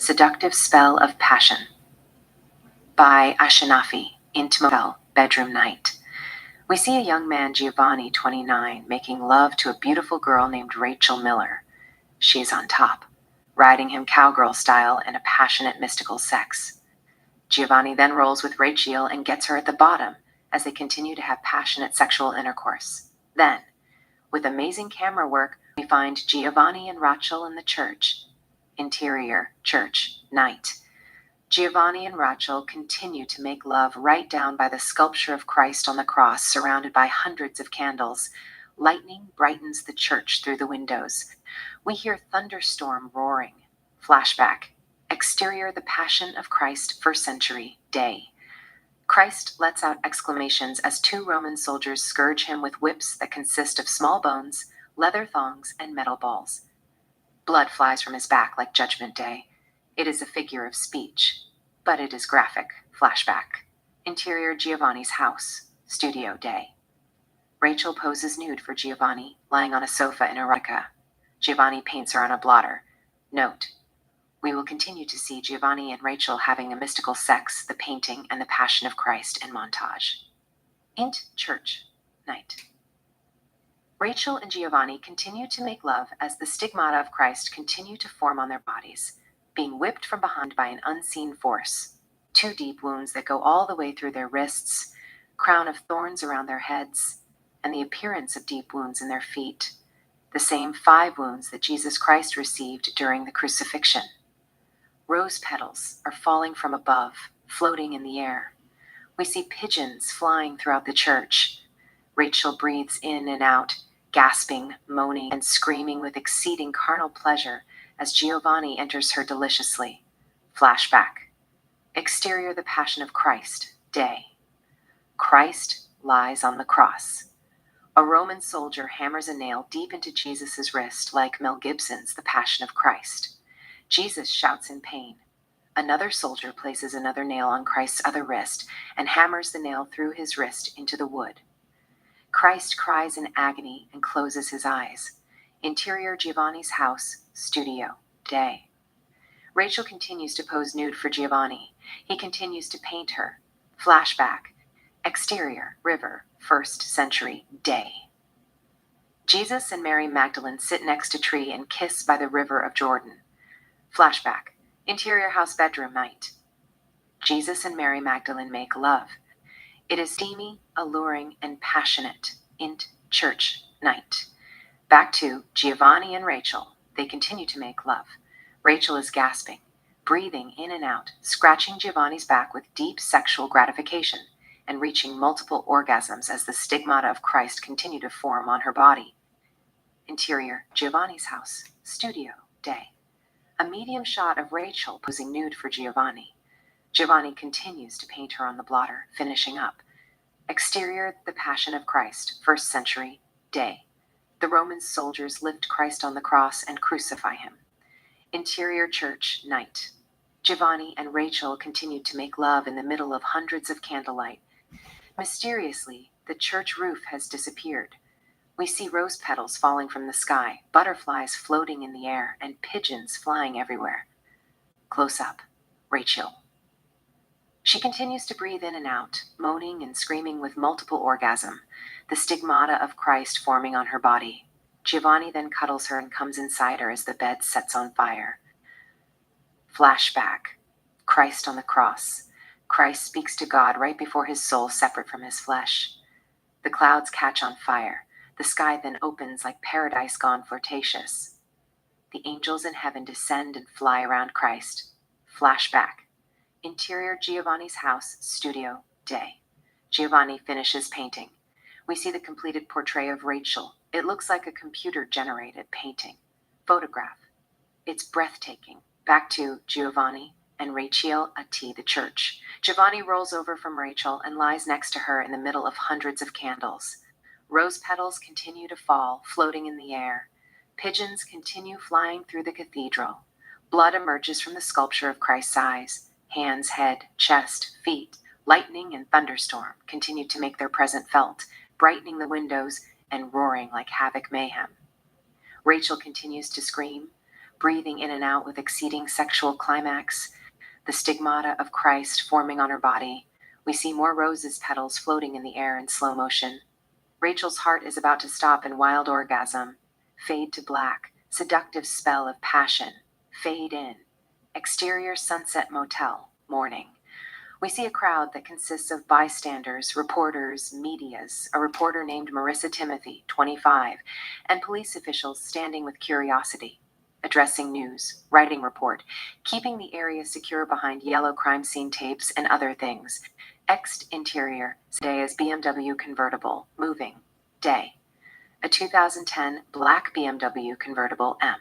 Seductive Spell of Passion by Ashenafi, Intimate Bedroom Night. We see a young man, Giovanni, 29, making love to a beautiful girl named Rachel Miller. She is on top, riding him cowgirl style in a passionate mystical sex. Giovanni then rolls with Rachel and gets her at the bottom as they continue to have passionate sexual intercourse. Then, with amazing camera work, we find Giovanni and Rachel in the church. Interior, church, night. Giovanni and Rachel continue to make love right down by the sculpture of Christ on the cross, surrounded by hundreds of candles. Lightning brightens the church through the windows. We hear thunderstorm roaring. Flashback. Exterior, the Passion of Christ, first century, day. Christ lets out exclamations as two Roman soldiers scourge him with whips that consist of small bones, leather thongs, and metal balls. Blood flies from his back like Judgment Day. It is a figure of speech, but it is graphic. Flashback. Interior, Giovanni's house, studio, day. Rachel poses nude for Giovanni, lying on a sofa in erotica. Giovanni paints her on a blotter. Note: we will continue to see Giovanni and Rachel having a mystical sex, the painting, and the Passion of Christ in montage. Int. Church. Night. Rachel and Giovanni continue to make love as the stigmata of Christ continue to form on their bodies, being whipped from behind by an unseen force. Two deep wounds that go all the way through their wrists, crown of thorns around their heads, and the appearance of deep wounds in their feet, the same 5 wounds that Jesus Christ received during the crucifixion. Rose petals are falling from above, floating in the air. We see pigeons flying throughout the church. Rachel breathes in and out, gasping, moaning, and screaming with exceeding carnal pleasure as Giovanni enters her deliciously. Flashback. Exterior, the Passion of Christ, day. Christ lies on the cross. A Roman soldier hammers a nail deep into Jesus' wrist like Mel Gibson's The Passion of Christ. Jesus shouts in pain. Another soldier places another nail on Christ's other wrist and hammers the nail through his wrist into the wood. Christ cries in agony and closes his eyes. Interior, Giovanni's house, studio, day. Rachel continues to pose nude for Giovanni. He continues to paint her. Flashback. Exterior, river, first century, day. Jesus and Mary Magdalene sit next to tree and kiss by the river of Jordan. Flashback. Interior, house, bedroom, night. Jesus and Mary Magdalene make love. It is steamy, alluring, and passionate. Int. Church, night. Back to Giovanni and Rachel. They continue to make love. Rachel is gasping, breathing in and out, scratching Giovanni's back with deep sexual gratification, and reaching multiple orgasms as the stigmata of Christ continue to form on her body. Interior, Giovanni's house, studio, day. A medium shot of Rachel posing nude for Giovanni. Giovanni continues to paint her on the blotter, finishing up. Exterior, the Passion of Christ, first century, day. The Roman soldiers lift Christ on the cross and crucify him. Interior, church, night. Giovanni and Rachel continue to make love in the middle of hundreds of candlelight. Mysteriously, the church roof has disappeared. We see rose petals falling from the sky, butterflies floating in the air, and pigeons flying everywhere. Close up. Rachel. She continues to breathe in and out, moaning and screaming with multiple orgasm, the stigmata of Christ forming on her body. Giovanni then cuddles her and comes inside her as the bed sets on fire. Flashback. Christ on the cross. Christ speaks to God right before his soul separate from his flesh. The clouds catch on fire. The sky then opens like paradise gone flirtatious. The angels in heaven descend and fly around Christ. Flashback. Interior, Giovanni's house, studio, day. Giovanni finishes painting. We see the completed portrait of Rachel. It looks like a computer-generated painting. Photograph. It's breathtaking. Back to Giovanni and Rachel at the church. Giovanni rolls over from Rachel and lies next to her in the middle of hundreds of candles. Rose petals continue to fall, floating in the air. Pigeons continue flying through the cathedral. Blood emerges from the sculpture of Christ's eyes. Hands, head, chest, feet, lightning and thunderstorm continue to make their presence felt, brightening the windows and roaring like havoc mayhem. Rachel continues to scream. breathing in and out with exceeding sexual climax, the stigmata of Christ forming on her body. We see more roses petals floating in the air in slow motion. Rachel's heart is about to stop in wild orgasm. Fade to black, seductive spell of passion. Fade in. Exterior Sunset Motel, morning. We see a crowd that consists of bystanders, reporters, medias, a reporter named Marissa Timothy, 25, and police officials standing with curiosity, addressing news, writing report, keeping the area secure behind yellow crime scene tapes and other things. Ext interior, Zendaya's BMW convertible, moving. Day. A 2010 black BMW convertible M.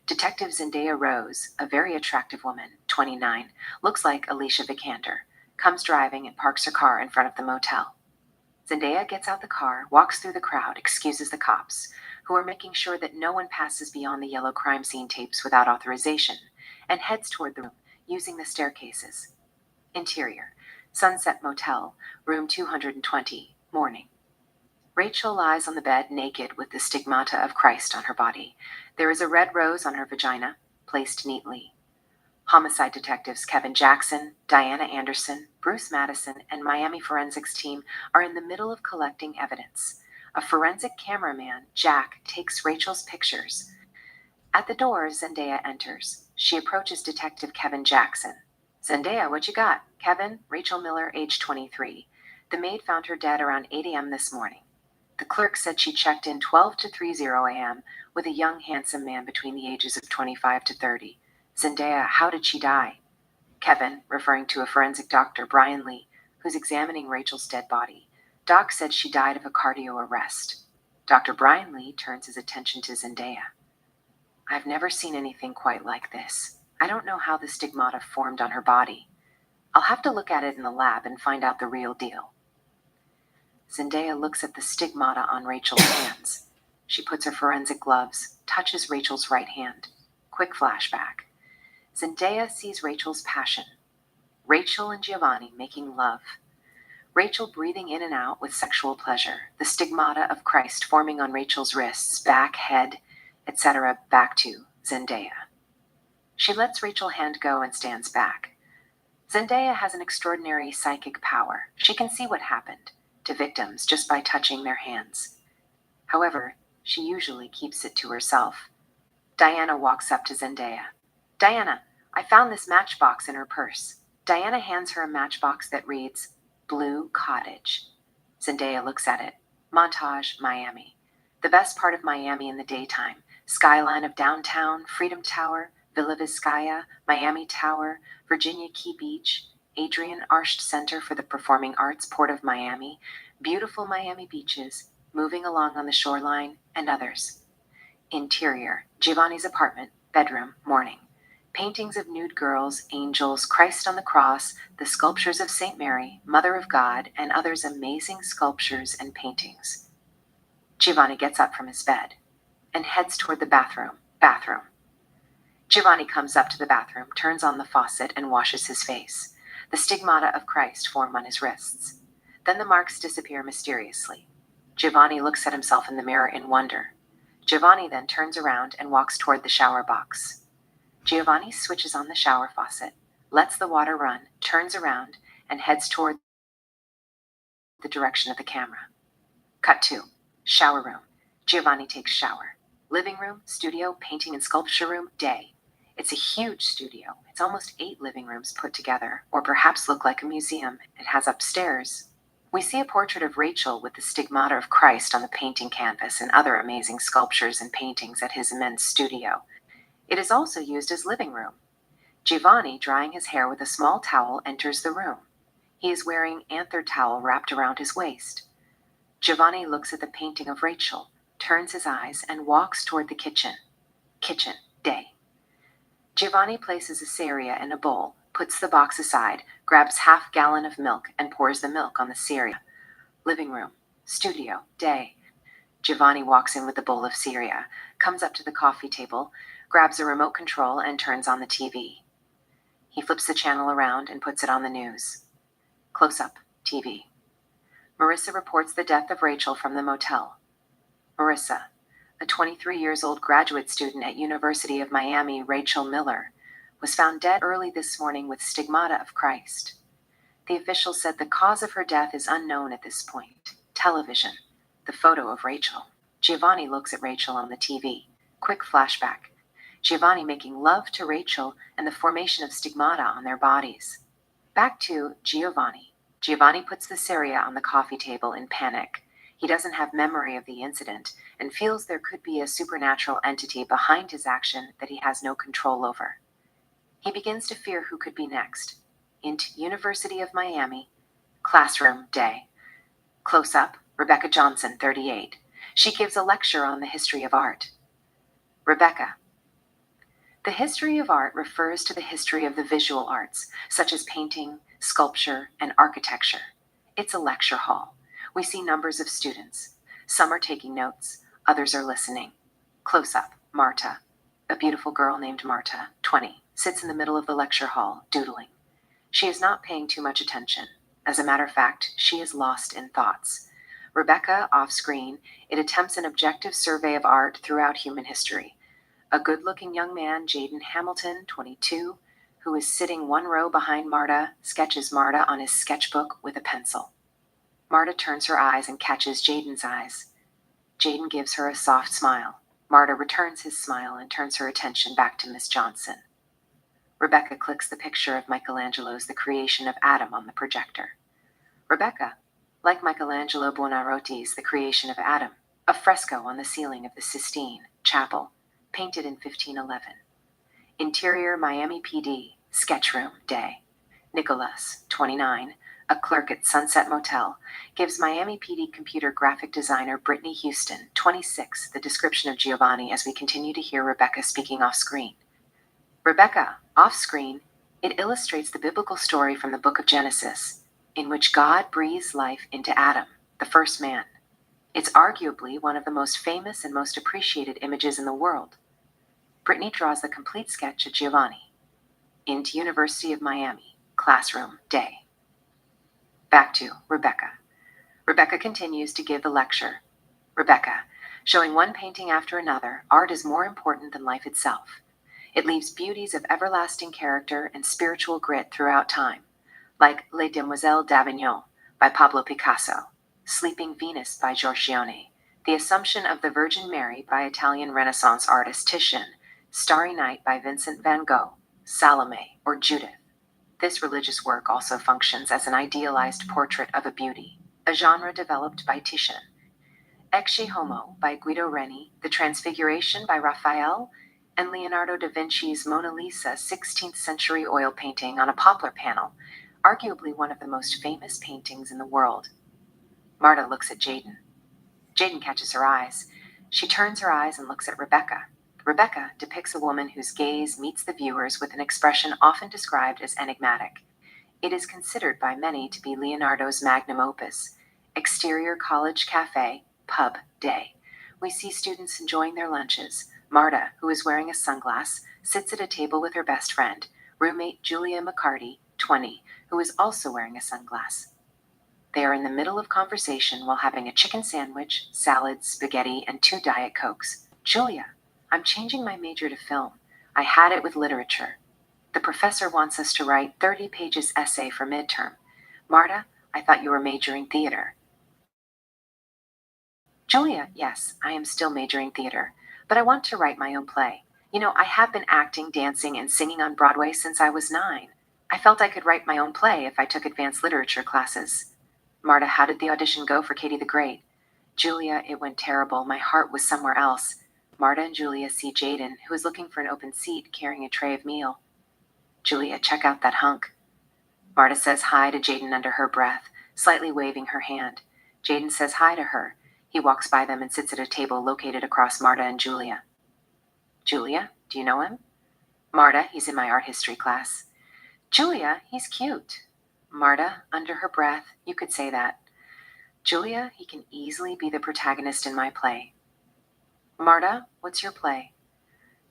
Detective Zendaya Rose, a very attractive woman, 29, looks like Alicia Vikander, comes driving and parks her car in front of the motel. Zendaya gets out the car, walks through the crowd, excuses the cops, who are making sure that no one passes beyond the yellow crime scene tapes without authorization, and heads toward the room, using the staircases. Interior, Sunset Motel, room 220, morning. Rachel lies on the bed naked with the stigmata of Christ on her body. There is a red rose on her vagina, placed neatly. Homicide detectives Kevin Jackson, Diana Anderson, Bruce Madison, and Miami forensics team are in the middle of collecting evidence. A forensic cameraman, Jack, takes Rachel's pictures. At the door, Zendaya enters. She approaches Detective Kevin Jackson. Zendaya, what you got? Kevin, Rachel Miller, age 23. The maid found her dead around 8 a.m. this morning. The clerk said she checked in 12 to 30 a.m. with a young, handsome man between the ages of 25 to 30. Zendaya, how did she die? Kevin, referring to a forensic doctor, Brian Lee, who's examining Rachel's dead body. Doc said she died of a cardio arrest. Dr. Brian Lee turns his attention to Zendaya. I've never seen anything quite like this. I don't know how the stigmata formed on her body. I'll have to look at it in the lab and find out the real deal. Zendaya looks at the stigmata on Rachel's hands. She puts her forensic gloves, touches Rachel's right hand. Quick flashback. Zendaya sees Rachel's passion. Rachel and Giovanni making love. Rachel breathing in and out with sexual pleasure. The stigmata of Christ forming on Rachel's wrists, back, head, etc. Back to Zendaya. She lets Rachel's hand go and stands back. Zendaya has an extraordinary psychic power. She can see what happened to victims just by touching their hands. However, she usually keeps it to herself. Diana walks up to Zendaya. Diana, I found this matchbox in her purse. Diana hands her a matchbox that reads, Blue Cottage. Zendaya looks at it. Montage, Miami. The best part of Miami in the daytime. Skyline of downtown, Freedom Tower, Villa Vizcaya, Miami Tower, Virginia Key Beach, Adrian Arsht Center for the Performing Arts, Port of Miami, beautiful Miami beaches, moving along on the shoreline, and others. Interior, Giovanni's apartment, bedroom, morning. Paintings of nude girls, angels, Christ on the cross, the sculptures of St. Mary, Mother of God, and others amazing sculptures and paintings. Giovanni gets up from his bed and heads toward the bathroom. Giovanni comes up to the bathroom, turns on the faucet, and washes his face. The stigmata of Christ form on his wrists. Then the marks disappear mysteriously. Giovanni looks at himself in the mirror in wonder. Giovanni then turns around and walks toward the shower box. Giovanni switches on the shower faucet, lets the water run, turns around, and heads toward the direction of the camera. Cut 2. Shower room. Giovanni takes shower. Living room, studio, painting and sculpture room, day. It's a huge studio. It's almost 8 living rooms put together, or perhaps look like a museum. It has upstairs. We see a portrait of Rachel with the stigmata of Christ on the painting canvas and other amazing sculptures and paintings at his immense studio. It is also used as living room. Giovanni, drying his hair with a small towel, enters the room. He is wearing anther towel wrapped around his waist. Giovanni looks at the painting of Rachel, turns his eyes, and walks toward the kitchen. Kitchen, day. Giovanni places a ceria in a bowl, puts the box aside, grabs half-gallon of milk, and pours the milk on the ceria. Living room, studio, day. Giovanni walks in with a bowl of ceria, comes up to the coffee table, grabs a remote control, and turns on the TV. He flips the channel around and puts it on the news. Close-up, TV. Marissa reports the death of Rachel from the motel. Marissa, a 23 years old graduate student at University of Miami, Rachel Miller, was found dead early this morning with stigmata of Christ. The official said the cause of her death is unknown at this point. Television. The photo of Rachel. Giovanni looks at Rachel on the TV. Quick flashback. Giovanni making love to Rachel and the formation of stigmata on their bodies. Back to Giovanni. Giovanni puts the Syria on the coffee table in panic. He doesn't have memory of the incident and feels there could be a supernatural entity behind his action that he has no control over. He begins to fear who could be next. Into University of Miami. Classroom day. Close up, Rebecca Johnson, 38. She gives a lecture on the history of art. Rebecca. The history of art refers to the history of the visual arts, such as painting, sculpture, and architecture. It's a lecture hall. We see numbers of students. Some are taking notes, others are listening. Close up, Marta. A beautiful girl named Marta, 20, sits in the middle of the lecture hall, doodling. She is not paying too much attention. As a matter of fact, she is lost in thoughts. Rebecca, off-screen, it attempts an objective survey of art throughout human history. A good-looking young man, Jaden Hamilton, 22, who is sitting one row behind Marta, sketches Marta on his sketchbook with a pencil. Marta turns her eyes and catches Jaden's eyes. Jaden gives her a soft smile. Marta returns his smile and turns her attention back to Miss Johnson. Rebecca clicks the picture of Michelangelo's The Creation of Adam on the projector. Rebecca, like Michelangelo Buonarroti's The Creation of Adam, a fresco on the ceiling of the Sistine Chapel, painted in 1511. Interior Miami PD, sketchroom, day. Nicholas, 29, a clerk at Sunset Motel, gives Miami PD computer graphic designer Brittany Houston, 26, the description of Giovanni as we continue to hear Rebecca speaking off-screen. Rebecca, off-screen, it illustrates the biblical story from the book of Genesis, in which God breathes life into Adam, the first man. It's arguably one of the most famous and most appreciated images in the world. Brittany draws the complete sketch of Giovanni. Into University of Miami, classroom, day. Back to Rebecca. Rebecca continues to give the lecture. Rebecca, showing one painting after another, art is more important than life itself. It leaves beauties of everlasting character and spiritual grit throughout time, like Les Demoiselles d'Avignon by Pablo Picasso, Sleeping Venus by Giorgione, The Assumption of the Virgin Mary by Italian Renaissance artist Titian, Starry Night by Vincent van Gogh, Salome, or Judith. This religious work also functions as an idealized portrait of a beauty, a genre developed by Titian. Ecce Homo by Guido Reni, The Transfiguration by Raphael, and Leonardo da Vinci's Mona Lisa 16th century oil painting on a poplar panel, arguably one of the most famous paintings in the world. Marta looks at Jaden. Jaden catches her eyes. She turns her eyes and looks at Rebecca. Rebecca depicts a woman whose gaze meets the viewers with an expression often described as enigmatic. It is considered by many to be Leonardo's magnum opus. Exterior college cafe, pub, day. We see students enjoying their lunches. Marta, who is wearing a sunglass, sits at a table with her best friend, roommate Julia McCarty, 20, who is also wearing a sunglass. They are in the middle of conversation while having a chicken sandwich, salad, spaghetti, and 2 Diet Cokes. Julia, I'm changing my major to film. I had it with literature. The professor wants us to write 30 pages essay for midterm. Marta, I thought you were majoring theater. Julia, yes, I am still majoring theater, but I want to write my own play. You know, I have been acting, dancing, and singing on Broadway since I was 9. I felt I could write my own play if I took advanced literature classes. Marta, how did the audition go for Katie the Great? Julia, it went terrible. My heart was somewhere else. Marta and Julia see Jaden, who is looking for an open seat carrying a tray of meal. Julia, check out that hunk. Marta says hi to Jaden under her breath, slightly waving her hand. Jaden says hi to her. He walks by them and sits at a table located across Marta and Julia. Julia, do you know him? Marta, he's in my art history class. Julia, he's cute. Marta, under her breath, you could say that. Julia, he can easily be the protagonist in my play. Marta, what's your play?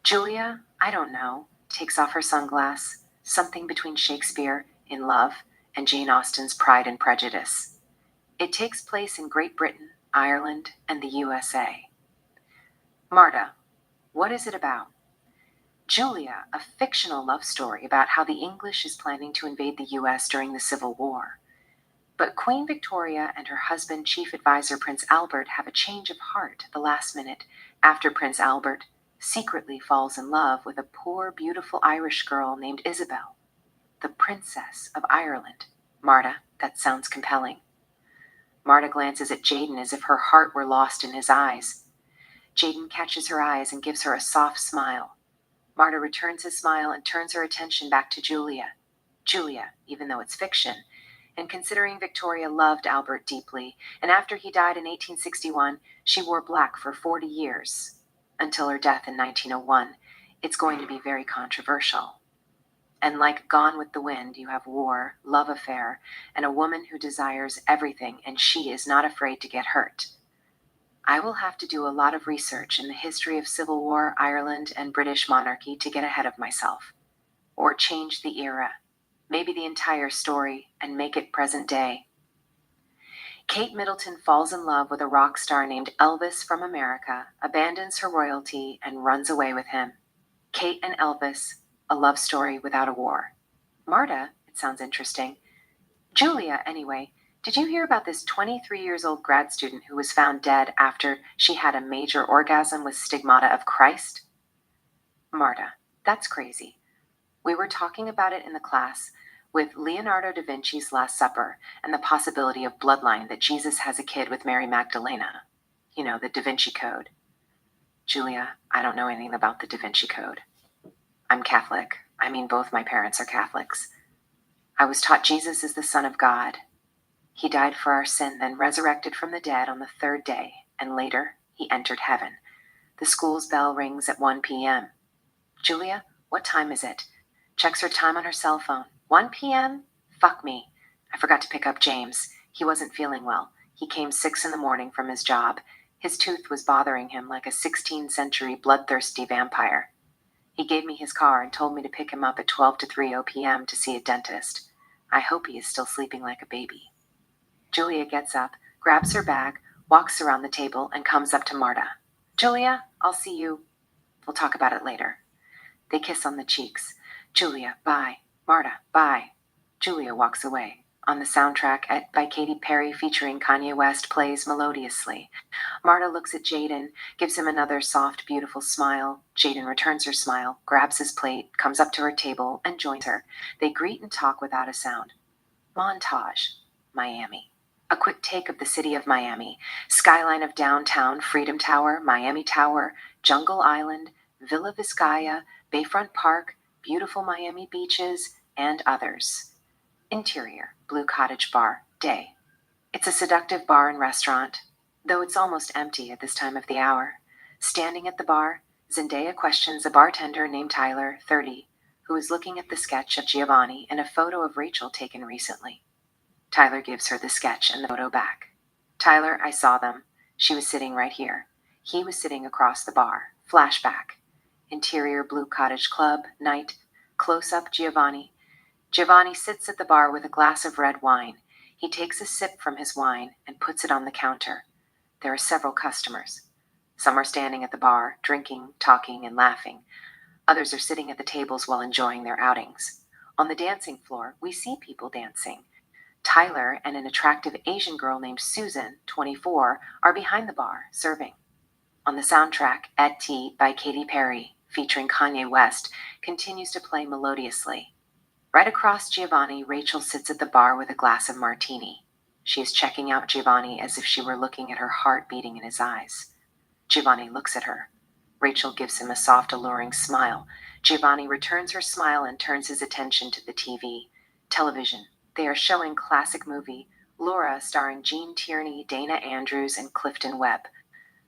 Julia, I don't know, takes off her sunglass, something between Shakespeare, In Love, and Jane Austen's Pride and Prejudice. It takes place in Great Britain, Ireland, and the USA. Marta, what is it about? Julia, a fictional love story about how the English is planning to invade the US during the Civil War. But Queen Victoria and her husband, Chief Advisor Prince Albert, have a change of heart at the last minute after Prince Albert secretly falls in love with a poor, beautiful Irish girl named Isabel, the Princess of Ireland. Marta, that sounds compelling. Marta glances at Jaden as if her heart were lost in his eyes. Jaden catches her eyes and gives her a soft smile. Marta returns his smile and turns her attention back to Julia. Julia, even though it's fiction, and considering Victoria loved Albert deeply, and after he died in 1861, she wore black for 40 years, until her death in 1901, it's going to be very controversial. And like Gone with the Wind, you have war, love affair, and a woman who desires everything, and she is not afraid to get hurt. I will have to do a lot of research in the history of Civil War, Ireland, and British monarchy to get ahead of myself. Or change the era, maybe the entire story, and make it present day. Kate Middleton falls in love with a rock star named Elvis from America, abandons her royalty, and runs away with him. Kate and Elvis, a love story without a war. Marta, it sounds interesting. Julia, anyway, did you hear about this 23 years old grad student who was found dead after she had a major orgasm with stigmata of Christ? Marta, that's crazy. We were talking about it in the class with Leonardo da Vinci's Last Supper and the possibility of bloodline that Jesus has a kid with Mary Magdalena. You know, the Da Vinci Code. Julia, I don't know anything about the Da Vinci Code. I'm Catholic. I mean, both my parents are Catholics. I was taught Jesus is the Son of God. He died for our sin, then resurrected from the dead on the third day, and later he entered heaven. The school's bell rings at 1 p.m. Julia, what time is it? Checks her time on her cell phone. 1 p.m.? Fuck me. I forgot to pick up James. He wasn't feeling well. He came 6 in the morning from his job. His tooth was bothering him like a 16th century bloodthirsty vampire. He gave me his car and told me to pick him up at 12 to 3 p.m. to see a dentist. I hope he is still sleeping like a baby. Julia gets up, grabs her bag, walks around the table, and comes up to Marta. Julia, I'll see you. We'll talk about it later. They kiss on the cheeks. Julia, bye. Marta, bye. Julia walks away. On the soundtrack by Katy Perry featuring Kanye West plays melodiously. Marta looks at Jaden, gives him another soft, beautiful smile. Jaden returns her smile, grabs his plate, comes up to her table, and joins her. They greet and talk without a sound. Montage. Miami. A quick take of the city of Miami. Skyline of downtown, Freedom Tower, Miami Tower, Jungle Island, Villa Vizcaya, Bayfront Park, beautiful Miami beaches, and others. Interior, Blue Cottage Bar, day. It's a seductive bar and restaurant, though it's almost empty at this time of the hour. Standing at the bar, Zendaya questions a bartender named Tyler, 30, who is looking at the sketch of Giovanni and a photo of Rachel taken recently. Tyler gives her the sketch and the photo back. Tyler, I saw them. She was sitting right here. He was sitting across the bar. Flashback. Interior Blue Cottage Club, night. Close-up Giovanni. Giovanni sits at the bar with a glass of red wine. He takes a sip from his wine and puts it on the counter. There are several customers. Some are standing at the bar, drinking, talking, and laughing. Others are sitting at the tables while enjoying their outings. On the dancing floor, we see people dancing. Tyler and an attractive Asian girl named Susan, 24, are behind the bar, serving. On the soundtrack, Et T by Katy Perry, featuring Kanye West, continues to play melodiously. Right across Giovanni, Rachel sits at the bar with a glass of martini. She is checking out Giovanni as if she were looking at her heart beating in his eyes. Giovanni looks at her. Rachel gives him a soft, alluring smile. Giovanni returns her smile and turns his attention to the TV. Television. They are showing classic movie, Laura, starring Gene Tierney, Dana Andrews, and Clifton Webb.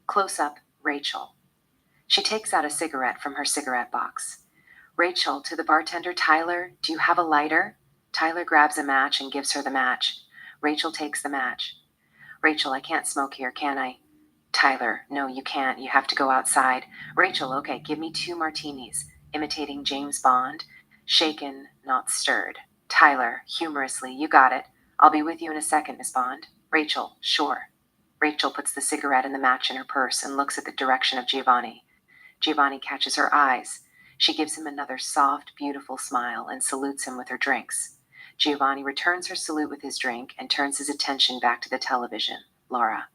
Close up, Rachel. She takes out a cigarette from her cigarette box. Rachel, to the bartender, Tyler, do you have a lighter? Tyler grabs a match and gives her the match. Rachel takes the match. Rachel, I can't smoke here, can I? Tyler, no, you can't. You have to go outside. Rachel, okay, give me 2 martinis, imitating James Bond. Shaken, not stirred. Tyler, humorously, you got it. I'll be with you in a second, Miss Bond. Rachel, sure. Rachel puts the cigarette and the match in her purse and looks at the direction of Giovanni. Giovanni catches her eyes. She gives him another soft, beautiful smile and salutes him with her drinks. Giovanni returns her salute with his drink and turns his attention back to the television. Laura.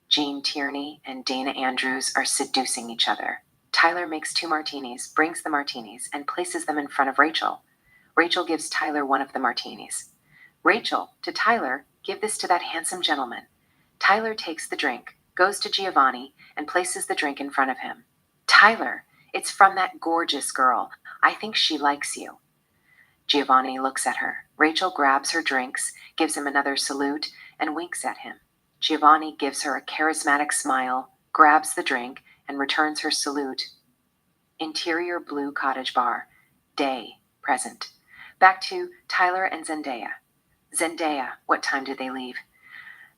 Jean Tierney and Dana Andrews are seducing each other. Tyler makes 2 martinis, brings the martinis, and places them in front of Rachel. Rachel gives Tyler one of the martinis. Rachel, to Tyler, give this to that handsome gentleman. Tyler takes the drink, goes to Giovanni, and places the drink in front of him. Tyler, it's from that gorgeous girl. I think she likes you. Giovanni looks at her. Rachel grabs her drinks, gives him another salute, and winks at him. Giovanni gives her a charismatic smile, grabs the drink, and returns her salute. Interior blue cottage bar. Day, present. Back to Tyler and Zendaya. Zendaya, what time did they leave?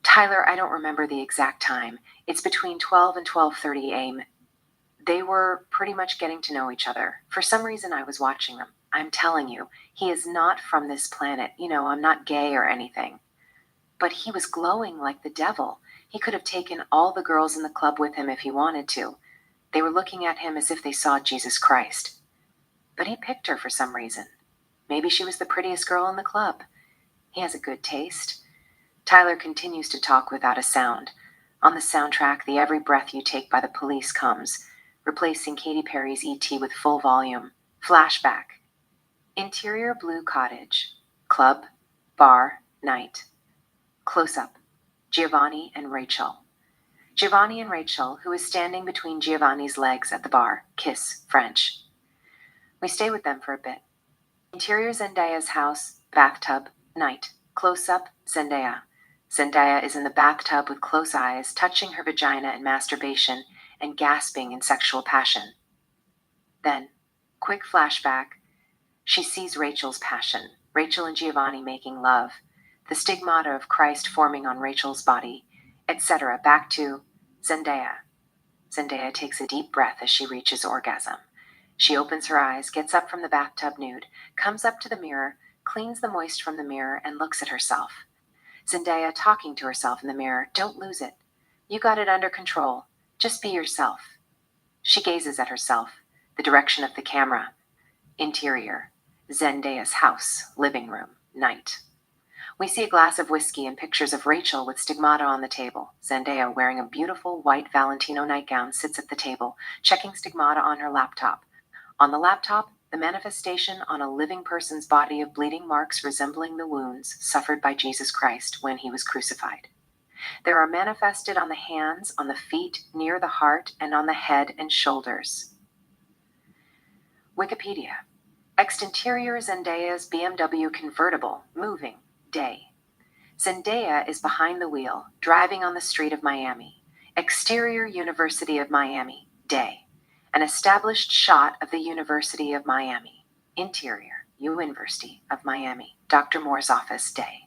Tyler, I don't remember the exact time. It's between 12 and 12:30 a.m. They were pretty much getting to know each other. For some reason, I was watching them. I'm telling you, he is not from this planet. I'm not gay or anything. But he was glowing like the devil. He could have taken all the girls in the club with him if he wanted to. They were looking at him as if they saw Jesus Christ. But he picked her for some reason. Maybe she was the prettiest girl in the club. He has a good taste. Tyler continues to talk without a sound. On the soundtrack, the Every Breath You Take by the Police comes, replacing Katy Perry's E.T. with full volume. Flashback. Interior blue cottage. Club, bar, night. Close-up. Giovanni and Rachel. Giovanni and Rachel, who is standing between Giovanni's legs at the bar, kiss, French. We stay with them for a bit. Interior Zendaya's house, bathtub, night. Close-up, Zendaya. Zendaya is in the bathtub with close eyes, touching her vagina in masturbation and gasping in sexual passion. Then, quick flashback, she sees Rachel's passion, Rachel and Giovanni making love, the stigmata of Christ forming on Rachel's body, etc. Back to Zendaya. Zendaya takes a deep breath as she reaches orgasm. She opens her eyes, gets up from the bathtub nude, comes up to the mirror, cleans the moist from the mirror, and looks at herself. Zendaya talking to herself in the mirror, don't lose it. You got it under control. Just be yourself. She gazes at herself, the direction of the camera. Interior, Zendaya's house, living room, night. We see a glass of whiskey and pictures of Rachel with stigmata on the table. Zendaya, wearing a beautiful white Valentino nightgown, sits at the table, checking stigmata on her laptop. On the laptop, the manifestation on a living person's body of bleeding marks resembling the wounds suffered by Jesus Christ when he was crucified. There are manifested on the hands, on the feet, near the heart, and on the head and shoulders. Wikipedia. Exterior Zendaya's BMW convertible, moving, day. Zendaya is behind the wheel, driving on the street of Miami. Exterior University of Miami, day. An established shot of the University of Miami. Interior, University of Miami. Dr. Moore's office, day.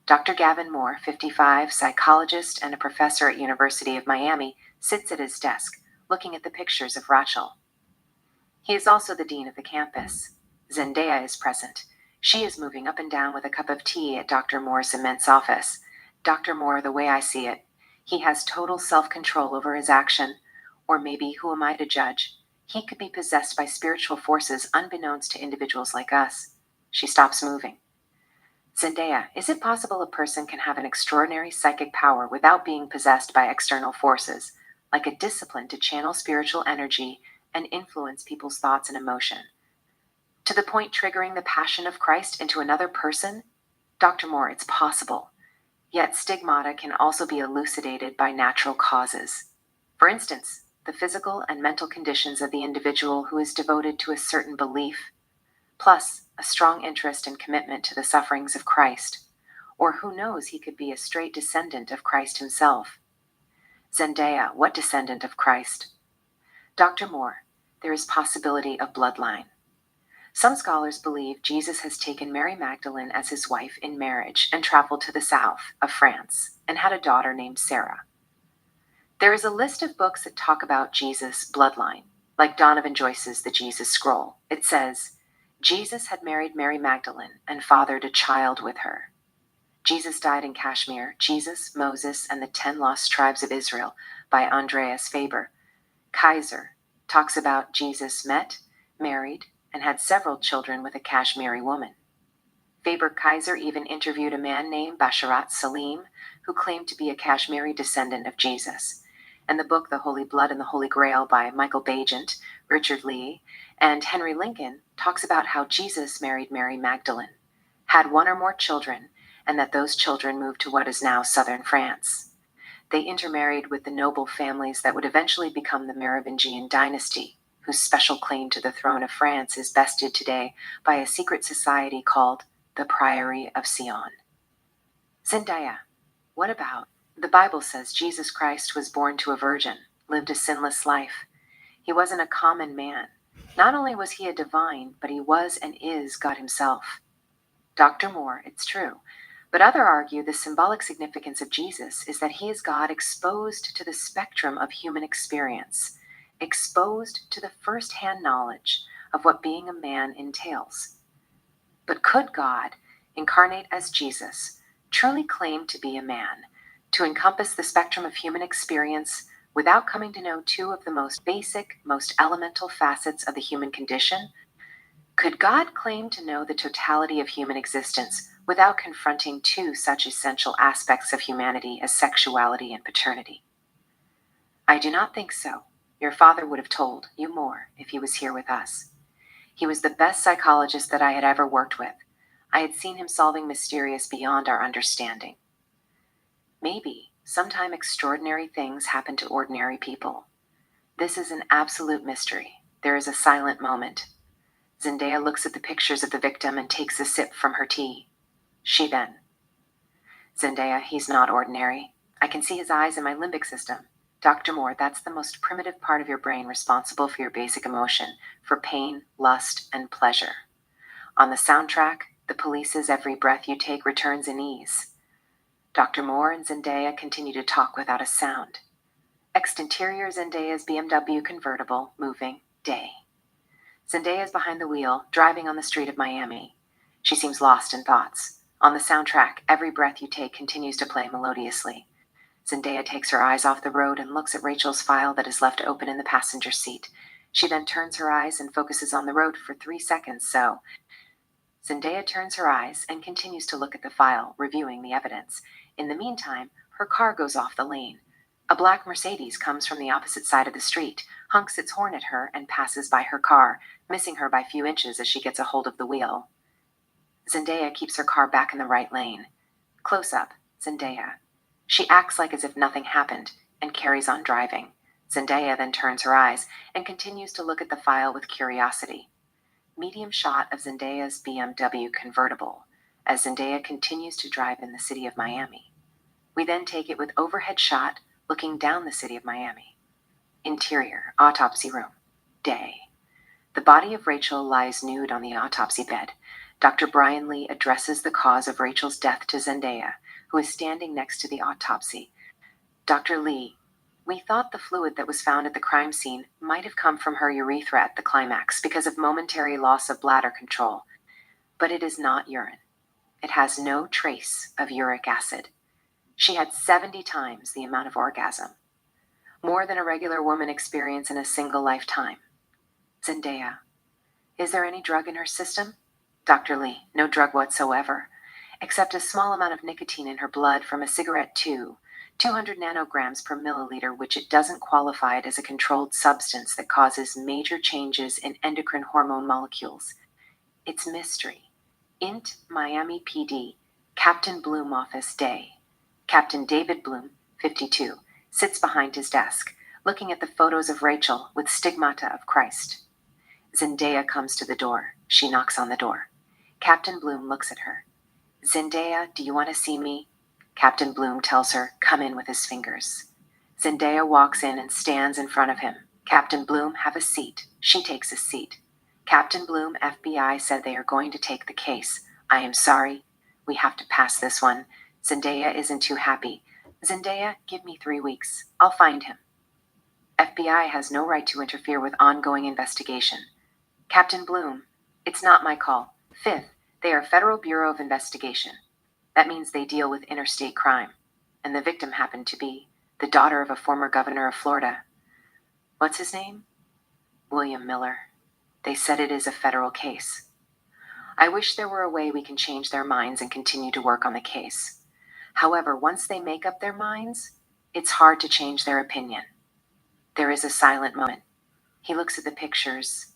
Dr. Gavin Moore, 55, psychologist and a professor at University of Miami, sits at his desk, looking at the pictures of Rachel. He is also the dean of the campus. Zendaya is present. She is moving up and down with a cup of tea at Dr. Moore's immense office. Dr. Moore, the way I see it, he has total self-control over his action. Or maybe, who am I to judge? He could be possessed by spiritual forces unbeknownst to individuals like us. She stops moving. Zendaya, is it possible a person can have an extraordinary psychic power without being possessed by external forces, like a discipline to channel spiritual energy and influence people's thoughts and emotion, to the point triggering the passion of Christ into another person? Dr. Moore, it's possible. Yet stigmata can also be elucidated by natural causes. For instance, the physical and mental conditions of the individual who is devoted to a certain belief, plus a strong interest and commitment to the sufferings of Christ. Or who knows, he could be a straight descendant of Christ himself. Zendaya, what descendant of Christ? Dr. Moore, there is possibility of bloodline. Some scholars believe Jesus has taken Mary Magdalene as his wife in marriage and traveled to the south of France and had a daughter named Sarah. There is a list of books that talk about Jesus' bloodline, like Donovan Joyce's The Jesus Scroll. It says, Jesus had married Mary Magdalene and fathered a child with her. Jesus Died in Kashmir, Jesus, Moses, and the 10 Lost Tribes of Israel by Andreas Faber. Kaiser talks about Jesus met, married, and had several children with a Kashmiri woman. Faber Kaiser even interviewed a man named Basharat Salim, who claimed to be a Kashmiri descendant of Jesus. And the book The Holy Blood and the Holy Grail by Michael Bagent, Richard Lee, and Henry Lincoln talks about how Jesus married Mary Magdalene, had one or more children, and that those children moved to what is now southern France. They intermarried with the noble families that would eventually become the Merovingian dynasty, whose special claim to the throne of France is bested today by a secret society called the Priory of Sion. Zendaya, what about? The Bible says Jesus Christ was born to a virgin, lived a sinless life. He wasn't a common man. Not only was he a divine, but he was and is God himself. Dr. Moore, it's true. But others argue the symbolic significance of Jesus is that he is God exposed to the spectrum of human experience, exposed to the first-hand knowledge of what being a man entails. But could God, incarnate as Jesus, truly claim to be a man, to encompass the spectrum of human experience without coming to know two of the most basic, most elemental facets of the human condition? Could God claim to know the totality of human existence without confronting two such essential aspects of humanity as sexuality and paternity? I do not think so. Your father would have told you more if he was here with us. He was the best psychologist that I had ever worked with. I had seen him solving mysterious beyond our understanding. Maybe sometime extraordinary things happen to ordinary people. This is an absolute mystery. There is a silent moment. Zendaya looks at the pictures of the victim and takes a sip from her tea. She then, Zendaya, he's not ordinary. I can see his eyes in my limbic system. Dr. Moore, that's the most primitive part of your brain responsible for your basic emotion, for pain, lust, and pleasure. On the soundtrack, the police's Every Breath You Take returns in ease. Dr. Moore and Zendaya continue to talk without a sound. Exterior Zendaya's BMW convertible, moving, day. Zendaya is behind the wheel, driving on the street of Miami. She seems lost in thoughts. On the soundtrack, Every Breath You Take continues to play melodiously. Zendaya takes her eyes off the road and looks at Rachel's file that is left open in the passenger seat. She then turns her eyes and focuses on the road for 3 seconds, so Zendaya turns her eyes and continues to look at the file, reviewing the evidence. In the meantime, her car goes off the lane. A black Mercedes comes from the opposite side of the street, honks its horn at her, and passes by her car, missing her by a few inches as she gets a hold of the wheel. Zendaya keeps her car back in the right lane. Close up, Zendaya. She acts like as if nothing happened and carries on driving. Zendaya then turns her eyes and continues to look at the file with curiosity. Medium shot of Zendaya's BMW convertible as Zendaya continues to drive in the city of Miami. We then take it with overhead shot looking down the city of Miami. Interior, autopsy room, day. The body of Rachel lies nude on the autopsy bed. Dr. Brian Lee addresses the cause of Rachel's death to Zendaya, who is standing next to the autopsy. Dr. Lee, we thought the fluid that was found at the crime scene might have come from her urethra at the climax because of momentary loss of bladder control. But it is not urine. It has no trace of uric acid. She had 70 times the amount of orgasm, more than a regular woman experiences in a single lifetime. Zendaya, is there any drug in her system? Dr. Lee, no drug whatsoever, except a small amount of nicotine in her blood from a cigarette too, 200 nanograms per milliliter, which it doesn't qualify it as a controlled substance that causes major changes in endocrine hormone molecules. It's mystery. Int Miami PD, Captain Bloom office day. Captain David Bloom, 52, sits behind his desk, looking at the photos of Rachel with stigmata of Christ. Zendaya comes to the door. She knocks on the door. Captain Bloom looks at her. Zendaya, do you want to see me? Captain Bloom tells her, come in with his fingers. Zendaya walks in and stands in front of him. Captain Bloom, have a seat. She takes a seat. Captain Bloom, FBI said they are going to take the case. I am sorry. We have to pass this one. Zendaya isn't too happy. Zendaya, give me 3 weeks. I'll find him. FBI has no right to interfere with ongoing investigation. Captain Bloom, it's not my call. Fifth, they are Federal Bureau of Investigation. That means they deal with interstate crime, and the victim happened to be the daughter of a former governor of Florida. What's his name? William Miller. They said it is a federal case. I wish there were a way we can change their minds and continue to work on the case. However, once they make up their minds, it's hard to change their opinion. There is a silent moment. He looks at the pictures.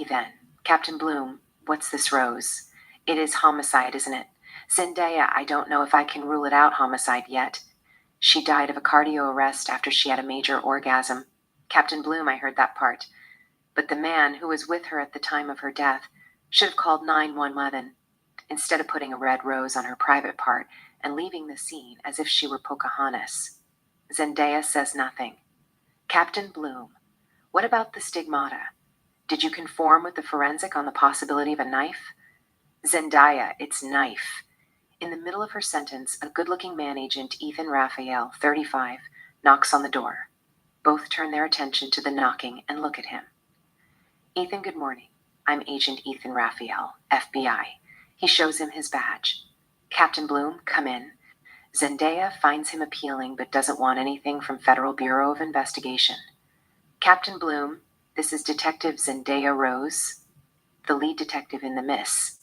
Then, Captain Bloom, what's this rose? It is homicide, isn't it? Zendaya, I don't know if I can rule it out homicide yet. She died of a cardio arrest after she had a major orgasm. Captain Bloom, I heard that part. But the man who was with her at the time of her death should have called 911 instead of putting a red rose on her private part and leaving the scene as if she were Pocahontas. Zendaya says nothing. Captain Bloom, what about the stigmata? Did you conform with the forensic on the possibility of a knife? Zendaya, it's knife. In the middle of her sentence, a good-looking man agent, Ethan Raphael, 35, knocks on the door. Both turn their attention to the knocking and look at him. Ethan, good morning. I'm Agent Ethan Raphael, FBI. He shows him his badge. Captain Bloom, come in. Zendaya finds him appealing but doesn't want anything from Federal Bureau of Investigation. Captain Bloom, this is Detective Zendaya Rose, the lead detective in the Miss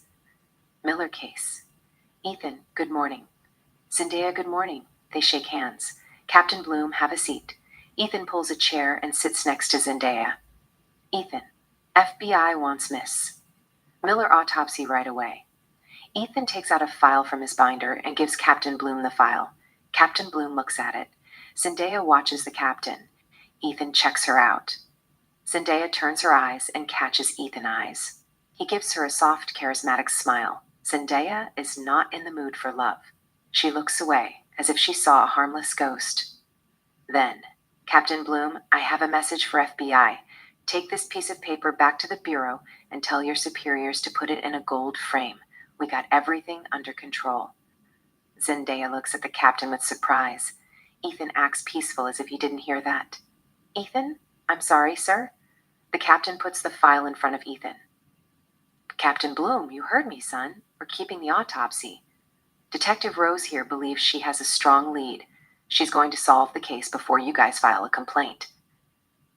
Miller case. Ethan, good morning. Zendaya, good morning. They shake hands. Captain Bloom, have a seat. Ethan pulls a chair and sits next to Zendaya. Ethan, FBI wants Miss Miller autopsy right away. Ethan takes out a file from his binder and gives Captain Bloom the file. Captain Bloom looks at it. Zendaya watches the captain. Ethan checks her out. Zendaya turns her eyes and catches Ethan's eyes. He gives her a soft, charismatic smile. Zendaya is not in the mood for love. She looks away, as if she saw a harmless ghost. Then, Captain Bloom, I have a message for FBI. Take this piece of paper back to the Bureau and tell your superiors to put it in a gold frame. We got everything under control. Zendaya looks at the captain with surprise. Ethan acts peaceful as if he didn't hear that. Ethan? I'm sorry, sir? The captain puts the file in front of Ethan. Captain Bloom, you heard me, son. We're keeping the autopsy. Detective Rose here believes she has a strong lead. She's going to solve the case before you guys file a complaint.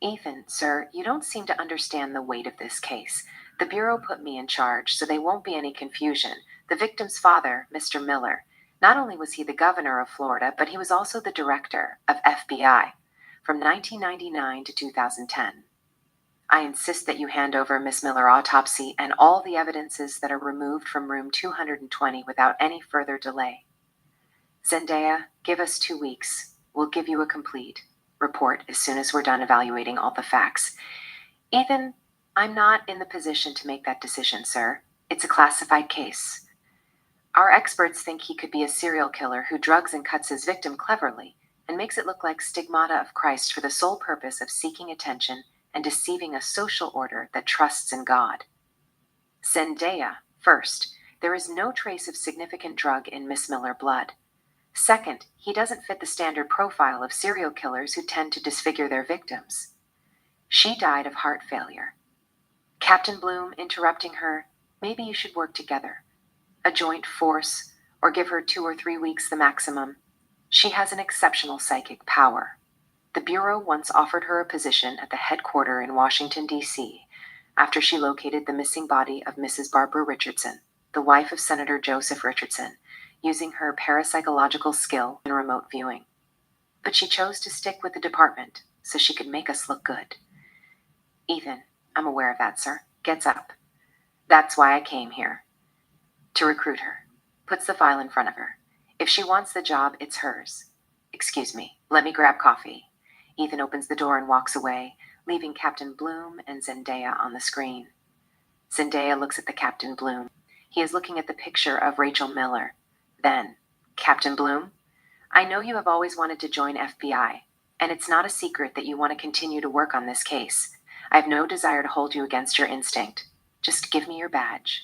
Ethan, sir, you don't seem to understand the weight of this case. The Bureau put me in charge, so there won't be any confusion. The victim's father, Mr. Miller, not only was he the governor of Florida, but he was also the director of FBI from 1999 to 2010. I insist that you hand over Miss Miller autopsy and all the evidences that are removed from room 220 without any further delay. Zendaya, give us 2 weeks. We'll give you a complete report as soon as we're done evaluating all the facts. Ethan, I'm not in the position to make that decision, sir. It's a classified case. Our experts think he could be a serial killer who drugs and cuts his victim cleverly and makes it look like stigmata of Christ for the sole purpose of seeking attention and deceiving a social order that trusts in God. Zendaya, first, there is no trace of significant drug in Miss Miller blood. Second, he doesn't fit the standard profile of serial killers who tend to disfigure their victims. She died of heart failure. Captain Bloom, interrupting her, maybe you should work together. A joint force, or give her 2 or 3 weeks the maximum. She has an exceptional psychic power. The Bureau once offered her a position at the headquarters in Washington, D.C., after she located the missing body of Mrs. Barbara Richardson, the wife of Senator Joseph Richardson, using her parapsychological skill in remote viewing. But she chose to stick with the department so she could make us look good. Ethan, I'm aware of that, sir. Gets up. That's why I came here. To recruit her. Puts the file in front of her. If she wants the job, it's hers. Excuse me, let me grab coffee. Ethan opens the door and walks away, leaving Captain Bloom and Zendaya on the screen. Zendaya looks at the Captain Bloom. He is looking at the picture of Rachel Miller. Then, Captain Bloom, I know you have always wanted to join FBI, and it's not a secret that you want to continue to work on this case. I have no desire to hold you against your instinct. Just give me your badge.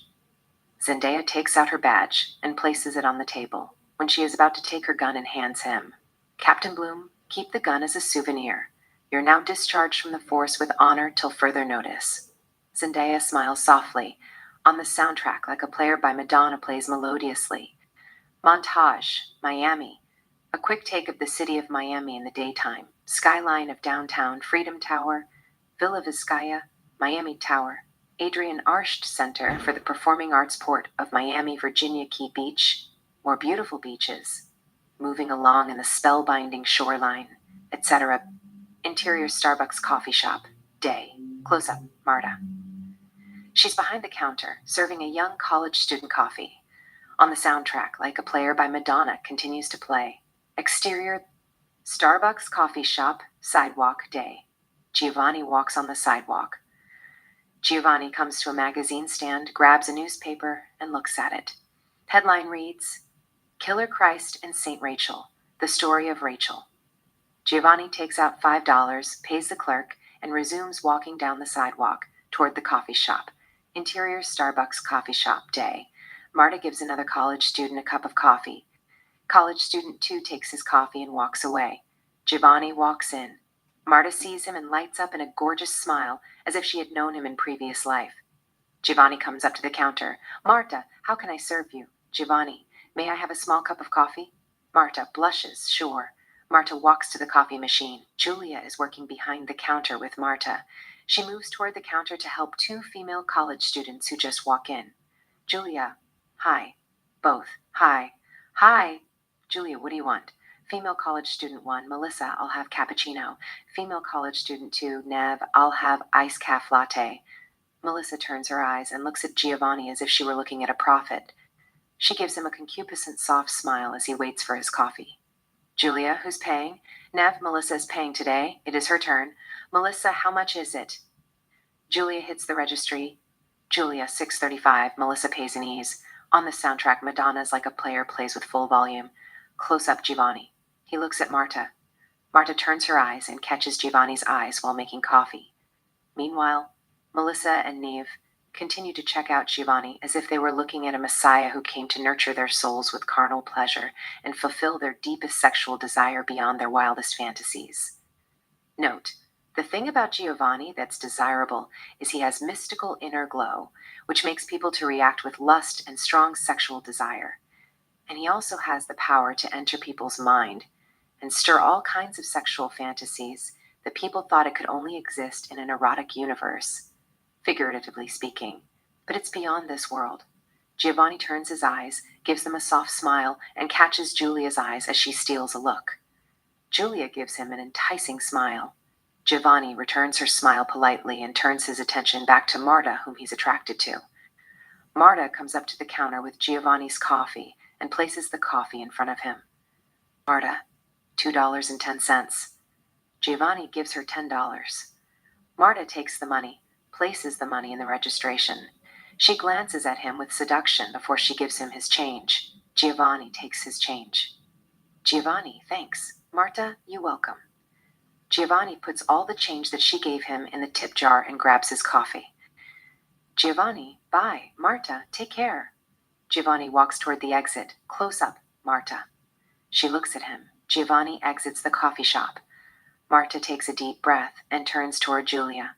Zendaya takes out her badge and places it on the table. When she is about to take her gun and hands him, Captain Bloom, keep the gun as a souvenir. You're now discharged from the force with honor till further notice. Zendaya smiles softly. On the soundtrack, like a player by Madonna plays melodiously. Montage, Miami. A quick take of the city of Miami in the daytime. Skyline of downtown, Freedom Tower, Villa Vizcaya, Miami Tower, Adrian Arsht Center for the Performing Arts Port of Miami, Virginia Key Beach, more beautiful beaches, moving along in the spellbinding shoreline, etc. Interior Starbucks coffee shop, day. Close up, Marta. She's behind the counter, serving a young college student coffee. On the soundtrack, Like a Player by Madonna continues to play. Exterior Starbucks coffee shop, sidewalk, day. Giovanni walks on the sidewalk. Giovanni comes to a magazine stand, grabs a newspaper, and looks at it. Headline reads, Killer Christ and St. Rachel, the story of Rachel. Giovanni takes out $5, pays the clerk, and resumes walking down the sidewalk toward the coffee shop. Interior Starbucks coffee shop, day. Marta gives another college student a cup of coffee. College student 2 takes his coffee and walks away. Giovanni walks in. Marta sees him and lights up in a gorgeous smile, as if she had known him in previous life. Giovanni comes up to the counter. Marta, how can I serve you? Giovanni, may I have a small cup of coffee? Marta blushes, sure. Marta walks to the coffee machine. Julia is working behind the counter with Marta. She moves toward the counter to help 2 female college students who just walk in. Julia, hi. Both, hi. Hi. Julia, what do you want? Female college student 1, Melissa, I'll have cappuccino. Female college student 2, Nev, I'll have iced caf latte. Melissa turns her eyes and looks at Giovanni as if she were looking at a prophet. She gives him a concupiscent soft smile as he waits for his coffee. Julia, who's paying? Nev, Melissa is paying today. It is her turn. Melissa, how much is it? Julia hits the registry. Julia, $6.35. Melissa pays in ease. On the soundtrack, Madonna's Like a Player plays with full volume. Close up Giovanni. He looks at Marta. Marta turns her eyes and catches Giovanni's eyes while making coffee. Meanwhile, Melissa and Neve continue to check out Giovanni as if they were looking at a messiah who came to nurture their souls with carnal pleasure and fulfill their deepest sexual desire beyond their wildest fantasies. Note, the thing about Giovanni that's desirable is he has mystical inner glow, which makes people to react with lust and strong sexual desire. And he also has the power to enter people's mind and stir all kinds of sexual fantasies that people thought it could only exist in an erotic universe, figuratively speaking. But it's beyond this world. Giovanni turns his eyes, gives them a soft smile, and catches Julia's eyes as she steals a look. Julia gives him an enticing smile. Giovanni returns her smile politely and turns his attention back to Marta, whom he's attracted to. Marta comes up to the counter with Giovanni's coffee and places the coffee in front of him. Marta, $2.10. Giovanni gives her $10. Marta takes the money, places the money in the registration. She glances at him with seduction before she gives him his change. Giovanni takes his change. Giovanni, thanks. Marta, you're welcome. Giovanni puts all the change that she gave him in the tip jar and grabs his coffee. Giovanni, bye. Marta, take care. Giovanni walks toward the exit. Close up, Marta. She looks at him. Giovanni exits the coffee shop. Marta takes a deep breath and turns toward Julia.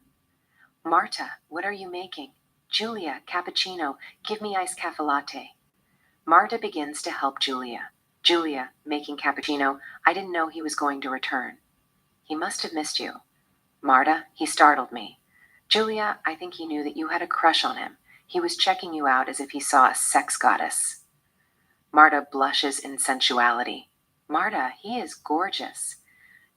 Marta, what are you making? Julia, cappuccino. Give me iced cafe latte. Marta begins to help Julia. Julia, making cappuccino. I didn't know he was going to return. He must have missed you. Marta, he startled me. Julia, I think he knew that you had a crush on him. He was checking you out as if he saw a sex goddess. Marta blushes in sensuality. Marta, he is gorgeous.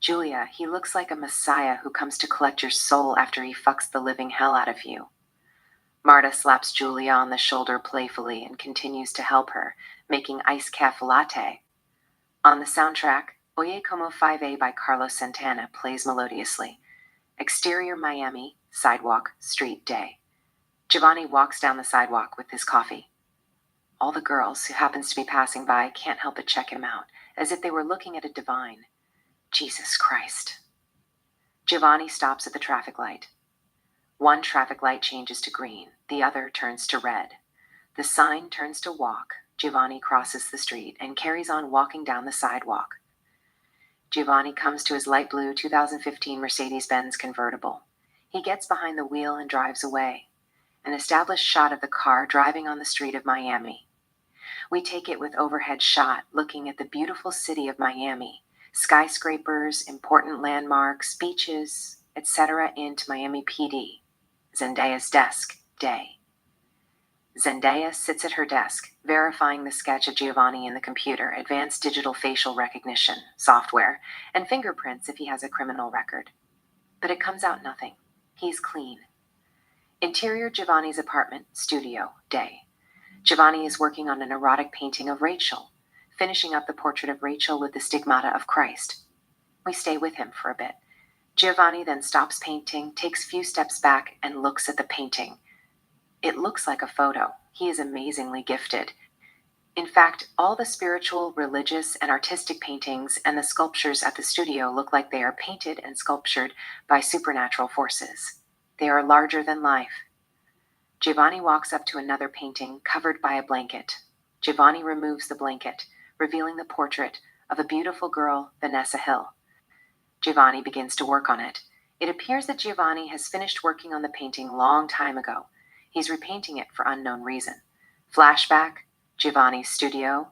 Julia, he looks like a messiah who comes to collect your soul after he fucks the living hell out of you. Marta slaps Julia on the shoulder playfully and continues to help her, making iced cafe latte. On the soundtrack, Oye Como 5A by Carlos Santana plays melodiously. Exterior Miami, sidewalk, street, day. Giovanni walks down the sidewalk with his coffee. All the girls who happens to be passing by can't help but check him out, as if they were looking at a divine. Jesus Christ. Giovanni stops at the traffic light. One traffic light changes to green, the other turns to red. The sign turns to walk. Giovanni crosses the street and carries on walking down the sidewalk. Giovanni comes to his light blue 2015 Mercedes-Benz convertible. He gets behind the wheel and drives away. An established shot of the car driving on the street of Miami. We take it with overhead shot, looking at the beautiful city of Miami, skyscrapers, important landmarks, beaches, etc. into Miami PD. Zendaya's desk, day. Zendaya sits at her desk, verifying the sketch of Giovanni in the computer, advanced digital facial recognition software, and fingerprints if he has a criminal record. But it comes out nothing. He's clean. Interior Giovanni's apartment, studio, day. Giovanni is working on an erotic painting of Rachel, finishing up the portrait of Rachel with the stigmata of Christ. We stay with him for a bit. Giovanni then stops painting, takes a few steps back, and looks at the painting. It looks like a photo. He is amazingly gifted. In fact, all the spiritual, religious, and artistic paintings and the sculptures at the studio look like they are painted and sculptured by supernatural forces. They are larger than life. Giovanni walks up to another painting covered by a blanket. Giovanni removes the blanket, revealing the portrait of a beautiful girl, Vanessa Hill. Giovanni begins to work on it. It appears that Giovanni has finished working on the painting long time ago. He's repainting it for unknown reason. Flashback, Giovanni's studio.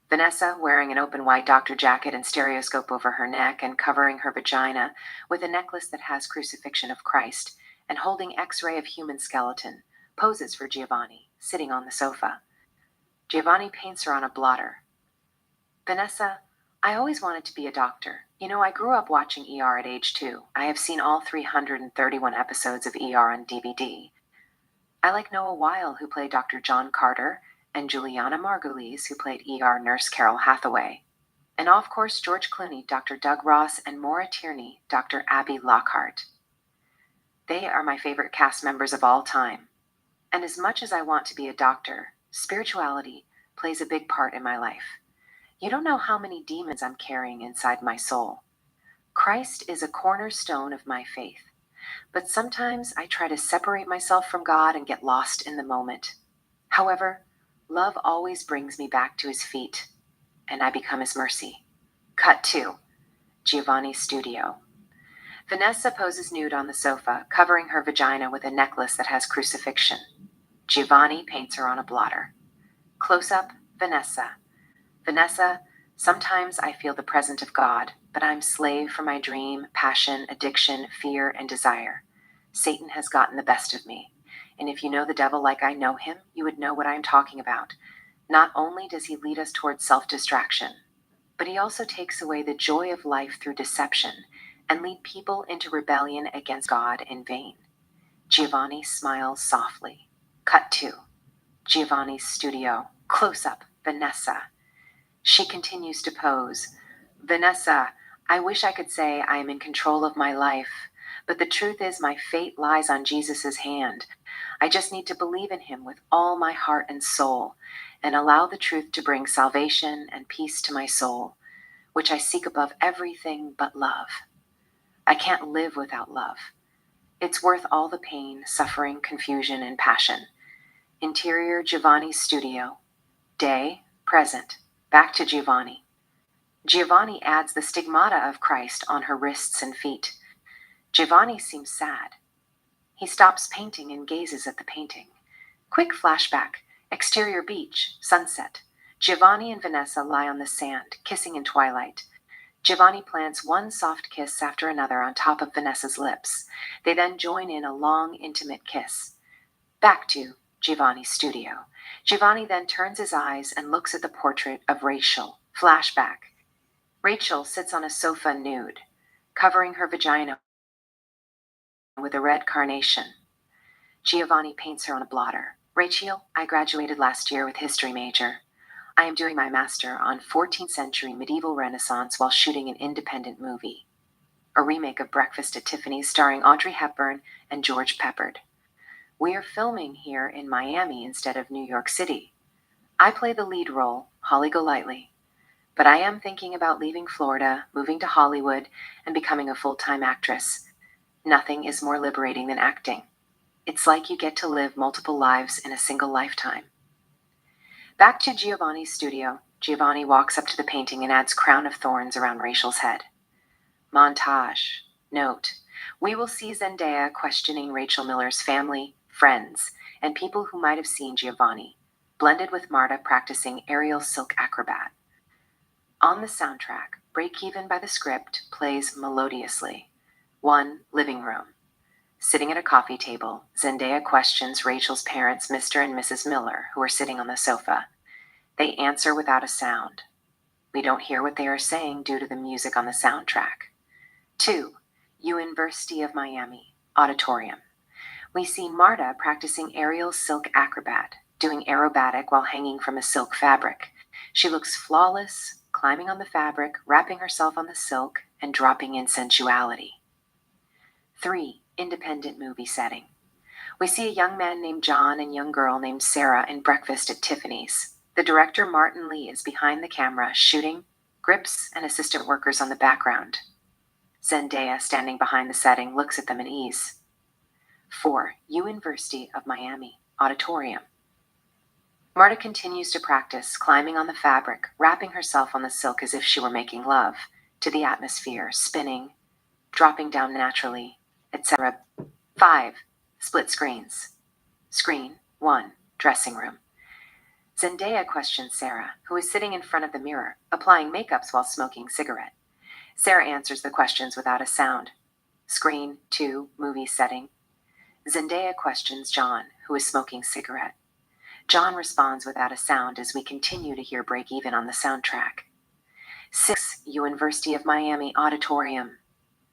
Vanessa, wearing an open white doctor jacket and stereoscope over her neck and covering her vagina with a necklace that has crucifixion of Christ and holding X-ray of human skeleton, poses for Giovanni, sitting on the sofa. Giovanni paints her on a blotter. Vanessa, I always wanted to be a doctor. You know, I grew up watching ER at age 2. I have seen all 331 episodes of ER on DVD. I like Noah Weil, who played Dr. John Carter, and Juliana Margulies, who played ER nurse Carol Hathaway. And of course, George Clooney, Dr. Doug Ross, and Maura Tierney, Dr. Abby Lockhart. They are my favorite cast members of all time. And as much as I want to be a doctor, spirituality plays a big part in my life. You don't know how many demons I'm carrying inside my soul. Christ is a cornerstone of my faith. But sometimes I try to separate myself from God and get lost in the moment. However, love always brings me back to his feet, and I become his mercy. Cut 2. Giovanni's studio. Vanessa poses nude on the sofa, covering her vagina with a necklace that has crucifixion. Giovanni paints her on a blotter. Close up, Vanessa. Vanessa, sometimes I feel the presence of God, but I'm slave for my dream, passion, addiction, fear, and desire. Satan has gotten the best of me. And if you know the devil like I know him, you would know what I'm talking about. Not only does he lead us towards self-distraction, but he also takes away the joy of life through deception and lead people into rebellion against God in vain. Giovanni smiles softly. Cut 2. Giovanni's studio. Close up, Vanessa. She continues to pose. Vanessa, I wish I could say I am in control of my life, but the truth is my fate lies on Jesus' hand. I just need to believe in him with all my heart and soul and allow the truth to bring salvation and peace to my soul, which I seek above everything but love. I can't live without love. It's worth all the pain, suffering, confusion, and passion. Interior Giovanni's studio. Day, present. Back to Giovanni. Giovanni adds the stigmata of Christ on her wrists and feet. Giovanni seems sad. He stops painting and gazes at the painting. Quick flashback. Exterior beach, sunset. Giovanni and Vanessa lie on the sand, kissing in twilight. Giovanni plants one soft kiss after another on top of Vanessa's lips. They then join in a long, intimate kiss. Back to Giovanni's studio. Giovanni then turns his eyes and looks at the portrait of Rachel. Flashback. Rachel sits on a sofa nude, covering her vagina with a red carnation. Giovanni paints her on a blotter. Rachel, I graduated last year with history major. I am doing my master on 14th century medieval Renaissance while shooting an independent movie. A remake of Breakfast at Tiffany's starring Audrey Hepburn and George Peppard. We are filming here in Miami instead of New York City. I play the lead role, Holly Golightly. But I am thinking about leaving Florida, moving to Hollywood, and becoming a full-time actress. Nothing is more liberating than acting. It's like you get to live multiple lives in a single lifetime. Back to Giovanni's studio. Giovanni walks up to the painting and adds crown of thorns around Rachel's head. Montage. Note. We will see Zendaya questioning Rachel Miller's family, friends, and people who might have seen Giovanni. blended with Marta practicing aerial silk acrobat. On the soundtrack, Break Even by the Script plays melodiously. 1. Living room. Sitting at a coffee table, Zendaya questions Rachel's parents, Mr. and Mrs. Miller, who are sitting on the sofa. They answer without a sound. We don't hear what they are saying due to the music on the soundtrack. 2. University of Miami, auditorium. We see Marta practicing aerial silk acrobat, doing aerobatic while hanging from a silk fabric. She looks flawless, climbing on the fabric, wrapping herself on the silk, and dropping in sensuality. 3. Independent movie setting. We see a young man named John and young girl named Sarah in Breakfast at Tiffany's. The director, Martin Lee, is behind the camera, shooting, grips and assistant workers on the background. Zendaya, standing behind the setting, looks at them at ease. 4. University of Miami, auditorium. Marta continues to practice, climbing on the fabric, wrapping herself on the silk as if she were making love, to the atmosphere, spinning, dropping down naturally, etc. 5. Split screens. Screen 1. Dressing room. Zendaya questions Sarah, who is sitting in front of the mirror, applying makeups while smoking cigarette. Sarah answers the questions without a sound. Screen 2. Movie setting. Zendaya questions John, who is smoking cigarette. John responds without a sound as we continue to hear Break Even on the soundtrack. 6. University of Miami auditorium.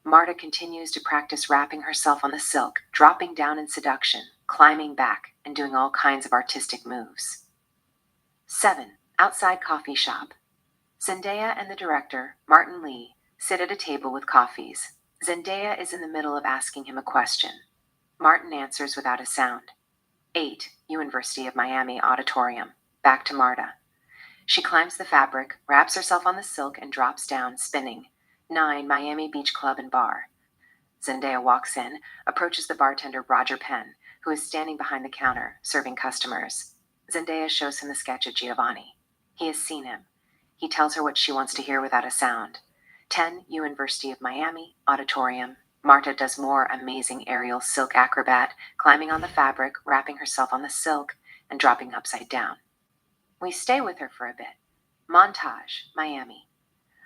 Marta continues to practice wrapping herself on the silk, dropping down in seduction, climbing back, and doing all kinds of artistic moves. 7. Outside coffee shop. Zendaya and the director, Martin Lee, sit at a table with coffees. Zendaya is in the middle of asking him a question. Martin answers without a sound. 8. University of Miami auditorium. Back to Marta. She climbs the fabric, wraps herself on the silk, and drops down, spinning. 9. Miami Beach Club and Bar. Zendaya walks in, approaches the bartender Roger Penn, who is standing behind the counter, serving customers. Zendaya shows him the sketch of Giovanni. He has seen him. He tells her what she wants to hear without a sound. 10. University of Miami auditorium. Marta does more amazing aerial silk acrobat, climbing on the fabric, wrapping herself on the silk, and dropping upside down. We stay with her for a bit. Montage, Miami.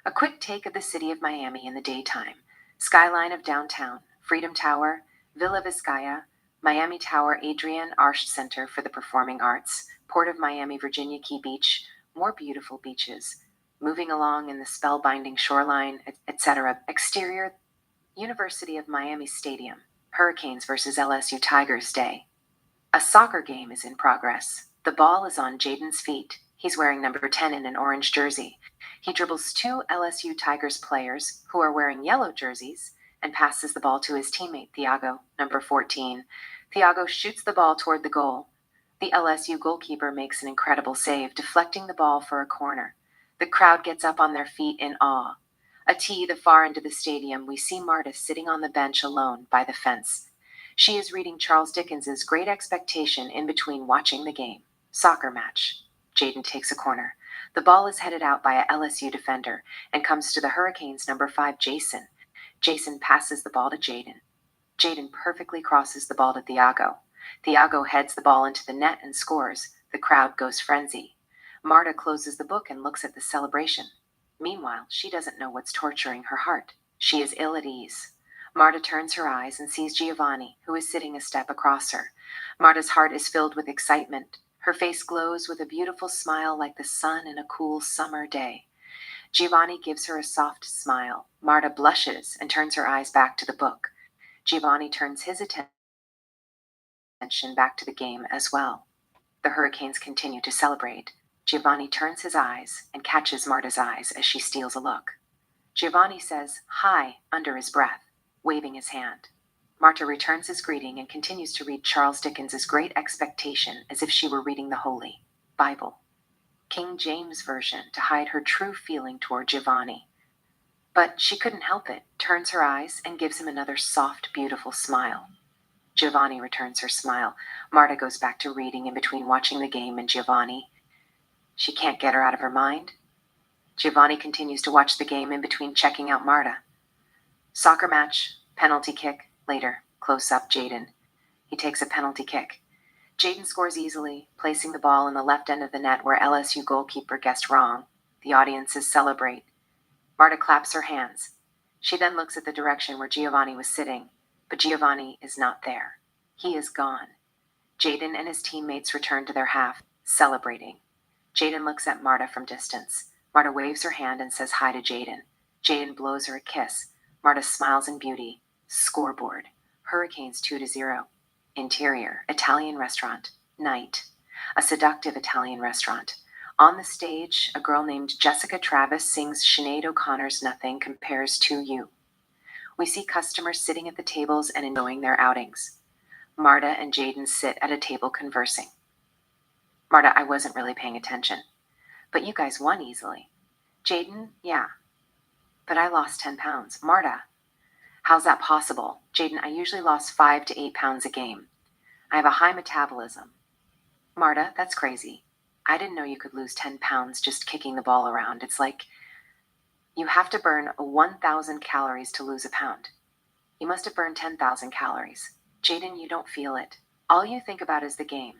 A quick take of the city of Miami in the daytime. Skyline of downtown, Freedom Tower, Villa Vizcaya, Miami Tower, Adrian Arsh Center for the Performing Arts, Port of Miami, Virginia Key Beach, more beautiful beaches. Moving along in the spellbinding shoreline, etc. Exterior, University of Miami Stadium, Hurricanes versus LSU Tigers Day. A soccer game is in progress. The ball is on Jaden's feet. He's wearing number 10 in an orange jersey. He dribbles 2 LSU Tigers players who are wearing yellow jerseys and passes the ball to his teammate, Thiago, number 14. Thiago shoots the ball toward the goal. The LSU goalkeeper makes an incredible save, deflecting the ball for a corner. The crowd gets up on their feet in awe. A tee the far end of the stadium, we see Marta sitting on the bench alone by the fence. She is reading Charles Dickens's Great Expectation in between watching the game. Soccer match. Jaden takes a corner. The ball is headed out by a LSU defender and comes to the Hurricanes' number 5, Jason. Jason passes the ball to Jaden. Jaden perfectly crosses the ball to Thiago. Thiago heads the ball into the net and scores. The crowd goes frenzy. Marta closes the book and looks at the celebration. Meanwhile, she doesn't know what's torturing her heart. She is ill at ease. Marta turns her eyes and sees Giovanni, who is sitting a step across her. Marta's heart is filled with excitement. Her face glows with a beautiful smile like the sun in a cool summer day. Giovanni gives her a soft smile. Marta blushes and turns her eyes back to the book. Giovanni turns his attention back to the game as well. The Hurricanes continue to celebrate. Giovanni turns his eyes and catches Marta's eyes as she steals a look. Giovanni says, "Hi," under his breath, waving his hand. Marta returns his greeting and continues to read Charles Dickens's Great Expectation as if she were reading the Holy Bible, King James Version, to hide her true feeling toward Giovanni. But she couldn't help it, turns her eyes and gives him another soft, beautiful smile. Giovanni returns her smile. Marta goes back to reading in between watching the game and Giovanni. She can't get her out of her mind. Giovanni continues to watch the game in between checking out Marta. Soccer match, penalty kick, later, close up Jaden. He takes a penalty kick. Jaden scores easily, placing the ball in the left end of the net where LSU goalkeeper guessed wrong. The audiences celebrate. Marta claps her hands. She then looks at the direction where Giovanni was sitting, but Giovanni is not there. He is gone. Jaden and his teammates return to their half, celebrating. Jaden looks at Marta from distance. Marta waves her hand and says hi to Jaden. Jaden blows her a kiss. Marta smiles in beauty. Scoreboard. Hurricanes 2-0. Interior, Italian restaurant. Night. A seductive Italian restaurant. On the stage, a girl named Jessica Travis sings Sinead O'Connor's Nothing Compares to You. We see customers sitting at the tables and enjoying their outings. Marta and Jaden sit at a table conversing. Marta, I wasn't really paying attention. But you guys won easily. Jaden, yeah. But I lost 10 pounds. Marta, how's that possible? Jaden, I usually lost 5 to 8 pounds a game. I have a high metabolism. Marta, that's crazy. I didn't know you could lose 10 pounds just kicking the ball around. It's like you have to burn 1,000 calories to lose a pound. You must have burned 10,000 calories. Jaden, you don't feel it. All you think about is the game.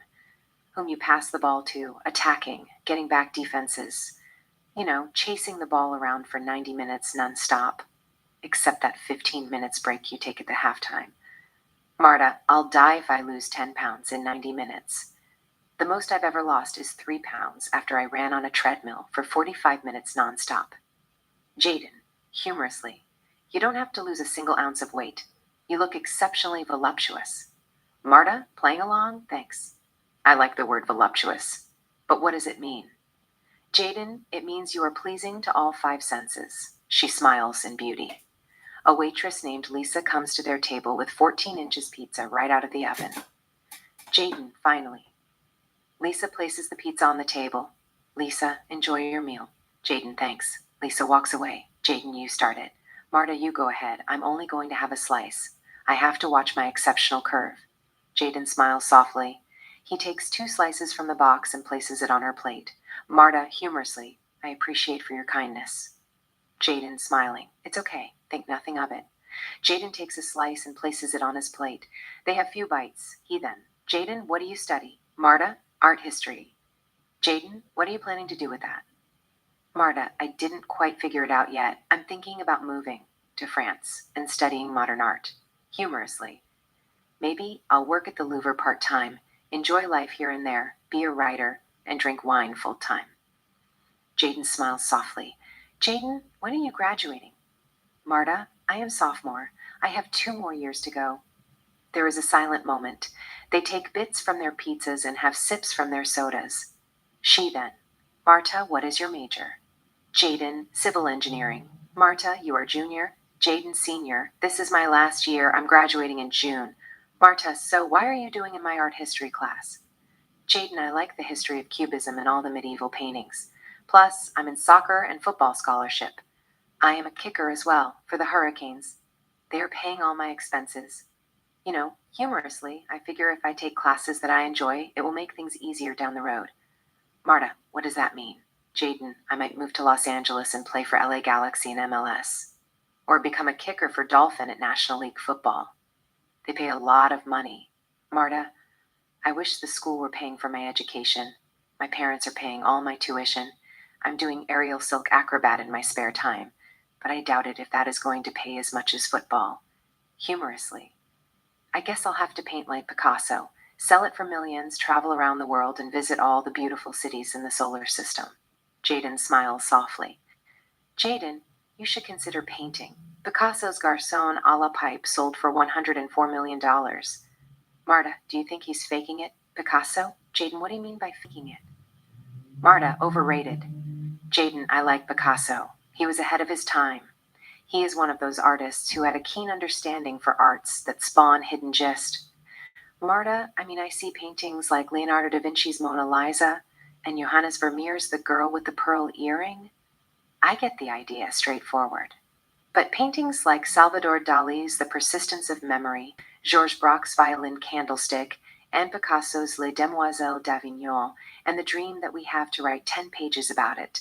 Whom you pass the ball to, attacking, getting back defenses. Chasing the ball around for 90 minutes nonstop. Except that 15 minutes break you take at the halftime. Marta, I'll die if I lose 10 pounds in 90 minutes. The most I've ever lost is 3 pounds after I ran on a treadmill for 45 minutes nonstop. Jaden, humorously, you don't have to lose a single ounce of weight. You look exceptionally voluptuous. Marta, playing along? Thanks. I like the word voluptuous. But what does it mean? Jaden, it means you are pleasing to all 5 senses. She smiles in beauty. A waitress named Lisa comes to their table with 14 inches pizza right out of the oven. Jaden, finally. Lisa places the pizza on the table. Lisa, enjoy your meal. Jaden, thanks. Lisa walks away. Jaden, you start it. Marta, you go ahead. I'm only going to have a slice. I have to watch my exceptional curve. Jaden smiles softly. He takes 2 slices from the box and places it on her plate. Marta, humorously, I appreciate for your kindness. Jaden, smiling. It's okay. Think nothing of it. Jaden takes a slice and places it on his plate. They have few bites. He then. Jaden, what do you study? Marta, art history. Jaden, what are you planning to do with that? Marta, I didn't quite figure it out yet. I'm thinking about moving to France and studying modern art. Humorously. Maybe I'll work at the Louvre part-time, enjoy life here and there, be a writer, and drink wine full-time. Jaden smiles softly. Jaden, when are you graduating? Marta, I am sophomore. I have 2 more years to go. There is a silent moment. They take bits from their pizzas and have sips from their sodas. She then. Marta, what is your major? Jaden, civil engineering. Marta, you are junior. Jaden, senior. This is my last year. I'm graduating in June. Marta, so why are you doing in my art history class? Jaden, I like the history of Cubism and all the medieval paintings. Plus, I'm in soccer and football scholarship. I am a kicker as well, for the Hurricanes. They are paying all my expenses. Humorously, I figure if I take classes that I enjoy, it will make things easier down the road. Marta, what does that mean? Jaden, I might move to Los Angeles and play for LA Galaxy in MLS. Or become a kicker for Dolphin at National League football. They pay a lot of money. Marta, I wish the school were paying for my education. My parents are paying all my tuition. I'm doing aerial silk acrobat in my spare time, but I doubt it if that is going to pay as much as football. Humorously. I guess I'll have to paint like Picasso, sell it for millions, travel around the world, and visit all the beautiful cities in the solar system. Jaden smiles softly. Jaden, you should consider painting. Picasso's Garçon a la Pipe sold for $104 million. Marta, do you think he's faking it? Picasso? Jaden, what do you mean by faking it? Marta, overrated. Jaden, I like Picasso. He was ahead of his time. He is one of those artists who had a keen understanding for arts that spawn hidden gist. Marta, I see paintings like Leonardo da Vinci's Mona Lisa and Johannes Vermeer's The Girl with the Pearl Earring. I get the idea straightforward. But paintings like Salvador Dali's The Persistence of Memory, Georges Braque's Violin Candlestick, and Picasso's Les Demoiselles d'Avignon, and the dream that we have to write 10 pages about it,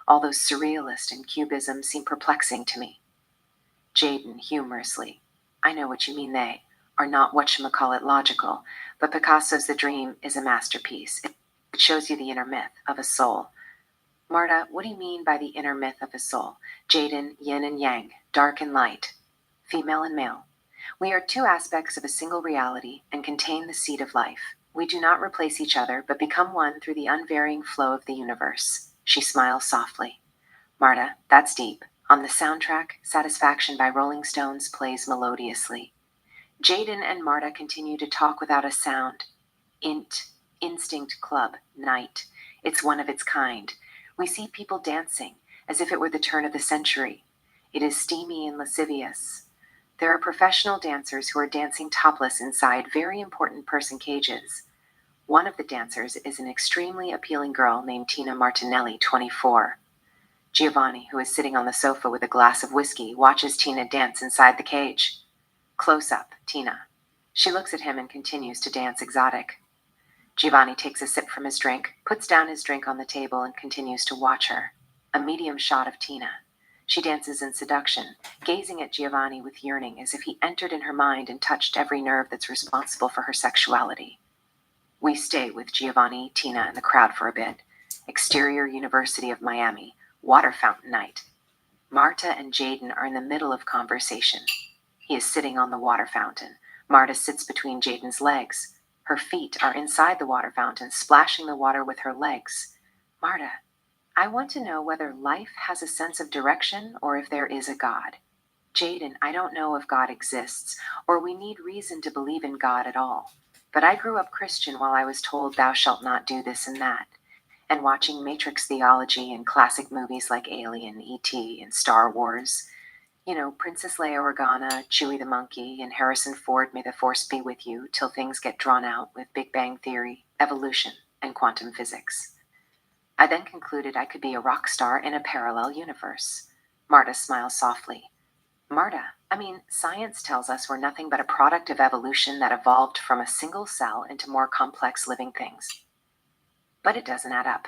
all those surrealist and cubism seem perplexing to me. Jaden, humorously. I know what you mean they. are not whatchamacallit logical, but Picasso's The Dream is a masterpiece. It shows you the inner myth of a soul. Marta, what do you mean by the inner myth of a soul? Jaden, yin and yang, dark and light, female and male. We are two aspects of a single reality and contain the seed of life. We do not replace each other, but become one through the unvarying flow of the universe. She smiles softly. Marta, that's deep. On the soundtrack, Satisfaction by Rolling Stones plays melodiously. Jaden and Marta continue to talk without a sound. Instinct Club, night. It's one of its kind. We see people dancing, as if it were the turn of the century. It is steamy and lascivious. There are professional dancers who are dancing topless inside very important person cages. One of the dancers is an extremely appealing girl named Tina Martinelli, 24. Giovanni, who is sitting on the sofa with a glass of whiskey, watches Tina dance inside the cage. Close up, Tina. She looks at him and continues to dance exotic. Giovanni takes a sip from his drink, puts down his drink on the table, and continues to watch her. A medium shot of Tina. She dances in seduction, gazing at Giovanni with yearning as if he entered in her mind and touched every nerve that's responsible for her sexuality. We stay with Giovanni, Tina, and the crowd for a bit. Exterior University of Miami, water fountain night. Marta and Jaden are in the middle of conversation. He is sitting on the water fountain. Marta sits between Jaden's legs. Her feet are inside the water fountain, splashing the water with her legs. Marta, I want to know whether life has a sense of direction or if there is a God. Jaden, I don't know if God exists or we need reason to believe in God at all. But I grew up Christian while I was told thou shalt not do this and that. And watching Matrix theology and classic movies like Alien, E.T., and Star Wars. You know, Princess Leia Organa, Chewie the Monkey, and Harrison Ford, May the Force be with you, till things get drawn out with Big Bang Theory, evolution, and quantum physics. I then concluded I could be a rock star in a parallel universe. Marta smiles softly. Marta, science tells us we're nothing but a product of evolution that evolved from a single cell into more complex living things. But it doesn't add up.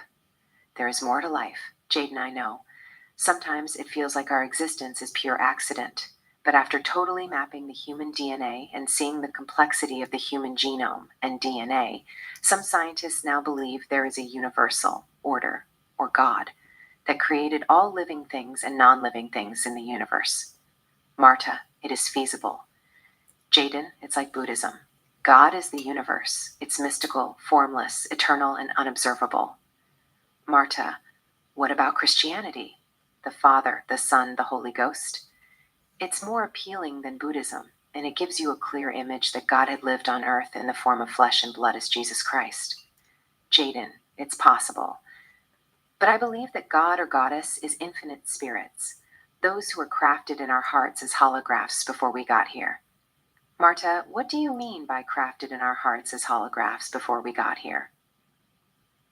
There is more to life, Jaden, I know. Sometimes it feels like our existence is pure accident, but after totally mapping the human DNA and seeing the complexity of the human genome and DNA, some scientists now believe there is a universal order, or God, that created all living things and non-living things in the universe. Marta, it is feasible. Jaden, it's like Buddhism. God is the universe. It's mystical, formless, eternal, and unobservable. Marta, what about Christianity? The Father, the Son, the Holy Ghost? It's more appealing than Buddhism, and it gives you a clear image that God had lived on earth in the form of flesh and blood as Jesus Christ. Jaden, it's possible. But I believe that God or Goddess is infinite spirits, those who were crafted in our hearts as holographs before we got here. Marta, what do you mean by crafted in our hearts as holographs before we got here?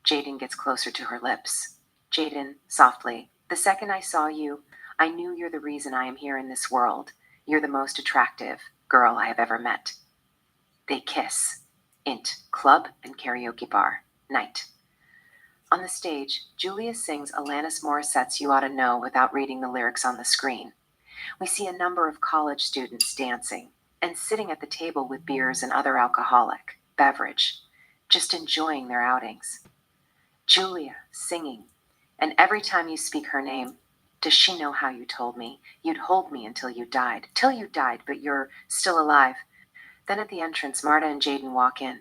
Jaden gets closer to her lips. Jaden, softly, the second I saw you, I knew you're the reason I am here in this world. You're the most attractive girl I have ever met. They kiss. Club and karaoke bar. Night. On the stage, Julia sings Alanis Morissette's You Ought to Know without reading the lyrics on the screen. We see a number of college students dancing and sitting at the table with beers and other alcoholic beverage, just enjoying their outings. Julia, singing, and every time you speak her name, does she know how you told me? You'd hold me until you died. Till you died, but you're still alive. Then at the entrance, Marta and Jaden walk in.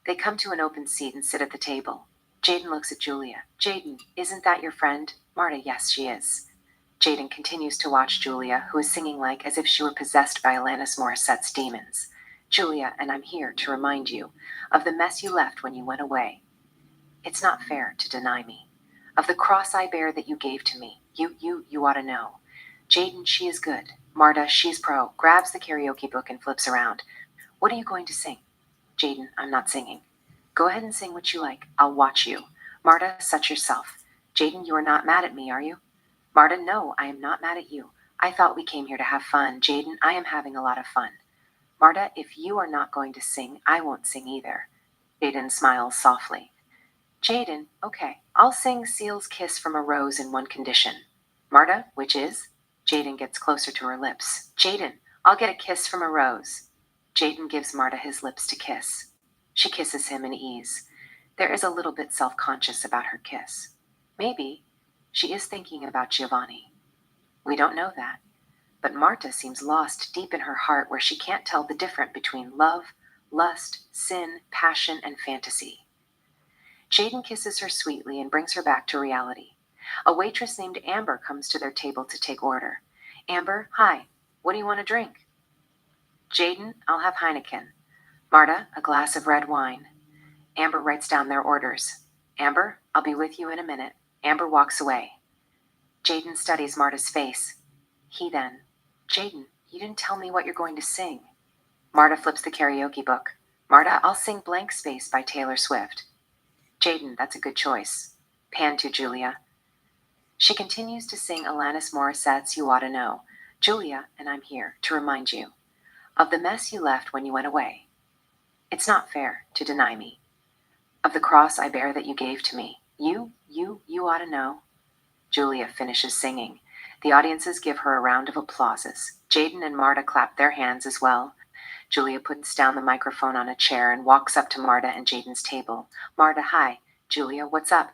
They come to an open seat and sit at the table. Jaden looks at Julia. Jaden, isn't that your friend? Marta, yes, she is. Jaden continues to watch Julia, who is singing like as if she were possessed by Alanis Morissette's demons. Julia, and I'm here to remind you of the mess you left when you went away. It's not fair to deny me. Of the cross I bear that you gave to me. You ought to know. Jaden, she is good. Marta, she's pro. Grabs the karaoke book and flips around. What are you going to sing? Jaden, I'm not singing. Go ahead and sing what you like. I'll watch you. Marta, such yourself. Jaden, you are not mad at me, are you? Marta, no, I am not mad at you. I thought we came here to have fun. Jaden, I am having a lot of fun. Marta, if you are not going to sing, I won't sing either. Jaden smiles softly. Jaden, okay, I'll sing Seal's Kiss from a Rose in one condition. Marta, which is? Jaden gets closer to her lips. Jaden, I'll get a kiss from a rose. Jaden gives Marta his lips to kiss. She kisses him in ease. There is a little bit self-conscious about her kiss. Maybe she is thinking about Giovanni. We don't know that. But Marta seems lost deep in her heart where she can't tell the difference between love, lust, sin, passion, and fantasy. Jaden kisses her sweetly and brings her back to reality. A waitress named Amber comes to their table to take order. Amber, hi. What do you want to drink? Jaden, I'll have Heineken. Marta, a glass of red wine. Amber writes down their orders. Amber, I'll be with you in a minute. Amber walks away. Jaden studies Marta's face. Jaden, you didn't tell me what you're going to sing. Marta flips the karaoke book. Marta, I'll sing Blank Space by Taylor Swift. Jaden, that's a good choice. Pan to Julia. She continues to sing Alanis Morissette's You Oughta Know. Julia, and I'm here to remind you of the mess you left when you went away. It's not fair to deny me. Of the cross I bear that you gave to me. You oughta know. Julia finishes singing. The audiences give her a round of applauses. Jaden and Marta clap their hands as well. Julia puts down the microphone on a chair and walks up to Marta and Jaden's table. Marta, hi. Julia, what's up?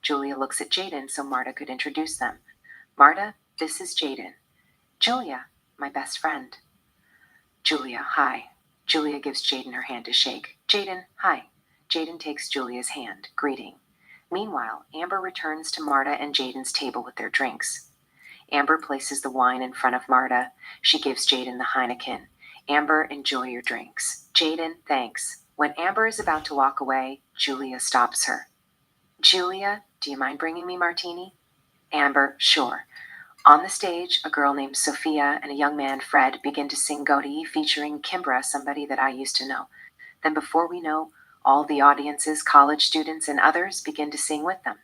Julia looks at Jaden so Marta could introduce them. Marta, this is Jaden. Julia, my best friend. Julia, hi. Julia gives Jaden her hand to shake. Jaden, hi. Jaden takes Julia's hand, greeting. Meanwhile, Amber returns to Marta and Jaden's table with their drinks. Amber places the wine in front of Marta. She gives Jaden the Heineken. Amber, enjoy your drinks. Jaden, thanks. When Amber is about to walk away, Julia stops her. Julia, do you mind bringing me martini? Amber, sure. On the stage, a girl named Sophia and a young man, Fred, begin to sing Godi featuring Kimbra, somebody that I used to know. Then before we know, all the audiences, college students, and others begin to sing with them.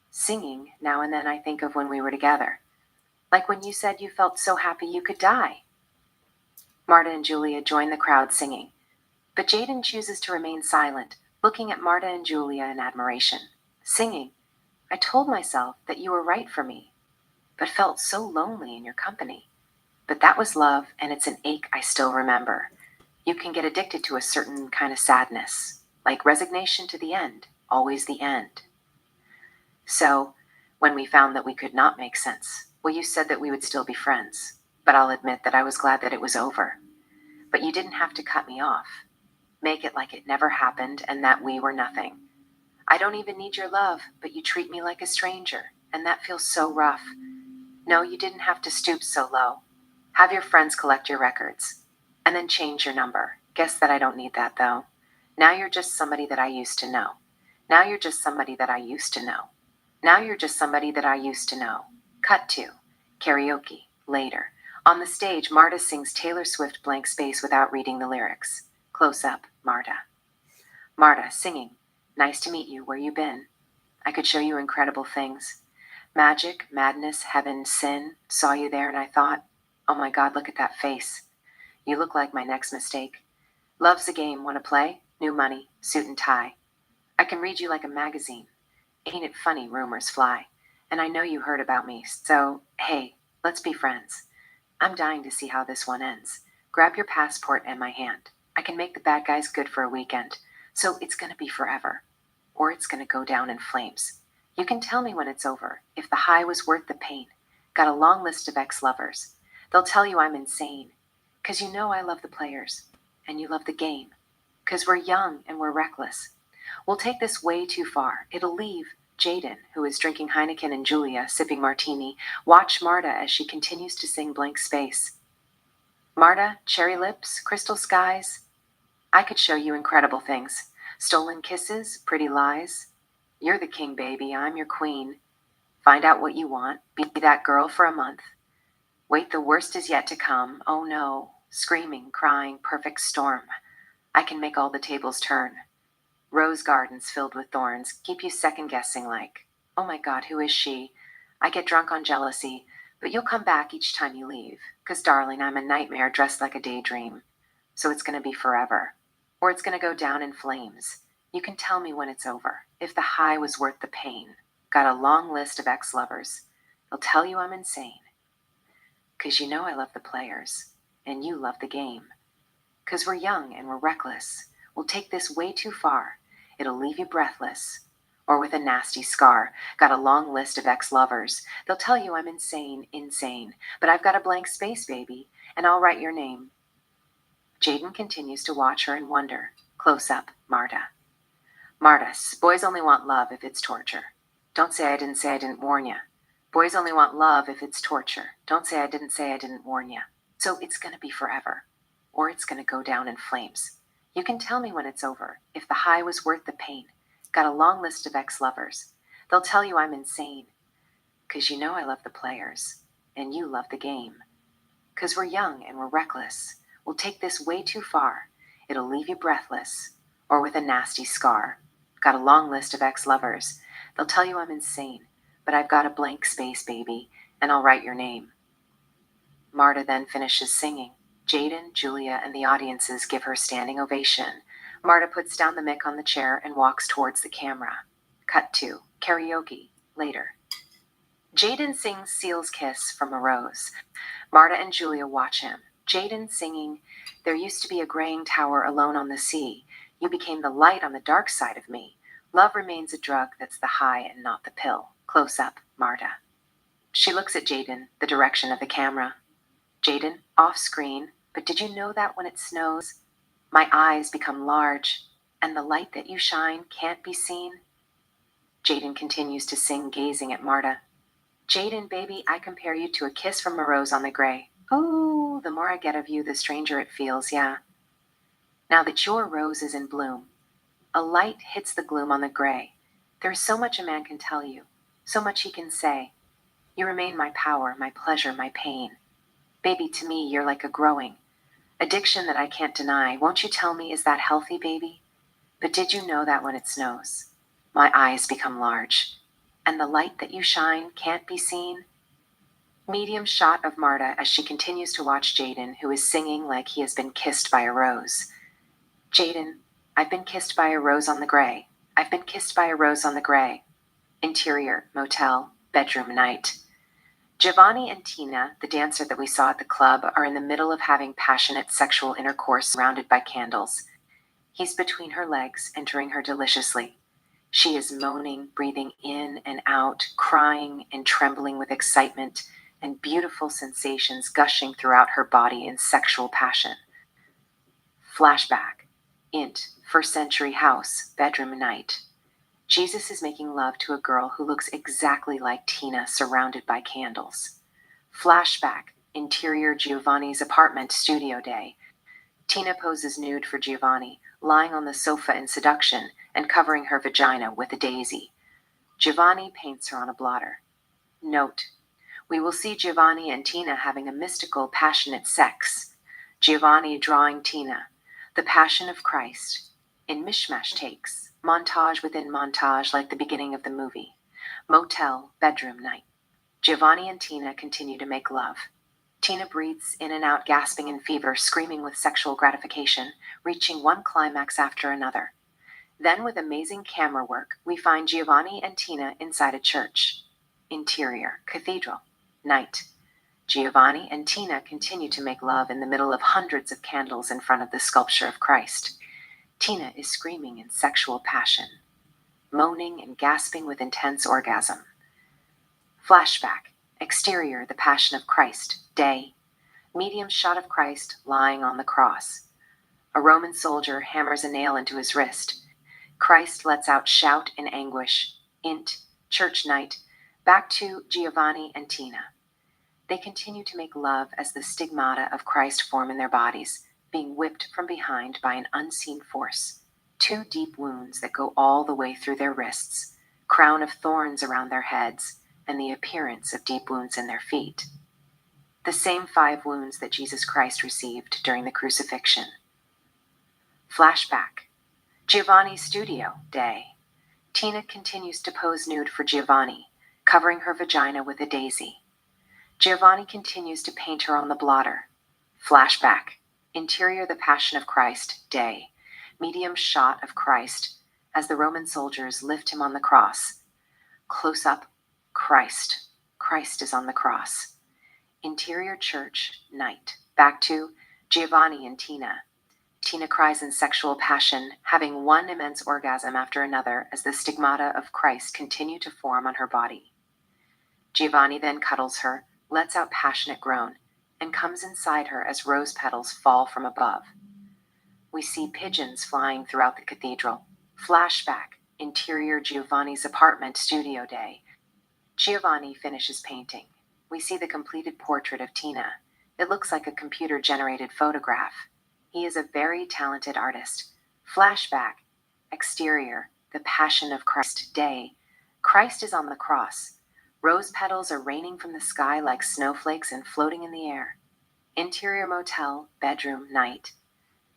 Singing, now and then I think of when we were together. Like when you said you felt so happy you could die. Marta and Julia join the crowd singing. But Jaden chooses to remain silent, looking at Marta and Julia in admiration. Singing, I told myself that you were right for me, but felt so lonely in your company. But that was love, and it's an ache I still remember. You can get addicted to a certain kind of sadness, like resignation to the end, always the end. So, when we found that we could not make sense, well, you said that we would still be friends, but I'll admit that I was glad that it was over. But you didn't have to cut me off. Make it like it never happened and that we were nothing. I don't even need your love, but you treat me like a stranger, and that feels so rough. No, you didn't have to stoop so low. Have your friends collect your records, and then change your number. Guess that I don't need that, though. Now you're just somebody that I used to know. Now you're just somebody that I used to know. Now you're just somebody that I used to know. Cut to karaoke, later. On the stage, Marta sings Taylor Swift Blank Space without reading the lyrics. Close up, Marta. Marta, singing. Nice to meet you. Where you been? I could show you incredible things. Magic, madness, heaven, sin. Saw you there and I thought, oh my God, look at that face. You look like my next mistake. Love's a game. Want to play? New money, suit and tie. I can read you like a magazine. Ain't it funny rumors fly? And I know you heard about me, so, hey, let's be friends. I'm dying to see how this one ends. Grab your passport and my hand. I can make the bad guys good for a weekend, so it's gonna be forever. Or it's gonna go down in flames. You can tell me when it's over, if the high was worth the pain. Got a long list of ex-lovers. They'll tell you I'm insane. 'Cause you know I love the players, and you love the game. 'Cause we're young and we're reckless. We'll take this way too far. It'll leave Jaden, who is drinking Heineken, and Julia, sipping martini, watch Marta as she continues to sing Blank Space. Marta, cherry lips, crystal skies. I could show you incredible things. Stolen kisses, pretty lies. You're the king, baby. I'm your queen. Find out what you want. Be that girl for a month. Wait, the worst is yet to come. Oh no. Screaming, crying, perfect storm. I can make all the tables turn. Rose gardens filled with thorns keep you second-guessing like, oh my God, who is she? I get drunk on jealousy, but you'll come back each time you leave. 'Cause darling, I'm a nightmare dressed like a daydream. So it's gonna be forever. Or it's gonna go down in flames. You can tell me when it's over, if the high was worth the pain. Got a long list of ex-lovers. They'll tell you I'm insane. 'Cause you know I love the players, and you love the game. 'Cause we're young and we're reckless. We'll take this way too far. It'll leave you breathless. Or with a nasty scar. Got a long list of ex-lovers. They'll tell you I'm insane, insane. But I've got a blank space, baby, and I'll write your name. Jaden continues to watch her and wonder. Close up, Marta. Marta, boys only want love if it's torture. Don't say I didn't warn ya. Boys only want love if it's torture. Don't say I didn't warn ya. So it's gonna be forever. Or it's gonna go down in flames. You can tell me when it's over, if the high was worth the pain. Got a long list of ex-lovers. They'll tell you I'm insane. 'Cause you know I love the players. And you love the game. 'Cause we're young and we're reckless. We'll take this way too far. It'll leave you breathless. Or with a nasty scar. Got a long list of ex-lovers. They'll tell you I'm insane. But I've got a blank space, baby, and I'll write your name. Marta then finishes singing. Jaden, Julia, and the audiences give her standing ovation. Marta puts down the mic on the chair and walks towards the camera. Cut to karaoke later. Jaden sings Seal's Kiss from a Rose. Marta and Julia watch him. Jaden singing, There used to be a graying tower alone on the sea. You became the light on the dark side of me. Love remains a drug that's the high and not the pill. Close up, Marta. She looks at Jaden, the direction of the camera. Jaden, off screen, but did you know that when it snows, my eyes become large, and the light that you shine can't be seen? Jaden continues to sing, gazing at Marta. Jaden, baby, I compare you to a kiss from a rose on the gray. Ooh, the more I get of you, the stranger it feels, yeah. Now that your rose is in bloom, a light hits the gloom on the gray. There is so much a man can tell you, so much he can say. You remain my power, my pleasure, my pain. Baby, to me, you're like a growing addiction that I can't deny. Won't you tell me, is that healthy, baby? But did you know that when it snows, my eyes become large, and the light that you shine can't be seen? Medium shot of Marta as she continues to watch Jaden, who is singing like he has been kissed by a rose. Jaden, I've been kissed by a rose on the gray. I've been kissed by a rose on the gray. Interior, motel, bedroom night. Giovanni and Tina, the dancer that we saw at the club, are in the middle of having passionate sexual intercourse surrounded by candles. He's between her legs, entering her deliciously. She is moaning, breathing in and out, crying and trembling with excitement, and beautiful sensations gushing throughout her body in sexual passion. Flashback. Int. First century house, bedroom night. Jesus is making love to a girl who looks exactly like Tina, surrounded by candles. Flashback. Interior Giovanni's apartment, studio day. Tina poses nude for Giovanni, lying on the sofa in seduction and covering her vagina with a daisy. Giovanni paints her on a blotter. Note: we will see Giovanni and Tina having a mystical, passionate sex. Giovanni drawing Tina, the Passion of Christ, in mishmash takes, montage within montage like the beginning of the movie. Motel, bedroom night. Giovanni and Tina continue to make love. Tina breathes in and out, gasping in fever, screaming with sexual gratification, reaching one climax after another. Then, with amazing camera work, we find Giovanni and Tina inside a church. Interior, cathedral, night. Giovanni and Tina continue to make love in the middle of hundreds of candles in front of the sculpture of Christ. Tina is screaming in sexual passion, moaning and gasping with intense orgasm. Flashback. Exterior, the Passion of Christ, day. Medium shot of Christ lying on the cross. A Roman soldier hammers a nail into his wrist. Christ lets out shout in anguish. Int. Church night. Back to Giovanni and Tina. They continue to make love as the stigmata of Christ form in their bodies, being whipped from behind by an unseen force. 2 deep wounds that go all the way through their wrists, crown of thorns around their heads, and the appearance of deep wounds in their feet. The same 5 wounds that Jesus Christ received during the crucifixion. Flashback. Giovanni's studio, day. Tina continues to pose nude for Giovanni, covering her vagina with a daisy. Giovanni continues to paint her on the blotter. Flashback. Interior, the Passion of Christ, day. Medium shot of Christ as the Roman soldiers lift him on the cross. Close up, Christ. Christ is on the cross. Interior church, night. Back to Giovanni and Tina. Tina cries in sexual passion, having one immense orgasm after another as the stigmata of Christ continue to form on her body. Giovanni then cuddles her, lets out passionate groan, and comes inside her as rose petals fall from above. We see pigeons flying throughout the cathedral. Flashback, interior Giovanni's apartment studio day. Giovanni finishes painting. We see the completed portrait of Tina. It looks like a computer-generated photograph. He is a very talented artist. Flashback, exterior, the Passion of Christ day. Christ is on the cross. Rose petals are raining from the sky like snowflakes and floating in the air. Interior motel, bedroom, night.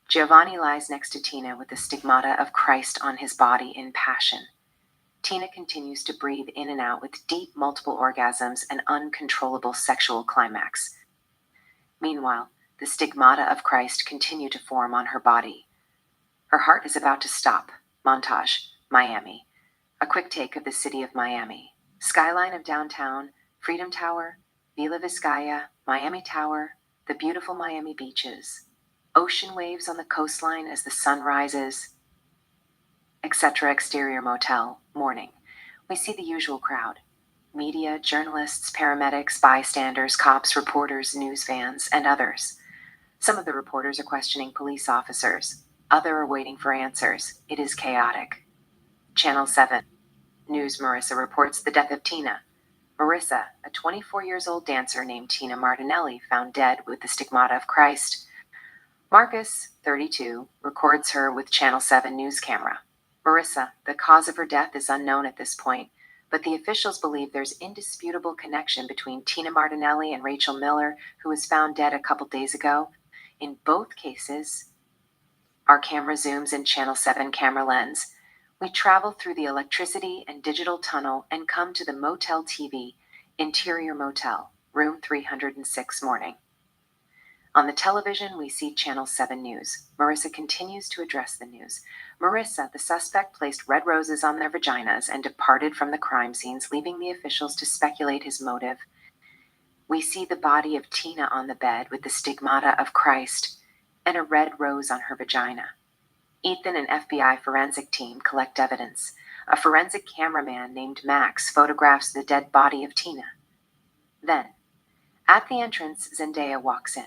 Giovanni lies next to Tina with the stigmata of Christ on his body in passion. Tina continues to breathe in and out with deep multiple orgasms and uncontrollable sexual climax. Meanwhile, the stigmata of Christ continue to form on her body. Her heart is about to stop. Montage, Miami. A quick take of the city of Miami. Skyline of downtown, Freedom Tower, Villa Vizcaya, Miami Tower, the beautiful Miami beaches. Ocean waves on the coastline as the sun rises, etc. Exterior motel, morning. We see the usual crowd. Media, journalists, paramedics, bystanders, cops, reporters, news vans, and others. Some of the reporters are questioning police officers. Others are waiting for answers. It is chaotic. Channel 7. News. Marissa reports the death of Tina. Marissa, a 24-year-old dancer named Tina Martinelli, found dead with the stigmata of Christ. Marcus, 32, records her with Channel 7 news camera. Marissa, the cause of her death is unknown at this point, but the officials believe there's indisputable connection between Tina Martinelli and Rachel Miller, who was found dead a couple days ago. In both cases, our camera zooms in Channel 7 camera lens. We travel through the electricity and digital tunnel and come to the Motel TV, interior motel, room 306 morning. On the television, we see Channel 7 News. Marissa continues to address the news. Marissa, the suspect, placed red roses on their vaginas and departed from the crime scenes, leaving the officials to speculate his motive. We see the body of Tina on the bed with the stigmata of Christ and a red rose on her vagina. Ethan and FBI forensic team collect evidence. A forensic cameraman named Max photographs the dead body of Tina. Then, at the entrance, Zendaya walks in.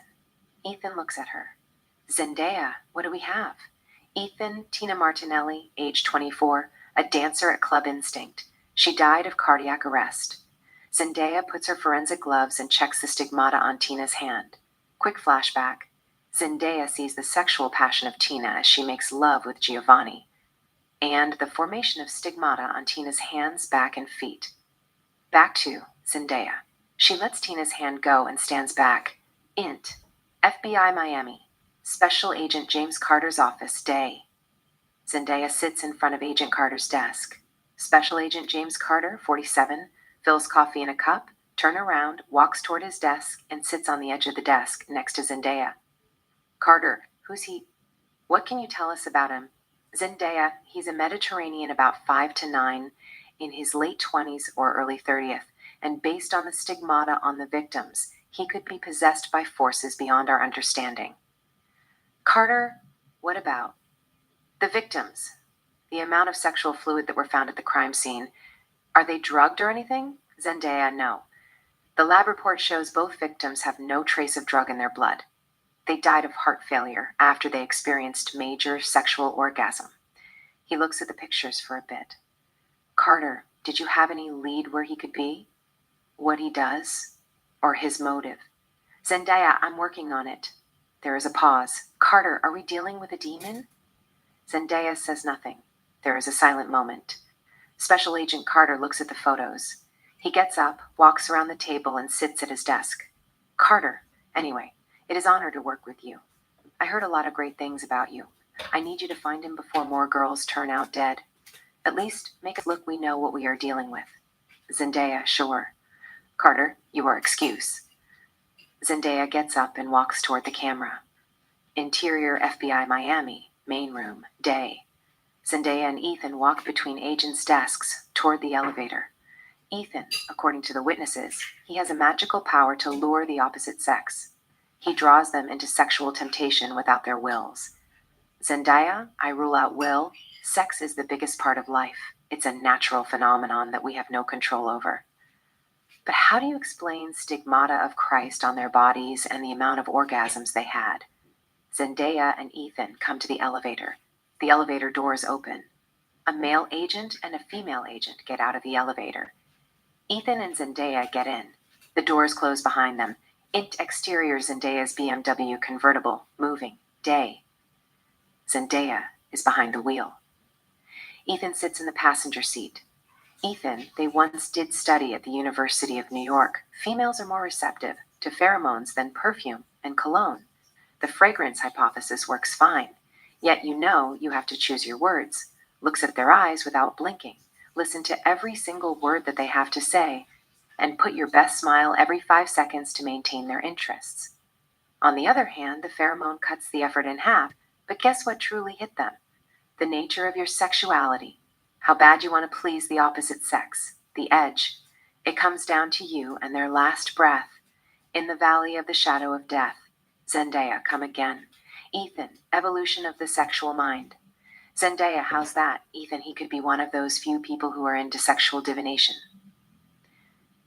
Ethan looks at her. Zendaya, what do we have? Ethan, Tina Martinelli, age 24, a dancer at Club Instinct. She died of cardiac arrest. Zendaya puts her forensic gloves and checks the stigmata on Tina's hand. Quick flashback. Zendaya sees the sexual passion of Tina as she makes love with Giovanni, and the formation of stigmata on Tina's hands, back, and feet. Back to Zendaya. She lets Tina's hand go and stands back. Int. FBI Miami. Special Agent James Carter's office, day. Zendaya sits in front of Agent Carter's desk. Special Agent James Carter, 47, fills coffee in a cup, turns around, walks toward his desk, and sits on the edge of the desk next to Zendaya. Carter, who's he? What can you tell us about him? Zendaya, he's a Mediterranean about 5 to 9, in his late 20s or early 30th, and based on the stigmata on the victims, he could be possessed by forces beyond our understanding. Carter, what about? The victims. The amount of sexual fluid that were found at the crime scene. Are they drugged or anything? Zendaya, no. The lab report shows both victims have no trace of drug in their blood. They died of heart failure after they experienced major sexual orgasm. He looks at the pictures for a bit. Carter, did you have any lead where he could be? What he does? Or his motive? Zendaya, I'm working on it. There is a pause. Carter, are we dealing with a demon? Zendaya says nothing. There is a silent moment. Special Agent Carter looks at the photos. He gets up, walks around the table, and sits at his desk. Carter, anyway, it is an honor to work with you. I heard a lot of great things about you. I need you to find him before more girls turn out dead. At least make it look we know what we are dealing with. Zendaya, sure. Carter, you are excused. Zendaya gets up and walks toward the camera. Interior FBI Miami, main room, day. Zendaya and Ethan walk between agents' desks toward the elevator. Ethan, according to the witnesses, he has a magical power to lure the opposite sex. He draws them into sexual temptation without their wills. Zendaya, I rule out will. Sex is the biggest part of life. It's a natural phenomenon that we have no control over. But how do you explain stigmata of Christ on their bodies and the amount of orgasms they had? Zendaya and Ethan come to the elevator. The elevator doors open. A male agent and a female agent get out of the elevator. Ethan and Zendaya get in. The doors close behind them. Exterior Zendaya's BMW convertible, moving, day. Zendaya is behind the wheel. Ethan sits in the passenger seat. Ethan, they once did study at the University of New York. Females are more receptive to pheromones than perfume and cologne. The fragrance hypothesis works fine. Yet you know you have to choose your words. Looks at their eyes without blinking. Listen to every single word that they have to say, and put your best smile every 5 seconds to maintain their interests. On the other hand, the pheromone cuts the effort in half, but guess what truly hit them? The nature of your sexuality, how bad you want to please the opposite sex, the edge. It comes down to you and their last breath. In the valley of the shadow of death, Zendaya, come again. Ethan, evolution of the sexual mind. Zendaya, how's that? Ethan, he could be one of those few people who are into sexual divination.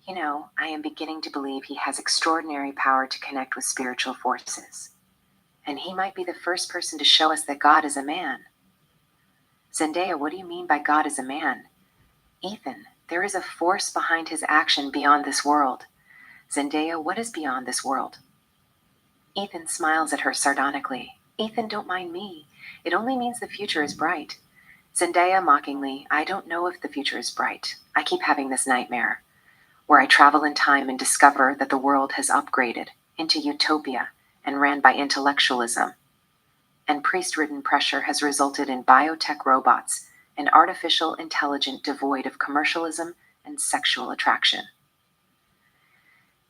You know, I am beginning to believe he has extraordinary power to connect with spiritual forces. And he might be the first person to show us that God is a man. Zendaya, what do you mean by God is a man? Ethan, there is a force behind his action beyond this world. Zendaya, what is beyond this world? Ethan smiles at her sardonically. Ethan, don't mind me. It only means the future is bright. Zendaya mockingly, I don't know if the future is bright. I keep having this nightmare, where I travel in time and discover that the world has upgraded into utopia and ran by intellectualism. And priest-ridden pressure has resulted in biotech robots and artificial intelligence devoid of commercialism and sexual attraction.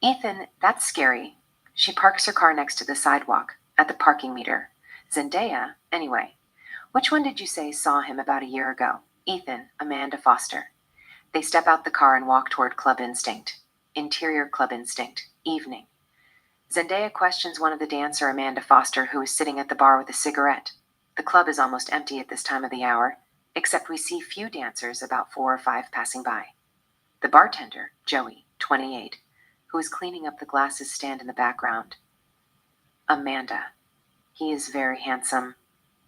Ethan, that's scary. She parks her car next to the sidewalk, at the parking meter. Zendaya, anyway. Which one did you say saw him about a year ago? Ethan, Amanda Foster. They step out the car and walk toward Club Instinct. Interior Club Instinct. Evening. Zendaya questions one of the dancer, Amanda Foster, who is sitting at the bar with a cigarette. The club is almost empty at this time of the hour, except we see few dancers, about 4 or 5 passing by. The bartender, Joey, 28, who is cleaning up the glasses stand in the background. Amanda. He is very handsome,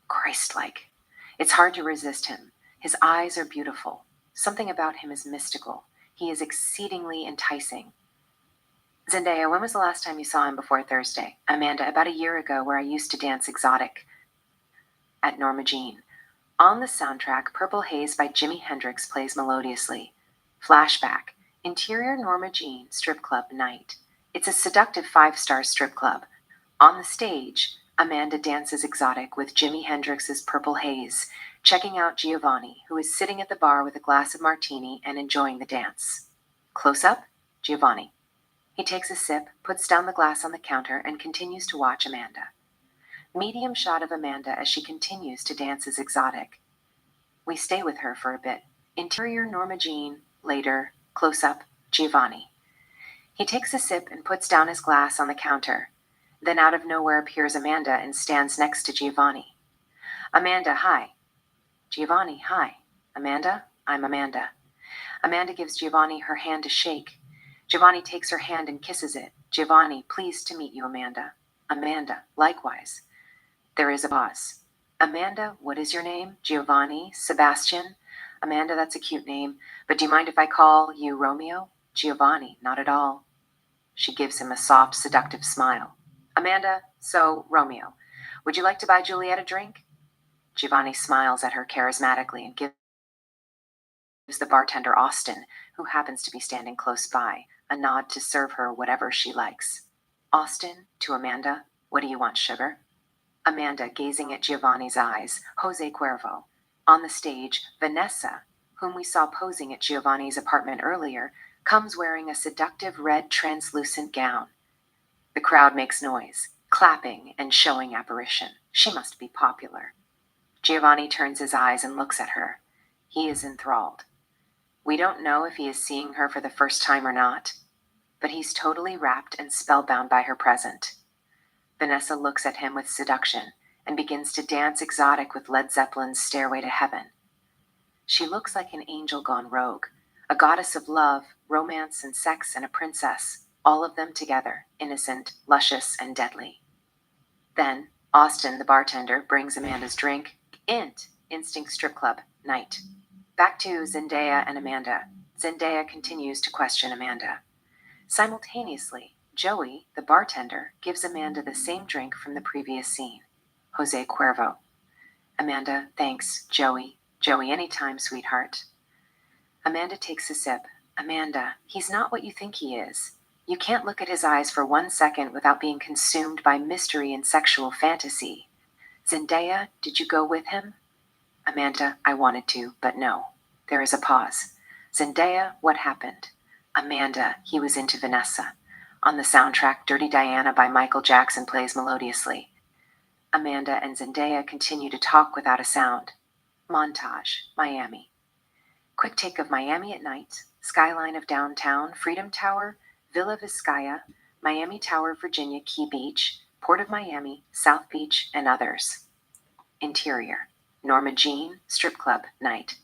Christ-like. It's hard to resist him. His eyes are beautiful. Something about him is mystical. He is exceedingly enticing. Zendaya, when was the last time you saw him before Thursday? Amanda, about a year ago, where I used to dance exotic at Norma Jean. On the soundtrack, Purple Haze by Jimi Hendrix plays melodiously. Flashback. Interior Norma Jean strip club night. It's a seductive 5-star strip club. On the stage, Amanda dances exotic with Jimi Hendrix's Purple Haze, checking out Giovanni, who is sitting at the bar with a glass of martini and enjoying the dance. Close up, Giovanni. He takes a sip, puts down the glass on the counter, and continues to watch Amanda. Medium shot of Amanda as she continues to dance as exotic. We stay with her for a bit. Interior Norma Jean, later, close up, Giovanni. He takes a sip and puts down his glass on the counter. Then out of nowhere appears Amanda and stands next to Giovanni. Amanda, hi. Giovanni, hi. Amanda, I'm Amanda. Amanda gives Giovanni her hand to shake. Giovanni takes her hand and kisses it. Giovanni, pleased to meet you, Amanda. Amanda, likewise. There is a pause. Amanda, what is your name? Giovanni? Sebastian? Amanda, that's a cute name, but do you mind if I call you Romeo? Giovanni, not at all. She gives him a soft, seductive smile. Amanda, so, Romeo, would you like to buy Juliet a drink? Giovanni smiles at her charismatically and gives the bartender, Austin, who happens to be standing close by, a nod to serve her whatever she likes. Austin, to Amanda, what do you want, sugar? Amanda, gazing at Giovanni's eyes, Jose Cuervo. On the stage, Vanessa, whom we saw posing at Giovanni's apartment earlier, comes wearing a seductive red translucent gown. The crowd makes noise, clapping and showing apparition. She must be popular. Giovanni turns his eyes and looks at her. He is enthralled. We don't know if he is seeing her for the first time or not, but he's totally rapt and spellbound by her presence. Vanessa looks at him with seduction, and begins to dance exotic with Led Zeppelin's Stairway to Heaven. She looks like an angel gone rogue, a goddess of love, romance, and sex, and a princess, all of them together, innocent, luscious, and deadly. Then, Austin, the bartender, brings Amanda's drink. Instinct Strip Club, night. Back to Zendaya and Amanda. Zendaya continues to question Amanda. Simultaneously, Joey, the bartender, gives Amanda the same drink from the previous scene. Jose Cuervo. Amanda, thanks, Joey. Joey, anytime, sweetheart. Amanda takes a sip. Amanda, he's not what you think he is. You can't look at his eyes for 1 second without being consumed by mystery and sexual fantasy. Zendaya, did you go with him? Amanda, I wanted to, but no. There is a pause. Zendaya, what happened? Amanda, he was into Vanessa. On the soundtrack, Dirty Diana by Michael Jackson plays melodiously. Amanda and Zendaya continue to talk without a sound. Montage, Miami. Quick take of Miami at night, skyline of downtown, Freedom Tower, Villa Vizcaya, Miami Tower, Virginia, Key Beach, Port of Miami, South Beach, and others. Interior, Norma Jean, strip club, night.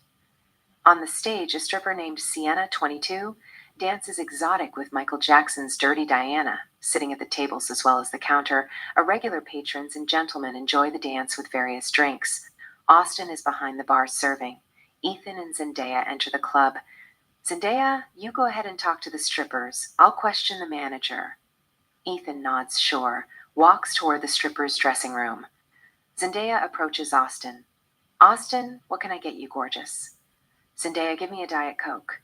On the stage, a stripper named Sienna, 22, dances exotic with Michael Jackson's Dirty Diana. Sitting at the tables as well as the counter, irregular patrons and gentlemen enjoy the dance with various drinks. Austin is behind the bar serving. Ethan and Zendaya enter the club. Zendaya, you go ahead and talk to the strippers. I'll question the manager. Ethan nods sure, walks toward the strippers' dressing room. Zendaya approaches Austin. Austin, what can I get you, gorgeous? Zendaya, give me a Diet Coke.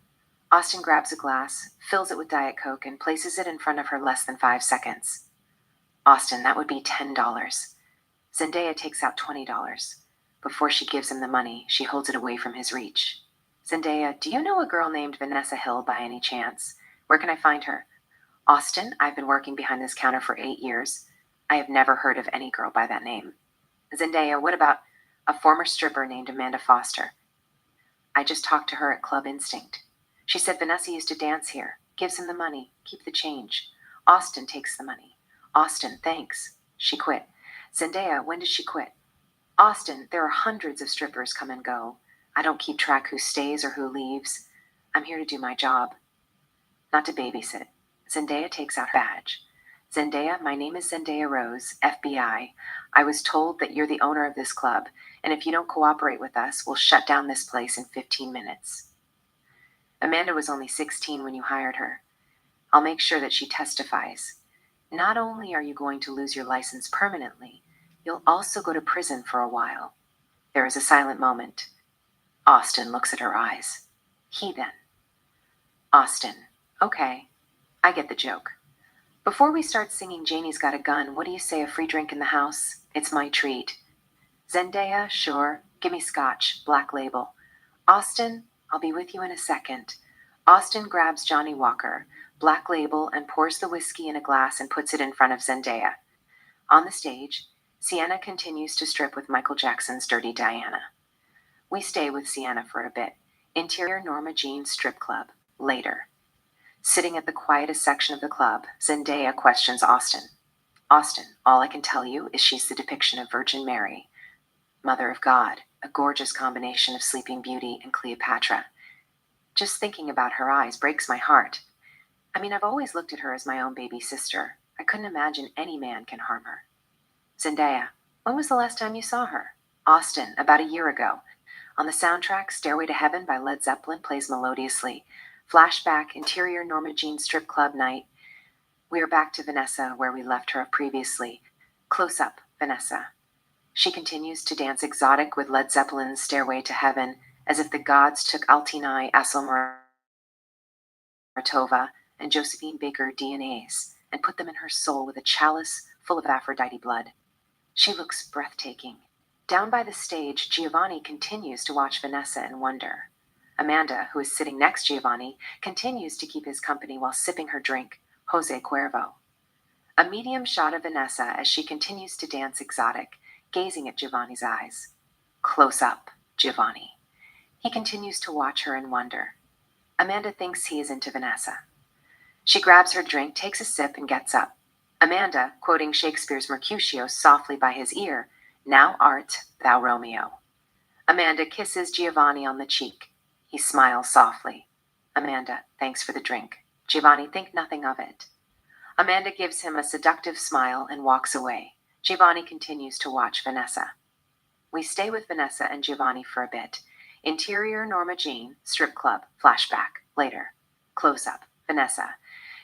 Austin grabs a glass, fills it with Diet Coke, and places it in front of her less than 5 seconds. Austin, that would be $10. Zendaya takes out $20. Before she gives him the money, she holds it away from his reach. Zendaya, do you know a girl named Vanessa Hill by any chance? Where can I find her? Austin, I've been working behind this counter for 8 years. I have never heard of any girl by that name. Zendaya, what about a former stripper named Amanda Foster? I just talked to her at Club Instinct. She said Vanessa used to dance here. Gives him the money. Keep the change. Austin takes the money. Austin, thanks. She quit. Zendaya, when did she quit? Austin, there are hundreds of strippers come and go. I don't keep track who stays or who leaves. I'm here to do my job, not to babysit. Zendaya takes out her badge. Zendaya, my name is Zendaya Rose, FBI. I was told that you're the owner of this club, and if you don't cooperate with us, we'll shut down this place in 15 minutes. Amanda was only 16 when you hired her. I'll make sure that she testifies. Not only are you going to lose your license permanently, you'll also go to prison for a while. There is a silent moment. Austin looks at her eyes. He then. Austin, okay, I get the joke. Before we start singing Janie's Got a Gun, what do you say a free drink in the house? It's my treat. Zendaya, sure. Give me scotch, Black Label. Austin, I'll be with you in a second. Austin grabs Johnny Walker, Black Label, and pours the whiskey in a glass and puts it in front of Zendaya. On the stage, Sienna continues to strip with Michael Jackson's Dirty Diana. We stay with Sienna for a bit. Interior Norma Jean strip club. Later. Sitting at the quietest section of the club, Zendaya questions Austin. Austin, all I can tell you is she's the depiction of Virgin Mary, Mother of God, a gorgeous combination of Sleeping Beauty and Cleopatra. Just thinking about her eyes breaks my heart. I mean, I've always looked at her as my own baby sister. I couldn't imagine any man can harm her. Zendaya, when was the last time you saw her? Austin, about a year ago. On the soundtrack, Stairway to Heaven by Led Zeppelin plays melodiously. Flashback, interior Norma Jean strip club night. We are back to Vanessa, where we left her previously. Close up, Vanessa. She continues to dance exotic with Led Zeppelin's Stairway to Heaven, as if the gods took Altinai Asselmaratova and Josephine Baker DNAs and put them in her soul with a chalice full of Aphrodite blood. She looks breathtaking. Down by the stage, Giovanni continues to watch Vanessa in wonder. Amanda, who is sitting next to Giovanni, continues to keep his company while sipping her drink, Jose Cuervo. A medium shot of Vanessa as she continues to dance exotic, gazing at Giovanni's eyes. Close up, Giovanni. He continues to watch her in wonder. Amanda thinks he is into Vanessa. She grabs her drink, takes a sip, and gets up. Amanda, quoting Shakespeare's Mercutio softly by his ear, Now art thou Romeo. Amanda kisses Giovanni on the cheek. He smiles softly. Amanda, thanks for the drink. Giovanni, think nothing of it. Amanda gives him a seductive smile and walks away. Giovanni continues to watch Vanessa. We stay with Vanessa and Giovanni for a bit. Interior Norma Jean, strip club, flashback, later. Close up, Vanessa.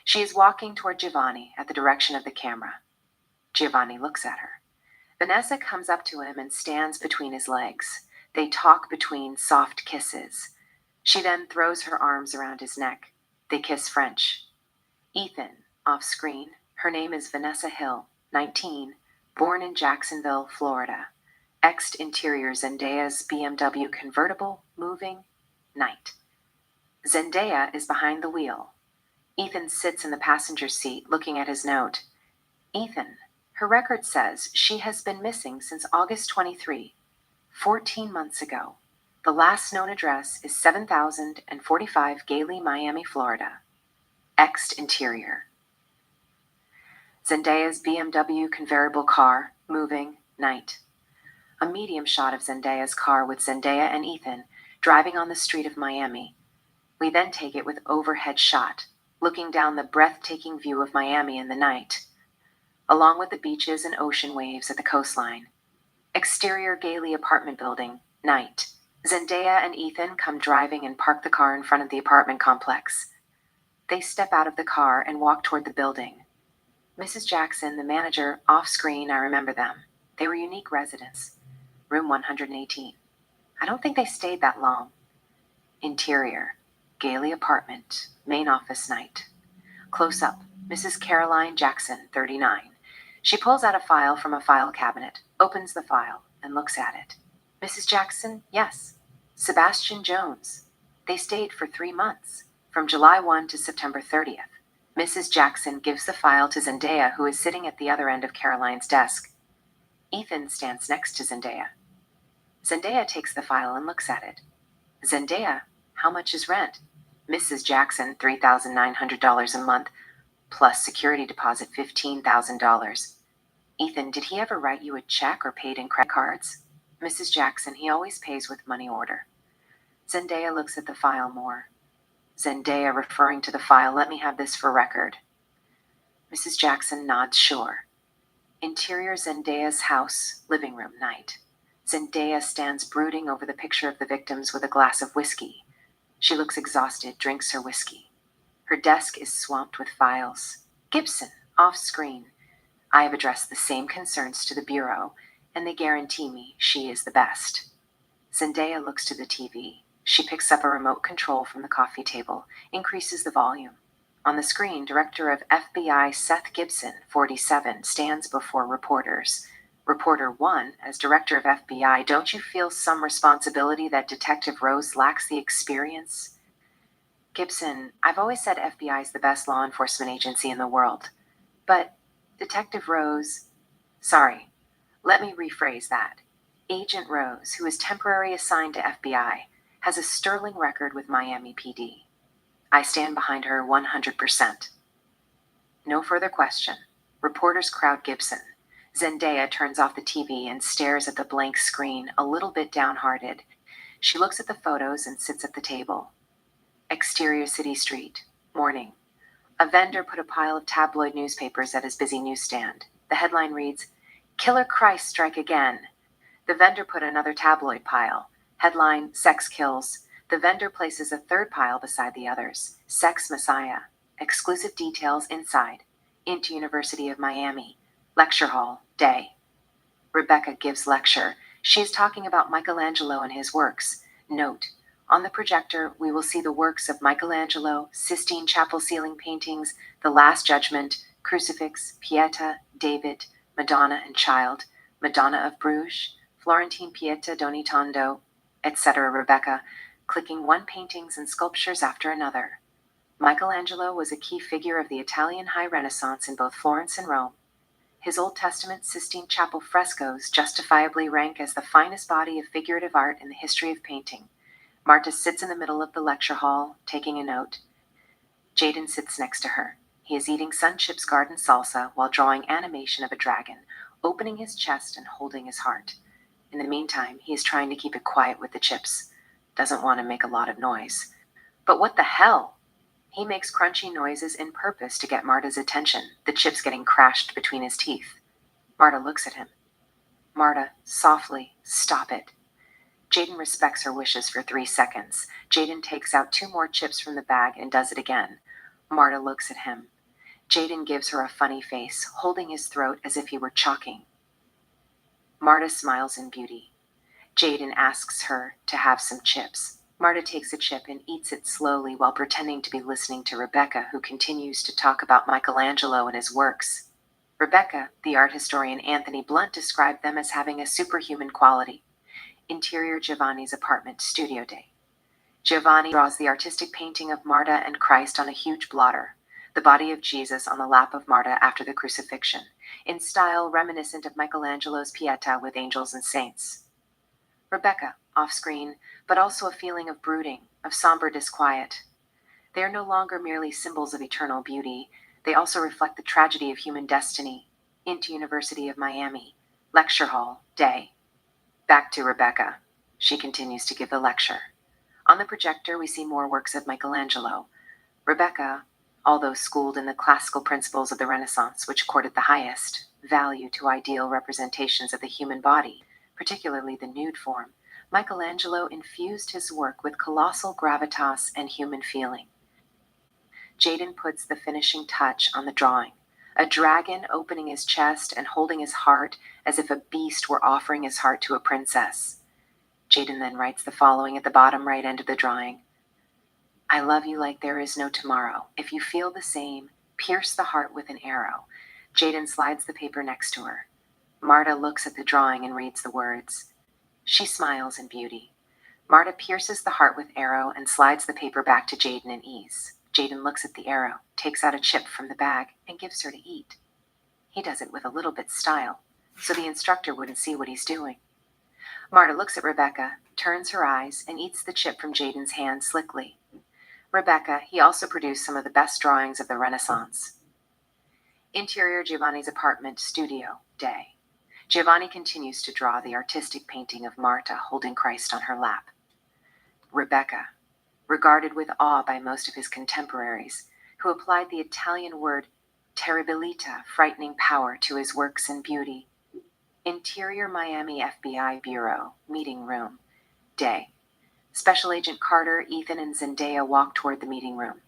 She is walking toward Giovanni at the direction of the camera. Giovanni looks at her. Vanessa comes up to him and stands between his legs. They talk between soft kisses. She then throws her arms around his neck. They kiss French. Ethan, off screen. Her name is Vanessa Hill, 19, born in Jacksonville, Florida. Ext interior Zendaya's BMW convertible, moving, night. Zendaya is behind the wheel. Ethan sits in the passenger seat looking at his note. Ethan, her record says she has been missing since August 23, 14 months ago. The last known address is 7045 Gailey, Miami, Florida. Ext interior. Zendaya's BMW convertible car, moving, night. A medium shot of Zendaya's car with Zendaya and Ethan driving on the street of Miami. We then take it with overhead shot, looking down the breathtaking view of Miami in the night, along with the beaches and ocean waves at the coastline. Exterior Gailey apartment building, night. Zendaya and Ethan come driving and park the car in front of the apartment complex. They step out of the car and walk toward the building. Mrs. Jackson, the manager, off screen, I remember them. They were unique residents. Room 118. I don't think they stayed that long. Interior, Gailey apartment, main office night. Close up, Mrs. Caroline Jackson, 39. She pulls out a file from a file cabinet, opens the file, and looks at it. Mrs. Jackson, yes. Sebastian Jones. They stayed for 3 months, from July 1 to September 30th. Mrs. Jackson gives the file to Zendaya, who is sitting at the other end of Caroline's desk. Ethan stands next to Zendaya. Zendaya takes the file and looks at it. Zendaya, how much is rent? Mrs. Jackson, $3,900 a month, plus security deposit $15,000. Ethan, did he ever write you a check or paid in credit cards? Mrs. Jackson, he always pays with money order. Zendaya looks at the file more. Zendaya, referring to the file, let me have this for record. Mrs. Jackson nods sure. Interior Zendaya's house, living room, night. Zendaya stands brooding over the picture of the victims with a glass of whiskey. She looks exhausted, drinks her whiskey. Her desk is swamped with files. Gibson, off screen. I have addressed the same concerns to the Bureau, and they guarantee me she is the best. Zendaya looks to the TV. She picks up a remote control from the coffee table, increases the volume. On the screen, Director of FBI Seth Gibson, 47, stands before reporters. Reporter 1, as Director of FBI, don't you feel some responsibility that Detective Rose lacks the experience? Gibson, I've always said FBI is the best law enforcement agency in the world. But Detective Rose... Sorry, let me rephrase that. Agent Rose, who is temporarily assigned to FBI, has a sterling record with Miami PD. I stand behind her 100%. No further question. Reporters crowd Gibson. Zendaya turns off the TV and stares at the blank screen, a little bit downhearted. She looks at the photos and sits at the table. Exterior City Street, morning. A vendor put a pile of tabloid newspapers at his busy newsstand. The headline reads, Killer Christ Strike Again. The vendor put another tabloid pile. Headline, Sex Kills. The vendor places a third pile beside the others. Sex Messiah. Exclusive details inside. Into University of Miami. Lecture hall, day. Rebecca gives lecture. She is talking about Michelangelo and his works. Note, on the projector, we will see the works of Michelangelo, Sistine Chapel ceiling paintings, The Last Judgment, Crucifix, Pieta, David, Madonna and Child, Madonna of Bruges, Florentine Pieta Donitondo, etc. Rebecca, clicking one paintings and sculptures after another. Michelangelo was a key figure of the Italian High Renaissance in both Florence and Rome. His Old Testament Sistine Chapel frescoes justifiably rank as the finest body of figurative art in the history of painting. Marta sits in the middle of the lecture hall, taking a note. Jaden sits next to her. He is eating Sun Chips garden salsa while drawing animation of a dragon. opening his chest and holding his heart. In the meantime, he is trying to keep it quiet with the chips. Doesn't want to make a lot of noise. But what the hell? He makes crunchy noises in purpose to get Marta's attention, the chips getting crashed between his teeth. Marta looks at him. Marta, softly, stop it. Jaden respects her wishes for 3 seconds. Jaden takes out 2 more chips from the bag and does it again. Marta looks at him. Jaden gives her a funny face, holding his throat as if he were choking. Marta smiles in beauty. Jaden asks her to have some chips. Marta takes a chip and eats it slowly while pretending to be listening to Rebecca, who continues to talk about Michelangelo and his works. Rebecca, the art historian Anthony Blunt, described them as having a superhuman quality. Interior Giovanni's apartment, studio day. Giovanni draws the artistic painting of Marta and Christ on a huge blotter, the body of Jesus on the lap of Marta after the crucifixion, in style reminiscent of Michelangelo's Pieta with angels and saints. Rebecca, off-screen, but also a feeling of brooding, of somber disquiet. They are no longer merely symbols of eternal beauty. They also reflect the tragedy of human destiny. Into University of Miami. Lecture hall, day. Back to Rebecca. She continues to give the lecture. On the projector, we see more works of Michelangelo. Rebecca, although schooled in the classical principles of the Renaissance, which accorded the highest value to ideal representations of the human body, particularly the nude form, Michelangelo infused his work with colossal gravitas and human feeling. Jaden puts the finishing touch on the drawing, a dragon opening his chest and holding his heart as if a beast were offering his heart to a princess. Jaden then writes the following at the bottom right end of the drawing. I love you like there is no tomorrow. If you feel the same, pierce the heart with an arrow. Jaden slides the paper next to her. Marta looks at the drawing and reads the words. She smiles in beauty. Marta pierces the heart with arrow and slides the paper back to Jaden in ease. Jaden looks at the arrow, takes out a chip from the bag, and gives her to eat. He does it with a little bit style, so the instructor wouldn't see what he's doing. Marta looks at Rebecca, turns her eyes, and eats the chip from Jaden's hand slickly. Rebecca, he also produced some of the best drawings of the Renaissance. Interior Giovanni's apartment, studio, day. Giovanni continues to draw the artistic painting of Marta holding Christ on her lap. Rebecca, regarded with awe by most of his contemporaries, who applied the Italian word terribilita, frightening power, to his works and beauty. Interior Miami FBI Bureau, meeting room, day. Special Agent Carter, Ethan, and Zendaya walk toward the meeting room.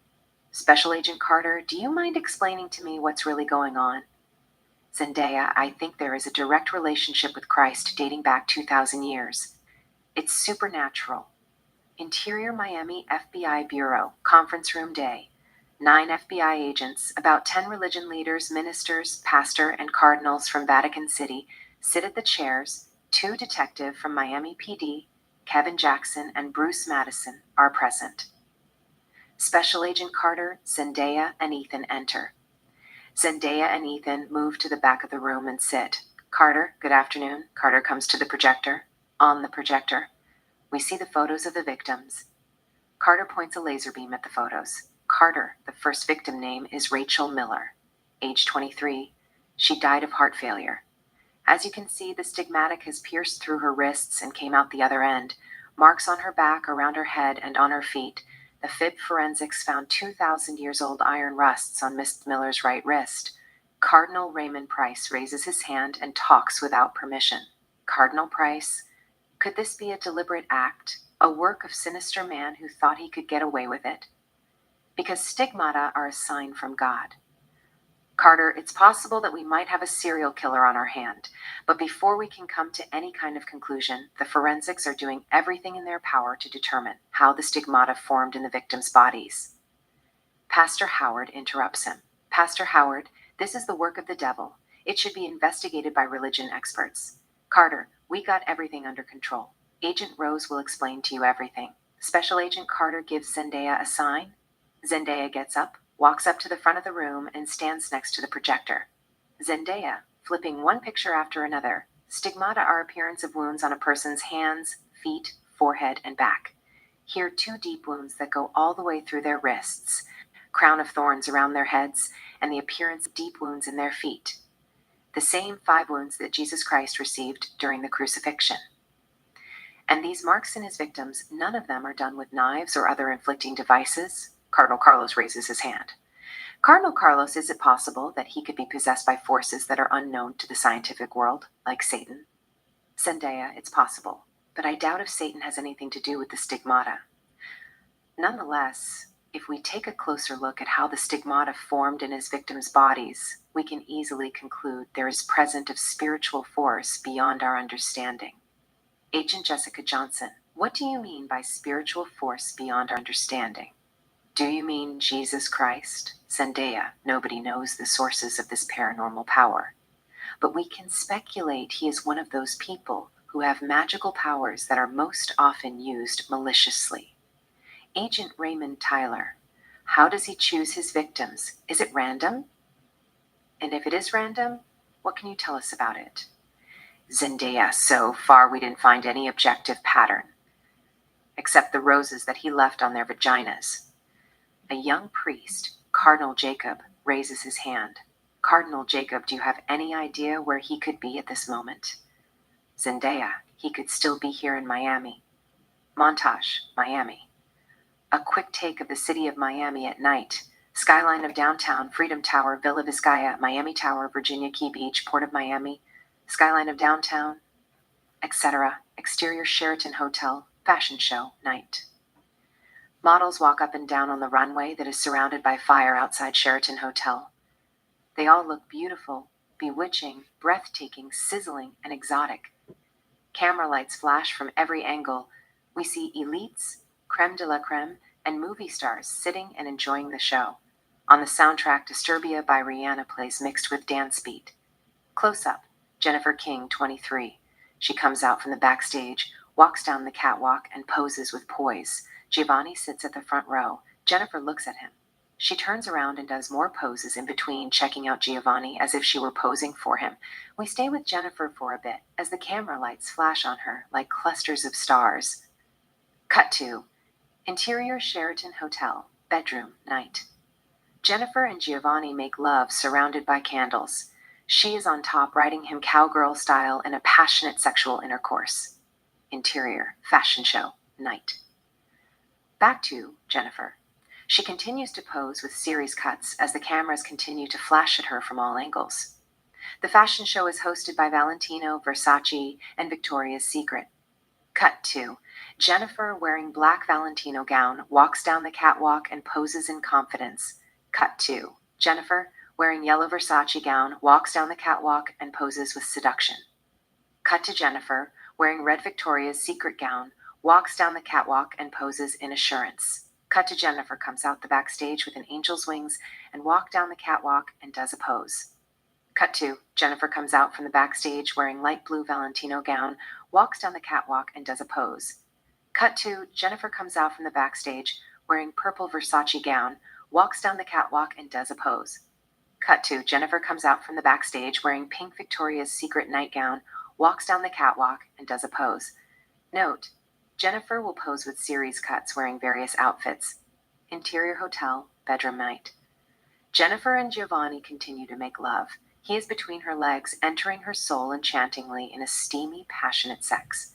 Special Agent Carter, do you mind explaining to me what's really going on? Zendaya, I think there is a direct relationship with Christ dating back 2,000 years. It's supernatural. Interior Miami FBI Bureau, conference room day. 9 FBI agents, about 10 religion leaders, ministers, pastor, and cardinals from Vatican City sit at the chairs. 2 detectives from Miami PD, Kevin Jackson and Bruce Madison, are present. Special Agent Carter, Zendaya, and Ethan enter. Zendaya and Ethan move to the back of the room and sit. Carter, good afternoon. Carter comes to the projector. On the projector, we see the photos of the victims. Carter points a laser beam at the photos. Carter, the first victim name is Rachel Miller, age 23. She died of heart failure. As you can see, the stigmatic has pierced through her wrists and came out the other end. Marks on her back, around her head, and on her feet. The FIB forensics found 2,000 years old iron rusts on Miss Miller's right wrist. Cardinal Raymond Price raises his hand and talks without permission. Cardinal Price, could this be a deliberate act, a work of sinister man who thought he could get away with it? Because stigmata are a sign from God. Carter, it's possible that we might have a serial killer on our hand, but before we can come to any kind of conclusion, the forensics are doing everything in their power to determine how the stigmata formed in the victims' bodies. Pastor Howard interrupts him. Pastor Howard, this is the work of the devil. It should be investigated by religion experts. Carter, we got everything under control. Agent Rose will explain to you everything. Special Agent Carter gives Zendaya a sign. Zendaya gets up, walks up to the front of the room, and stands next to the projector. Zendaya, flipping one picture after another. Stigmata are appearance of wounds on a person's hands, feet, forehead, and back. Here, 2 deep wounds that go all the way through their wrists, crown of thorns around their heads, and the appearance of deep wounds in their feet. the same 5 wounds that Jesus Christ received during the crucifixion. And these marks in his victims, none of them are done with knives or other inflicting devices. Cardinal Carlos raises his hand. Cardinal Carlos, is it possible that he could be possessed by forces that are unknown to the scientific world, like Satan? Zendaya, it's possible, but I doubt if Satan has anything to do with the stigmata. Nonetheless, if we take a closer look at how the stigmata formed in his victims' bodies, we can easily conclude there is present of spiritual force beyond our understanding. Agent Jessica Johnson, what do you mean by spiritual force beyond our understanding? Do you mean Jesus Christ? Zendaya, nobody knows the sources of this paranormal power. But we can speculate he is one of those people who have magical powers that are most often used maliciously. Agent Raymond Tyler, how does he choose his victims? Is it random? And if it is random, what can you tell us about it? Zendaya, so far we didn't find any objective pattern, except the roses that he left on their vaginas. A young priest, Cardinal Jacob, raises his hand. Cardinal Jacob, do you have any idea where he could be at this moment? Zendaya, he could still be here in Miami. Montage, Miami. A quick take of the city of Miami at night. Skyline of downtown, Freedom Tower, Villa Vizcaya, Miami Tower, Virginia Key Beach, Port of Miami. Skyline of downtown, etc. Exterior Sheraton Hotel, fashion show, night. Models walk up and down on the runway that is surrounded by fire outside Sheraton Hotel. They all look beautiful, bewitching, breathtaking, sizzling, and exotic. Camera lights flash from every angle. We see elites, creme de la creme, and movie stars sitting and enjoying the show. On the soundtrack, Disturbia by Rihanna plays mixed with dance beat. Close up, Jennifer King, 23. She comes out from the backstage, walks down the catwalk, and poses with poise. Giovanni sits at the front row. Jennifer looks at him. She turns around and does more poses in between, checking out Giovanni as if she were posing for him. We stay with Jennifer for a bit as the camera lights flash on her like clusters of stars. Cut to interior Sheraton Hotel, bedroom, night. Jennifer and Giovanni make love surrounded by candles. She is on top, riding him cowgirl style in a passionate sexual intercourse. Interior, fashion show, night. Back to Jennifer. She continues to pose with series cuts as the cameras continue to flash at her from all angles. The fashion show is hosted by Valentino, Versace, and Victoria's Secret. Cut to Jennifer, wearing black Valentino gown, walks down the catwalk and poses in confidence. Cut to Jennifer, wearing yellow Versace gown, walks down the catwalk and poses with seduction. Cut to Jennifer, wearing red Victoria's Secret gown, walks down the catwalk and poses in assurance. Cut to Jennifer comes out the backstage with an angel's wings and walks down the catwalk and does a pose. Cut to Jennifer comes out from the backstage wearing light blue Valentino gown, walks down the catwalk and does a pose. Cut to Jennifer comes out from the backstage wearing purple Versace gown, walks down the catwalk and does a pose. Cut to Jennifer comes out from the backstage wearing pink Victoria's Secret nightgown, walks down the catwalk and does a pose. Note, Jennifer will pose with series cuts wearing various outfits. Interior hotel, bedroom night. Jennifer and Giovanni continue to make love. He is between her legs, entering her soul enchantingly in a steamy, passionate sex.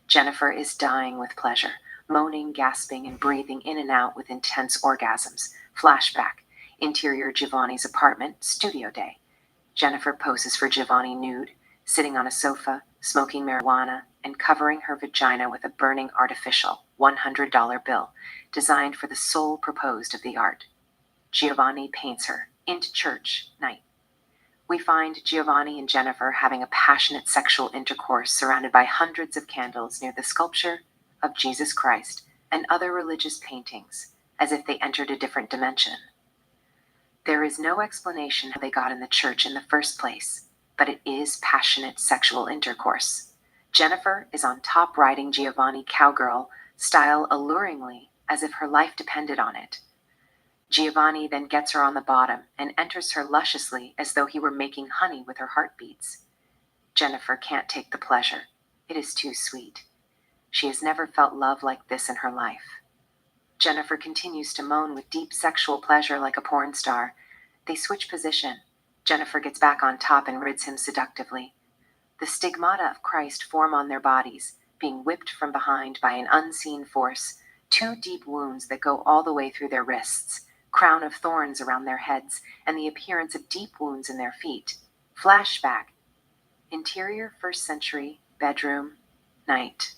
Jennifer is dying with pleasure, moaning, gasping, and breathing in and out with intense orgasms. Flashback. Interior Giovanni's apartment, studio day. Jennifer poses for Giovanni nude, sitting on a sofa, smoking marijuana, and covering her vagina with a burning artificial $100 bill designed for the sole proposed of the art. Giovanni paints her. Into church, night. We find Giovanni and Jennifer having a passionate sexual intercourse surrounded by hundreds of candles near the sculpture of Jesus Christ and other religious paintings, as if they entered a different dimension. There is no explanation how they got in the church in the first place, but it is passionate sexual intercourse. Jennifer is on top, riding Giovanni cowgirl style alluringly as if her life depended on it. Giovanni then gets her on the bottom and enters her lusciously as though he were making honey with her heartbeats. Jennifer can't take the pleasure. It is too sweet. She has never felt love like this in her life. Jennifer continues to moan with deep sexual pleasure like a porn star. They switch position. Jennifer gets back on top and rids him seductively. The stigmata of Christ form on their bodies, being whipped from behind by an unseen force, two deep wounds that go all the way through their wrists, crown of thorns around their heads, and the appearance of deep wounds in their feet. Flashback. Interior 1st century, bedroom, night.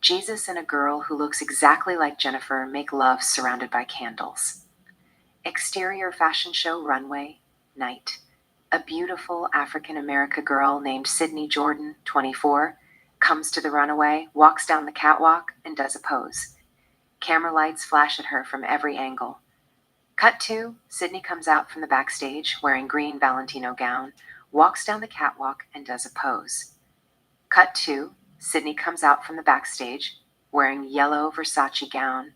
Jesus and a girl who looks exactly like Jennifer make love surrounded by candles. Exterior fashion show runway, night. A beautiful African American girl named Sydney Jordan, 24, comes to the runway, walks down the catwalk, and does a pose. Camera lights flash at her from every angle. Cut to, Sydney comes out from the backstage wearing green Valentino gown, walks down the catwalk, and does a pose. Cut to, Sydney comes out from the backstage wearing yellow Versace gown,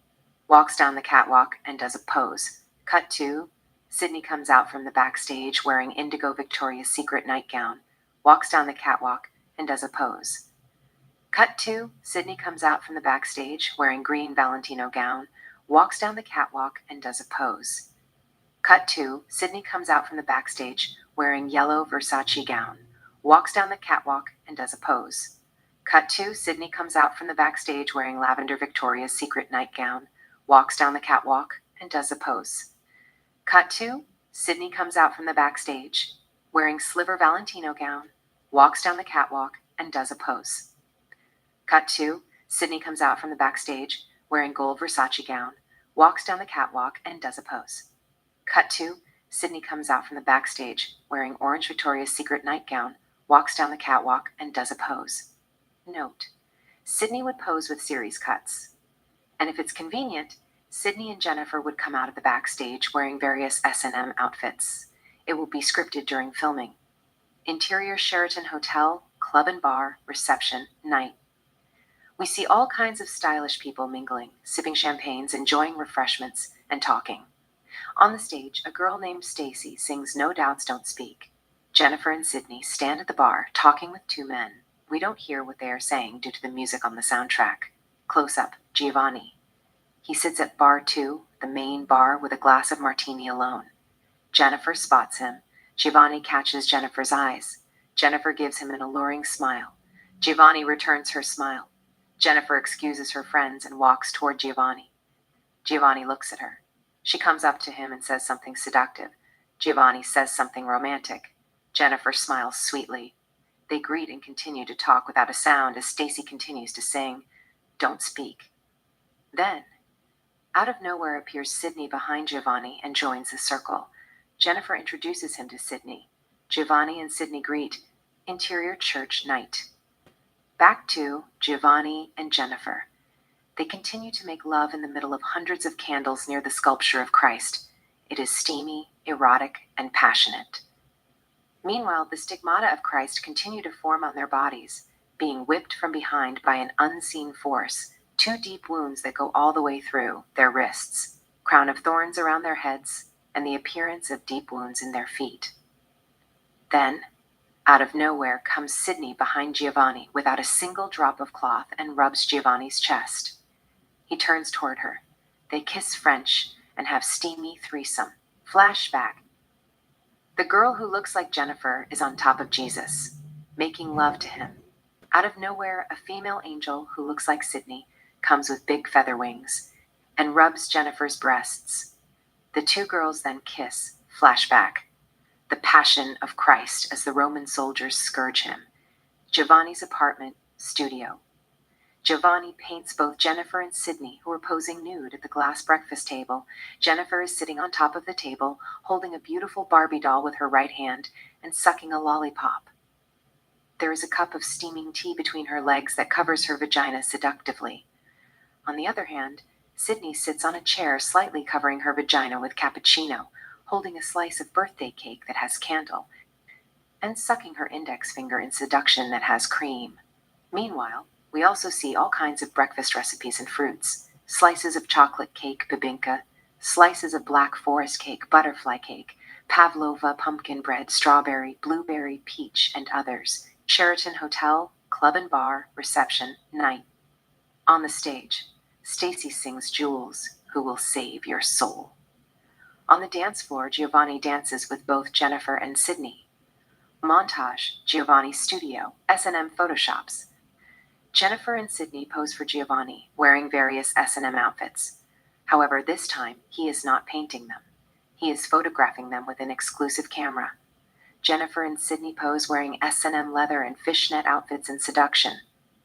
walks down the catwalk, and does a pose. Cut to, Sydney comes out from the backstage wearing indigo Victoria's Secret nightgown, walks down the catwalk, and does a pose. Cut to, Sydney comes out from the backstage wearing green Valentino gown, walks down the catwalk, and does a pose. Cut to, Sydney comes out from the backstage wearing yellow Versace gown, walks down the catwalk, and does a pose. Cut to, Sydney comes out from the backstage wearing lavender Victoria's Secret nightgown, walks down the catwalk, and does a pose. Cut to, Sydney comes out from the backstage wearing sliver Valentino gown, walks down the catwalk, and does a pose. Cut to, Sydney comes out from the backstage wearing gold Versace gown, walks down the catwalk, and does a pose. Cut to, Sydney comes out from the backstage wearing orange Victoria's Secret nightgown, walks down the catwalk, and does a pose. Note: Sydney would pose with series cuts. And if it's convenient, Sydney and Jennifer would come out of the backstage wearing various S&M outfits. It will be scripted during filming. Interior Sheraton Hotel, club and bar, reception, night. We see all kinds of stylish people mingling, sipping champagnes, enjoying refreshments, and talking. On the stage, a girl named Stacy sings No Doubts Don't Speak. Jennifer and Sydney stand at the bar, talking with two men. We don't hear what they are saying due to the music on the soundtrack. Close up, Giovanni. He sits at bar 2, the main bar, with a glass of martini alone. Jennifer spots him. Giovanni catches Jennifer's eyes. Jennifer gives him an alluring smile. Giovanni returns her smile. Jennifer excuses her friends and walks toward Giovanni. Giovanni looks at her. She comes up to him and says something seductive. Giovanni says something romantic. Jennifer smiles sweetly. They greet and continue to talk without a sound as Stacy continues to sing, Don't Speak. Then, out of nowhere appears Sydney behind Giovanni and joins the circle. Jennifer introduces him to Sydney. Giovanni and Sydney greet. Interior church night. Back to Giovanni and Jennifer. They continue to make love in the middle of hundreds of candles near the sculpture of Christ. It is steamy, erotic, and passionate. Meanwhile, the stigmata of Christ continue to form on their bodies, being whipped from behind by an unseen force, two deep wounds that go all the way through their wrists, crown of thorns around their heads, and the appearance of deep wounds in their feet. Then, out of nowhere comes Sydney behind Giovanni without a single drop of cloth and rubs Giovanni's chest. He turns toward her. They kiss French and have steamy threesome. Flashback. The girl who looks like Jennifer is on top of Jesus, making love to him. Out of nowhere, a female angel who looks like Sydney comes with big feather wings and rubs Jennifer's breasts. The two girls then kiss. Flashback. The Passion of Christ as the Roman soldiers scourge him. Giovanni's apartment, studio. Giovanni paints both Jennifer and Sydney, who are posing nude at the glass breakfast table. Jennifer is sitting on top of the table, holding a beautiful Barbie doll with her right hand and sucking a lollipop. There is a cup of steaming tea between her legs that covers her vagina seductively. On the other hand, Sydney sits on a chair slightly covering her vagina with cappuccino, holding a slice of birthday cake that has candle, and sucking her index finger in seduction that has cream. Meanwhile, we also see all kinds of breakfast recipes and fruits, slices of chocolate cake, bibinka, slices of black forest cake, butterfly cake, pavlova, pumpkin bread, strawberry, blueberry, peach, and others. Sheraton Hotel, club and bar, reception, night. On the stage, Stacy sings Jules, Who Will Save Your Soul. On the dance floor, Giovanni dances with both Jennifer and Sydney. Montage, Giovanni's studio, S&M photoshops. Jennifer and Sydney pose for Giovanni, wearing various S&M outfits. However, this time, he is not painting them. He is photographing them with an exclusive camera. Jennifer and Sydney pose wearing S&M leather and fishnet outfits in Seduction.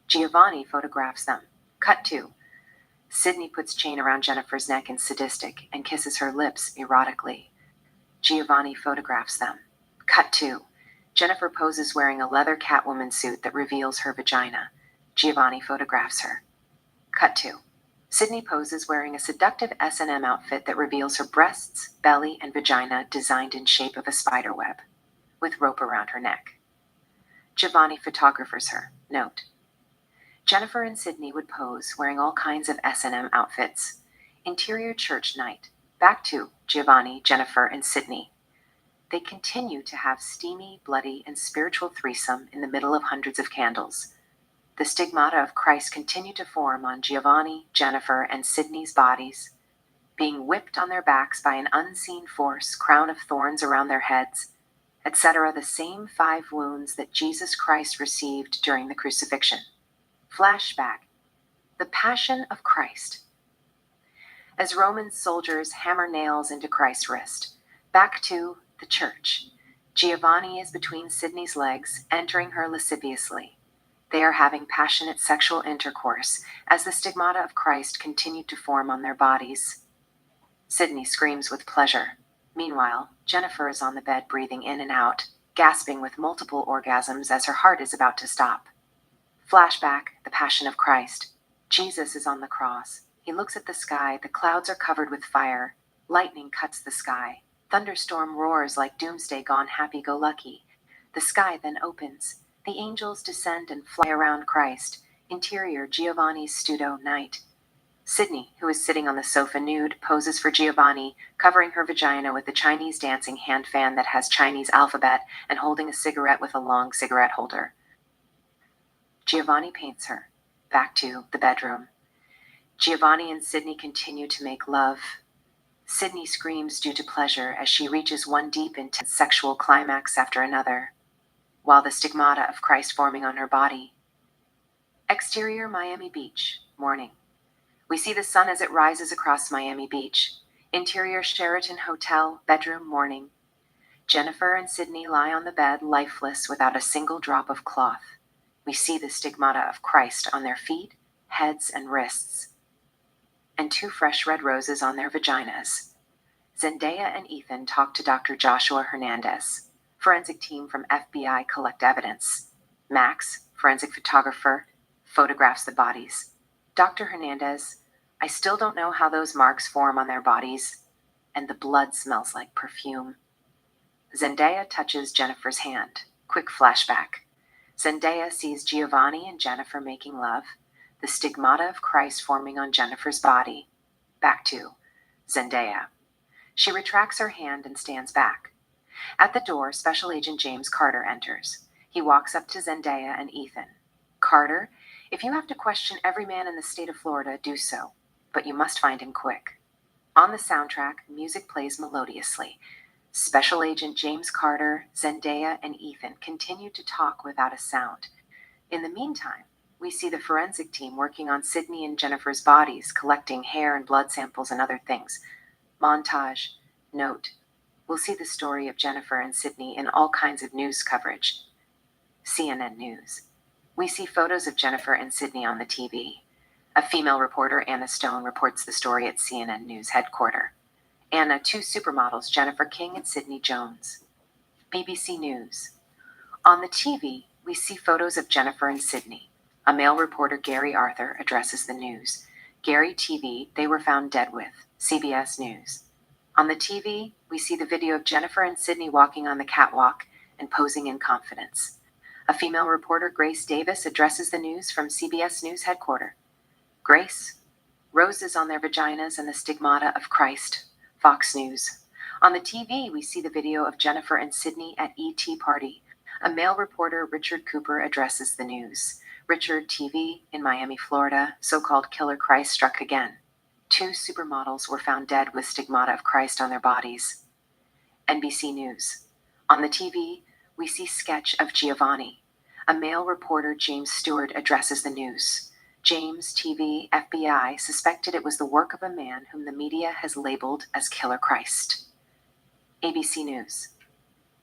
Giovanni photographs them. Cut 2. Sydney puts chain around Jennifer's neck in Sadistic and kisses her lips erotically. Giovanni photographs them. Cut 2. Jennifer poses wearing a leather Catwoman suit that reveals her vagina. Giovanni photographs her. Cut 2. Sydney poses wearing a seductive S&M outfit that reveals her breasts, belly, and vagina designed in shape of a spider web, with rope around her neck. Giovanni photographers her. Note: Jennifer and Sydney would pose wearing all kinds of S&M outfits. Interior church night. Back to Giovanni, Jennifer, and Sydney. They continue to have steamy, bloody, and spiritual threesome in the middle of hundreds of candles. The stigmata of Christ continue to form on Giovanni, Jennifer, and Sydney's bodies, being whipped on their backs by an unseen force, crown of thorns around their heads, etc. The same 5 wounds that Jesus Christ received during the crucifixion. Flashback. The Passion of Christ. As Roman soldiers hammer nails into Christ's wrist. Back to the church. Giovanni is between Sydney's legs, entering her lasciviously. They are having passionate sexual intercourse as the stigmata of Christ continue to form on their bodies. Sydney screams with pleasure. Meanwhile, Jennifer is on the bed breathing in and out, gasping with multiple orgasms as her heart is about to stop. Flashback, the Passion of Christ. Jesus is on the cross. He looks at the sky. The clouds are covered with fire. Lightning cuts the sky. Thunderstorm roars like doomsday gone happy-go-lucky. The sky then opens. The angels descend and fly around Christ. Interior Giovanni's studio night. Sydney, who is sitting on the sofa nude, poses for Giovanni, covering her vagina with a Chinese dancing hand fan that has Chinese alphabet and holding a cigarette with a long cigarette holder. Giovanni paints her. Back to the bedroom. Giovanni and Sydney continue to make love. Sydney screams due to pleasure as she reaches one deep intense sexual climax after another, while the stigmata of Christ forming on her body. Exterior Miami Beach, morning. We see the sun as it rises across Miami Beach. Interior Sheraton Hotel, bedroom, morning. Jennifer and Sydney lie on the bed, lifeless, without a single drop of cloth. We see the stigmata of Christ on their feet, heads, and wrists, and 2 fresh red roses on their vaginas. Zendaya and Ethan talk to Dr. Joshua Hernandez. Forensic team from FBI collect evidence. Max, forensic photographer, photographs the bodies. Dr. Hernandez: I still don't know how those marks form on their bodies, and the blood smells like perfume. Zendaya touches Jennifer's hand. Quick flashback. Zendaya sees Giovanni and Jennifer making love, the stigmata of Christ forming on Jennifer's body. Back to Zendaya. She retracts her hand and stands back. At the door, Special Agent James Carter enters. He walks up to Zendaya and Ethan. Carter, if you have to question every man in the state of Florida, do so, but you must find him quick. On the soundtrack, music plays melodiously. Special Agent James Carter, Zendaya, and Ethan continue to talk without a sound. In the meantime, we see the forensic team working on Sydney and Jennifer's bodies, collecting hair and blood samples and other things. Montage. Note: we'll see the story of Jennifer and Sydney in all kinds of news coverage. CNN News. We see photos of Jennifer and Sydney on the TV. A female reporter, Anna Stone, reports the story at CNN News headquarters. Anna, 2 supermodels, Jennifer King and Sydney Jones. BBC News. On the TV, we see photos of Jennifer and Sydney. A male reporter, Gary Arthur, addresses the news. Gary TV, they were found dead with. CBS News. On the TV, we see the video of Jennifer and Sydney walking on the catwalk and posing in confidence. A female reporter, Grace Davis, addresses the news from CBS News headquarters. Grace: roses on their vaginas and the stigmata of Christ. Fox News. On the TV, we see the video of Jennifer and Sydney at E.T. Party. A male reporter, Richard Cooper, addresses the news. Richard TV, in Miami, Florida, so-called Killer Christ struck again. 2 supermodels were found dead with stigmata of Christ on their bodies. NBC News. On the TV, we see sketch of Giovanni. A male reporter, James Stewart, addresses the news. James, TV, FBI suspected it was the work of a man whom the media has labeled as Killer Christ. ABC News.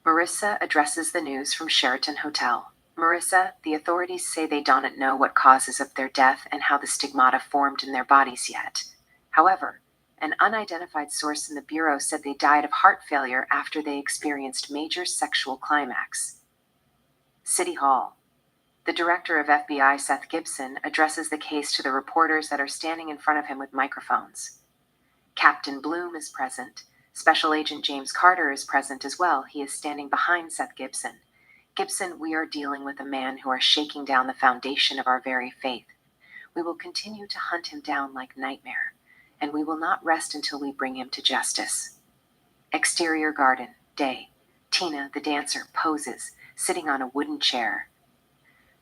Marissa addresses the news from Sheraton Hotel. Marissa, the authorities say they don't know what causes of their death and how the stigmata formed in their bodies yet. However, an unidentified source in the Bureau said they died of heart failure after they experienced major sexual climax. City Hall. The director of FBI, Seth Gibson, addresses the case to the reporters that are standing in front of him with microphones. Captain Bloom is present. Special Agent James Carter is present as well. He is standing behind Seth Gibson. Gibson, we are dealing with a man who are shaking down the foundation of our very faith. We will continue to hunt him down like nightmare, and we will not rest until we bring him to justice. Exterior garden, day. Tina, the dancer, poses, sitting on a wooden chair.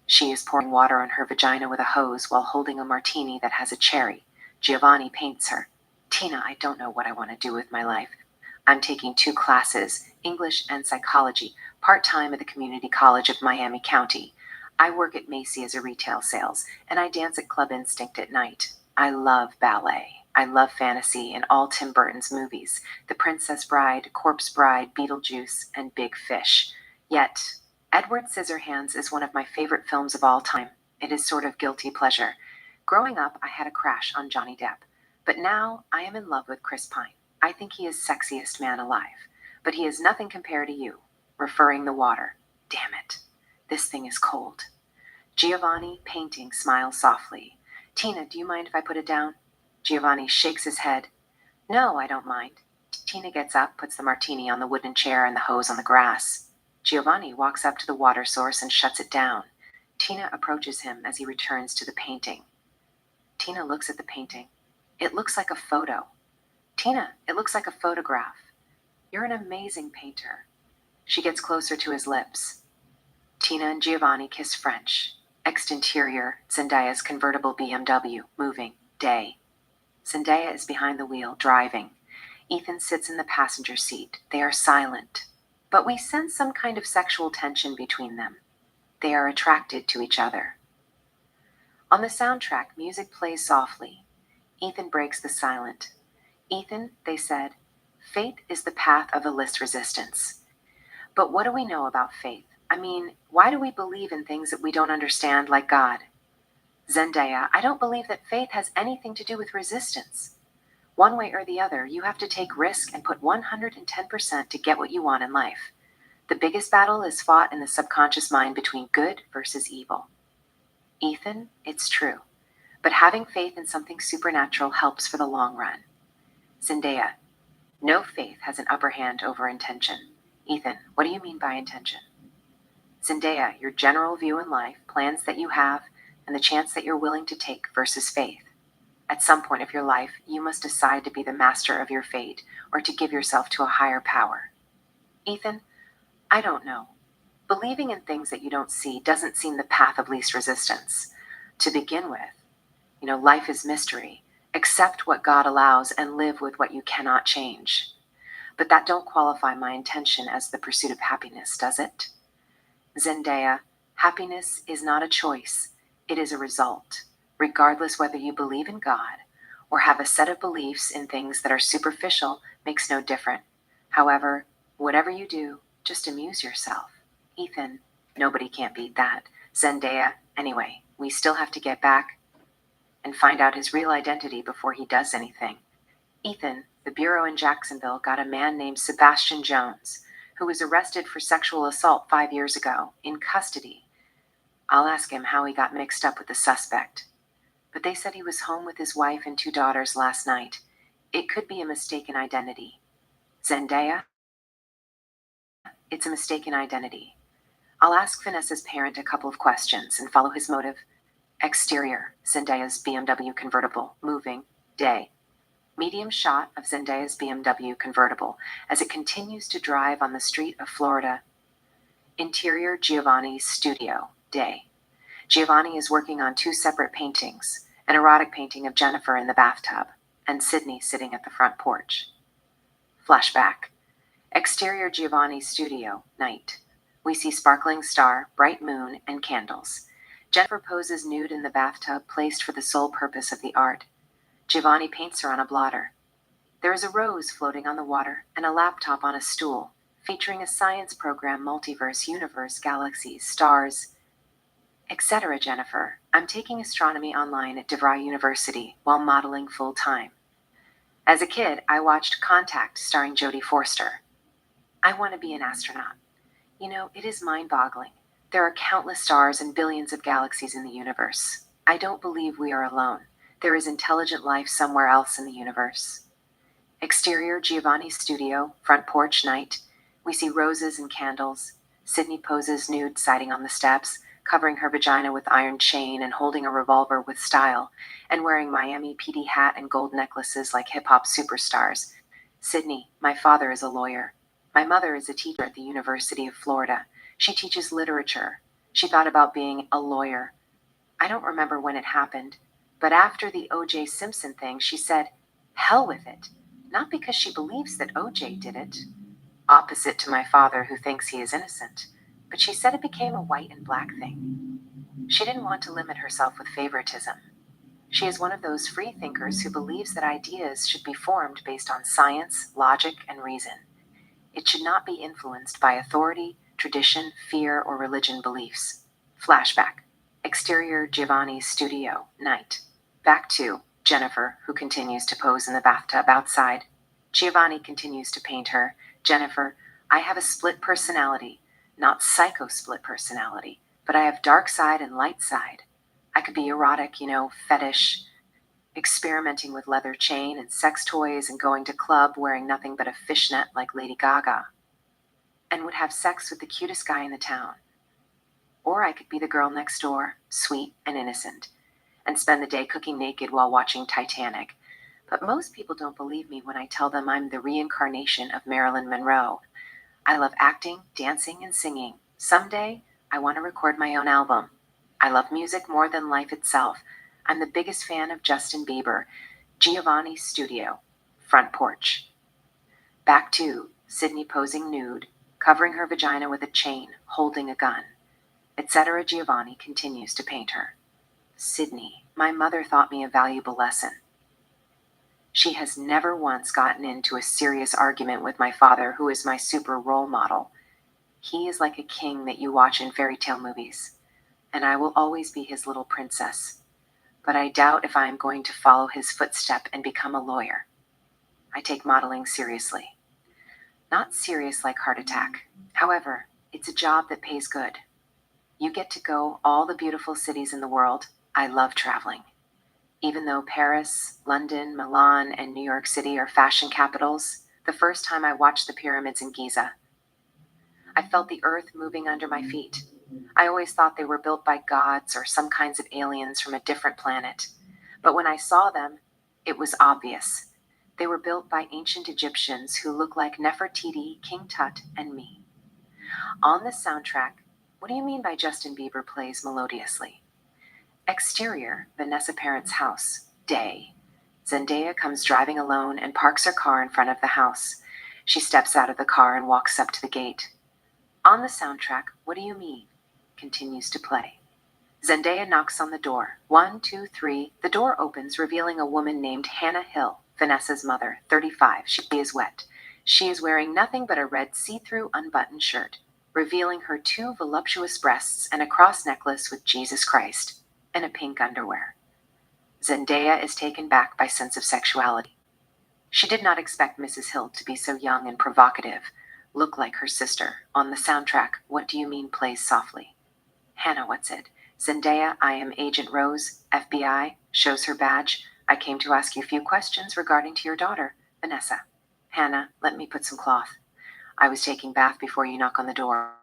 She is pouring water on her vagina with a hose while holding a martini that has a cherry. Giovanni paints her. Tina, I don't know what I want to do with my life. I'm taking 2 classes, English and psychology, part-time at the Community College of Miami County. I work at Macy as a retail sales, and I dance at Club Instinct at night. I love ballet. I love fantasy and all Tim Burton's movies, The Princess Bride, Corpse Bride, Beetlejuice, and Big Fish. Yet, Edward Scissorhands is one of my favorite films of all time. It is sort of guilty pleasure. Growing up, I had a crush on Johnny Depp, but now I am in love with Chris Pine. I think he is sexiest man alive, but he is nothing compared to you. Referring the water. Damn it. This thing is cold. Giovanni, painting, smiles softly. Tina, do you mind if I put it down? Giovanni shakes his head. No, I don't mind. Tina gets up, puts the martini on the wooden chair and the hose on the grass. Giovanni walks up to the water source and shuts it down. Tina approaches him as he returns to the painting. Tina looks at the painting. It looks like a photo. Tina, it looks like a photograph. You're an amazing painter. She gets closer to his lips. Tina and Giovanni kiss French. Exterior, Zendaya's convertible BMW, moving, day. Zendaya is behind the wheel, driving. Ethan sits in the passenger seat. They are silent. But we sense some kind of sexual tension between them. They are attracted to each other. On the soundtrack, music plays softly. Ethan breaks the silence. Ethan, they said, faith is the path of the least resistance. But what do we know about faith? I mean, why do we believe in things that we don't understand, like God? Zendaya, I don't believe that faith has anything to do with resistance. One way or the other, you have to take risk and put 110% to get what you want in life. The biggest battle is fought in the subconscious mind between good versus evil. Ethan, it's true. But having faith in something supernatural helps for the long run. Zendaya, no faith has an upper hand over intention. Ethan, what do you mean by intention? Zendaya, your general view in life, plans that you have, and the chance that you're willing to take versus faith. At some point of your life, you must decide to be the master of your fate or to give yourself to a higher power. Ethan, I don't know. Believing in things that you don't see doesn't seem the path of least resistance. To begin with, life is mystery. Accept what God allows and live with what you cannot change. But that don't qualify my intention as the pursuit of happiness, does it? Zendaya, happiness is not a choice. It is a result, regardless whether you believe in God or have a set of beliefs in things that are superficial makes no difference. However, whatever you do, just amuse yourself. Ethan, nobody can't beat that. Zendaya, anyway, we still have to get back and find out his real identity before he does anything. Ethan, the Bureau in Jacksonville got a man named Sebastian Jones, who was arrested for sexual assault 5 years ago, in custody. I'll ask him how he got mixed up with the suspect. But they said he was home with his wife and 2 daughters last night. It could be a mistaken identity. Zendaya? It's a mistaken identity. I'll ask Vanessa's parent a couple of questions and follow his motive. Exterior, Zendaya's BMW convertible, moving, day. Medium shot of Zendaya's BMW convertible as it continues to drive on the street of Florida. Interior, Giovanni's studio, day. Giovanni is working on 2 separate paintings, an erotic painting of Jennifer in the bathtub. and Sydney sitting at the front porch. Flashback. Exterior Giovanni's studio, night. We see sparkling star, bright moon, and candles. Jennifer poses nude in the bathtub, placed for the sole purpose of the art. Giovanni paints her on a blotter. There is a rose floating on the water and a laptop on a stool, featuring a science program, multiverse, universe, galaxies, stars, etc. Jennifer, I'm taking astronomy online at DeVry University while modeling full-time. As a kid, I watched Contact starring Jodie Forster. I want to be an astronaut. You know, it is mind-boggling. There are countless stars and billions of galaxies in the universe. I don't believe we are alone. There is intelligent life somewhere else in the universe. Exterior Giovanni's studio, front porch, night. We see roses and candles. Sydney poses nude, sitting on the steps, covering her vagina with iron chain and holding a revolver with style, and wearing Miami PD hat and gold necklaces like hip-hop superstars. Sydney, my father is a lawyer. My mother is a teacher at the University of Florida. She teaches literature. She thought about being a lawyer. I don't remember when it happened, but after the O.J. Simpson thing, she said, hell with it. Not because she believes that O.J. did it, opposite to my father who thinks he is innocent, but she said it became a white and black thing. She didn't want to limit herself with favoritism. She is one of those free thinkers who believes that ideas should be formed based on science, logic, and reason. It should not be influenced by authority, tradition, fear, or religion beliefs. Flashback. Exterior Giovanni's studio, night. Back to Jennifer, who continues to pose in the bathtub outside. Giovanni continues to paint her. Jennifer, I have a split personality, not psycho-split personality, but I have dark side and light side. I could be erotic, fetish, experimenting with leather chain and sex toys and going to club wearing nothing but a fishnet like Lady Gaga, and would have sex with the cutest guy in the town. Or I could be the girl next door, sweet and innocent, and spend the day cooking naked while watching Titanic. But most people don't believe me when I tell them I'm the reincarnation of Marilyn Monroe. I love acting, dancing, and singing. Someday, I want to record my own album. I love music more than life itself. I'm the biggest fan of Justin Bieber. Giovanni's studio, front porch. Back to Sydney posing nude, covering her vagina with a chain, holding a gun, etc. Giovanni continues to paint her. Sydney, my mother taught me a valuable lesson. She has never once gotten into a serious argument with my father, who is my super role model. He is like a king that you watch in fairy tale movies, and I will always be his little princess. But I doubt if I am going to follow his footstep and become a lawyer. I take modeling seriously. Not serious like heart attack. However, it's a job that pays good. You get to go all the beautiful cities in the world. I love traveling. Even though Paris, London, Milan, and New York City are fashion capitals, the first time I watched the pyramids in Giza, I felt the earth moving under my feet. I always thought they were built by gods or some kinds of aliens from a different planet. But when I saw them, it was obvious. They were built by ancient Egyptians who look like Nefertiti, King Tut, and me. On the soundtrack, What Do You Mean by Justin Bieber plays melodiously. Exterior, Vanessa Parent's house, day. Zendaya comes driving alone and parks her car in front of the house. She steps out of the car and walks up to the gate. On the soundtrack, What Do You Mean continues to play. Zendaya knocks on the door. 1, 2, 3. The door opens, revealing a woman named Hannah Hill, Vanessa's mother, 35. She is wet. She is wearing nothing but a red see-through unbuttoned shirt, revealing her 2 voluptuous breasts and a cross necklace with Jesus Christ, and a pink underwear. Zendaya is taken back by sense of sexuality. She did not expect Mrs. Hill to be so young and provocative, look like her sister. On the soundtrack, What Do You Mean plays softly. Hannah, what's it? Zendaya, I am Agent Rose, FBI, shows her badge. I came to ask you a few questions regarding to your daughter, Vanessa. Hannah, let me put some cloth. I was taking bath before you knock on the door.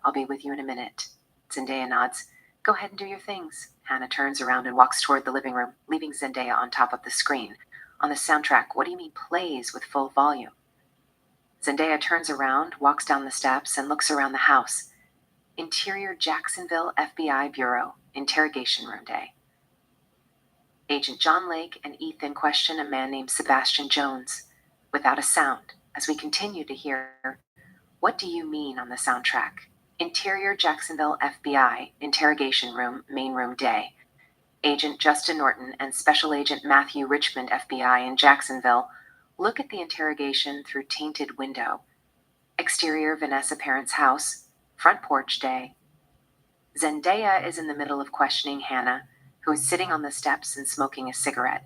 I'll be with you in a minute. Zendaya nods. Go ahead and do your things. Hannah turns around and walks toward the living room, leaving Zendaya on top of the screen. On the soundtrack, What Do You Mean plays with full volume. Zendaya turns around, walks down the steps, and looks around the house. Interior Jacksonville FBI Bureau, interrogation room day. Agent John Lake and Ethan question a man named Sebastian Jones without a sound as we continue to hear, "What do you mean?" on the soundtrack. Interior Jacksonville FBI, interrogation room, main room day. Agent Justin Norton and Special Agent Matthew Richmond, FBI in Jacksonville, look at the interrogation through tainted window. Exterior Vanessa parents' house, front porch day. Zendaya is in the middle of questioning Hannah, who is sitting on the steps and smoking a cigarette.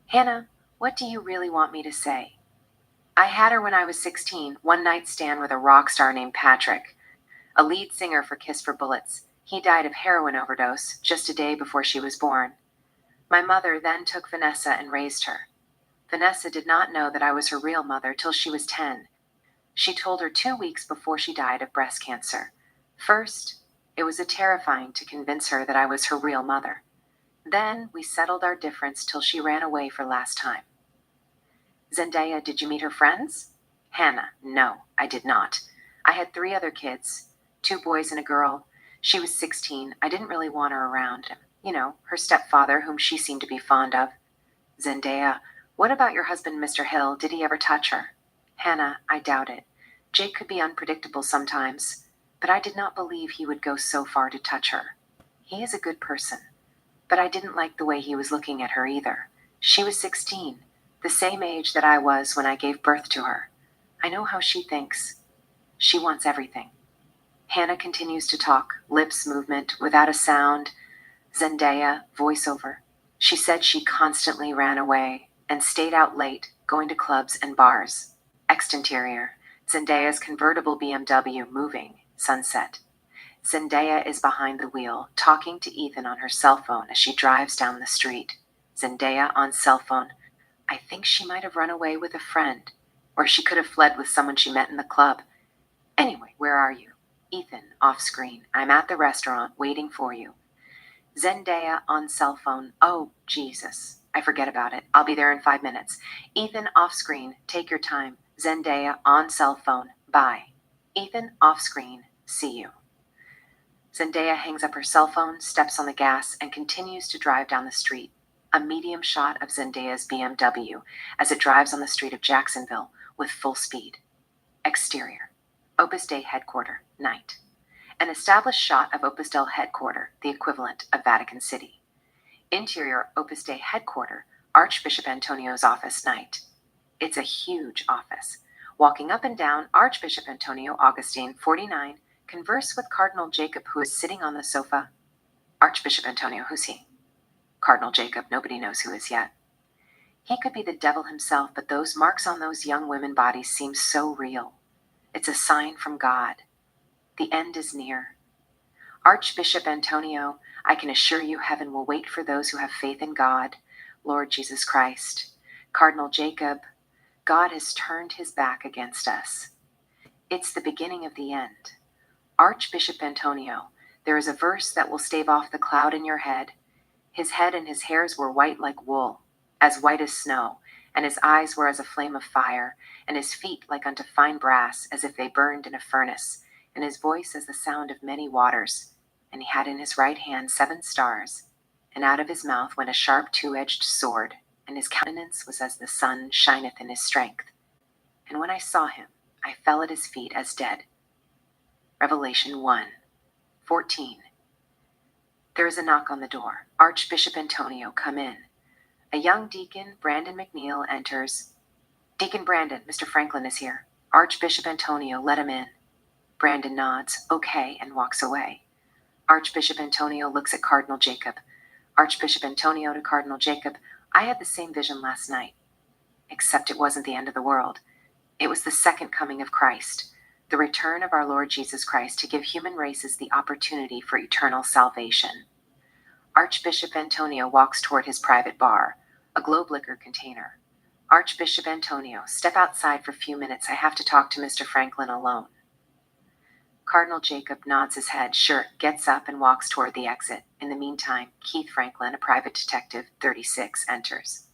"Hannah, what do you really want me to say?" "I had her when I was 16, one night stand with a rock star named Patrick, a lead singer for Kiss for Bullets. He died of heroin overdose just a day before she was born. My mother then took Vanessa and raised her. Vanessa did not know that I was her real mother till she was 10. She told her 2 weeks before she died of breast cancer. First, it was terrifying to convince her that I was her real mother. Then we settled our difference till she ran away for last time." Zendaya, did you meet her friends? Hannah, no, I did not. I had 3 other kids, 2 boys and a girl. She was 16. I didn't really want her around. You know, her stepfather, whom she seemed to be fond of. Zendaya, what about your husband, Mr. Hill? Did he ever touch her? Hannah, I doubt it. Jake could be unpredictable sometimes, but I did not believe he would go so far to touch her. He is a good person, but I didn't like the way he was looking at her either. She was 16, the same age that I was when I gave birth to her. I know how she thinks. She wants everything. Hannah continues to talk, lips movement, without a sound. Zendaya, voiceover. She said she constantly ran away and stayed out late, going to clubs and bars. Exterior. Zendaya's convertible BMW moving, sunset. Zendaya is behind the wheel, talking to Ethan on her cell phone as she drives down the street. Zendaya on cell phone. I think she might have run away with a friend, or she could have fled with someone she met in the club. Anyway, where are you? Ethan, off screen. I'm at the restaurant, waiting for you. Zendaya on cell phone. Oh, Jesus. I forget about it. I'll be there in 5 minutes. Ethan off screen. Take your time. Zendaya on cell phone. Bye. Ethan off screen. See you. Zendaya hangs up her cell phone, steps on the gas, and continues to drive down the street. A medium shot of Zendaya's BMW as it drives on the street of Jacksonville with full speed. Exterior. Opus Dei headquarters, night. An established shot of Opus Dei headquarters, the equivalent of Vatican City. Interior Opus Dei headquarters, Archbishop Antonio's office, night. It's a huge office. Walking up and down, Archbishop Antonio Augustine, 49, converse with Cardinal Jacob, who is sitting on the sofa. Archbishop Antonio, who's he? Cardinal Jacob, nobody knows who is yet. He could be the devil himself, but those marks on those young women bodies seem so real. It's a sign from God. The end is near. Archbishop Antonio, I can assure you heaven will wait for those who have faith in God, Lord Jesus Christ. Cardinal Jacob, God has turned his back against us. It's the beginning of the end. Archbishop Antonio, there is a verse that will stave off the cloud in your head. His head and his hairs were white like wool, as white as snow, and his eyes were as a flame of fire, and his feet like unto fine brass, as if they burned in a furnace, and his voice as the sound of many waters. And he had in his right hand 7 stars, and out of his mouth went a sharp 2-edged sword, and his countenance was as the sun shineth in his strength. And when I saw him, I fell at his feet as dead. Revelation 1:14. There is a knock on the door. Archbishop Antonio, come in. A young deacon, Brandon McNeil, enters. Deacon Brandon, Mr. Franklin is here. Archbishop Antonio, let him in. Brandon nods, okay, and walks away. Archbishop Antonio looks at Cardinal Jacob. Archbishop Antonio to Cardinal Jacob, I had the same vision last night. Except it wasn't the end of the world. It was the second coming of Christ, the return of our Lord Jesus Christ to give human races the opportunity for eternal salvation. Archbishop Antonio walks toward his private bar, a globe liquor container. Archbishop Antonio, step outside for a few minutes. I have to talk to Mr. Franklin alone. Cardinal Jacob nods his head, sure, gets up and walks toward the exit. In the meantime, Keith Franklin, a private detective, 36, enters.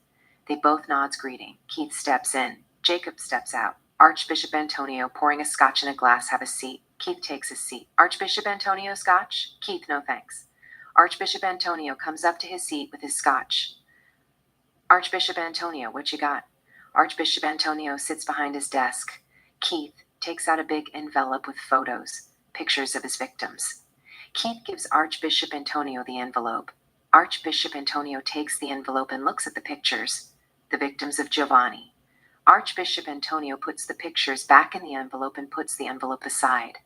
They both nods greeting. Keith steps in. Jacob steps out. Archbishop Antonio, pouring a scotch in a glass, have a seat. Keith takes his seat. Archbishop Antonio, scotch? Keith, no thanks. Archbishop Antonio comes up to his seat with his scotch. Archbishop Antonio, what you got? Archbishop Antonio sits behind his desk. Keith takes out a big envelope with photos, pictures of his victims. Keith gives Archbishop Antonio the envelope. Archbishop Antonio takes the envelope and looks at the pictures, the victims of Giovanni. Archbishop Antonio puts the pictures back in the envelope and puts the envelope aside.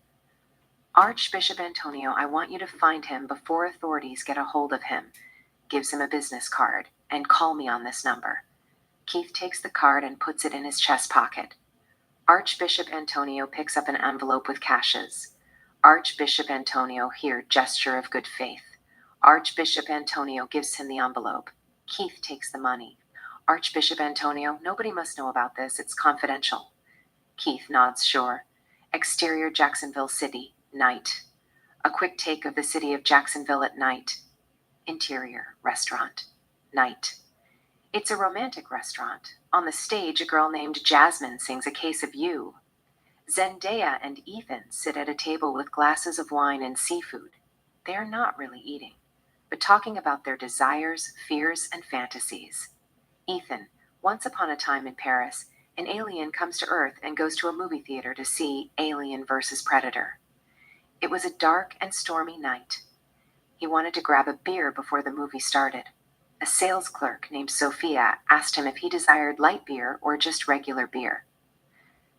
Archbishop Antonio, I want you to find him before authorities get a hold of him. Gives him a business card, and call me on this number. Keith takes the card and puts it in his chest pocket. Archbishop Antonio picks up an envelope with cashes. Archbishop Antonio here gesture of good faith. Archbishop Antonio gives him the envelope. Keith takes the money. Archbishop Antonio, nobody must know about this, it's confidential. Keith nods sure. Exterior Jacksonville City, night. A quick take of the city of Jacksonville at night. Interior, restaurant, night. It's a romantic restaurant. On the stage, a girl named Jasmine sings A Case of You. Zendaya and Ethan sit at a table with glasses of wine and seafood. They are not really eating, but talking about their desires, fears, and fantasies. Ethan, once upon a time in Paris, an alien comes to Earth and goes to a movie theater to see Alien vs. Predator. It was a dark and stormy night. He wanted to grab a beer before the movie started. A sales clerk named Sophia asked him if he desired light beer or just regular beer.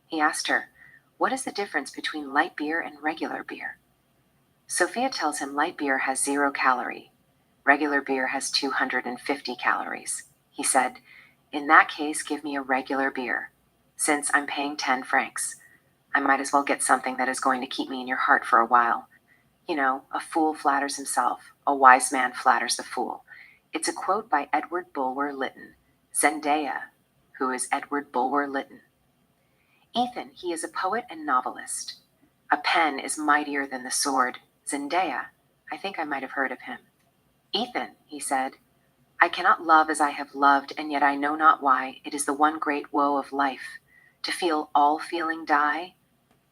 He asked her, "What is the difference between light beer and regular beer?" Sophia tells him light beer has 0 calorie. Regular beer has 250 calories. He said, "In that case, give me a regular beer. Since I'm paying 10 francs, I might as well get something that is going to keep me in your heart for a while. You know, a fool flatters himself, a wise man flatters the fool." It's a quote by Edward Bulwer Lytton. Zendaya, who is Edward Bulwer Lytton. Ethan, he is a poet and novelist. A pen is mightier than the sword. Zendaya, I think I might have heard of him. Ethan, he said, I cannot love as I have loved, and yet I know not why. It is the one great woe of life, to feel all feeling die.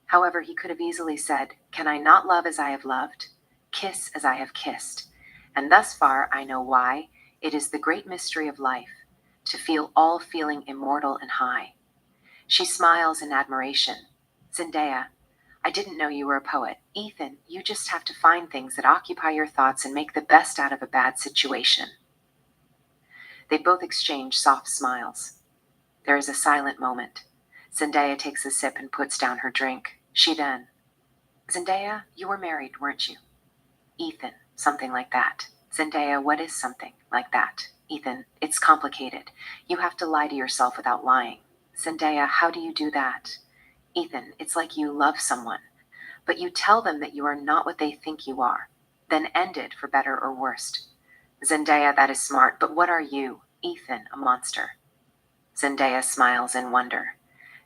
However, he could have easily said, can I not love as I have loved, kiss as I have kissed? And thus far I know why. It is the great mystery of life, to feel all feeling immortal and high. She smiles in admiration. Zendaya, I didn't know you were a poet. Ethan, you just have to find things that occupy your thoughts and make the best out of a bad situation. They both exchange soft smiles. There is a silent moment. Zendaya takes a sip and puts down her drink. She then, Zendaya, you were married, weren't you? Ethan, something like that. Zendaya, what is something like that? Ethan, it's complicated. You have to lie to yourself without lying. Zendaya, how do you do that? Ethan, it's like you love someone, but you tell them that you are not what they think you are, then end it for better or worse. Zendaya, that is smart, but what are you? Ethan, a monster. Zendaya smiles in wonder.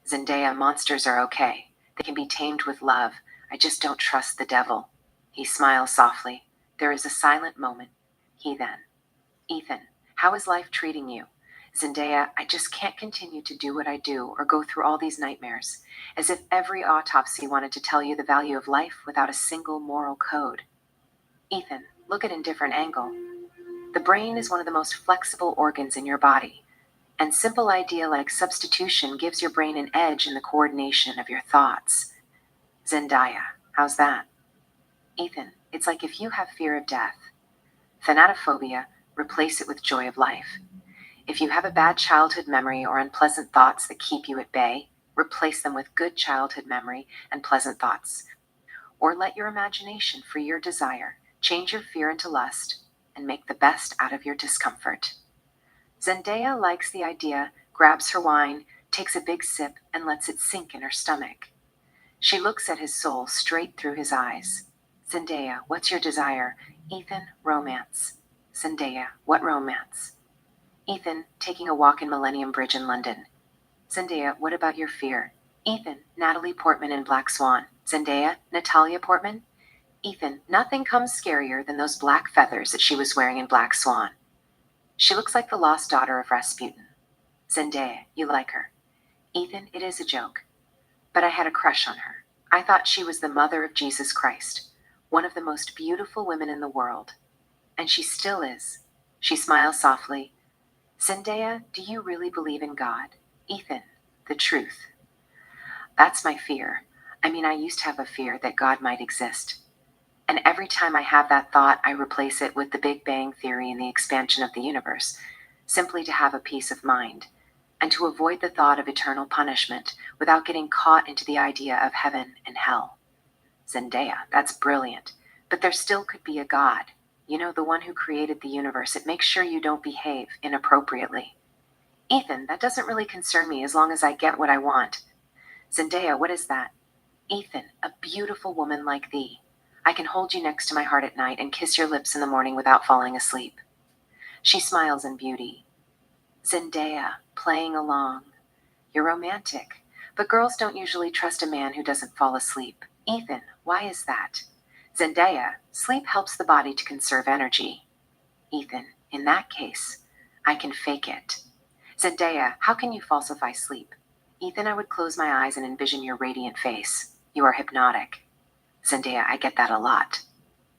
Zendaya, monsters are okay. They can be tamed with love. I just don't trust the devil. He smiles softly. There is a silent moment. He then, Ethan, how is life treating you? Zendaya, I just can't continue to do what I do or go through all these nightmares, as if every autopsy wanted to tell you the value of life without a single moral code. Ethan, look at a different angle. The brain is one of the most flexible organs in your body, and simple idea like substitution gives your brain an edge in the coordination of your thoughts. Zendaya, how's that? Ethan, it's like if you have fear of death, thanatophobia, replace it with joy of life. If you have a bad childhood memory or unpleasant thoughts that keep you at bay, replace them with good childhood memory and pleasant thoughts. Or let your imagination free your desire, change your fear into lust, and make the best out of your discomfort. Zendaya likes the idea, grabs her wine, takes a big sip, and lets it sink in her stomach. She looks at his soul straight through his eyes. Zendaya, what's your desire? Ethan, romance. Zendaya, what romance? Ethan, taking a walk in Millennium Bridge in London. Zendaya, what about your fear? Ethan, Natalie Portman in Black Swan. Zendaya, Natalia Portman? Ethan, nothing comes scarier than those black feathers that she was wearing in Black Swan. She looks like the lost daughter of Rasputin. Zendaya, you like her. Ethan, it is a joke. But I had a crush on her. I thought she was the mother of Jesus Christ, one of the most beautiful women in the world. And she still is. She smiles softly. Zendaya, do you really believe in God? Ethan, the truth. That's my fear. I mean, I used to have a fear that God might exist. And every time I have that thought, I replace it with the Big Bang Theory and the expansion of the universe, simply to have a peace of mind, and to avoid the thought of eternal punishment without getting caught into the idea of heaven and hell. Zendaya, that's brilliant. But there still could be a God. You know, the one who created the universe. It makes sure you don't behave inappropriately. Ethan, that doesn't really concern me as long as I get what I want. Zendaya, what is that? Ethan, a beautiful woman like thee. I can hold you next to my heart at night and kiss your lips in the morning without falling asleep. She smiles in beauty. Zendaya, playing along. You're romantic. But girls don't usually trust a man who doesn't fall asleep. Ethan, why is that? Zendaya, sleep helps the body to conserve energy. Ethan, in that case, I can fake it. Zendaya, how can you falsify sleep? Ethan, I would close my eyes and envision your radiant face. You are hypnotic. Zendaya, I get that a lot.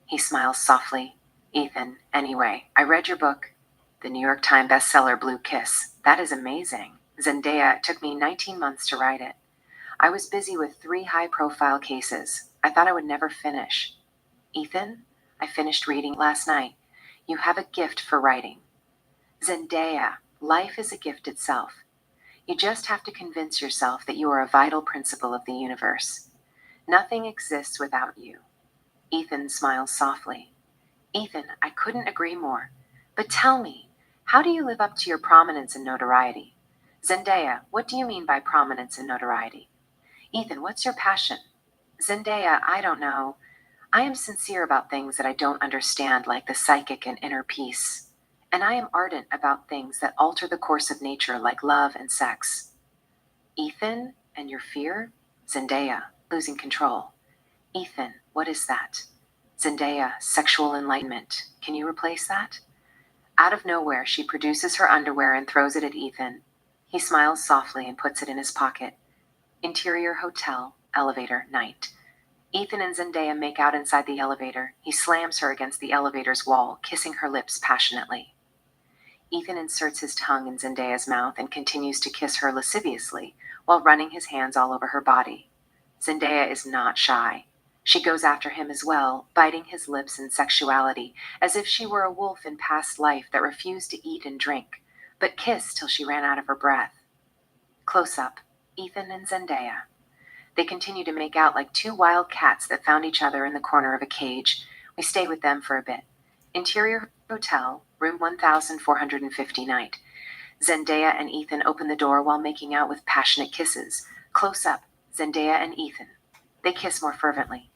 He smiles softly. Ethan, anyway, I read your book, the New York Times bestseller Blue Kiss. That is amazing. Zendaya, it took me 19 months to write it. I was busy with 3 high-profile cases. I thought I would never finish. Ethan, I finished reading last night. You have a gift for writing. Zendaya, life is a gift itself. You just have to convince yourself that you are a vital principle of the universe. Nothing exists without you. Ethan smiles softly. Ethan, I couldn't agree more. But tell me, how do you live up to your prominence and notoriety? Zendaya, what do you mean by prominence and notoriety? Ethan, what's your passion? Zendaya, I don't know. I am sincere about things that I don't understand, like the psychic and inner peace. And I am ardent about things that alter the course of nature, like love and sex. Ethan, and your fear? Zendaya, losing control. Ethan, what is that? Zendaya, sexual enlightenment. Can you replace that? Out of nowhere, she produces her underwear and throws it at Ethan. He smiles softly and puts it in his pocket. Interior hotel, elevator, night. Ethan and Zendaya make out inside the elevator. He slams her against the elevator's wall, kissing her lips passionately. Ethan inserts his tongue in Zendaya's mouth and continues to kiss her lasciviously while running his hands all over her body. Zendaya is not shy. She goes after him as well, biting his lips in sexuality, as if she were a wolf in past life that refused to eat and drink, but kissed till she ran out of her breath. Close up, Ethan and Zendaya. They continue to make out like 2 wild cats that found each other in the corner of a cage. We stay with them for a bit. Interior hotel, room 1450 night. Zendaya and Ethan open the door while making out with passionate kisses. Close up, Zendaya and Ethan. They kiss more fervently.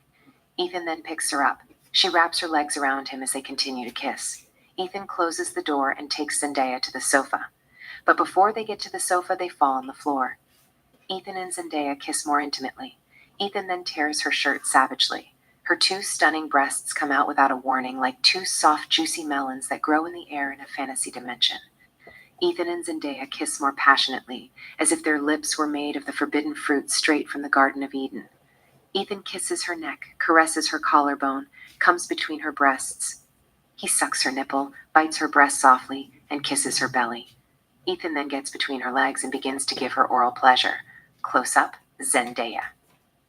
Ethan then picks her up. She wraps her legs around him as they continue to kiss. Ethan closes the door and takes Zendaya to the sofa. But before they get to the sofa, they fall on the floor. Ethan and Zendaya kiss more intimately. Ethan then tears her shirt savagely. Her 2 stunning breasts come out without a warning, like 2 soft, juicy melons that grow in the air in a fantasy dimension. Ethan and Zendaya kiss more passionately, as if their lips were made of the forbidden fruit straight from the Garden of Eden. Ethan kisses her neck, caresses her collarbone, comes between her breasts. He sucks her nipple, bites her breast softly, and kisses her belly. Ethan then gets between her legs and begins to give her oral pleasure. Close up, Zendaya.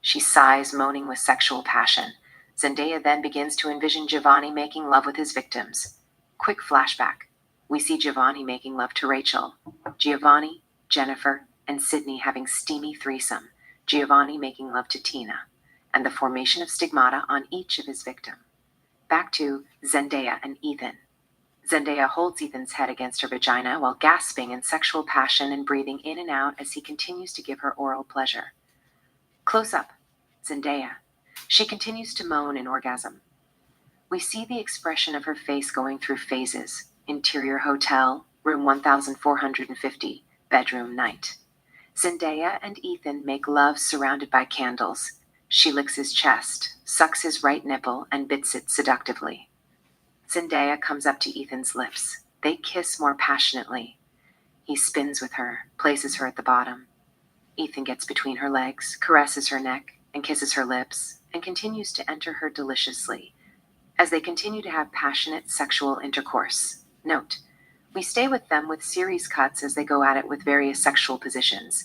She sighs, moaning with sexual passion. Zendaya then begins to envision Giovanni making love with his victims. Quick flashback. We see Giovanni making love to Rachel. Giovanni, Jennifer, and Sydney having steamy threesome. Giovanni making love to Tina. And the formation of stigmata on each of his victims. Back to Zendaya and Ethan. Zendaya holds Ethan's head against her vagina while gasping in sexual passion and breathing in and out as he continues to give her oral pleasure. Close up, Zendaya. She continues to moan in orgasm. We see the expression of her face going through phases. Interior hotel, room 1450, bedroom, night. Zendaya and Ethan make love surrounded by candles. She licks his chest, sucks his right nipple, and bits it seductively. Zendaya comes up to Ethan's lips. They kiss more passionately. He spins with her, places her at the bottom. Ethan gets between her legs, caresses her neck, and kisses her lips, and continues to enter her deliciously, as they continue to have passionate sexual intercourse. Note, We stay with them with series cuts as they go at it with various sexual positions.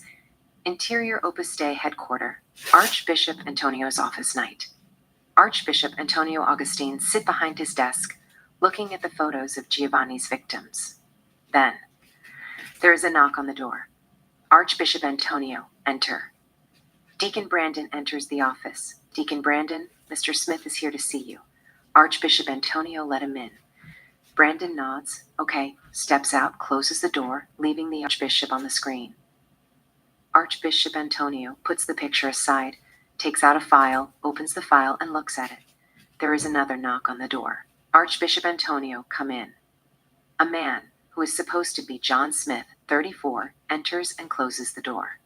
Interior Opus Dei headquarter, Archbishop Antonio's office night. Archbishop Antonio Augustine sit behind his desk, looking at the photos of Giovanni's victims. Then, there is a knock on the door. Archbishop Antonio, enter. Deacon Brandon enters the office. Deacon Brandon, Mr. Smith is here to see you. Archbishop Antonio let him in. Brandon nods, okay, steps out, closes the door, leaving the Archbishop on the screen. Archbishop Antonio puts the picture aside, takes out a file, opens the file, and looks at it. There is another knock on the door. Archbishop Antonio, come in. A man, who is supposed to be John Smith, 34, enters and closes the door.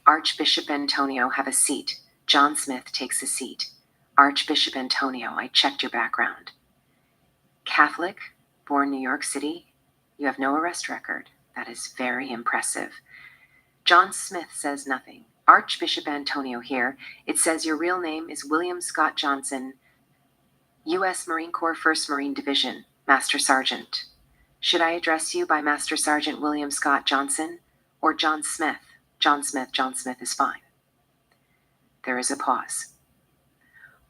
Archbishop Antonio, have a seat. John Smith takes a seat. Archbishop Antonio, I checked your background. Catholic, born New York City. You have no arrest record. That is very impressive. John Smith says nothing. Archbishop Antonio here. It says your real name is William Scott Johnson, U.S. Marine Corps 1st Marine Division, Master Sergeant. Should I address you by Master Sergeant William Scott Johnson or John Smith? John Smith is fine. There is a pause.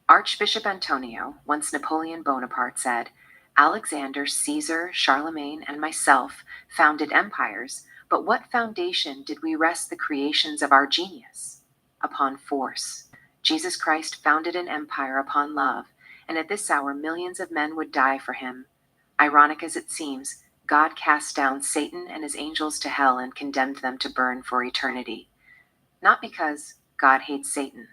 Archbishop Antonio, once Napoleon Bonaparte, said, Alexander, Caesar, Charlemagne, and myself founded empires, but what foundation did we rest the creations of our genius? Upon force. Jesus Christ founded an empire upon love, and at this hour millions of men would die for him. Ironic as it seems, God cast down Satan and his angels to hell and condemned them to burn for eternity. Not because God hates Satan,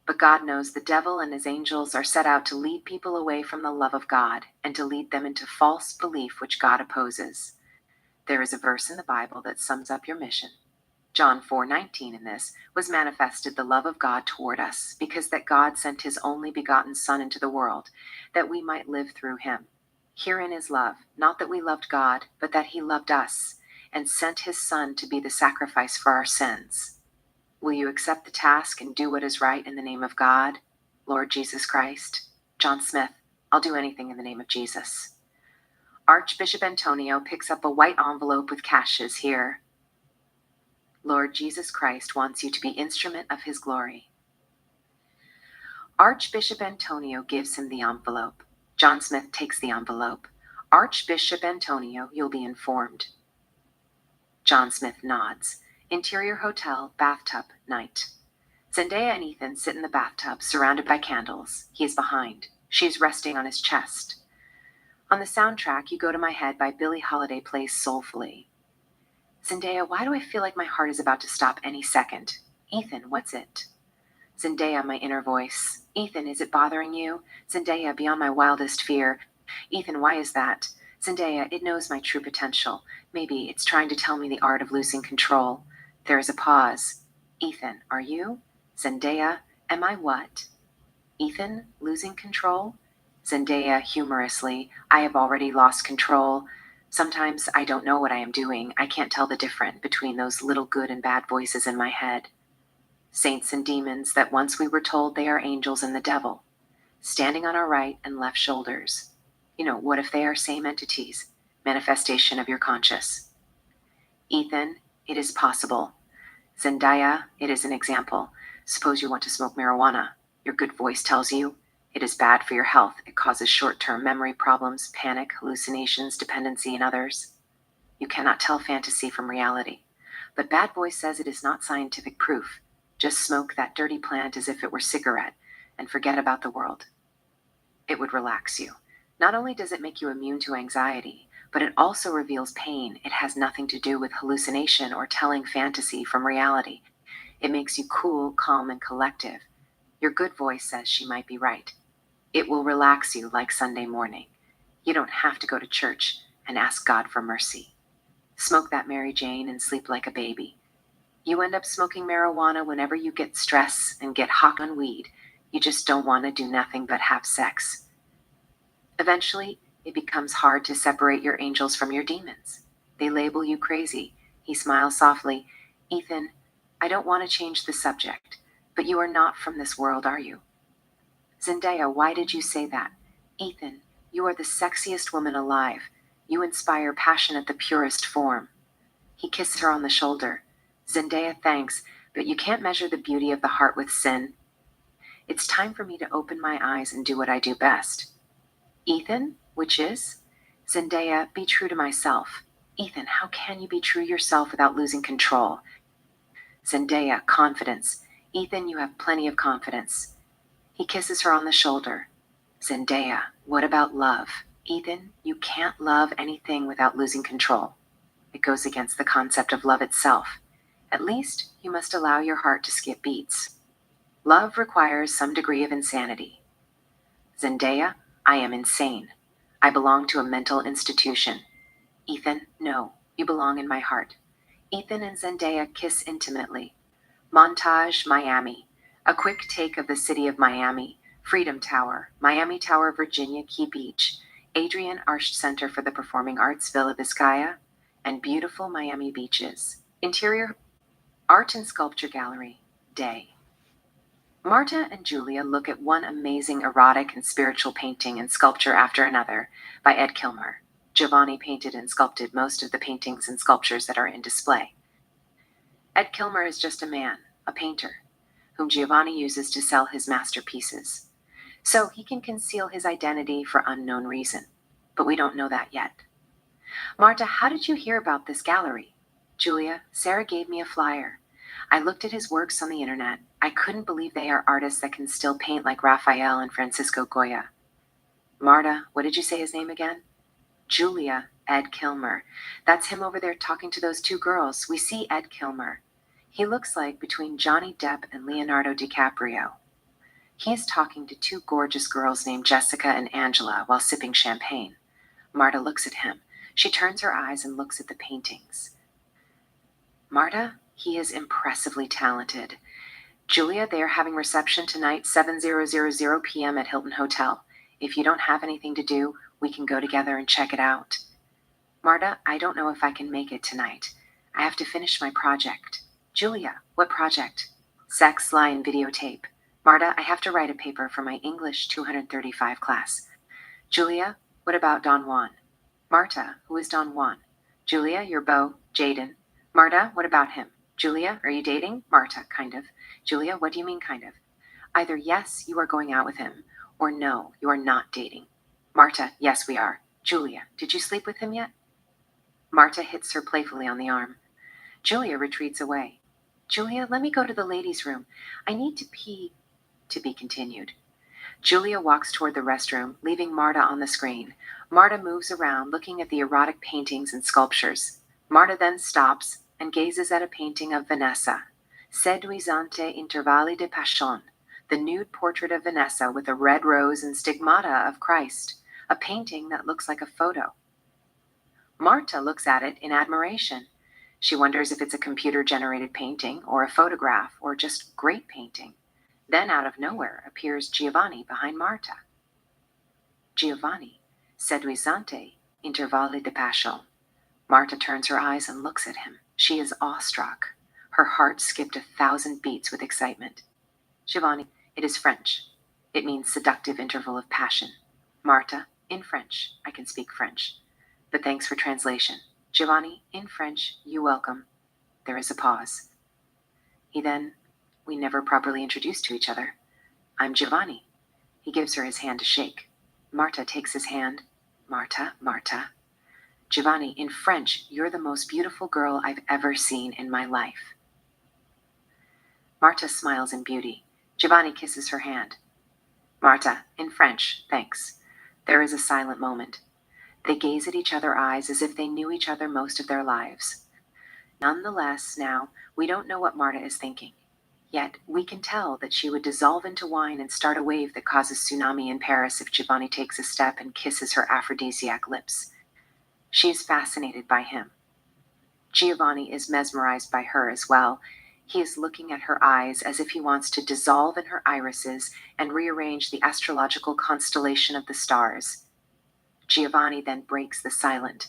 but God knows the devil and his angels are set out to lead people away from the love of God and to lead them into false belief which God opposes. There is a verse in the Bible that sums up your mission. John 4:19 in this was manifested the love of God toward us, because that God sent his only begotten Son into the world, that we might live through him. Herein is love, not that we loved God, but that he loved us, and sent his Son to be the sacrifice for our sins. Will you accept the task and do what is right in the name of God, Lord Jesus Christ? John Smith, I'll do anything in the name of Jesus. Archbishop Antonio picks up a white envelope with cashes here. Lord Jesus Christ wants you to be instrument of his glory. Archbishop Antonio gives him the envelope. John Smith takes the envelope. Archbishop Antonio, you'll be informed. John Smith nods. Interior hotel, bathtub, night. Zendaya and Ethan sit in the bathtub, surrounded by candles. He is behind. She is resting on his chest. On the soundtrack, You Go to My Head by Billie Holiday plays soulfully. Zendaya, why do I feel like my heart is about to stop any second? Ethan, what's it? Zendaya, my inner voice. Ethan, is it bothering you? Zendaya, beyond my wildest fear. Ethan, why is that? Zendaya, it knows my true potential. Maybe it's trying to tell me the art of losing control. There is a pause. Ethan, are you? Zendaya, am I what? Ethan, losing control? Zendaya, humorously, I have already lost control. Sometimes I don't know what I am doing. I can't tell the difference between those little good and bad voices in my head. Saints and demons that once we were told they are angels and the devil, standing on our right and left shoulders. What if they are same entities, manifestation of your conscious? Ethan, it is possible. Zendaya, it is an example. Suppose you want to smoke marijuana. Your good voice tells you it is bad for your health. It causes short-term memory problems, panic, hallucinations, dependency, and others. You cannot tell fantasy from reality. But bad voice says it is not scientific proof. Just smoke that dirty plant as if it were cigarette and forget about the world. It would relax you. Not only does it make you immune to anxiety, but it also reveals pain. It has nothing to do with hallucination or telling fantasy from reality. It makes you cool, calm, and collective. Your good voice says she might be right. It will relax you like Sunday morning. You don't have to go to church and ask God for mercy. Smoke that Mary Jane and sleep like a baby. You end up smoking marijuana whenever you get stressed and get hot on weed. You just don't want to do nothing but have sex. Eventually, it becomes hard to separate your angels from your demons. They label you crazy. He smiles softly. Ethan, I don't want to change the subject, but you are not from this world, are you? Zendaya, why did you say that? Ethan, you are the sexiest woman alive. You inspire passion at the purest form. He kisses her on the shoulder. Zendaya thanks, but you can't measure the beauty of the heart with sin. It's time for me to open my eyes and do what I do best. Ethan, which is? Zendaya, be true to myself. Ethan, how can you be true yourself without losing control? Zendaya, confidence. Ethan, you have plenty of confidence. He kisses her on the shoulder. Zendaya, what about love? Ethan, you can't love anything without losing control. It goes against the concept of love itself. At least, you must allow your heart to skip beats. Love requires some degree of insanity. Zendaya, I am insane. I belong to a mental institution. Ethan, no, you belong in my heart. Ethan and Zendaya kiss intimately. Montage, Miami. A quick take of the city of Miami. Freedom Tower, Miami Tower, Virginia, Key Beach, Adrian Arch Center for the Performing Arts, Villa Vizcaya, and beautiful Miami beaches. Interior Art and Sculpture Gallery, day. Marta and Julia look at one amazing erotic and spiritual painting and sculpture after another by Ed Kilmer. Giovanni painted and sculpted most of the paintings and sculptures that are in display. Ed Kilmer is just a man, a painter, whom Giovanni uses to sell his masterpieces. So he can conceal his identity for unknown reason. But we don't know that yet. Marta, how did you hear about this gallery? Julia, Sarah gave me a flyer. I looked at his works on the internet. I couldn't believe they are artists that can still paint like Raphael and Francisco Goya. Marta, what did you say his name again? Julia, Ed Kilmer. That's him over there talking to those two girls. We see Ed Kilmer. He looks like between Johnny Depp and Leonardo DiCaprio. He is talking to two gorgeous girls named Jessica and Angela while sipping champagne. Marta looks at him. She turns her eyes and looks at the paintings. Marta, he is impressively talented. Julia, they are having reception tonight, 7:00 p.m. at Hilton Hotel. If you don't have anything to do, we can go together and check it out. Marta, I don't know if I can make it tonight. I have to finish my project. Julia, what project? Sex line videotape. Marta, I have to write a paper for my English 235 class. Julia, what about Don Juan? Marta, who is Don Juan? Julia, your beau, Jaden. Marta, what about him? Julia, are you dating? Marta, kind of. Julia, what do you mean kind of? Either yes, you are going out with him, or no, you are not dating. Marta, yes, we are. Julia, did you sleep with him yet? Marta hits her playfully on the arm. Julia retreats away. Julia, let me go to the ladies' room. I need to pee. To be continued. Julia walks toward the restroom, leaving Marta on the screen. Marta moves around, looking at the erotic paintings and sculptures. Marta then stops and gazes at a painting of Vanessa, Seduisante Intervalli de Passion, the nude portrait of Vanessa with a red rose and stigmata of Christ, a painting that looks like a photo. Marta looks at it in admiration. She wonders if it's a computer-generated painting or a photograph or just great painting. Then out of nowhere appears Giovanni behind Marta. Giovanni, Seduisante Intervalli de Passion. Marta turns her eyes and looks at him. She is awestruck. Her heart skipped 1,000 beats with excitement. Giovanni, it is French. It means seductive interval of passion. Marta, in French. I can speak French. But thanks for translation. Giovanni, in French, you welcome. There is a pause. We never properly introduced to each other. I'm Giovanni. He gives her his hand to shake. Marta takes his hand. Marta, Marta. Giovanni, in French, you're the most beautiful girl I've ever seen in my life. Marta smiles in beauty. Giovanni kisses her hand. Marta, in French, thanks. There is a silent moment. They gaze at each other's eyes as if they knew each other most of their lives. Nonetheless, now, we don't know what Marta is thinking. Yet, we can tell that she would dissolve into wine and start a wave that causes tsunami in Paris if Giovanni takes a step and kisses her aphrodisiac lips. She is fascinated by him. Giovanni is mesmerized by her as well. He is looking at her eyes as if he wants to dissolve in her irises and rearrange the astrological constellation of the stars. Giovanni then breaks the silence.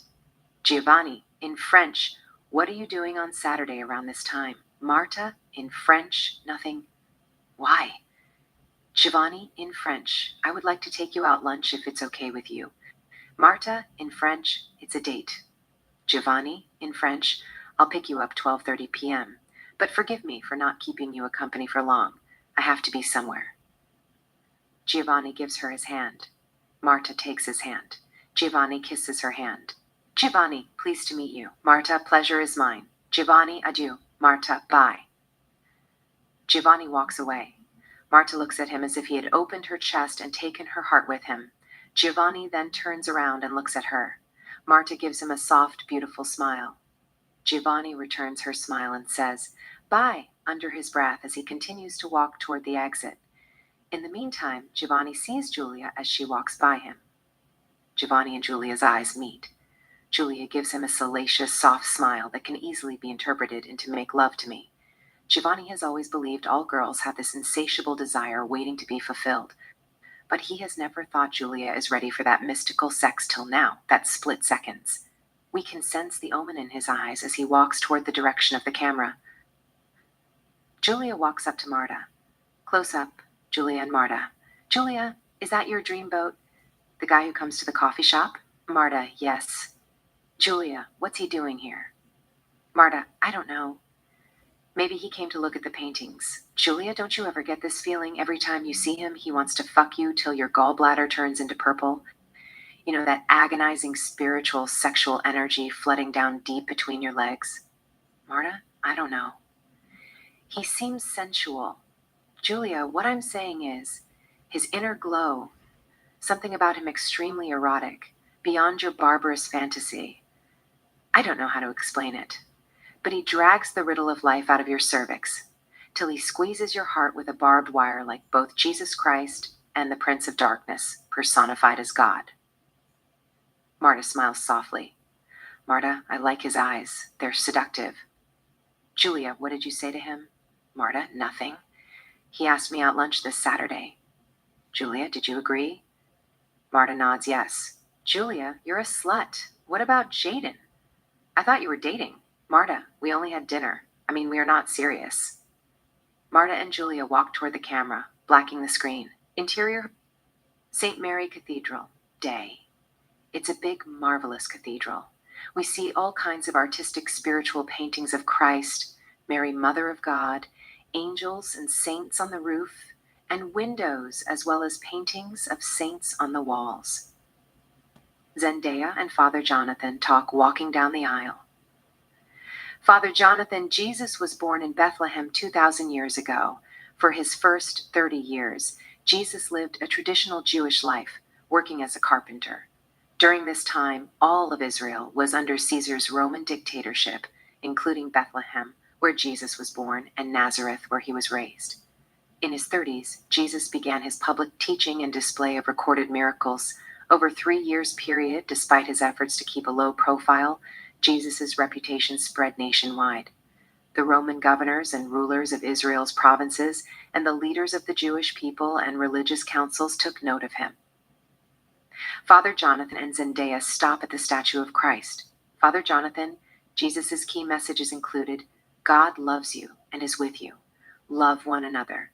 Giovanni, in French, what are you doing on Saturday around this time? Marta, in French, nothing. Why? Giovanni, in French, I would like to take you out lunch if it's okay with you. Marta, in French, it's a date. Giovanni, in French, I'll pick you up 12:30 p.m. But forgive me for not keeping you a company for long. I have to be somewhere. Giovanni gives her his hand. Marta takes his hand. Giovanni kisses her hand. Giovanni, pleased to meet you. Marta, pleasure is mine. Giovanni, adieu. Marta, bye. Giovanni walks away. Marta looks at him as if he had opened her chest and taken her heart with him. Giovanni then turns around and looks at her. Marta gives him a soft, beautiful smile. Giovanni returns her smile and says, "Bye," under his breath as he continues to walk toward the exit. In the meantime, Giovanni sees Julia as she walks by him. Giovanni and Julia's eyes meet. Julia gives him a salacious, soft smile that can easily be interpreted into "make love to me." Giovanni has always believed all girls have this insatiable desire waiting to be fulfilled, but he has never thought Julia is ready for that mystical sex till now, that split seconds. We can sense the omen in his eyes as he walks toward the direction of the camera. Julia walks up to Marta. Close up, Julia and Marta. Julia, is that your dreamboat? The guy who comes to the coffee shop? Marta, yes. Julia, what's he doing here? Marta, I don't know. Maybe he came to look at the paintings. Julia, don't you ever get this feeling every time you see him he wants to fuck you till your gallbladder turns into purple? You know, that agonizing spiritual sexual energy flooding down deep between your legs? Marta, I don't know. He seems sensual. Julia, what I'm saying is, his inner glow, something about him extremely erotic, beyond your barbarous fantasy. I don't know how to explain it, but he drags the riddle of life out of your cervix, till he squeezes your heart with a barbed wire like both Jesus Christ and the Prince of Darkness, personified as God. Marta smiles softly. Marta, I like his eyes. They're seductive. Julia, what did you say to him? Marta, nothing. He asked me out lunch this Saturday. Julia, did you agree? Marta nods yes. Julia, you're a slut. What about Jaden? I thought you were dating. Marta, we only had dinner. We are not serious. Marta and Julia walk toward the camera, blacking the screen. Interior, St. Mary Cathedral, day. It's a big, marvelous cathedral. We see all kinds of artistic spiritual paintings of Christ, Mary, Mother of God, angels and saints on the roof, and windows, as well as paintings of saints on the walls. Zendaya and Father Jonathan talk walking down the aisle. Father Jonathan, Jesus was born in Bethlehem 2,000 years ago. For his first 30 years, Jesus lived a traditional Jewish life, working as a carpenter. During this time, all of Israel was under Caesar's Roman dictatorship, including Bethlehem, where Jesus was born, and Nazareth, where he was raised. In his 30s, Jesus began his public teaching and display of recorded miracles. Over 3 years period, despite his efforts to keep a low profile, Jesus' reputation spread nationwide. The Roman governors and rulers of Israel's provinces and the leaders of the Jewish people and religious councils took note of him. Father Jonathan and Zendaya stop at the statue of Christ. Father Jonathan, Jesus' key messages included, God loves you and is with you. Love one another.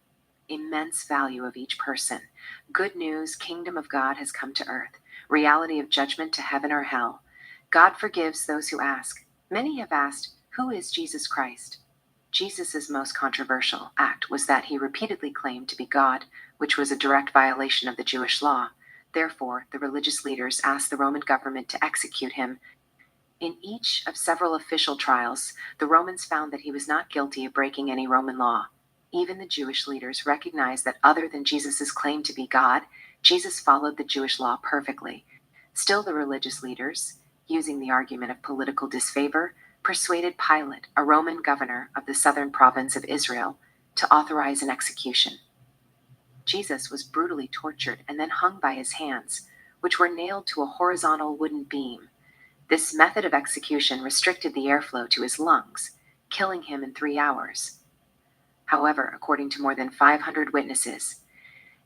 Immense value of each person. Good news, kingdom of God has come to earth. Reality of judgment to heaven or hell. God forgives those who ask. Many have asked, who is Jesus Christ? Jesus' most controversial act was that he repeatedly claimed to be God, which was a direct violation of the Jewish law. Therefore, the religious leaders asked the Roman government to execute him. In each of several official trials, the Romans found that he was not guilty of breaking any Roman law. Even the Jewish leaders recognized that other than Jesus' claim to be God, Jesus followed the Jewish law perfectly. Still, the religious leaders, using the argument of political disfavor, persuaded Pilate, a Roman governor of the southern province of Israel, to authorize an execution. Jesus was brutally tortured and then hung by his hands, which were nailed to a horizontal wooden beam. This method of execution restricted the airflow to his lungs, killing him in 3 hours. However, according to more than 500 witnesses,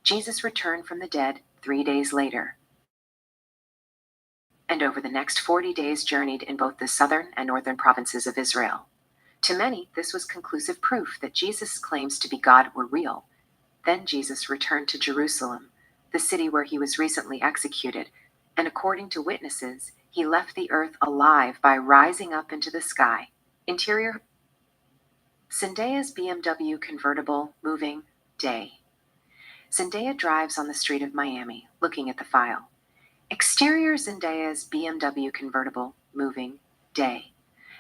Jesus returned from the dead 3 days later, and over the next 40 days journeyed in both the southern and northern provinces of Israel. To many, this was conclusive proof that Jesus' claims to be God were real. Then Jesus returned to Jerusalem, the city where he was recently executed, and according to witnesses, he left the earth alive by rising up into the sky. Interior: Zendaya's BMW convertible moving day. Zendaya drives on the street of Miami, looking at the file. Exterior: Zendaya's BMW convertible moving day.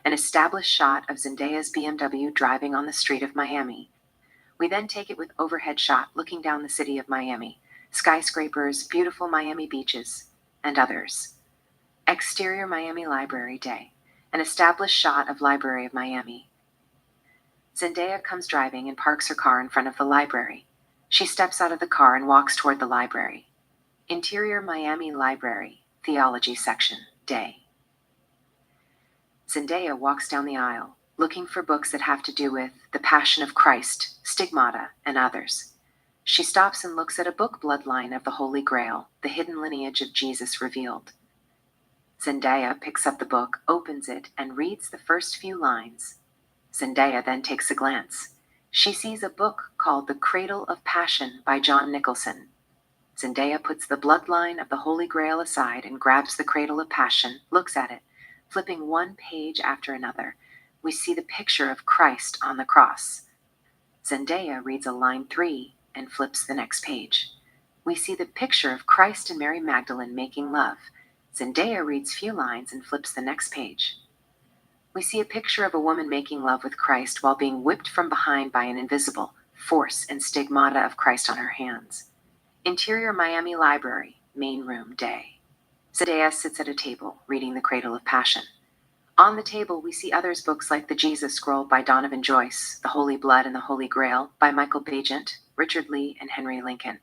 An established shot of Zendaya's BMW driving on the street of Miami. We then take it with overhead shot looking down the city of Miami, skyscrapers, beautiful Miami beaches, and others. Exterior: Miami Library day. An established shot of Library of Miami. Zendaya comes driving and parks her car in front of the library. She steps out of the car and walks toward the library. Interior: Miami Library, Theology section, day. Zendaya walks down the aisle, looking for books that have to do with the Passion of Christ, Stigmata, and others. She stops and looks at a book, Bloodline of the Holy Grail, the hidden lineage of Jesus revealed. Zendaya picks up the book, opens it, and reads the first few lines. Zendaya then takes a glance. She sees a book called The Cradle of Passion by John Nicholson. Zendaya puts the Bloodline of the Holy Grail aside and grabs the Cradle of Passion, looks at it. Flipping one page after another, we see the picture of Christ on the cross. Zendaya reads a line 3 and flips the next page. We see the picture of Christ and Mary Magdalene making love. Zendaya reads few lines and flips the next page. We see a picture of a woman making love with Christ while being whipped from behind by an invisible force and stigmata of Christ on her hands. Interior: Miami Library, main room, day. Zendaya sits at a table, reading The Cradle of Passion. On the table, we see others' books like The Jesus Scroll by Donovan Joyce, The Holy Blood and the Holy Grail by Michael Bagent, Richard Lee, and Henry Lincoln,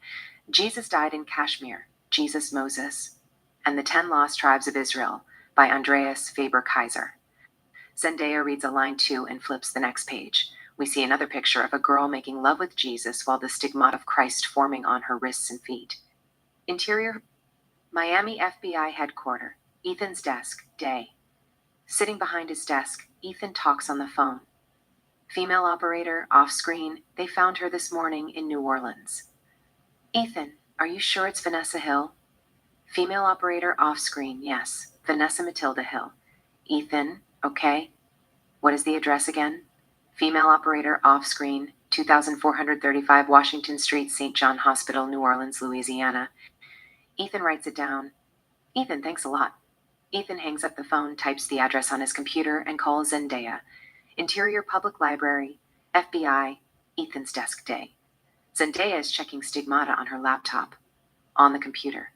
Jesus Died in Kashmir, Jesus Moses, and The 10 Lost Tribes of Israel by Andreas Faber-Kaiser. Zendaya reads a line 2 and flips the next page. We see another picture of a girl making love with Jesus while the stigmata of Christ forming on her wrists and feet. Interior: Miami FBI headquarters, Ethan's desk, day. Sitting behind his desk, Ethan talks on the phone. Female operator, off screen, they found her this morning in New Orleans. Ethan, are you sure it's Vanessa Hill? Female operator, off screen, yes, Vanessa Matilda Hill. Ethan, okay. What is the address again? Female operator, off screen, 2435 Washington Street, St. John Hospital, New Orleans, Louisiana. Ethan writes it down. Ethan, thanks a lot. Ethan hangs up the phone, types the address on his computer, and calls Zendaya. Interior: Public Library, FBI, Ethan's desk, day. Zendaya is checking stigmata on her laptop. On the computer.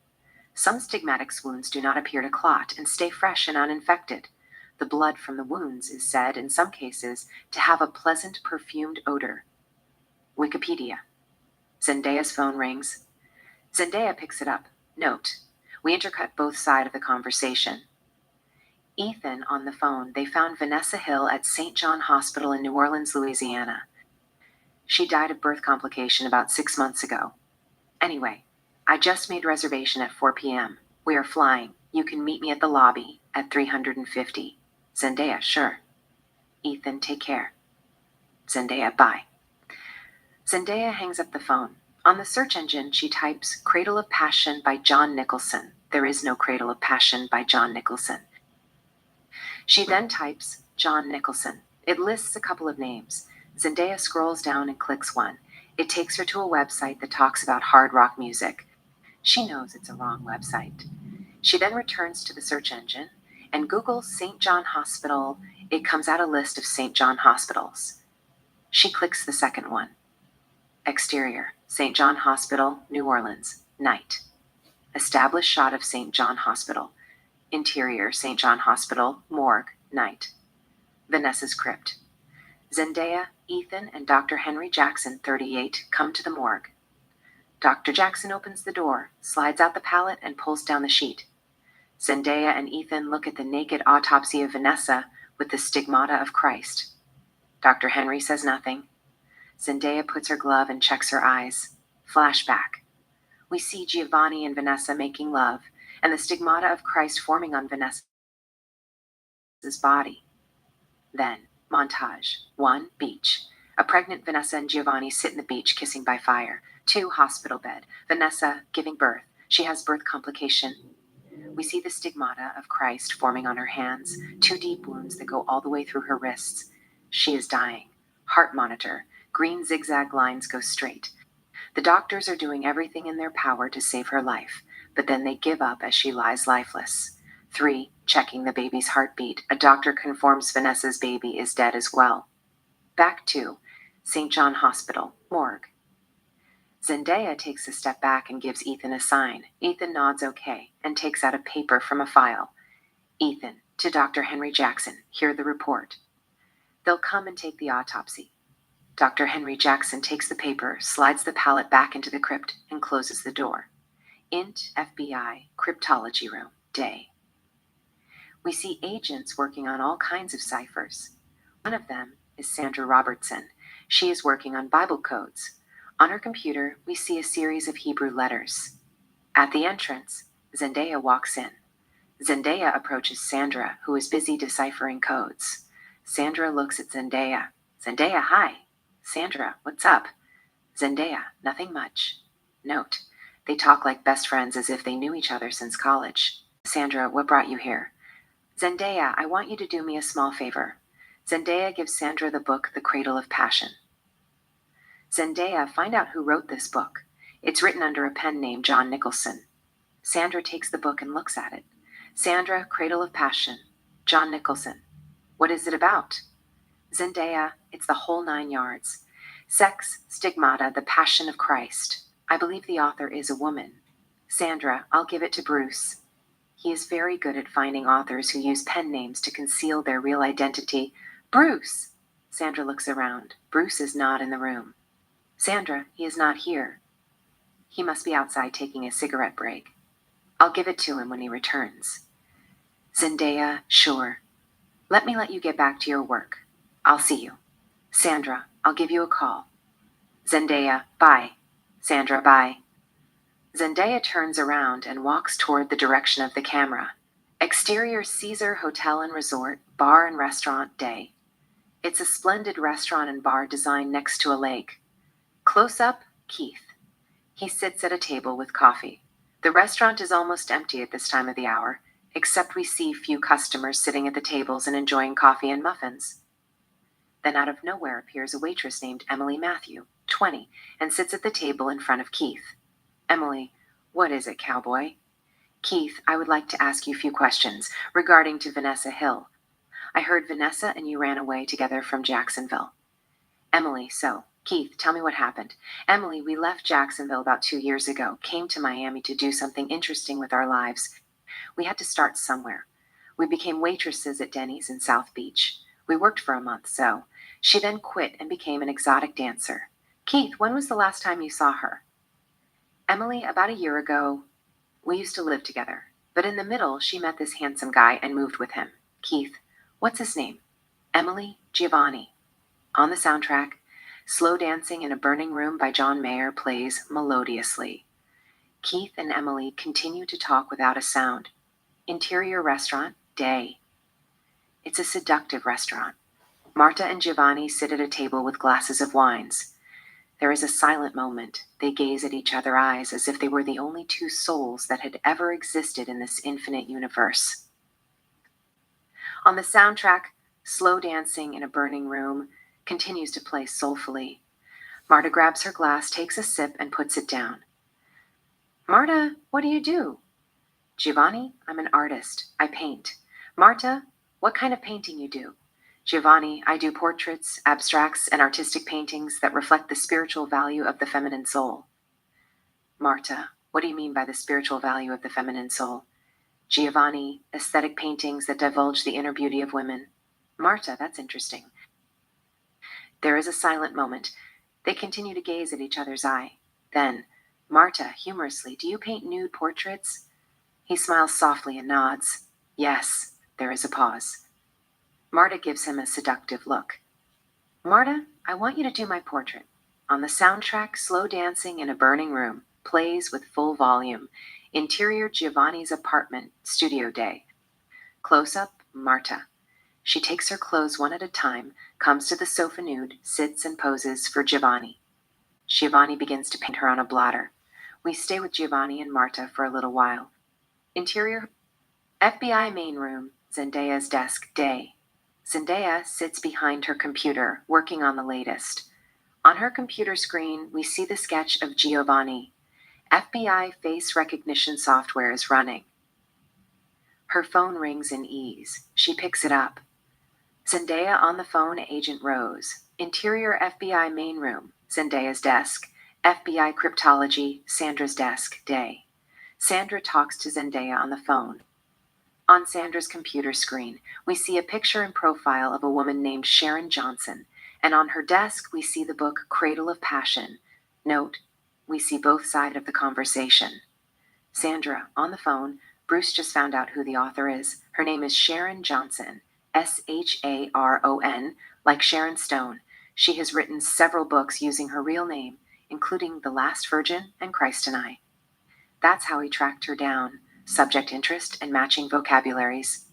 Some stigmatic wounds do not appear to clot and stay fresh and uninfected. The blood from the wounds is said, in some cases, to have a pleasant perfumed odor. Wikipedia. Zendaya's phone rings. Zendaya picks it up. Note: we intercut both sides of the conversation. Ethan on the phone, they found Vanessa Hill at St. John Hospital in New Orleans, Louisiana. She died of birth complication about 6 months ago. Anyway, I just made reservation at 4 p.m. We are flying. You can meet me at the lobby at 350. Zendaya, sure. Ethan, take care. Zendaya, bye. Zendaya hangs up the phone. On the search engine, she types Cradle of Passion by John Nicholson. There is no Cradle of Passion by John Nicholson. She then types John Nicholson. It lists a couple of names. Zendaya scrolls down and clicks one. It takes her to a website that talks about hard rock music. She knows it's a wrong website. She then returns to the search engine and Googles St. John Hospital. It comes out a list of St. John hospitals. She clicks the second one. Exterior: St. John Hospital, New Orleans, night. Established shot of St. John Hospital. Interior: St. John Hospital, morgue, night. Vanessa's crypt. Zendaya, Ethan, and Dr. Henry Jackson, 38, come to the morgue. Dr. Jackson opens the door, slides out the pallet, and pulls down the sheet. Zendaya and Ethan look at the naked autopsy of Vanessa with the stigmata of Christ. Dr. Henry says nothing. Zendaya puts her glove and checks her eyes. Flashback. We see Giovanni and Vanessa making love, and the stigmata of Christ forming on Vanessa's body. Then, montage. 1. Beach. A pregnant Vanessa and Giovanni sit in the beach kissing by fire. 2. Hospital bed. Vanessa giving birth. She has birth complication. We see the stigmata of Christ forming on her hands, two deep wounds that go all the way through her wrists. She is dying. Heart monitor. Green zigzag lines go straight. The doctors are doing everything in their power to save her life, but then they give up as she lies lifeless. 3. Checking the baby's heartbeat. A doctor confirms Vanessa's baby is dead as well. Back to St. John Hospital, morgue. Zendaya takes a step back and gives Ethan a sign. Ethan nods okay and takes out a paper from a file. Ethan, to Dr. Henry Jackson, hear the report. They'll come and take the autopsy. Dr. Henry Jackson takes the paper, slides the pallet back into the crypt, and closes the door. Int FBI, cryptology room, day. We see agents working on all kinds of ciphers. One of them is Sandra Robertson. She is working on Bible codes. On her computer, we see a series of Hebrew letters. At the entrance, Zendaya walks in. Zendaya approaches Sandra, who is busy deciphering codes. Sandra looks at Zendaya. Zendaya, hi. Sandra, what's up? Zendaya, nothing much. Note, they talk like best friends as if they knew each other since college. Sandra, what brought you here? Zendaya, I want you to do me a small favor. Zendaya gives Sandra the book, The Cradle of Passion. Zendaya, find out who wrote this book. It's written under a pen name John Nicholson. Sandra takes the book and looks at it. Sandra, Cradle of Passion, John Nicholson. What is it about? Zendaya, it's the whole 9 yards. Sex, stigmata, the passion of Christ. I believe the author is a woman. Sandra, I'll give it to Bruce. He is very good at finding authors who use pen names to conceal their real identity. Bruce! Sandra looks around. Bruce is not in the room. Sandra, he is not here. He must be outside taking a cigarette break. I'll give it to him when he returns. Zendaya, sure. Let you get back to your work. I'll see you. Sandra, I'll give you a call. Zendaya, bye. Sandra, bye. Zendaya turns around and walks toward the direction of the camera. Exterior Caesar Hotel and Resort, bar and restaurant, day. It's a splendid restaurant and bar designed next to a lake. Close up, Keith. He sits at a table with coffee. The restaurant is almost empty at this time of the hour, except we see few customers sitting at the tables and enjoying coffee and muffins. Then out of nowhere appears a waitress named Emily Matthew, 20, and sits at the table in front of Keith. Emily, what is it, cowboy? Keith, I would like to ask you a few questions regarding to Vanessa Hill. I heard Vanessa and you ran away together from Jacksonville. Emily, so, Keith, tell me what happened. Emily, we left Jacksonville about 2 years ago, came to Miami to do something interesting with our lives. We had to start somewhere. We became waitresses at Denny's in South Beach. We worked for a month, so. She then quit and became an exotic dancer. Keith, when was the last time you saw her? Emily, about a year ago. We used to live together. But in the middle, she met this handsome guy and moved with him. Keith, what's his name? Emily, Giovanni. On the soundtrack, Slow Dancing in a Burning Room by John Mayer plays melodiously. Keith and Emily continue to talk without a sound. Interior restaurant, day. It's a seductive restaurant. Marta and Giovanni sit at a table with glasses of wines. There is a silent moment. They gaze at each other's eyes as if they were the only two souls that had ever existed in this infinite universe. On the soundtrack, Slow Dancing in a Burning Room continues to play soulfully. Marta grabs her glass, takes a sip, and puts it down. Marta, what do you do? Giovanni, I'm an artist. I paint. Marta, what kind of painting you do? Giovanni, I do portraits, abstracts, and artistic paintings that reflect the spiritual value of the feminine soul. Marta, what do you mean by the spiritual value of the feminine soul? Giovanni, aesthetic paintings that divulge the inner beauty of women. Marta, that's interesting. There is a silent moment. They continue to gaze at each other's eye. Then, Marta, humorously, do you paint nude portraits? He smiles softly and nods. Yes. There is a pause. Marta gives him a seductive look. Marta, I want you to do my portrait. On the soundtrack, Slow Dancing in a Burning Room plays with full volume. Interior Giovanni's apartment, studio day. Close up, Marta. She takes her clothes one at a time, comes to the sofa nude, sits and poses for Giovanni. Giovanni begins to paint her on a blotter. We stay with Giovanni and Marta for a little while. Interior FBI main room, Zendaya's desk, day. Zendaya sits behind her computer, working on the latest. On her computer screen, we see the sketch of Giovanni. FBI face recognition software is running. Her phone rings in ease. She picks it up. Zendaya on the phone, Agent Rose. Interior FBI main room, Zendaya's desk. FBI cryptology, Sandra's desk, day. Sandra talks to Zendaya on the phone. On Sandra's computer screen, we see a picture and profile of a woman named Sharon Johnson, and on her desk, we see the book Cradle of Passion. Note, we see both sides of the conversation. Sandra, on the phone, Bruce just found out who the author is. Her name is Sharon Johnson, Sharon, like Sharon Stone. She has written several books using her real name, including The Last Virgin and Christ and I. That's how he tracked her down. Subject interest and matching vocabularies.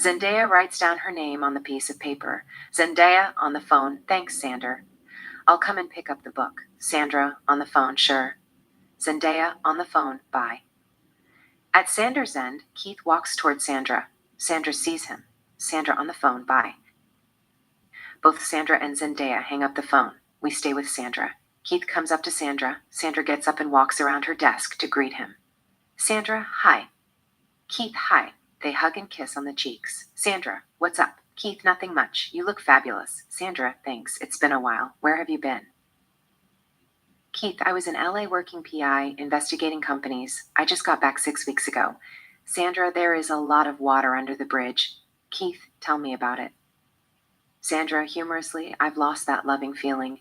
Zendaya writes down her name on the piece of paper. Zendaya on the phone, thanks, Sander. I'll come and pick up the book. Sandra on the phone, sure. Zendaya on the phone, bye. At Sander's end, Keith walks toward Sandra. Sandra sees him. Sandra on the phone, bye. Both Sandra and Zendaya hang up the phone. We stay with Sandra. Keith comes up to Sandra. Sandra gets up and walks around her desk to greet him. Sandra, hi. Keith, hi. They hug and kiss on the cheeks. Sandra, what's up? Keith, nothing much. You look fabulous. Sandra, thanks. It's been a while. Where have you been? Keith, I was in LA working PI, investigating companies. I just got back 6 weeks ago. Sandra, there is a lot of water under the bridge. Keith, tell me about it. Sandra, humorously, I've lost that loving feeling.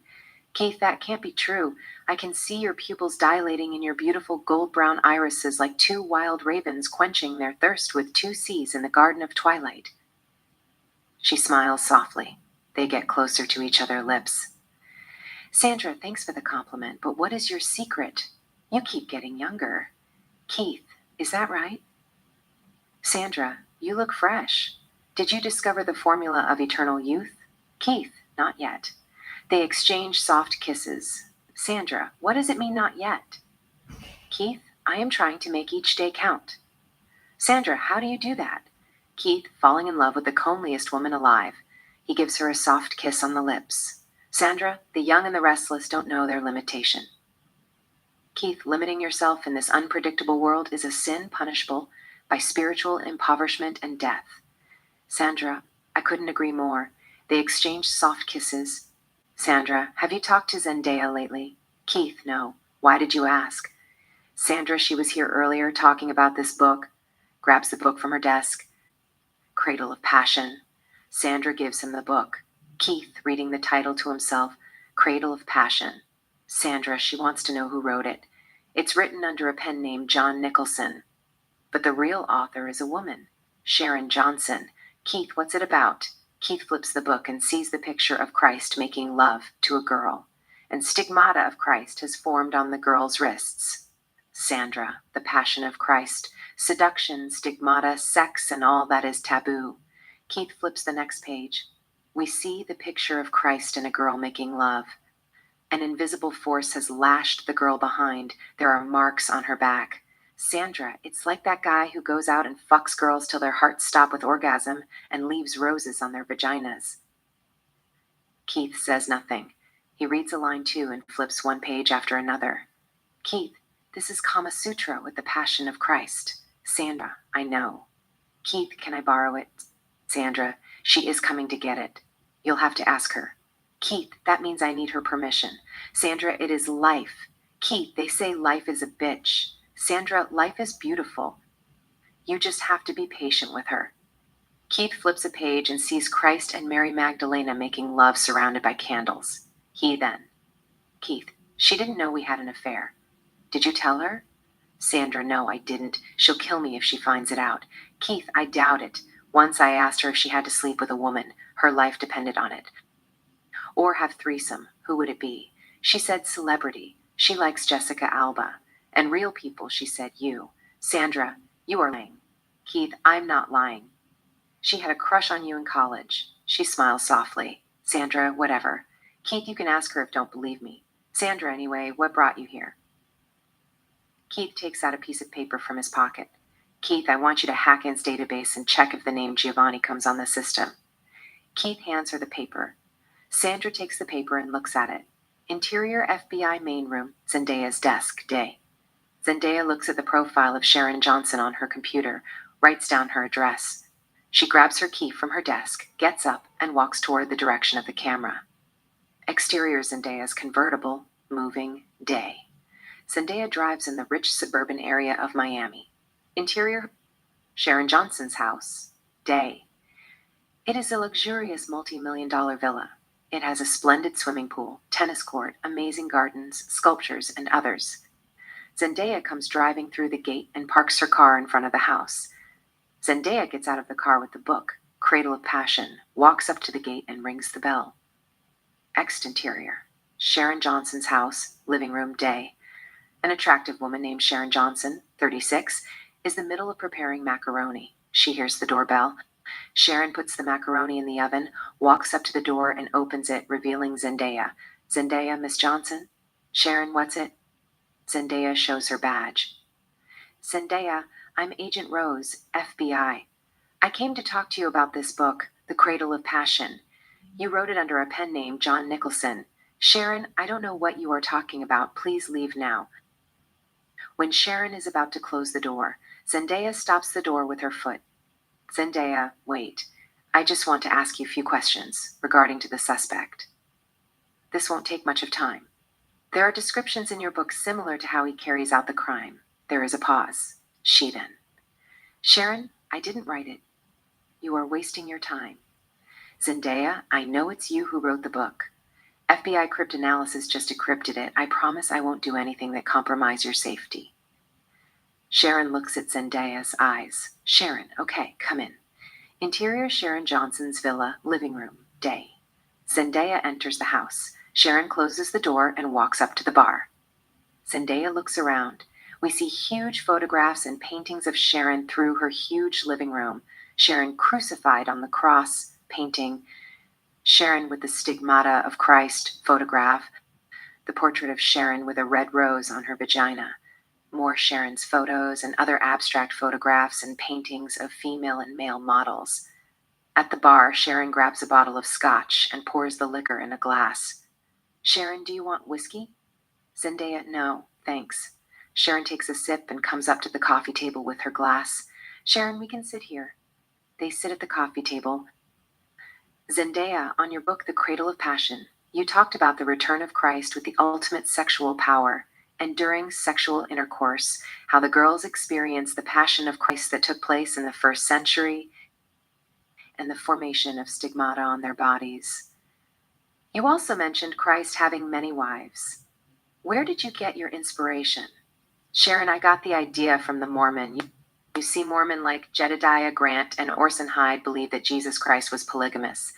Keith, that can't be true. I can see your pupils dilating and your beautiful gold-brown irises like two wild ravens quenching their thirst with 2 C's in the Garden of Twilight. She smiles softly. They get closer to each other's lips. Sandra, thanks for the compliment, but what is your secret? You keep getting younger. Keith, is that right? Sandra, you look fresh. Did you discover the formula of eternal youth? Keith, not yet. They exchange soft kisses. Sandra, what does it mean, not yet? Keith, I am trying to make each day count. Sandra, how do you do that? Keith, falling in love with the comeliest woman alive. He gives her a soft kiss on the lips. Sandra, the young and the restless don't know their limitation. Keith, limiting yourself in this unpredictable world is a sin punishable by spiritual impoverishment and death. Sandra, I couldn't agree more. They exchange soft kisses. Sandra, have you talked to Zendaya lately? Keith, no. Why did you ask? Sandra, she was here earlier talking about this book. Grabs the book from her desk. Cradle of Passion. Sandra gives him the book. Keith, reading the title to himself, Cradle of Passion. Sandra, she wants to know who wrote it. It's written under a pen name John Nicholson. But the real author is a woman, Sharon Johnson. Keith, what's it about? Keith flips the book and sees the picture of Christ making love to a girl, and stigmata of Christ has formed on the girl's wrists. Sandra, the Passion of Christ, seduction, stigmata, sex, and all that is taboo. Keith flips the next page. We see the picture of Christ and a girl making love. An invisible force has lashed the girl behind. There are marks on her back. Sandra, it's like that guy who goes out and fucks girls till their hearts stop with orgasm and leaves roses on their vaginas. Keith says nothing. He reads a line too and flips one page after another. Keith, this is Kama Sutra with the Passion of Christ. Sandra, I know. Keith, can I borrow it? Sandra, she is coming to get it. You'll have to ask her. Keith, that means I need her permission. Sandra, it is life. Keith, they say life is a bitch. Sandra, life is beautiful. You just have to be patient with her. Keith flips a page and sees Christ and Mary Magdalena making love surrounded by candles. He then. Keith, she didn't know we had an affair. Did you tell her? Sandra, no, I didn't. She'll kill me if she finds it out. Keith, I doubt it. Once I asked her if she had to sleep with a woman. Her life depended on it. Or have threesome. Who would it be? She said celebrity. She likes Jessica Alba. And real people, she said you. Sandra, you are lying. Keith, I'm not lying. She had a crush on you in college. She smiles softly. Sandra, whatever. Keith, you can ask her if don't believe me. Sandra, anyway, what brought you here? Keith takes out a piece of paper from his pocket. Keith, I want you to hack Ann's database and check if the name Giovanni comes on the system. Keith hands her the paper. Sandra takes the paper and looks at it. Interior FBI main room, Zendaya's desk, day. Zendaya looks at the profile of Sharon Johnson on her computer, writes down her address. She grabs her key from her desk, gets up, and walks toward the direction of the camera. Exterior Zendaya's convertible, moving, day. Zendaya drives in the rich suburban area of Miami. Interior, Sharon Johnson's house, day. It is a luxurious multi-million-dollar villa. It has a splendid swimming pool, tennis court, amazing gardens, sculptures, and others. Zendaya comes driving through the gate and parks her car in front of the house. Zendaya gets out of the car with the book, Cradle of Passion, walks up to the gate and rings the bell. Exterior, Sharon Johnson's house, living room, day. An attractive woman named Sharon Johnson, 36, is in the middle of preparing macaroni. She hears the doorbell. Sharon puts the macaroni in the oven, walks up to the door and opens it, revealing Zendaya. Zendaya, Miss Johnson? Sharon, what's it? Zendaya shows her badge. Zendaya, I'm Agent Rose, FBI. I came to talk to you about this book, The Cradle of Passion. You wrote it under a pen name, John Nicholson. Sharon, I don't know what you are talking about. Please leave now. When Sharon is about to close the door, Zendaya stops the door with her foot. Zendaya, wait. I just want to ask you a few questions regarding to the suspect. This won't take much of time. There are descriptions in your book similar to how he carries out the crime. There is a pause. She then. Sharon, I didn't write it. You are wasting your time. Zendaya, I know it's you who wrote the book. FBI cryptanalysis just decrypted it. I promise I won't do anything that compromises your safety. Sharon looks at Zendaya's eyes. Sharon, okay, come in. Interior Sharon Johnson's villa, living room, day. Zendaya enters the house. Sharon closes the door and walks up to the bar. Zendaya looks around. We see huge photographs and paintings of Sharon through her huge living room. Sharon crucified on the cross painting. Sharon with the stigmata of Christ photograph. The portrait of Sharon with a red rose on her vagina. More Sharon's photos and other abstract photographs and paintings of female and male models. At the bar, Sharon grabs a bottle of scotch and pours the liquor in a glass. Sharon, do you want whiskey? Zendaya, no, thanks. Sharon takes a sip and comes up to the coffee table with her glass. Sharon, we can sit here. They sit at the coffee table. Zendaya, on your book, The Cradle of Passion, you talked about the return of Christ with the ultimate sexual power, and during sexual intercourse, how the girls experienced the passion of Christ that took place in the first century and the formation of stigmata on their bodies. You also mentioned Christ having many wives. Where did you get your inspiration? Sharon, I got the idea from the Mormon. You see, Mormon like Jedediah Grant and Orson Hyde believed that Jesus Christ was polygamous.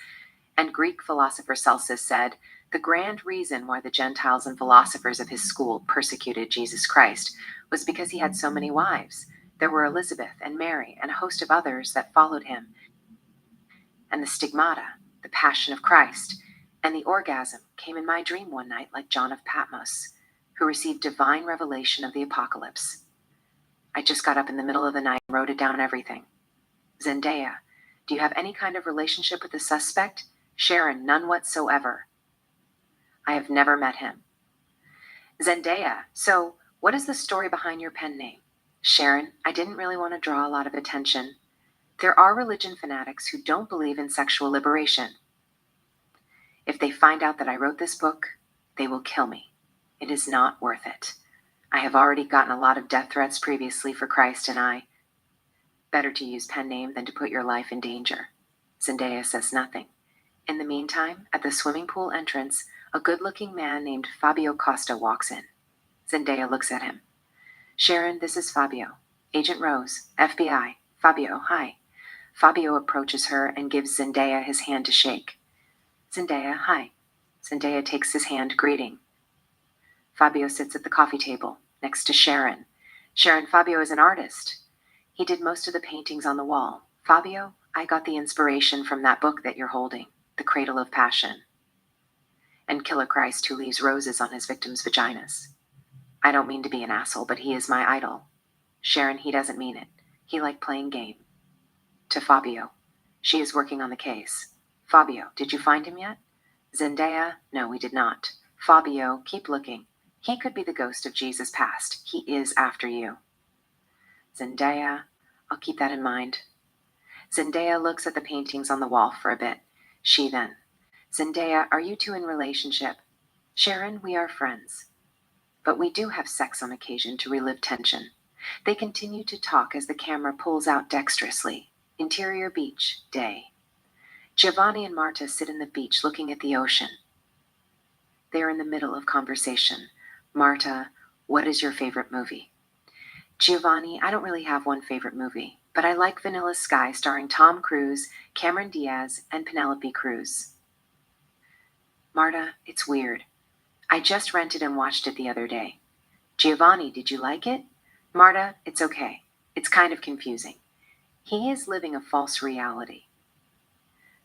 And Greek philosopher Celsus said, the grand reason why the Gentiles and philosophers of his school persecuted Jesus Christ was because he had so many wives. There were Elizabeth and Mary and a host of others that followed him. And the stigmata, the passion of Christ, and the orgasm came in my dream one night like John of Patmos, who received divine revelation of the apocalypse. I just got up in the middle of the night and wrote it down everything. Zendaya, do you have any kind of relationship with the suspect? Sharon, none whatsoever. I have never met him. Zendaya, so what is the story behind your pen name? Sharon, I didn't really want to draw a lot of attention. There are religion fanatics who don't believe in sexual liberation. If they find out that I wrote this book, they will kill me. It is not worth it. I have already gotten a lot of death threats previously for Christ and I. Better to use pen name than to put your life in danger. Zendaya says nothing. In the meantime, at the swimming pool entrance, a good-looking man named Fabio Costa walks in. Zendaya looks at him. Sharon, this is Fabio. Agent Rose, FBI. Fabio, hi. Fabio approaches her and gives Zendaya his hand to shake. Zendaya, hi. Zendaya takes his hand, greeting. Fabio sits at the coffee table, next to Sharon. Sharon, Fabio is an artist. He did most of the paintings on the wall. Fabio, I got the inspiration from that book that you're holding, The Cradle of Passion. And Killer Christ who leaves roses on his victims' vaginas. I don't mean to be an asshole, but he is my idol. Sharon, he doesn't mean it. He liked playing game. To Fabio. She is working on the case. Fabio, did you find him yet? Zendaya, no, we did not. Fabio, keep looking. He could be the ghost of Jesus past. He is after you. Zendaya, I'll keep that in mind. Zendaya looks at the paintings on the wall for a bit. She then. Zendaya, are you two in relationship? Sharon, we are friends. But we do have sex on occasion to relive tension. They continue to talk as the camera pulls out dexterously. Interior beach, day. Giovanni and Marta sit in the beach looking at the ocean. They are in the middle of conversation. Marta, what is your favorite movie? Giovanni, I don't really have one favorite movie, but I like Vanilla Sky starring Tom Cruise, Cameron Diaz, and Penelope Cruz. Marta, it's weird. I just rented and watched it the other day. Giovanni, did you like it? Marta, it's okay. It's kind of confusing. He is living a false reality.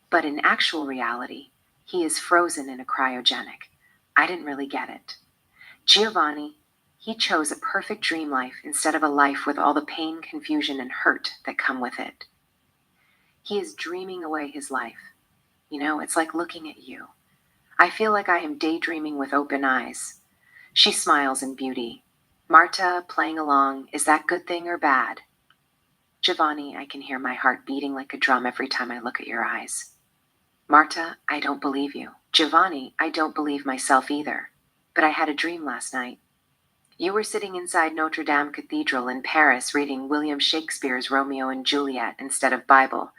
But in actual reality, he is frozen in a cryogenic. I didn't really get it. Giovanni, he chose a perfect dream life instead of a life with all the pain, confusion, and hurt that come with it. He is dreaming away his life. It's like looking at you. I feel like I am daydreaming with open eyes. She smiles in beauty. Marta, playing along, is that good thing or bad? Giovanni, I can hear my heart beating like a drum every time I look at your eyes. Marta, I don't believe you. Giovanni, I don't believe myself either. But I had a dream last night. You were sitting inside Notre Dame Cathedral in Paris reading William Shakespeare's Romeo and Juliet instead of Bible.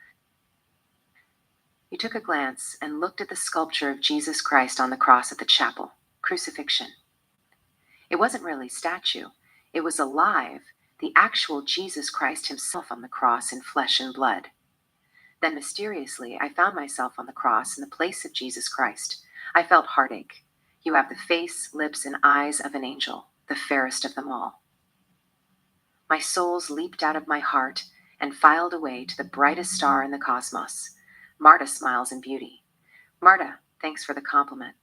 You took a glance and looked at the sculpture of Jesus Christ on the cross at the chapel. Crucifixion. It wasn't really a statue. It was alive, the actual Jesus Christ himself on the cross in flesh and blood. Then mysteriously, I found myself on the cross in the place of Jesus Christ. I felt heartache. You have the face, lips, and eyes of an angel, the fairest of them all. My souls leaped out of my heart and filed away to the brightest star in the cosmos. Marta smiles in beauty. Marta, thanks for the compliment.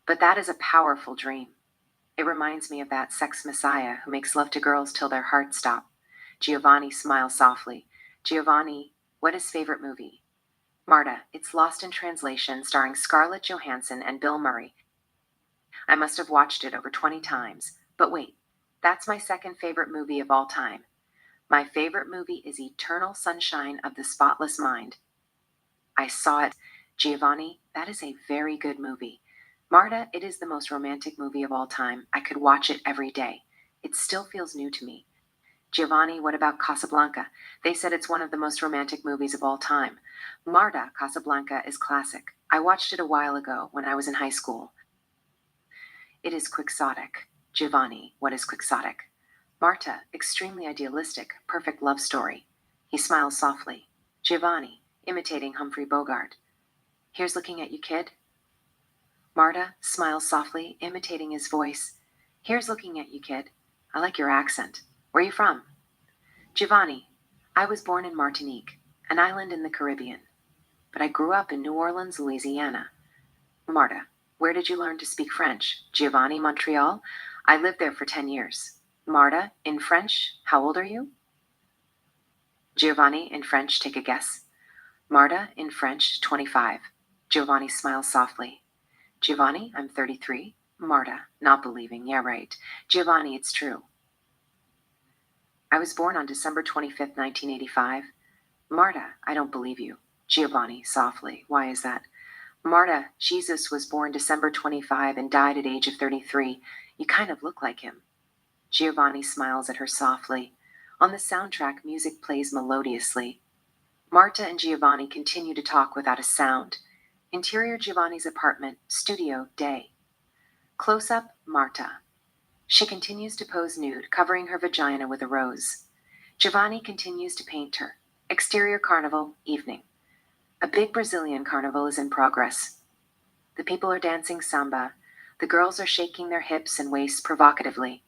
But that is a powerful dream. It reminds me of that sex messiah who makes love to girls till their hearts stop. Giovanni smiles softly. Giovanni, what is favorite movie? Marta, it's Lost in Translation, starring Scarlett Johansson and Bill Murray. I must have watched it over 20 times. But wait, that's my second favorite movie of all time. My favorite movie is Eternal Sunshine of the Spotless Mind. I saw it. Giovanni, that is a very good movie. Marta, it is the most romantic movie of all time. I could watch it every day. It still feels new to me. Giovanni, what about Casablanca? They said it's one of the most romantic movies of all time. Marta, Casablanca is classic. I watched it a while ago when I was in high school. It is quixotic. Giovanni, what is quixotic? Marta, extremely idealistic, perfect love story. He smiles softly. Giovanni, imitating Humphrey Bogart. Here's looking at you, kid. Marta smiles softly, imitating his voice. Here's looking at you, kid. I like your accent. Where are you from? Giovanni, I was born in Martinique, an island in the Caribbean. But I grew up in New Orleans, Louisiana. Marta, where did you learn to speak French? Giovanni, Montreal. I lived there for 10 years. Marta, in French, how old are you? Giovanni, in French, take a guess. Marta, in French, 25. Giovanni smiles softly. Giovanni, I'm 33. Marta, not believing, yeah, right. Giovanni, it's true. I was born on December 25th, 1985. Marta, I don't believe you. Giovanni, softly, why is that? Marta, Jesus was born December 25 and died at age of 33. You kind of look like him. Giovanni smiles at her softly. On the soundtrack, music plays melodiously. Marta and Giovanni continue to talk without a sound. Interior Giovanni's apartment, studio, day. Close-up, Marta. She continues to pose nude, covering her vagina with a rose. Giovanni continues to paint her. Exterior carnival, evening. A big Brazilian carnival is in progress. The people are dancing samba. The girls are shaking their hips and waists provocatively.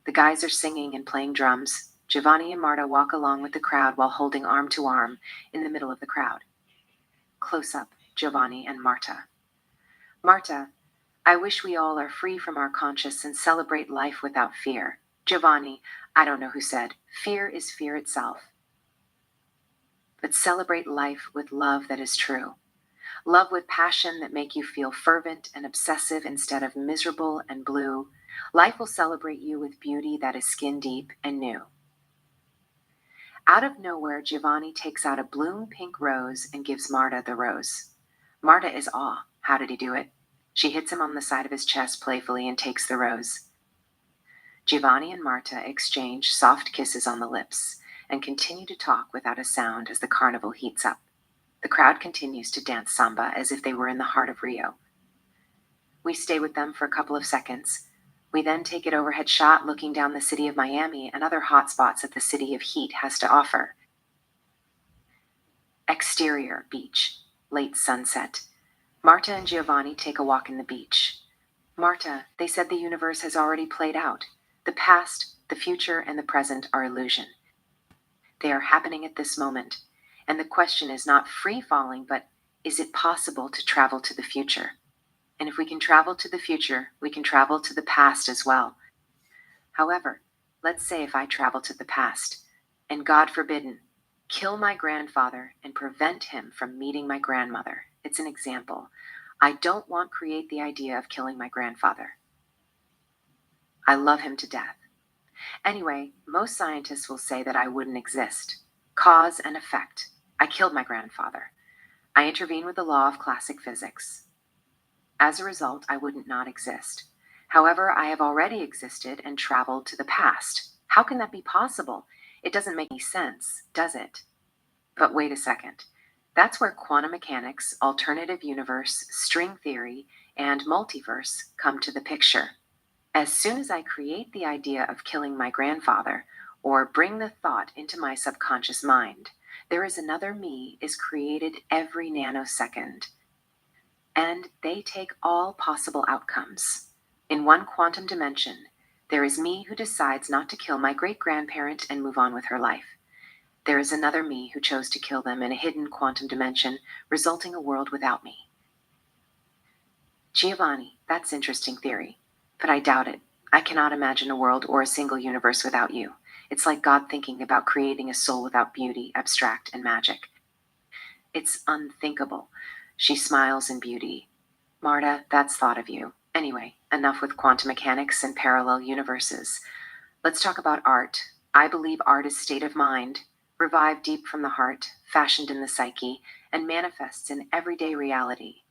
The guys are singing and playing drums. Giovanni and Marta walk along with the crowd while holding arm to arm in the middle of the crowd. Close up, Giovanni and Marta. Marta, I wish we all are free from our conscience and celebrate life without fear. Giovanni, I don't know who said, fear is fear itself. But celebrate life with love that is true. Love with passion that make you feel fervent and obsessive instead of miserable and blue. Life will celebrate you with beauty that is skin deep and new. Out of nowhere, Giovanni takes out a bloom pink rose and gives Marta the rose. Marta is awe. How did he do it? She hits him on the side of his chest playfully and takes the rose. Giovanni and Marta exchange soft kisses on the lips and continue to talk without a sound as the carnival heats up. The crowd continues to dance samba as if they were in the heart of Rio. We stay with them for a couple of seconds. We then take an overhead shot looking down the city of Miami and other hot spots that the city of heat has to offer. Exterior, beach, late sunset. Marta and Giovanni take a walk in the beach. Marta, they said the universe has already played out. The past, the future, and the present are illusion. They are happening at this moment. And the question is not free falling, but is it possible to travel to the future? And if we can travel to the future, we can travel to the past as well. However, let's say if I travel to the past, and God forbidden, kill my grandfather and prevent him from meeting my grandmother. It's an example. I don't want to create the idea of killing my grandfather. I love him to death. Anyway, most scientists will say that I wouldn't exist. Cause and effect. I killed my grandfather. I intervene with the law of classic physics. As a result, I wouldn't not exist. However, I have already existed and traveled to the past. How can that be possible? It doesn't make any sense, does it? But wait a second. That's where quantum mechanics, alternative universe, string theory, and multiverse come to the picture. As soon as I create the idea of killing my grandfather, or bring the thought into my subconscious mind, there is another me is created every nanosecond. And they take all possible outcomes. In one quantum dimension, there is me who decides not to kill my great-grandparent and move on with her life. There is another me who chose to kill them in a hidden quantum dimension, resulting a world without me. Giovanni, that's interesting theory, but I doubt it. I cannot imagine a world or a single universe without you. It's like God thinking about creating a soul without beauty, abstract, and magic. It's unthinkable. She smiles in beauty. Marta, that's thought of you. Anyway, enough with quantum mechanics and parallel universes. Let's talk about art. I believe art is state of mind, revived deep from the heart, fashioned in the psyche, and manifests in everyday reality.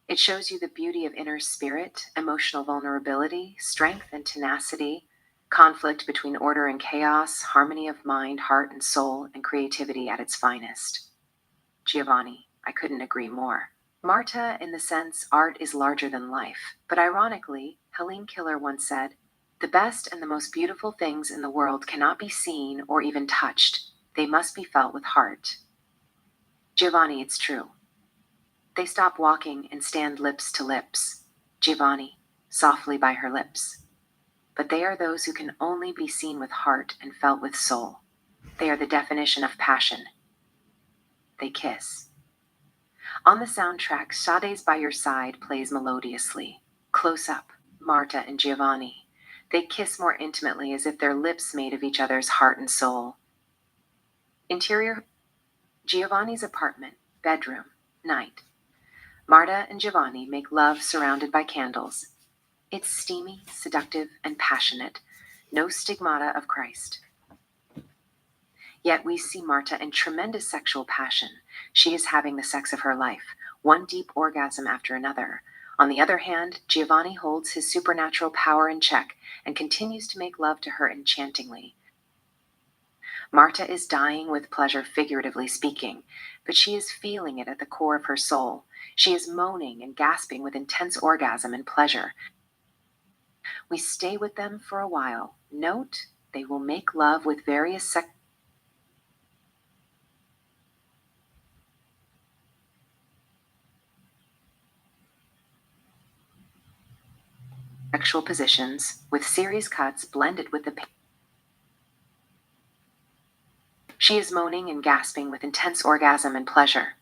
It shows you the beauty of inner spirit, emotional vulnerability, strength and tenacity, conflict between order and chaos, harmony of mind, heart, and soul, and creativity at its finest. Giovanni, I couldn't agree more. Marta, in the sense, art is larger than life. But ironically, Helene Keller once said, the best and the most beautiful things in the world cannot be seen or even touched. They must be felt with heart. Giovanni, it's true. They stop walking and stand lips to lips. Giovanni, softly by her lips. But they are those who can only be seen with heart and felt with soul. They are the definition of passion. They kiss. On the soundtrack, Sade's By Your Side plays melodiously. Close up, Marta and Giovanni. They kiss more intimately as if their lips made of each other's heart and soul. Interior, Giovanni's apartment, bedroom, night. Marta and Giovanni make love surrounded by candles. It's steamy, seductive, and passionate. No stigmata of Christ. Yet we see Marta in tremendous sexual passion. She is having the sex of her life, one deep orgasm after another. On the other hand, Giovanni holds his supernatural power in check and continues to make love to her enchantingly. Marta is dying with pleasure, figuratively speaking, but she is feeling it at the core of her soul. She is moaning and gasping with intense orgasm and pleasure. We stay with them for a while. Note, they will make love with various sexual positions, with series cuts blended with the pain. She is moaning and gasping with intense orgasm and pleasure.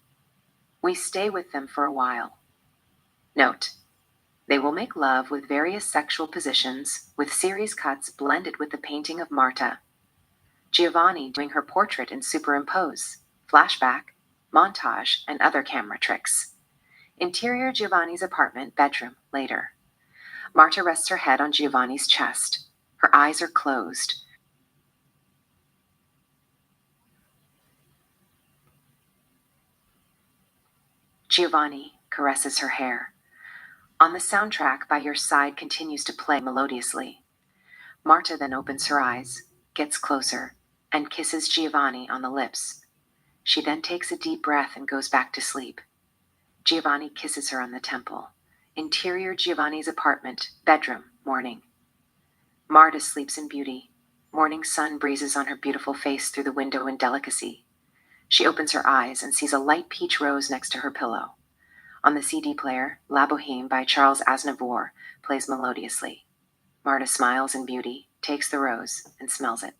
We stay with them for a while. Note, They will make love with various sexual positions, with series cuts blended with the painting of Marta. Giovanni doing her portrait in superimpose, flashback, montage, and other camera tricks. Interior Giovanni's apartment, bedroom, later. Marta rests her head on Giovanni's chest. Her eyes are closed. Giovanni caresses her hair. On the soundtrack by your side continues to play melodiously. Marta then opens her eyes, gets closer, and kisses Giovanni on the lips. She then takes a deep breath and goes back to sleep. Giovanni kisses her on the temple. Interior Giovanni's apartment, bedroom, morning. Marta sleeps in beauty. Morning sun breezes on her beautiful face through the window in delicacy. She opens her eyes and sees a light peach rose next to her pillow. On the CD player, La Boheme by Charles Aznavour plays melodiously. Marta smiles in beauty, takes the rose, and smells it.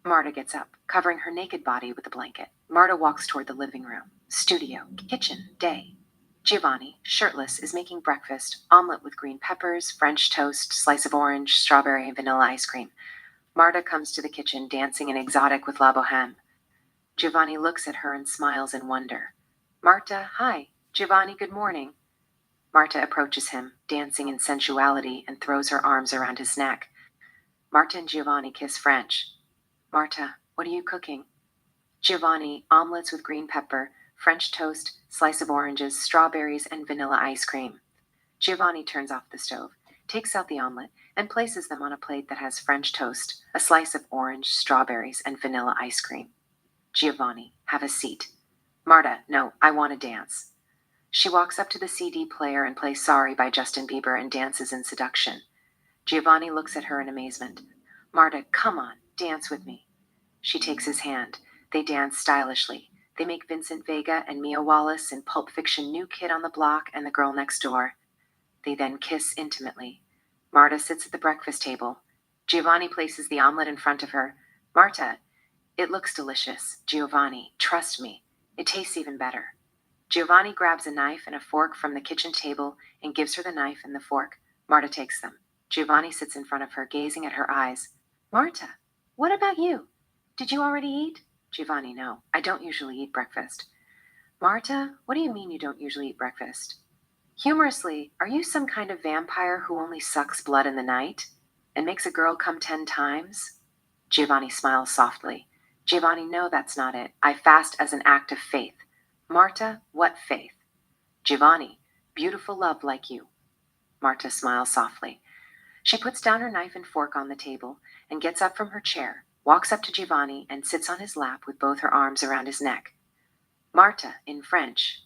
Marta gets up, covering her naked body with a blanket. Marta walks toward the living room, studio, kitchen, day. Giovanni, shirtless, is making breakfast, omelet with green peppers, French toast, slice of orange, strawberry, and vanilla ice cream. Marta comes to the kitchen, dancing an exotic with La Boheme. Giovanni looks at her and smiles in wonder. Marta, hi. Giovanni, good morning. Marta approaches him, dancing in sensuality, and throws her arms around his neck. Marta and Giovanni kiss French. Marta, what are you cooking? Giovanni, omelets with green pepper, French toast, slice of oranges, strawberries, and vanilla ice cream. Giovanni turns off the stove, takes out the omelet, and places them on a plate that has French toast, a slice of orange, strawberries, and vanilla ice cream. Giovanni, have a seat. Marta, no, I want to dance. She walks up to the CD player and plays Sorry by Justin Bieber and dances in seduction. Giovanni looks at her in amazement. Marta, come on, dance with me. She takes his hand. They dance stylishly. They make Vincent Vega and Mia Wallace in Pulp Fiction New Kid on the Block and The Girl Next Door. They then kiss intimately. Marta sits at the breakfast table. Giovanni places the omelet in front of her. Marta, it looks delicious. Giovanni, trust me. It tastes even better. Giovanni grabs a knife and a fork from the kitchen table and gives her the knife and the fork. Marta takes them. Giovanni sits in front of her, gazing at her eyes. Marta, what about you? Did you already eat? Giovanni, no. I don't usually eat breakfast. Marta, what do you mean you don't usually eat breakfast? Humorously, are you some kind of vampire who only sucks blood in the night and makes a girl come 10 times? Giovanni smiles softly. Giovanni, no, that's not it. I fast as an act of faith. Marta, what faith? Giovanni, beautiful love like you. Marta smiles softly. She puts down her knife and fork on the table and gets up from her chair, walks up to Giovanni, and sits on his lap with both her arms around his neck. Marta, in French.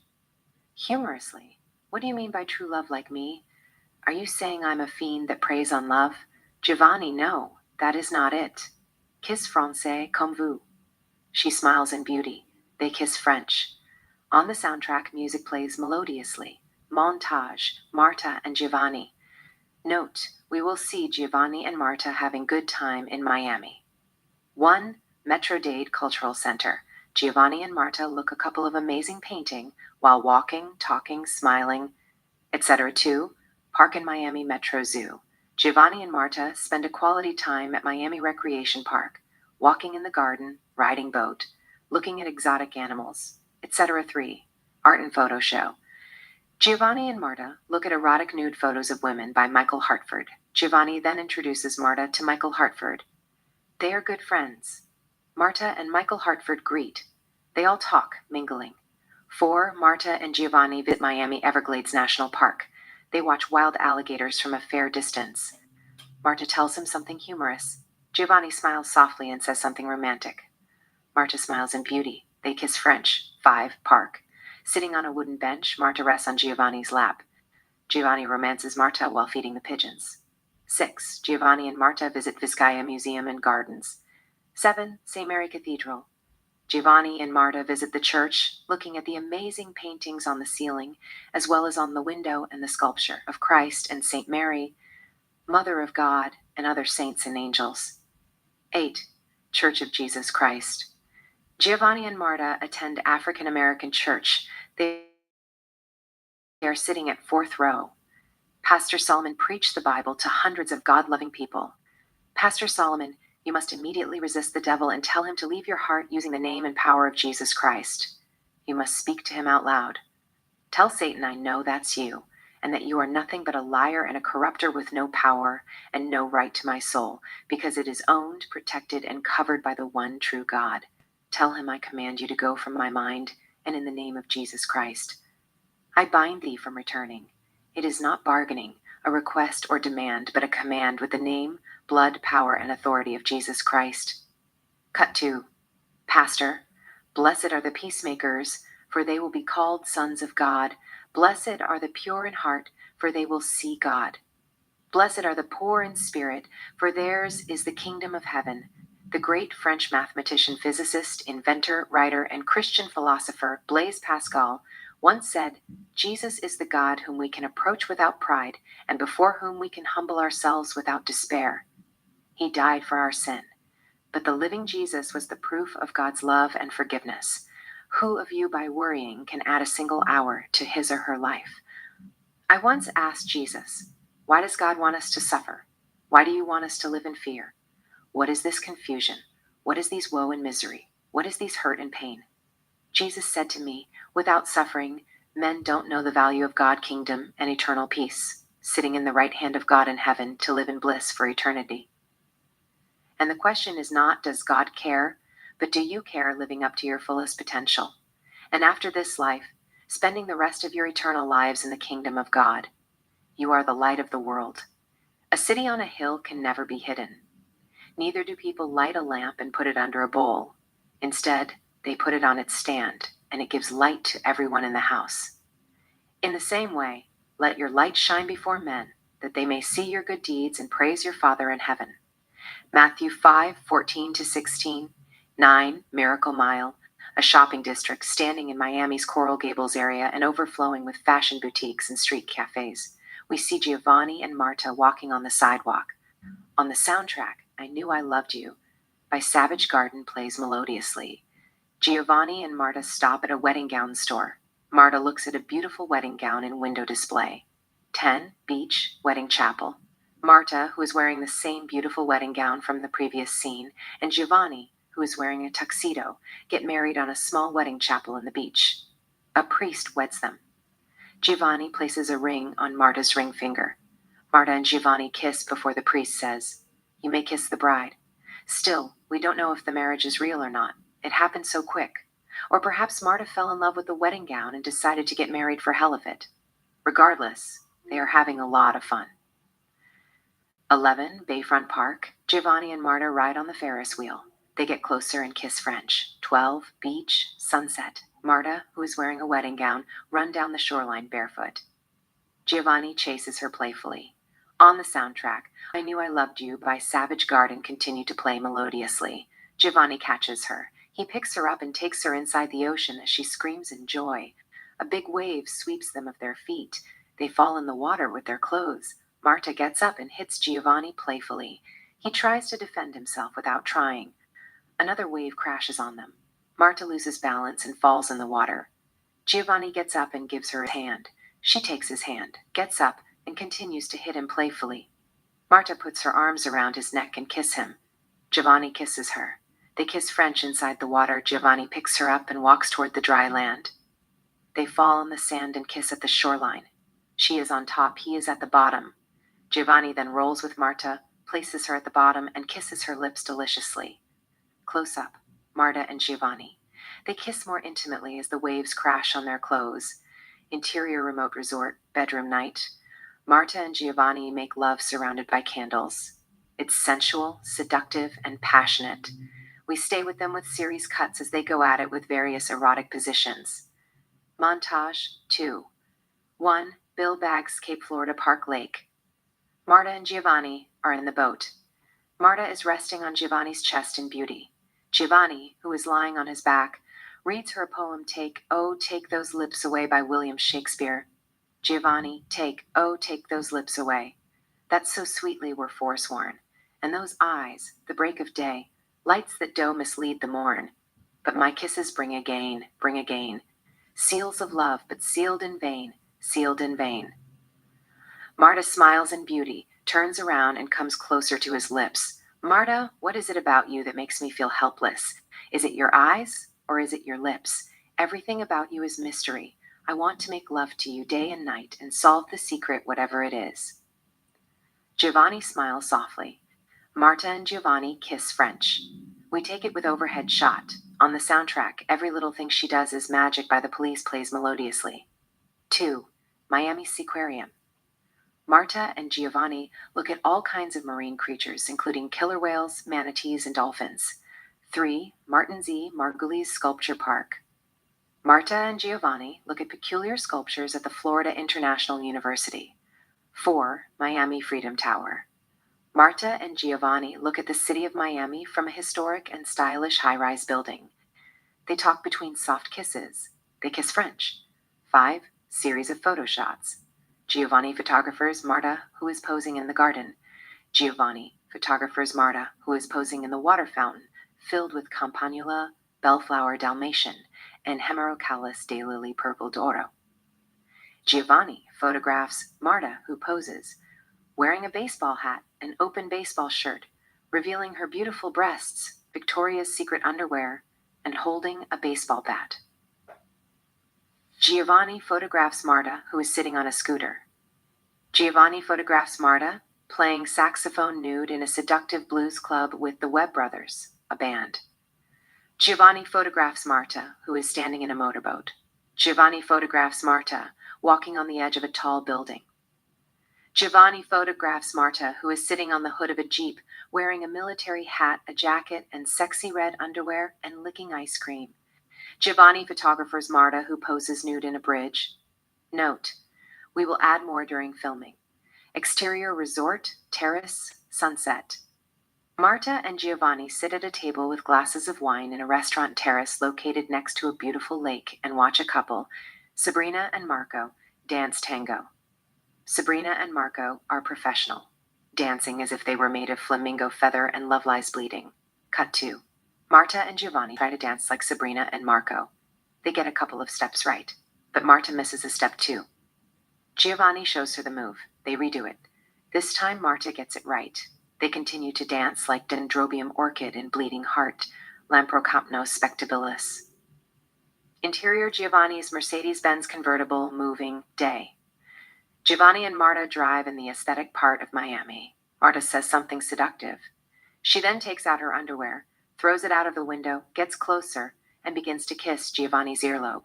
Humorously, what do you mean by true love like me? Are you saying I'm a fiend that preys on love? Giovanni, no, that is not it. Kiss français comme vous. She smiles in beauty. They kiss French. On the soundtrack, music plays melodiously. Montage, Marta and Giovanni. Note, we will see Giovanni and Marta having good time in Miami. 1. Metro Dade Cultural Center. Giovanni and Marta look a couple of amazing painting while walking, talking, smiling, etc. 2. Park in Miami Metro Zoo. Giovanni and Marta spend a quality time at Miami Recreation Park, walking in the garden, riding boat, looking at exotic animals, etc. 3. Art and Photo Show. Giovanni and Marta look at erotic nude photos of women by Michael Hartford. Giovanni then introduces Marta to Michael Hartford. They are good friends. Marta and Michael Hartford greet. They all talk, mingling. 4. Marta and Giovanni visit Miami Everglades National Park. They watch wild alligators from a fair distance. Marta tells him something humorous. Giovanni smiles softly and says something romantic. Marta smiles in beauty. They kiss French. 5. Park. Sitting on a wooden bench, Marta rests on Giovanni's lap. Giovanni romances Marta while feeding the pigeons. 6. Giovanni and Marta visit Vizcaya Museum and Gardens. 7. St. Mary Cathedral. Giovanni and Marta visit the church, looking at the amazing paintings on the ceiling, as well as on the window and the sculpture of Christ and St. Mary, Mother of God, and other saints and angels. 8. Church of Jesus Christ. Giovanni and Marta attend African American church. They are sitting at 4th row. Pastor Solomon preached the Bible to hundreds of God-loving people. Pastor Solomon, you must immediately resist the devil and tell him to leave your heart using the name and power of Jesus Christ. You must speak to him out loud. Tell Satan I know that's you, and that you are nothing but a liar and a corrupter with no power and no right to my soul, because it is owned, protected, and covered by the one true God. Tell him I command you to go from my mind, and in the name of Jesus Christ. I bind thee from returning. It is not bargaining, a request or demand, but a command with the name, blood, power, and authority of Jesus Christ. Cut 2. Pastor, blessed are the peacemakers, for they will be called sons of God. Blessed are the pure in heart, for they will see God. Blessed are the poor in spirit, for theirs is the kingdom of heaven. The great French mathematician, physicist, inventor, writer, and Christian philosopher Blaise Pascal once said, Jesus is the God whom we can approach without pride, and before whom we can humble ourselves without despair. He died for our sin. But the living Jesus was the proof of God's love and forgiveness. Who of you, by worrying, can add a single hour to his or her life? I once asked Jesus, why does God want us to suffer? Why do you want us to live in fear? What is this confusion? What is these woe and misery? What is these hurt and pain? Jesus said to me, without suffering, men don't know the value of God's kingdom and eternal peace, sitting in the right hand of God in heaven to live in bliss for eternity. And the question is not, does God care, but do you care living up to your fullest potential? And after this life, spending the rest of your eternal lives in the kingdom of God. You are the light of the world. A city on a hill can never be hidden. Neither do people light a lamp and put it under a bowl. Instead, they put it on its stand, and it gives light to everyone in the house. In the same way, let your light shine before men, that they may see your good deeds and praise your Father in heaven. Matthew 5:14-16, 9, Miracle Mile, a shopping district standing in Miami's Coral Gables area and overflowing with fashion boutiques and street cafes. We see Giovanni and Marta walking on the sidewalk. On the soundtrack, I Knew I Loved You by Savage Garden plays melodiously. Giovanni and Marta stop at a wedding gown store. Marta looks at a beautiful wedding gown in window display. 10, Beach, Wedding Chapel. Marta, who is wearing the same beautiful wedding gown from the previous scene, and Giovanni, who is wearing a tuxedo, get married on a small wedding chapel in the beach. A priest weds them. Giovanni places a ring on Marta's ring finger. Marta and Giovanni kiss before the priest says, "You may kiss the bride." Still, we don't know if the marriage is real or not. It happened so quick. Or perhaps Marta fell in love with the wedding gown and decided to get married for hell of it. Regardless, they are having a lot of fun. 11, Bayfront Park. Giovanni and Marta ride on the Ferris wheel. They get closer and kiss French. 12, Beach, Sunset. Marta, who is wearing a wedding gown, run down the shoreline barefoot. Giovanni chases her playfully. On the soundtrack, I Knew I Loved You by Savage Garden continued to play melodiously. Giovanni catches her. He picks her up and takes her inside the ocean as she screams in joy. A big wave sweeps them of their feet. They fall in the water with their clothes. Marta gets up and hits Giovanni playfully. He tries to defend himself without trying. Another wave crashes on them. Marta loses balance and falls in the water. Giovanni gets up and gives her a hand. She takes his hand, gets up, and continues to hit him playfully. Marta puts her arms around his neck and kisses him. Giovanni kisses her. They kiss French inside the water. Giovanni picks her up and walks toward the dry land. They fall on the sand and kiss at the shoreline. She is on top, he is at the bottom. Giovanni then rolls with Marta, places her at the bottom, and kisses her lips deliciously. Close up, Marta and Giovanni. They kiss more intimately as the waves crash on their clothes. Interior remote resort, bedroom night. Marta and Giovanni make love surrounded by candles. It's sensual, seductive, and passionate. We stay with them with series cuts as they go at it with various erotic positions. Montage 2. 1. Bill Baggs, Cape Florida Park Lake. Marta and Giovanni are in the boat. Marta is resting on Giovanni's chest in beauty. Giovanni, who is lying on his back, reads her a poem, Take, Oh, Take Those Lips Away by William Shakespeare. Giovanni, take, oh, take those lips away. That so sweetly were forsworn. And those eyes, the break of day, lights that do mislead the morn. But my kisses bring again, bring again. Seals of love, but sealed in vain, sealed in vain. Marta smiles in beauty, turns around, and comes closer to his lips. Marta, what is it about you that makes me feel helpless? Is it your eyes or is it your lips? Everything about you is mystery. I want to make love to you day and night and solve the secret, whatever it is. Giovanni smiles softly. Marta and Giovanni kiss French. We take it with overhead shot. On the soundtrack, every little thing she does is magic by the Police plays melodiously. 2. Miami Seaquarium. Marta and Giovanni look at all kinds of marine creatures, including killer whales, manatees, and dolphins. 3. Martin's E. Margulies Sculpture Park. Marta and Giovanni look at peculiar sculptures at the Florida International University. 4. Miami Freedom Tower. Marta and Giovanni look at the city of Miami from a historic and stylish high-rise building. They talk between soft kisses. They kiss French. 5. Series of photo shots. Giovanni photographers Marta, who is posing in the garden. Giovanni photographers Marta, who is posing in the water fountain, filled with Campanula, Bellflower Dalmatian, and Hemerocallis daylily purple d'oro. Giovanni photographs Marta, who poses, wearing a baseball hat, an open baseball shirt, revealing her beautiful breasts, Victoria's Secret underwear, and holding a baseball bat. Giovanni photographs Marta, who is sitting on a scooter. Giovanni photographs Marta, playing saxophone nude in a seductive blues club with the Webb Brothers, a band. Giovanni photographs Marta, who is standing in a motorboat. Giovanni photographs Marta, walking on the edge of a tall building. Giovanni photographs Marta, who is sitting on the hood of a Jeep, wearing a military hat, a jacket, and sexy red underwear, and licking ice cream. Giovanni photographers Marta, who poses nude in a bridge. Note: we will add more during filming. Exterior resort, terrace, sunset. Marta and Giovanni sit at a table with glasses of wine in a restaurant terrace located next to a beautiful lake and watch a couple, Sabrina and Marco, dance tango. Sabrina and Marco are professional, dancing as if they were made of flamingo feather and love lies bleeding. Cut 2. Marta and Giovanni try to dance like Sabrina and Marco. They get a couple of steps right, but Marta misses a step too. Giovanni shows her the move. They redo it. This time Marta gets it right. They continue to dance like Dendrobium orchid and bleeding heart, Lamprocampnos spectabilis. Interior Giovanni's Mercedes-Benz convertible, moving, day. Giovanni and Marta drive in the aesthetic part of Miami. Marta says something seductive. She then takes out her underwear, throws it out of the window, gets closer, and begins to kiss Giovanni's earlobe.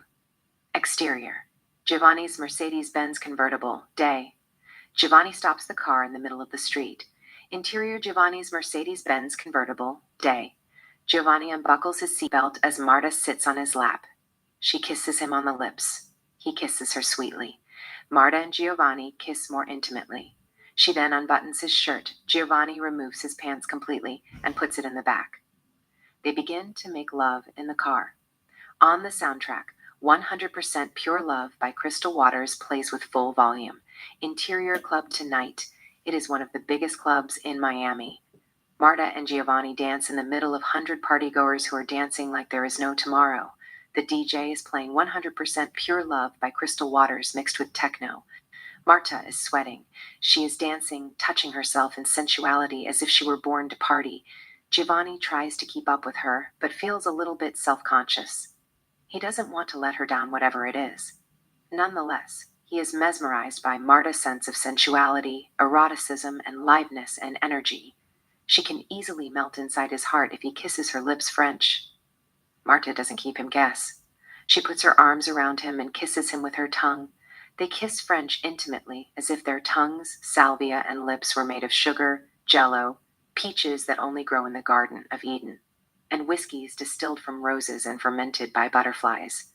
Exterior. Giovanni's Mercedes-Benz convertible, day. Giovanni stops the car in the middle of the street. Interior Giovanni's Mercedes-Benz convertible, day. Giovanni unbuckles his seatbelt as Marta sits on his lap. She kisses him on the lips. He kisses her sweetly. Marta and Giovanni kiss more intimately. She then unbuttons his shirt. Giovanni removes his pants completely and puts it in the back. They begin to make love in the car. On the soundtrack, 100% Pure Love by Crystal Waters plays with full volume. Interior Club Tonight. It is one of the biggest clubs in Miami. Marta and Giovanni dance in the middle of 100 partygoers who are dancing like there is no tomorrow. The DJ is playing 100% Pure Love by Crystal Waters mixed with techno. Marta is sweating. She is dancing, touching herself in sensuality as if she were born to party. Giovanni tries to keep up with her, but feels a little bit self-conscious. He doesn't want to let her down, whatever it is. Nonetheless, he is mesmerized by Marta's sense of sensuality, eroticism, and liveness and energy. She can easily melt inside his heart if he kisses her lips French. Marta doesn't keep him guess. She puts her arms around him and kisses him with her tongue. They kiss French intimately, as if their tongues, salvia, and lips were made of sugar, jello, peaches that only grow in the Garden of Eden, and whiskeys distilled from roses and fermented by butterflies.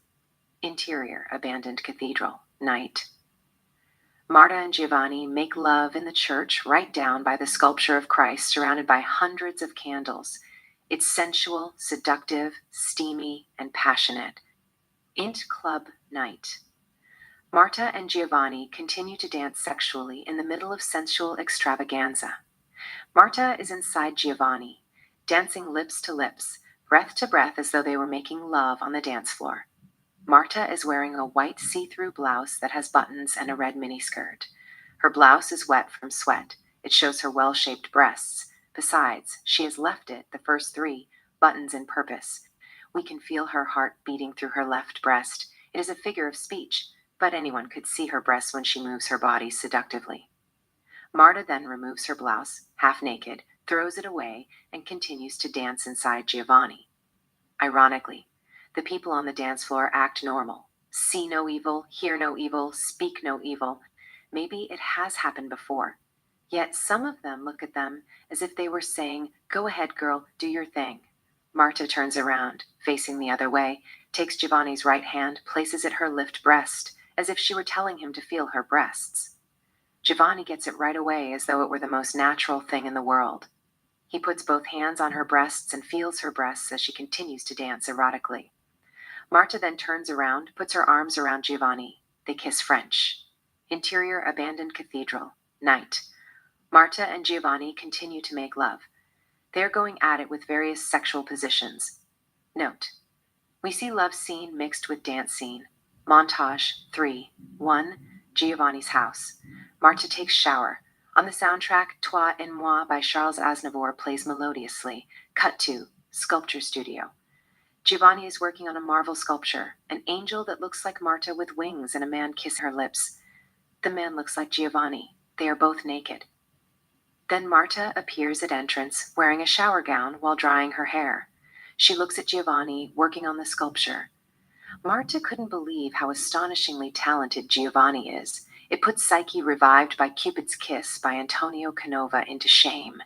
Interior, abandoned cathedral, night. Marta and Giovanni make love in the church right down by the sculpture of Christ, surrounded by hundreds of candles. It's sensual, seductive, steamy, and passionate. Int Club Night. Marta and Giovanni continue to dance sexually in the middle of sensual extravaganza. Marta is inside Giovanni, dancing lips to lips, breath to breath as though they were making love on the dance floor. Marta is wearing a white see-through blouse that has buttons and a red miniskirt. Her blouse is wet from sweat. It shows her well-shaped breasts. Besides, she has left it, the first three, buttons in purpose. We can feel her heart beating through her left breast. It is a figure of speech, but anyone could see her breasts when she moves her body seductively. Marta then removes her blouse, half naked, throws it away, and continues to dance inside Giovanni. Ironically, the people on the dance floor act normal. See no evil, hear no evil, speak no evil. Maybe it has happened before. Yet some of them look at them as if they were saying, "Go ahead, girl, do your thing." Marta turns around, facing the other way, takes Giovanni's right hand, places it her left breast, as if she were telling him to feel her breasts. Giovanni gets it right away as though it were the most natural thing in the world. He puts both hands on her breasts and feels her breasts as she continues to dance erotically. Marta then turns around, puts her arms around Giovanni. They kiss French. Interior abandoned cathedral. Night. Marta and Giovanni continue to make love. They are going at it with various sexual positions. Note: we see love scene mixed with dance scene. Montage 3. 1. Giovanni's house. Marta takes shower. On the soundtrack, Toi et Moi by Charles Aznavour plays melodiously. Cut to Sculpture Studio. Giovanni is working on a marble sculpture, an angel that looks like Marta with wings and a man kissing her lips. The man looks like Giovanni. They are both naked. Then Marta appears at entrance wearing a shower gown while drying her hair. She looks at Giovanni working on the sculpture. Marta couldn't believe how astonishingly talented Giovanni is. It puts Psyche, revived by Cupid's Kiss by Antonio Canova, into shame.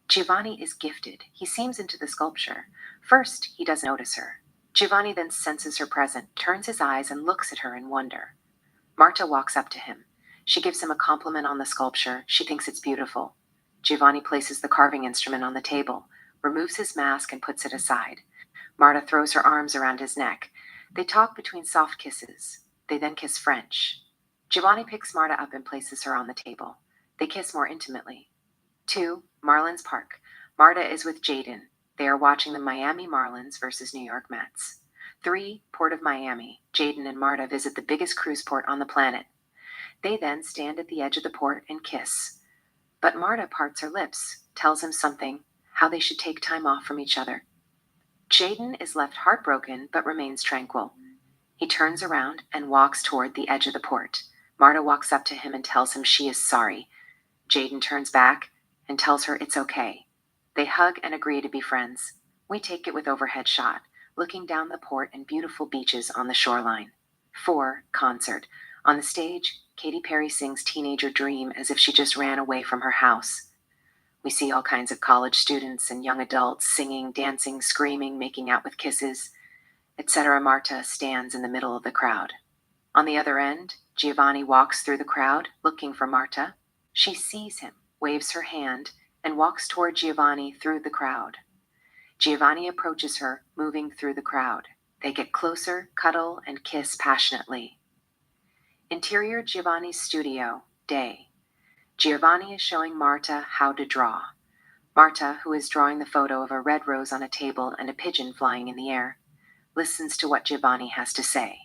Giovanni is gifted. He seems into the sculpture. First, he doesn't notice her. Giovanni then senses her presence, turns his eyes, and looks at her in wonder. Marta walks up to him. She gives him a compliment on the sculpture. She thinks it's beautiful. Giovanni places the carving instrument on the table, removes his mask, and puts it aside. Marta throws her arms around his neck. They talk between soft kisses. They then kiss French. Giovanni picks Marta up and places her on the table. They kiss more intimately. 2. Marlins Park. Marta is with Jaden. They are watching the Miami Marlins versus New York Mets. 3. Port of Miami. Jaden and Marta visit the biggest cruise port on the planet. They then stand at the edge of the port and kiss. But Marta parts her lips, tells him something, how they should take time off from each other. Jaden is left heartbroken but remains tranquil. He turns around and walks toward the edge of the port. Marta walks up to him and tells him she is sorry. Jaden turns back and tells her it's okay. They hug and agree to be friends. We take it with overhead shot, looking down the port and beautiful beaches on the shoreline. 4. Concert. On the stage, Katy Perry sings Teenager Dream as if she just ran away from her house. We see all kinds of college students and young adults singing, dancing, screaming, making out with kisses, etc. Marta stands in the middle of the crowd. On the other end, Giovanni walks through the crowd, looking for Marta. She sees him, waves her hand, and walks toward Giovanni through the crowd. Giovanni approaches her, moving through the crowd. They get closer, cuddle, and kiss passionately. Interior Giovanni's studio, day. Giovanni is showing Marta how to draw. Marta, who is drawing the photo of a red rose on a table and a pigeon flying in the air, listens to what Giovanni has to say.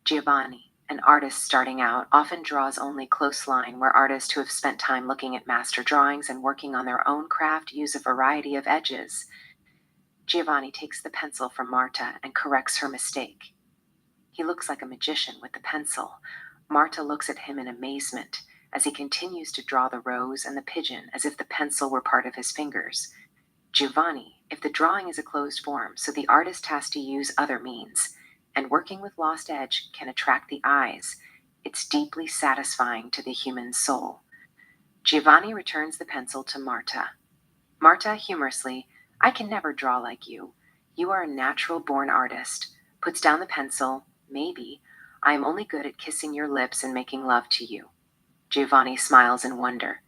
Giovanni, an artist starting out, often draws only close line, where artists who have spent time looking at master drawings and working on their own craft use a variety of edges. Giovanni takes the pencil from Marta and corrects her mistake. He looks like a magician with the pencil. Marta looks at him in amazement as he continues to draw the rose and the pigeon as if the pencil were part of his fingers. Giovanni, if the drawing is a closed form, so the artist has to use other means, and working with lost edge can attract the eyes. It's deeply satisfying to the human soul. Giovanni returns the pencil to Marta. Marta, humorously, "I can never draw like you. You are a natural-born artist," puts down the pencil. "Maybe. I am only good at kissing your lips and making love to you." Giovanni smiles in wonder.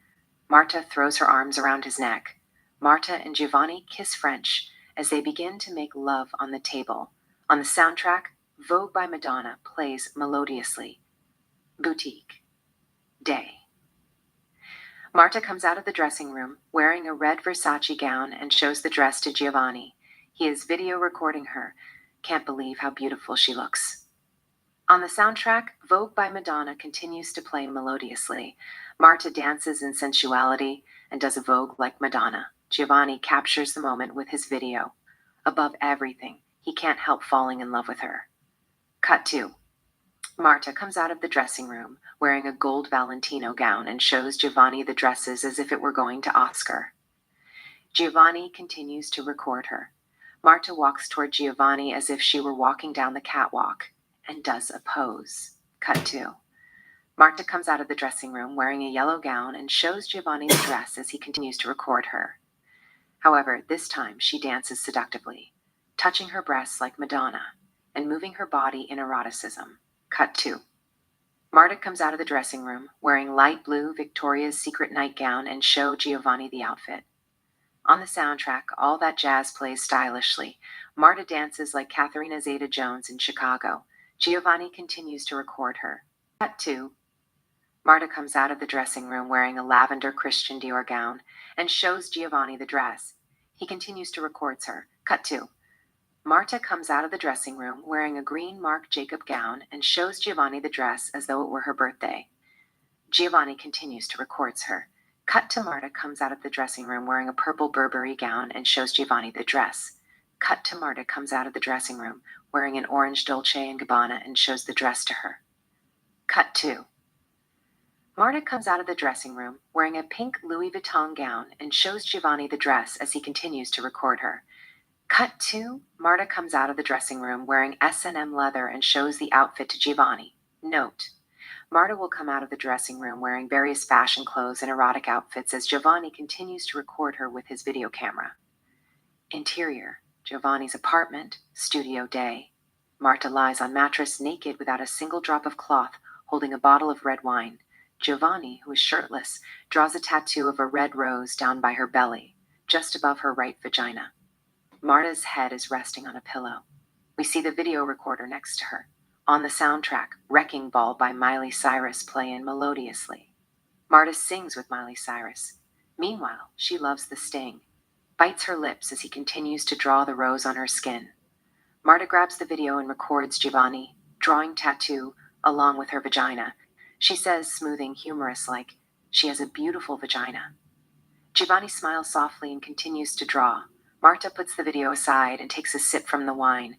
Marta throws her arms around his neck. Marta and Giovanni kiss French as they begin to make love on the table. On the soundtrack, Vogue by Madonna plays melodiously. Boutique. Day. Marta comes out of the dressing room wearing a red Versace gown and shows the dress to Giovanni. He is video recording her. Can't believe how beautiful she looks. On the soundtrack, Vogue by Madonna continues to play melodiously. Marta dances in sensuality and does a vogue like Madonna. Giovanni captures the moment with his video. Above everything, he can't help falling in love with her. Cut 2. Marta comes out of the dressing room wearing a gold Valentino gown and shows Giovanni the dresses as if it were going to Oscar. Giovanni continues to record her. Marta walks toward Giovanni as if she were walking down the catwalk and does a pose. Cut 2. Marta comes out of the dressing room wearing a yellow gown and shows Giovanni the dress as he continues to record her. However, this time she dances seductively, touching her breasts like Madonna and moving her body in eroticism. Cut 2. Marta comes out of the dressing room wearing light blue Victoria's Secret nightgown and show Giovanni the outfit. On the soundtrack, All That Jazz plays stylishly. Marta dances like Katharina Zeta-Jones in Chicago. Giovanni continues to record her. Cut 2. Marta comes out of the dressing room wearing a lavender Christian Dior gown and shows Giovanni the dress. He continues to record her. Cut 2. Marta comes out of the dressing room wearing a green Marc Jacob gown and shows Giovanni the dress as though it were her birthday. Giovanni continues to record her. Cut to Marta comes out of the dressing room wearing a purple Burberry gown and shows Giovanni the dress. Cut to Marta comes out of the dressing room wearing an orange Dolce & Gabbana and shows the dress to her. Cut 2. Marta comes out of the dressing room wearing a pink Louis Vuitton gown and shows Giovanni the dress as he continues to record her. Cut 2. Marta comes out of the dressing room wearing S&M leather and shows the outfit to Giovanni. Note: Marta will come out of the dressing room wearing various fashion clothes and erotic outfits as Giovanni continues to record her with his video camera. Interior: Giovanni's apartment, studio day. Marta lies on mattress naked without a single drop of cloth, holding a bottle of red wine. Giovanni, who is shirtless, draws a tattoo of a red rose down by her belly, just above her right vagina. Marta's head is resting on a pillow. We see the video recorder next to her. On the soundtrack, Wrecking Ball by Miley Cyrus playing melodiously. Marta sings with Miley Cyrus. Meanwhile, she loves the sting, bites her lips as he continues to draw the rose on her skin. Marta grabs the video and records Giovanni, drawing tattoo, along with her vagina. She says, smoothing, humorous like, she has a beautiful vagina. Giovanni smiles softly and continues to draw. Marta puts the video aside and takes a sip from the wine.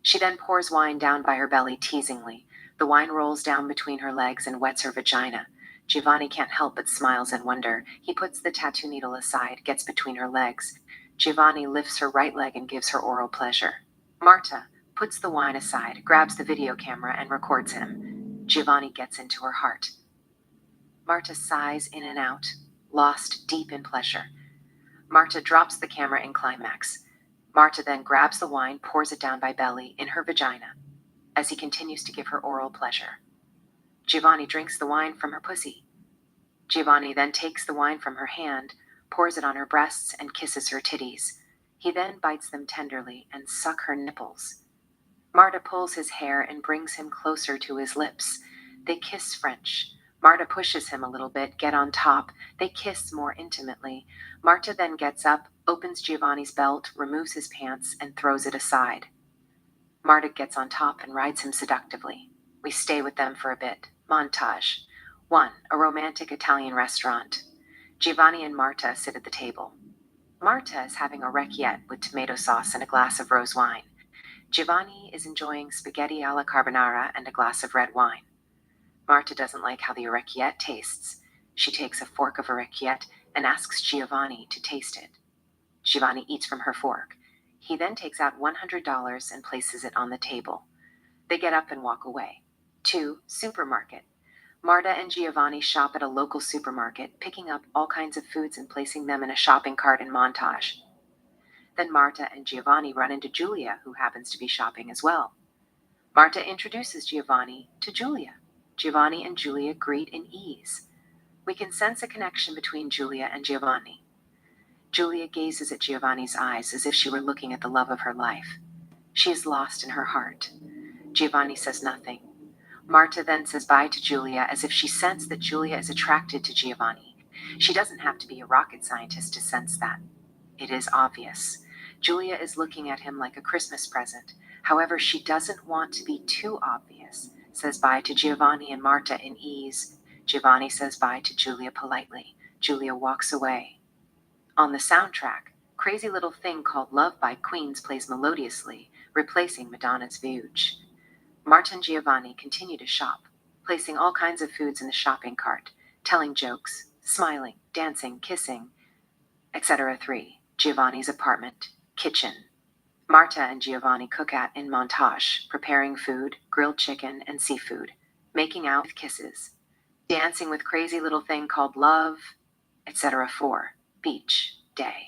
She then pours wine down by her belly teasingly. The wine rolls down between her legs and wets her vagina. Giovanni can't help but smiles in wonder. He puts the tattoo needle aside, gets between her legs. Giovanni lifts her right leg and gives her oral pleasure. Marta puts the wine aside, grabs the video camera, and records him. Giovanni gets into her heart. Marta sighs in and out, lost deep in pleasure. Marta drops the camera in climax. Marta then grabs the wine, pours it down by belly, in her vagina, as he continues to give her oral pleasure. Giovanni drinks the wine from her pussy. Giovanni then takes the wine from her hand, pours it on her breasts, and kisses her titties. He then bites them tenderly and sucks her nipples. Marta pulls his hair and brings him closer to his lips. They kiss French. Marta pushes him a little bit, get on top. They kiss more intimately. Marta then gets up, opens Giovanni's belt, removes his pants, and throws it aside. Marta gets on top and rides him seductively. We stay with them for a bit. Montage. 1. A romantic Italian restaurant. Giovanni and Marta sit at the table. Marta is having a orecchiette with tomato sauce and a glass of rose wine. Giovanni is enjoying spaghetti alla carbonara and a glass of red wine. Marta doesn't like how the orecchiette tastes. She takes a fork of orecchiette and asks Giovanni to taste it. Giovanni eats from her fork. He then takes out $100 and places it on the table. They get up and walk away. 2. Supermarket. Marta and Giovanni shop at a local supermarket, picking up all kinds of foods and placing them in a shopping cart in montage. Then Marta and Giovanni run into Julia, who happens to be shopping as well. Marta introduces Giovanni to Julia. Giovanni and Julia greet in ease. We can sense a connection between Julia and Giovanni. Julia gazes at Giovanni's eyes as if she were looking at the love of her life. She is lost in her heart. Giovanni says nothing. Marta then says bye to Julia as if she sensed that Julia is attracted to Giovanni. She doesn't have to be a rocket scientist to sense that. It is obvious. Julia is looking at him like a Christmas present. However, she doesn't want to be too obvious. Says bye to Giovanni and Marta in ease. Giovanni says bye to Julia politely. Julia walks away. On the soundtrack, Crazy Little Thing Called Love by Queens plays melodiously, replacing Madonna's Vuge. Marta and Giovanni continue to shop, placing all kinds of foods in the shopping cart, telling jokes, smiling, dancing, kissing, etc. 3. Giovanni's apartment, kitchen. Marta and Giovanni cook at in montage, preparing food, grilled chicken, and seafood, making out with kisses, dancing with Crazy Little Thing Called Love, etc. 4. Beach, day.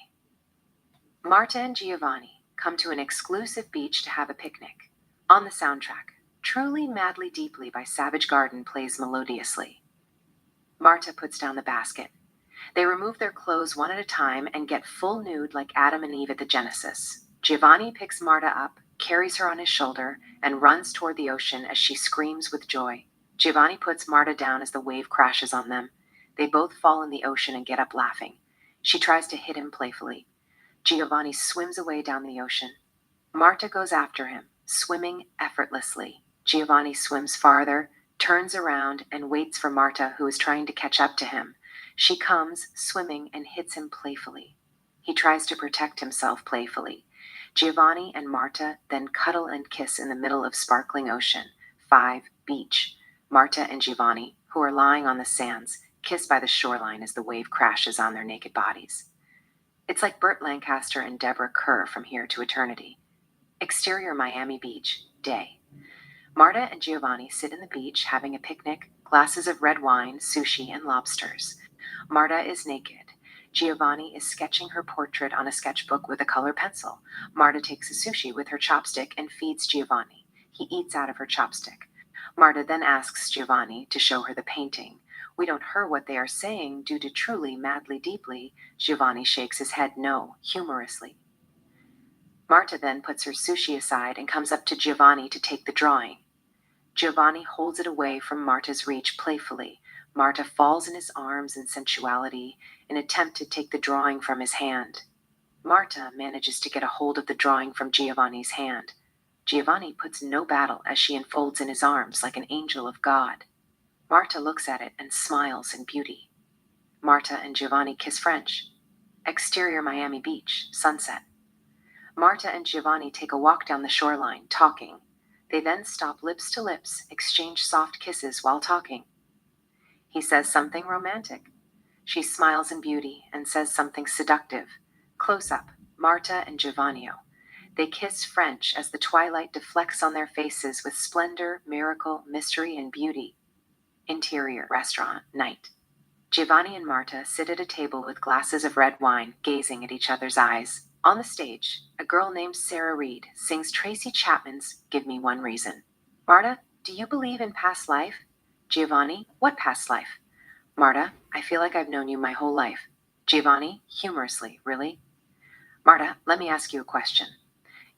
Marta and Giovanni come to an exclusive beach to have a picnic. On the soundtrack, Truly Madly Deeply by Savage Garden plays melodiously. Marta puts down the basket. They remove their clothes one at a time and get full nude like Adam and Eve at the Genesis. Giovanni picks Marta up, carries her on his shoulder, and runs toward the ocean as she screams with joy. Giovanni puts Marta down as the wave crashes on them. They both fall in the ocean and get up laughing. She tries to hit him playfully. Giovanni swims away down the ocean. Marta goes after him, swimming effortlessly. Giovanni swims farther, turns around, and waits for Marta, who is trying to catch up to him. She comes, swimming, and hits him playfully. He tries to protect himself playfully. Giovanni and Marta then cuddle and kiss in the middle of sparkling ocean. 5. Beach. Marta and Giovanni, who are lying on the sands, kiss by the shoreline as the wave crashes on their naked bodies. It's like Burt Lancaster and Deborah Kerr from Here to Eternity. Exterior Miami Beach, day. Marta and Giovanni sit in the beach having a picnic, glasses of red wine, sushi, and lobsters. Marta is naked. Giovanni is sketching her portrait on a sketchbook with a color pencil. Marta takes a sushi with her chopstick and feeds Giovanni. He eats out of her chopstick. Marta then asks Giovanni to show her the painting. We don't hear what they are saying due to Truly Madly Deeply. Giovanni shakes his head no, humorously. Marta then puts her sushi aside and comes up to Giovanni to take the drawing. Giovanni holds it away from Marta's reach playfully. Marta falls in his arms in sensuality in an attempt to take the drawing from his hand. Marta manages to get a hold of the drawing from Giovanni's hand. Giovanni puts no battle as she enfolds in his arms like an angel of God. Marta looks at it and smiles in beauty. Marta and Giovanni kiss French. Exterior Miami Beach, sunset. Marta and Giovanni take a walk down the shoreline, talking. They then stop lips to lips, exchange soft kisses while talking. He says something romantic. She smiles in beauty and says something seductive. Close up, Marta and Giovanni. They kiss French as the twilight deflects on their faces with splendor, miracle, mystery, and beauty. Interior, restaurant, night. Giovanni and Marta sit at a table with glasses of red wine, gazing at each other's eyes. On the stage, a girl named Sarah Reed sings Tracy Chapman's Give Me One Reason. Marta, do you believe in past life? Giovanni, what past life? Marta, I feel like I've known you my whole life. Giovanni, humorously, really? Marta, let me ask you a question.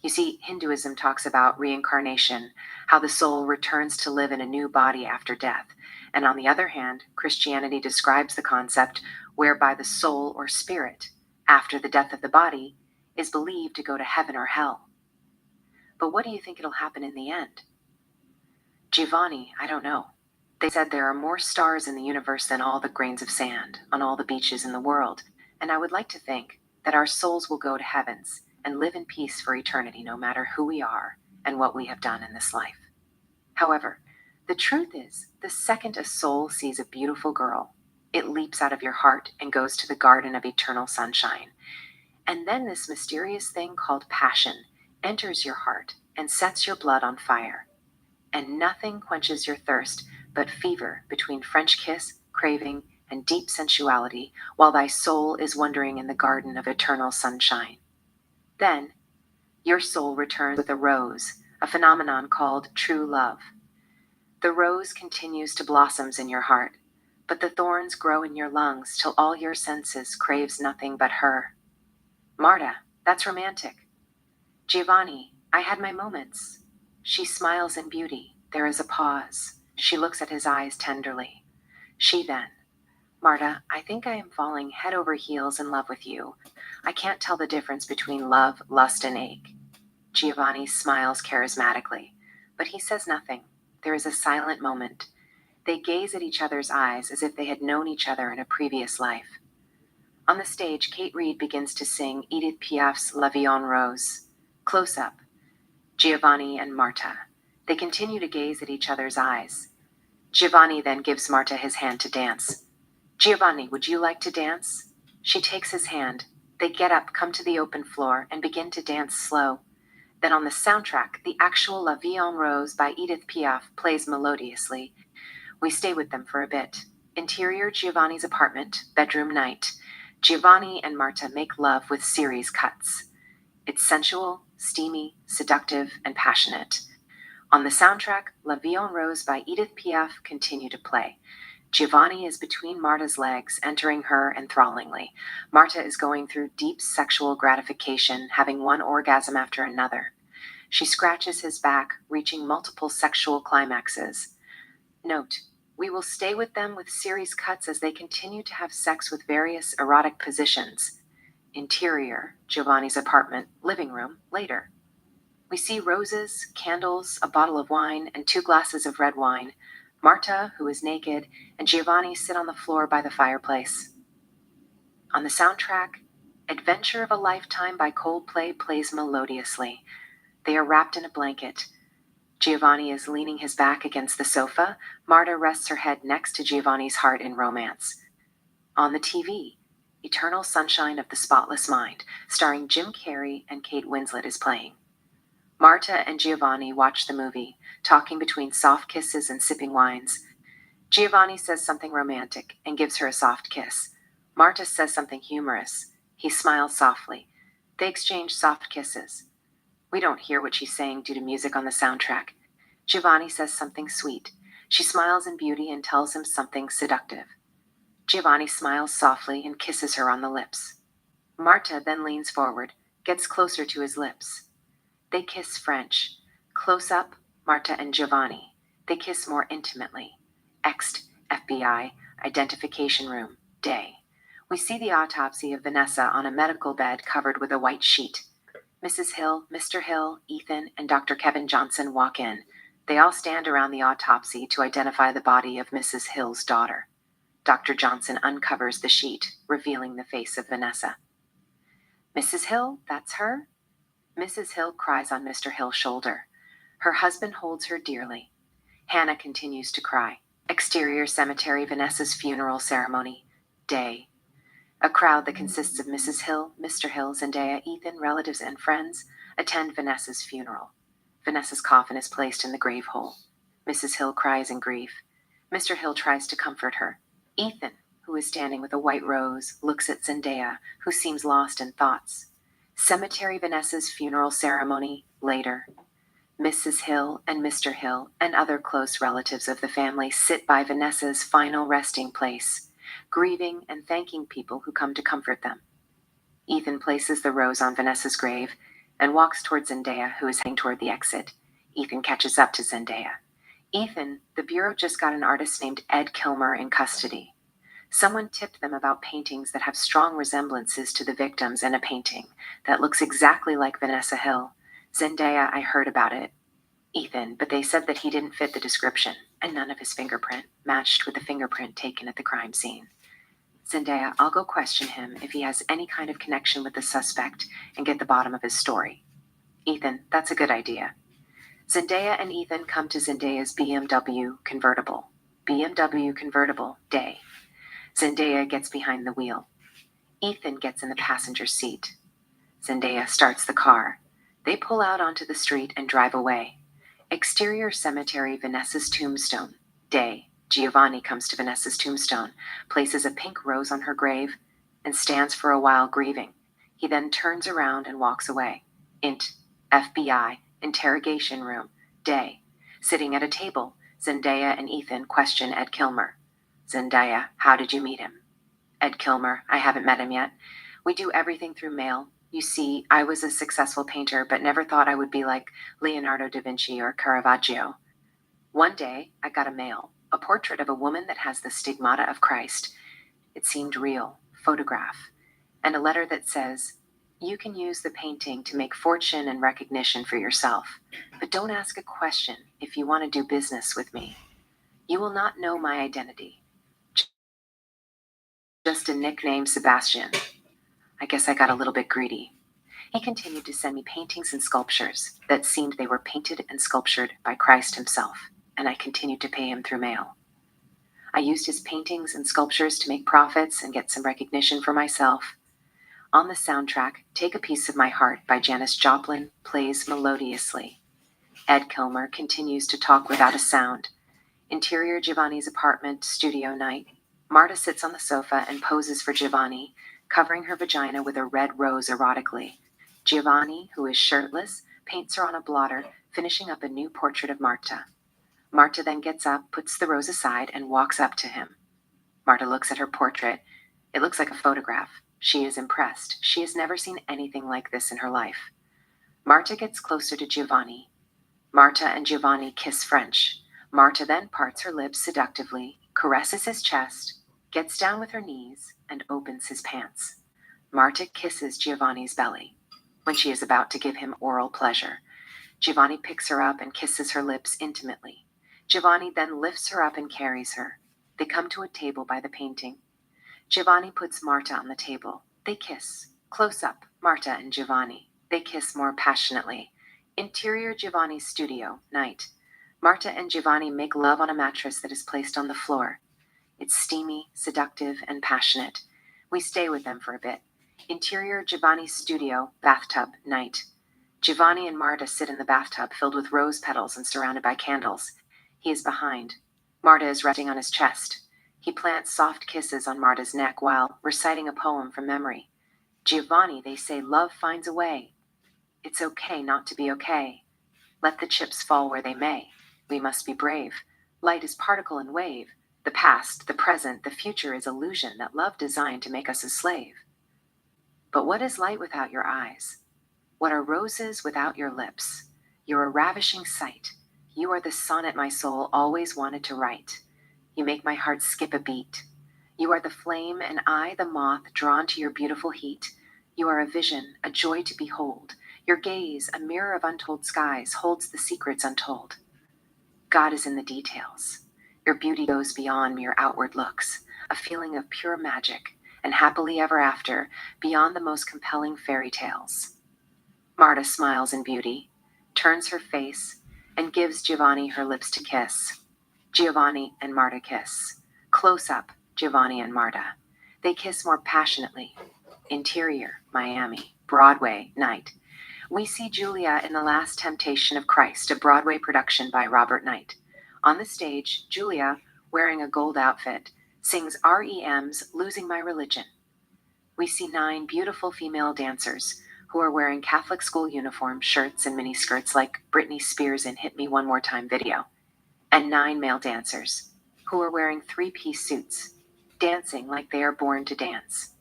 You see, Hinduism talks about reincarnation, how the soul returns to live in a new body after death. And on the other hand, Christianity describes the concept whereby the soul or spirit, after the death of the body, is believed to go to heaven or hell. But what do you think it'll happen in the end? Giovanni, I don't know. They said there are more stars in the universe than all the grains of sand on all the beaches in the world, and I would like to think that our souls will go to heavens and live in peace for eternity no matter who we are and what we have done in this life. However, the truth is, the second a soul sees a beautiful girl, it leaps out of your heart and goes to the garden of eternal sunshine. And then this mysterious thing called passion enters your heart and sets your blood on fire. And nothing quenches your thirst but fever between French kiss, craving, and deep sensuality, while thy soul is wandering in the garden of eternal sunshine. Then, your soul returns with a rose, a phenomenon called true love. The rose continues to blossom in your heart, but the thorns grow in your lungs till all your senses craves nothing but her. Marta, that's romantic. Giovanni, I had my moments. She smiles in beauty. There is a pause. She looks at his eyes tenderly. She then, Marta, I think I am falling head over heels in love with you. I can't tell the difference between love, lust, and ache. Giovanni smiles charismatically, but he says nothing. There is a silent moment. They gaze at each other's eyes as if they had known each other in a previous life. On the stage, Kate Reid begins to sing Edith Piaf's La Vie en Rose. Close up, Giovanni and Marta. They continue to gaze at each other's eyes. Giovanni then gives Marta his hand to dance. Giovanni, would you like to dance? She takes his hand. They get up, come to the open floor, and begin to dance slow. Then on the soundtrack, the actual La Vie en Rose by Edith Piaf plays melodiously. We stay with them for a bit. Interior Giovanni's apartment, bedroom night. Giovanni and Marta make love with series cuts. It's sensual, steamy, seductive, and passionate. On the soundtrack, La Vie en Rose by Edith Piaf continue to play. Giovanni is between Marta's legs, entering her enthrallingly. Marta is going through deep sexual gratification, having one orgasm after another. She scratches his back, reaching multiple sexual climaxes. Note, we will stay with them with series cuts as they continue to have sex with various erotic positions. Interior, Giovanni's apartment, living room, later. We see roses, candles, a bottle of wine, and 2 glasses of red wine. Marta, who is naked, and Giovanni sit on the floor by the fireplace. On the soundtrack, Adventure of a Lifetime by Coldplay plays melodiously. They are wrapped in a blanket. Giovanni is leaning his back against the sofa. Marta rests her head next to Giovanni's heart in romance. On the TV, Eternal Sunshine of the Spotless Mind, starring Jim Carrey and Kate Winslet, is playing. Marta and Giovanni watch the movie, talking between soft kisses and sipping wines. Giovanni says something romantic and gives her a soft kiss. Marta says something humorous. He smiles softly. They exchange soft kisses. We don't hear what she's saying due to music on the soundtrack. Giovanni says something sweet. She smiles in beauty and tells him something seductive. Giovanni smiles softly and kisses her on the lips. Marta then leans forward, gets closer to his lips. They kiss French. Close up, Marta and Giovanni. They kiss more intimately. Ext, FBI, identification room, day. We see the autopsy of Vanessa on a medical bed covered with a white sheet. Mrs. Hill, Mr. Hill, Ethan, and Dr. Kevin Johnson walk in. They all stand around the autopsy to identify the body of Mrs. Hill's daughter. Dr. Johnson uncovers the sheet, revealing the face of Vanessa. Mrs. Hill, that's her? Mrs. Hill cries on Mr. Hill's shoulder. Her husband holds her dearly. Hannah continues to cry. Exterior cemetery, Vanessa's funeral ceremony, day. A crowd that consists of Mrs. Hill, Mr. Hill, Zendaya, Ethan, relatives, and friends attend Vanessa's funeral. Vanessa's coffin is placed in the grave hole. Mrs. Hill cries in grief. Mr. Hill tries to comfort her. Ethan, who is standing with a white rose, looks at Zendaya, who seems lost in thoughts. Cemetery, Vanessa's funeral ceremony, later. Mrs. Hill and Mr. Hill and other close relatives of the family sit by Vanessa's final resting place, grieving and thanking people who come to comfort them. Ethan places the rose on Vanessa's grave and walks toward Zendaya, who is heading toward the exit. Ethan catches up to Zendaya. Ethan, the Bureau just got an artist named Ed Kilmer in custody. Someone tipped them about paintings that have strong resemblances to the victims in a painting that looks exactly like Vanessa Hill. Zendaya, I heard about it. Ethan, but they said that he didn't fit the description, and none of his fingerprint matched with the fingerprint taken at the crime scene. Zendaya, I'll go question him if he has any kind of connection with the suspect and get the bottom of his story. Ethan, that's a good idea. Zendaya and Ethan come to Zendaya's BMW convertible. BMW convertible, day. Zendaya gets behind the wheel. Ethan gets in the passenger seat. Zendaya starts the car. They pull out onto the street and drive away. Exterior cemetery, Vanessa's tombstone, day. Giovanni comes to Vanessa's tombstone, places a pink rose on her grave, and stands for a while grieving. He then turns around and walks away. Int, FBI, interrogation room, day. Sitting at a table, Zendaya and Ethan question Ed Kilmer. Zendaya, how did you meet him? Ed Kilmer, I haven't met him yet. We do everything through mail. You see, I was a successful painter, but never thought I would be like Leonardo da Vinci or Caravaggio. One day, I got a mail, a portrait of a woman that has the stigmata of Christ. It seemed real, photograph, and a letter that says, you can use the painting to make fortune and recognition for yourself, but don't ask a question if you want to do business with me. You will not know my identity. Just a nickname, Sebastian. I guess I got a little bit greedy. He continued to send me paintings and sculptures that seemed they were painted and sculptured by Christ himself, and I continued to pay him through mail. I used his paintings and sculptures to make profits and get some recognition for myself. On the soundtrack, Take a Piece of My Heart by Janis Joplin plays melodiously. Ed Kilmer continues to talk without a sound. Interior Giovanni's apartment, studio night. Marta sits on the sofa and poses for Giovanni, covering her vagina with a red rose erotically. Giovanni, who is shirtless, paints her on a blotter, finishing up a new portrait of Marta. Marta then gets up, puts the rose aside, and walks up to him. Marta looks at her portrait. It looks like a photograph. She is impressed. She has never seen anything like this in her life. Marta gets closer to Giovanni. Marta and Giovanni kiss French. Marta then parts her lips seductively, caresses his chest, gets down with her knees, and opens his pants. Marta kisses Giovanni's belly. When she is about to give him oral pleasure, Giovanni picks her up and kisses her lips intimately. Giovanni then lifts her up and carries her. They come to a table by the painting. Giovanni puts Marta on the table. They kiss. Close up, Marta and Giovanni. They kiss more passionately. Interior Giovanni's studio, night. Marta and Giovanni make love on a mattress that is placed on the floor. It's steamy, seductive, and passionate. We stay with them for a bit. Interior Giovanni's studio, bathtub, night. Giovanni and Marta sit in the bathtub filled with rose petals and surrounded by candles. He is behind. Marta is resting on his chest. He plants soft kisses on Marta's neck while reciting a poem from memory. Giovanni, they say, love finds a way. It's okay not to be okay. Let the chips fall where they may. We must be brave. Light is particle and wave. The past, the present, the future is illusion that love designed to make us a slave. But what is light without your eyes? What are roses without your lips? You're a ravishing sight. You are the sonnet my soul always wanted to write. You make my heart skip a beat. You are the flame and I the moth drawn to your beautiful heat. You are a vision, a joy to behold. Your gaze, a mirror of untold skies, holds the secrets untold. God is in the details. Your beauty goes beyond mere outward looks, a feeling of pure magic, and happily ever after, beyond the most compelling fairy tales. Marta smiles in beauty, turns her face, and gives Giovanni her lips to kiss. Giovanni and Marta kiss. Close up, Giovanni and Marta. They kiss more passionately. Interior, Miami, Broadway, night. We see Julia in The Last Temptation of Christ, a Broadway production by Robert Knight. On the stage, Julia, wearing a gold outfit, sings REM's Losing My Religion. We see 9 beautiful female dancers who are wearing Catholic school uniform, shirts, and miniskirts like Britney Spears in Hit Me One More Time video, and 9 male dancers who are wearing 3-piece suits, dancing like they are born to dance.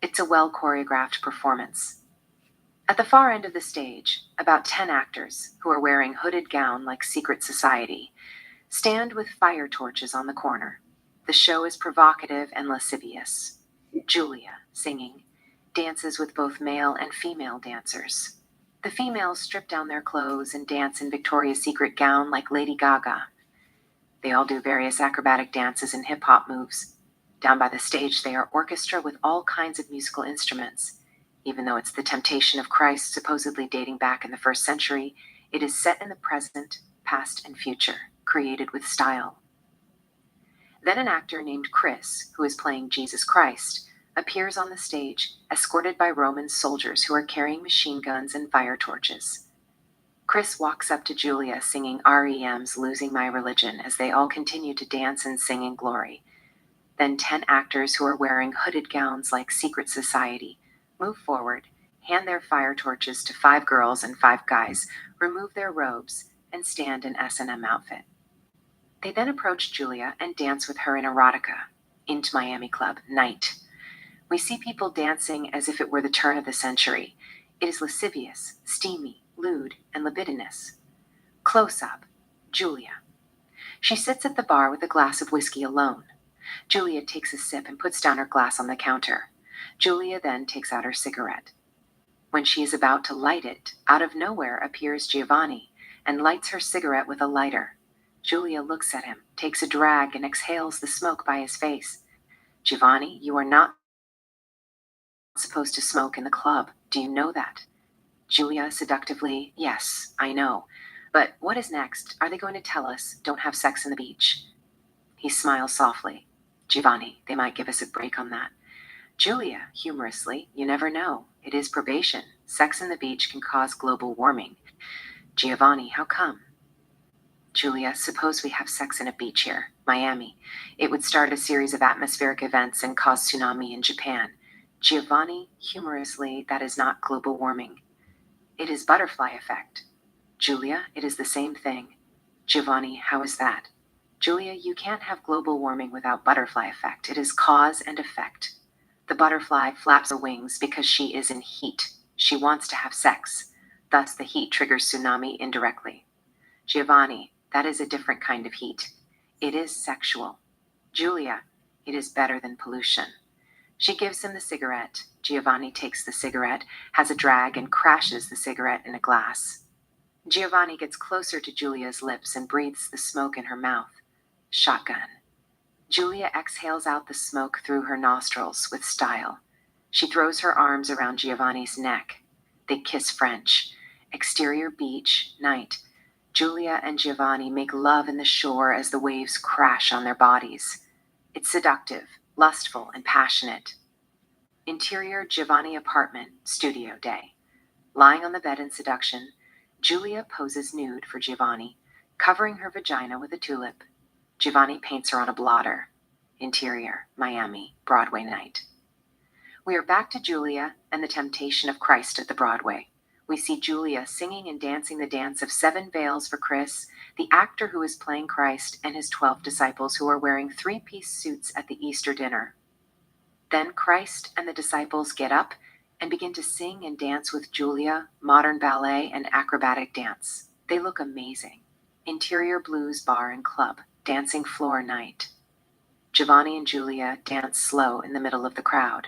It's a well-choreographed performance. At the far end of the stage, about 10 actors, who are wearing hooded gown like secret society, stand with fire torches on the corner. The show is provocative and lascivious. Julia, singing, dances with both male and female dancers. The females strip down their clothes and dance in Victoria's Secret gown like Lady Gaga. They all do various acrobatic dances and hip-hop moves. Down by the stage, they are orchestra with all kinds of musical instruments. Even though it's the temptation of Christ supposedly dating back in the 1st century, it is set in the present, past, and future, created with style. Then an actor named Chris, who is playing Jesus Christ, appears on the stage, escorted by Roman soldiers who are carrying machine guns and fire torches. Chris walks up to Julia singing REM's Losing My Religion as they all continue to dance and sing in glory. Then 10 actors who are wearing hooded gowns like secret society move forward, hand their fire torches to 5 girls and 5 guys, remove their robes, and stand in S&M outfit. They then approach Julia and dance with her in erotica, Into Miami Club, night. We see people dancing as if it were the turn of the century. It is lascivious, steamy, lewd, and libidinous. Close up, Julia. She sits at the bar with a glass of whiskey alone. Julia takes a sip and puts down her glass on the counter. Julia then takes out her cigarette. When she is about to light it, out of nowhere appears Giovanni and lights her cigarette with a lighter. Julia looks at him. takes a drag and exhales the smoke by his face. Giovanni, you are not supposed to smoke in the club. Do you know that? Julia seductively, yes, I know. But what is next? Are they going to tell us, don't have sex on the beach? He smiles softly. Giovanni, they might give us a break on that. Julia, humorously, you never know. It is probation. Sex on the beach can cause global warming. Giovanni, how come? Julia, suppose we have sex in a beach here, Miami. It would start a series of atmospheric events and cause tsunami in Japan. Giovanni, humorously, that is not global warming. It is butterfly effect. Julia, it is the same thing. Giovanni, how is that? Julia, you can't have global warming without butterfly effect. It is cause and effect. The butterfly flaps her wings because she is in heat. She wants to have sex. Thus, the heat triggers tsunami indirectly. Giovanni, that is a different kind of heat. It is sexual. Julia, it is better than pollution. She gives him the cigarette. Giovanni takes the cigarette, has a drag, and crashes the cigarette in a glass. Giovanni gets closer to Julia's lips and breathes the smoke in her mouth. Shotgun. Julia exhales out the smoke through her nostrils with style. She throws her arms around Giovanni's neck. They kiss French. Exterior beach, night. Julia and Giovanni make love in the shore as the waves crash on their bodies. It's seductive, lustful, and passionate. Interior Giovanni apartment, studio day. Lying on the bed in seduction, Julia poses nude for Giovanni, covering her vagina with a tulip. Giovanni paints her on a blotter. Interior, Miami, Broadway night. We are back to Julia and the temptation of Christ at the Broadway. We see Julia singing and dancing the dance of 7 veils for Chris, the actor who is playing Christ, and his 12 disciples who are wearing 3-piece suits at the Easter dinner. Then Christ and the disciples get up and begin to sing and dance with Julia, modern ballet and acrobatic dance. They look amazing. Interior blues bar and club, dancing floor night. Giovanni and Julia dance slow in the middle of the crowd.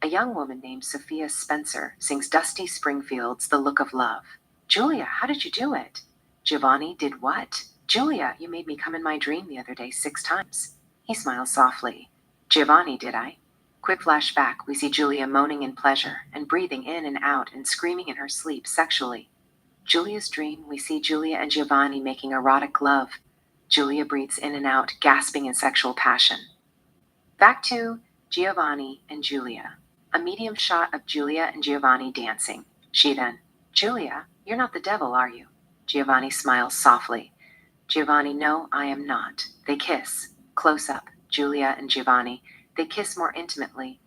A young woman named Sophia Spencer sings Dusty Springfield's The Look of Love. Julia, how did you do it? Giovanni, did what? Julia, you made me come in my dream the other day 6 times. He smiles softly. Giovanni, did I? Quick flashback, we see Julia moaning in pleasure and breathing in and out and screaming in her sleep sexually. Julia's dream, we see Julia and Giovanni making erotic love. Julia breathes in and out, gasping in sexual passion. Back to Giovanni and Julia. A medium shot of Julia and Giovanni dancing. She then, Julia, you're not the devil, are you? Giovanni smiles softly. Giovanni, no, I am not. They kiss. Close up, Julia and Giovanni. They kiss more intimately.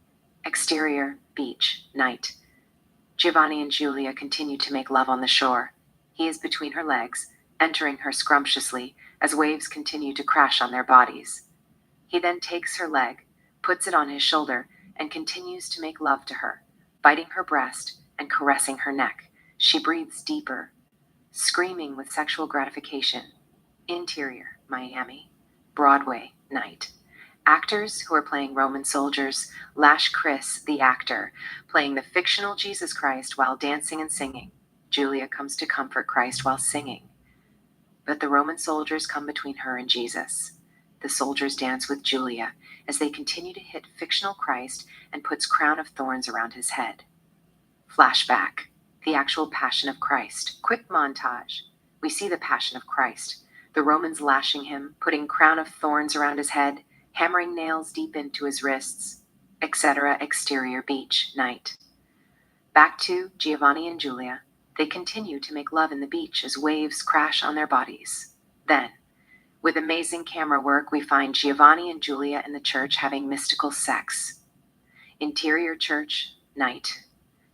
Exterior, beach, night. Giovanni and Julia continue to make love on the shore. He is between her legs, entering her scrumptiously as waves continue to crash on their bodies. He then takes her leg, puts it on his shoulder, and continues to make love to her, biting her breast and caressing her neck. She breathes deeper, screaming with sexual gratification. Interior, Miami, Broadway, night. Actors who are playing Roman soldiers lash Chris, the actor, playing the fictional Jesus Christ while dancing and singing. Julia comes to comfort Christ while singing. But the Roman soldiers come between her and Jesus. The soldiers dance with Julia as they continue to hit fictional Christ and puts crown of thorns around his head. Flashback. The actual Passion of Christ. Quick montage. We see the Passion of Christ. The Romans lashing him, putting crown of thorns around his head, hammering nails deep into his wrists, etc. Exterior beach, night. Back to Giovanni and Julia. They continue to make love in the beach as waves crash on their bodies. Then, with amazing camera work, we find Giovanni and Julia in the church having mystical sex. Interior church, night.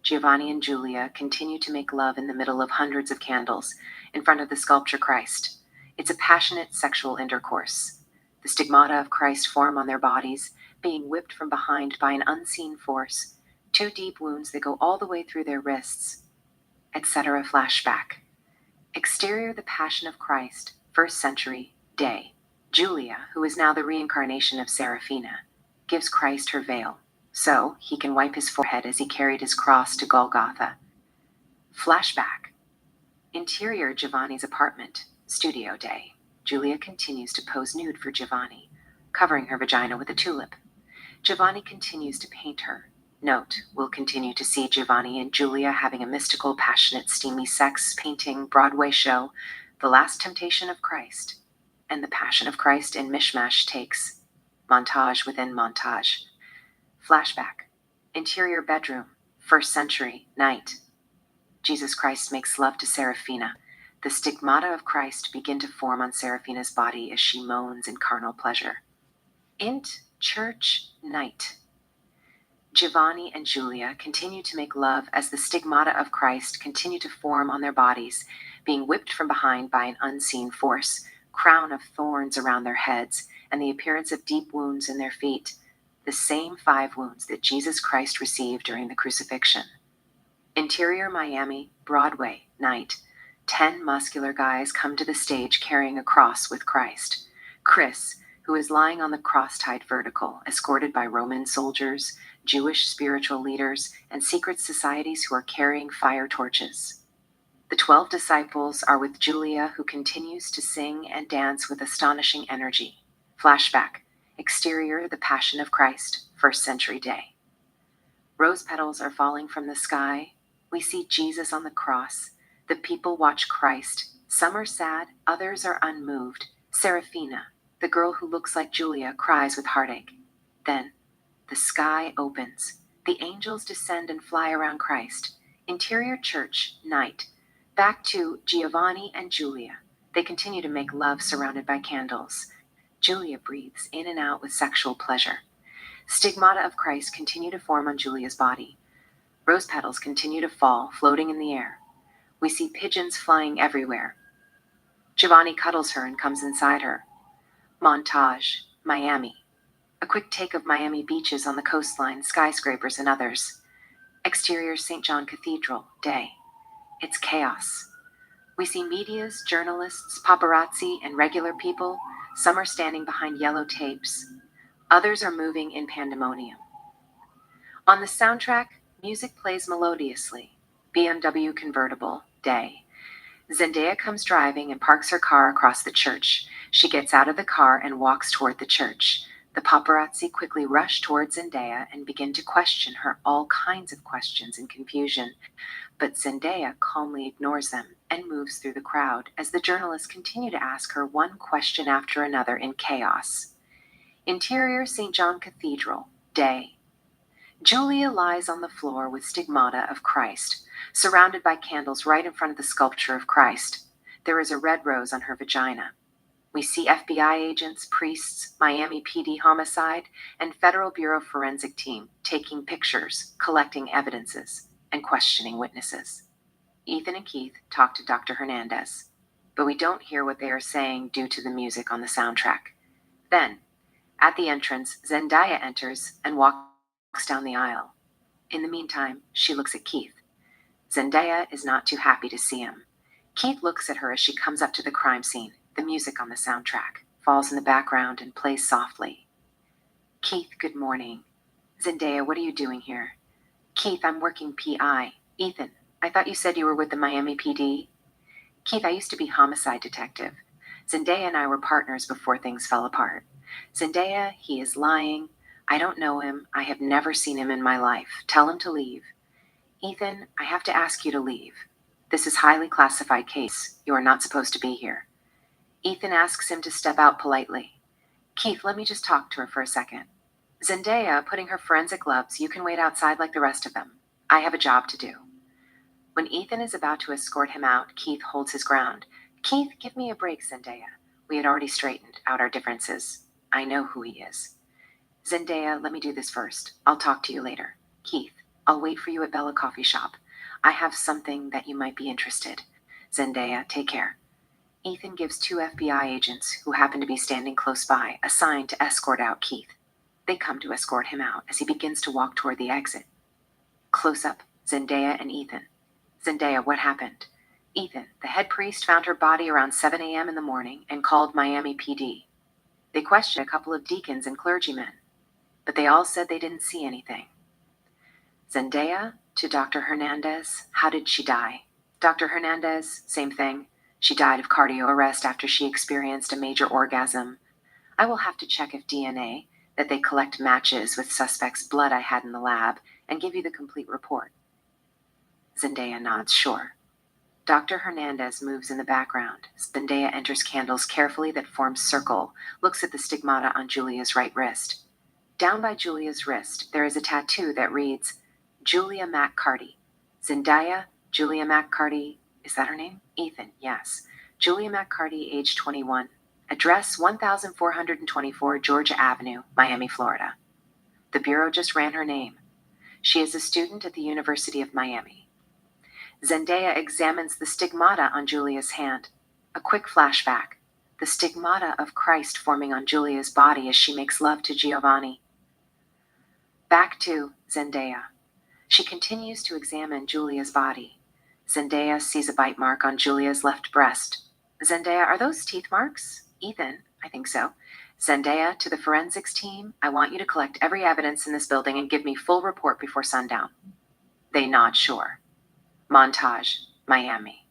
Giovanni and Julia continue to make love in the middle of hundreds of candles in front of the sculpture Christ. It's a passionate sexual intercourse. The stigmata of Christ form on their bodies, being whipped from behind by an unseen force. 2 deep wounds that go all the way through their wrists, etc. Flashback. Exterior the Passion of Christ, 1st century, day. Julia, who is now the reincarnation of Seraphina, gives Christ her veil, so he can wipe his forehead as he carried his cross to Golgotha. Flashback. Interior Giovanni's apartment, studio day. Julia continues to pose nude for Giovanni, covering her vagina with a tulip. Giovanni continues to paint her. Note, we'll continue to see Giovanni and Julia having a mystical, passionate, steamy sex painting Broadway show, The Last Temptation of Christ, and The Passion of Christ in mishmash takes, montage within montage. Flashback. Interior bedroom, 1st century, night. Jesus Christ makes love to Seraphina. The stigmata of Christ begin to form on Seraphina's body as she moans in carnal pleasure. Int. Church, night. Giovanni and Julia continue to make love as the stigmata of Christ continue to form on their bodies, being whipped from behind by an unseen force, crown of thorns around their heads, and the appearance of deep wounds in their feet, the same 5 wounds that Jesus Christ received during the crucifixion. Interior Miami, Broadway, night. 10 muscular guys come to the stage carrying a cross with Christ. Chris, who is lying on the cross tied vertical, escorted by Roman soldiers, Jewish spiritual leaders, and secret societies who are carrying fire torches. The 12 disciples are with Julia, who continues to sing and dance with astonishing energy. Flashback. Exterior, the Passion of Christ, 1st century day. Rose petals are falling from the sky. We see Jesus on the cross. The people watch Christ. Some are sad, others are unmoved. Seraphina, the girl who looks like Julia, cries with heartache. Then, the sky opens. The angels descend and fly around Christ. Interior church, night. Back to Giovanni and Julia. They continue to make love surrounded by candles. Julia breathes in and out with sexual pleasure. Stigmata of Christ continue to form on Julia's body. Rose petals continue to fall, floating in the air. We see pigeons flying everywhere. Giovanni cuddles her and comes inside her. Montage, Miami. A quick take of Miami beaches on the coastline, skyscrapers, and others. Exterior St. John Cathedral, day. It's chaos. We see medias, journalists, paparazzi, and regular people. Some are standing behind yellow tapes. Others are moving in pandemonium. On the soundtrack, music plays melodiously. BMW convertible, day. Zendaya comes driving and parks her car across the church. She gets out of the car and walks toward the church. The paparazzi quickly rush towards Zendaya and begin to question her all kinds of questions in confusion. But Zendaya calmly ignores them and moves through the crowd as the journalists continue to ask her one question after another in chaos. Interior St. John Cathedral, day. Julia lies on the floor with stigmata of Christ, surrounded by candles right in front of the sculpture of Christ. There is a red rose on her vagina. We see FBI agents, priests, Miami PD homicide, and Federal Bureau forensic team taking pictures, collecting evidences, and questioning witnesses. Ethan and Keith talk to Dr. Hernandez, but we don't hear what they are saying due to the music on the soundtrack. Then, at the entrance, Zendaya enters and walks down the aisle. In the meantime, she looks at Keith. Zendaya is not too happy to see him. Keith looks at her as she comes up to the crime scene. The music on the soundtrack falls in the background and plays softly. Keith, good morning. Zendaya, what are you doing here? Keith, I'm working PI. Ethan, I thought you said you were with the Miami PD. Keith, I used to be homicide detective. Zendaya and I were partners before things fell apart. Zendaya, he is lying. I don't know him. I have never seen him in my life. Tell him to leave. Ethan, I have to ask you to leave. This is highly classified case. You are not supposed to be here. Ethan asks him to step out politely. Keith, let me just talk to her for a second. Zendaya, putting her forensic gloves, you can wait outside like the rest of them. I have a job to do. When Ethan is about to escort him out, Keith holds his ground. Keith, give me a break, Zendaya. We had already straightened out our differences. I know who he is. Zendaya, let me do this first. I'll talk to you later. Keith, I'll wait for you at Bella Coffee Shop. I have something that you might be interested. Zendaya, take care. Ethan gives 2 FBI agents, who happen to be standing close by, a sign to escort out Keith. They come to escort him out as he begins to walk toward the exit. Close up, Zendaya and Ethan. Zendaya, what happened? Ethan, the head priest found her body around 7 a.m. in the morning and called Miami PD. They questioned a couple of deacons and clergymen, but they all said they didn't see anything. Zendaya, to Dr. Hernandez, how did she die? Dr. Hernandez, same thing. She died of cardio arrest after she experienced a major orgasm. I will have to check if DNA, that they collect matches with suspect's blood I had in the lab, and give you the complete report. Zendaya nods, sure. Dr. Hernandez moves in the background. Zendaya enters candles carefully that form circle, looks at the stigmata on Julia's right wrist. Down by Julia's wrist, there is a tattoo that reads, Julia McCarty. Zendaya, Julia McCarty, is that her name? Ethan, yes. Julia McCarty, age 21. Address 1424 Georgia Avenue, Miami, Florida. The Bureau just ran her name. She is a student at the University of Miami. Zendaya examines the stigmata on Julia's hand. A quick flashback. The stigmata of Christ forming on Julia's body as she makes love to Giovanni. Back to Zendaya. She continues to examine Julia's body. Zendaya sees a bite mark on Julia's left breast. Zendaya, are those teeth marks? Ethan, I think so. Zendaya, to the forensics team, I want you to collect every evidence in this building and give me full report before sundown. They nod, sure. Montage, Miami.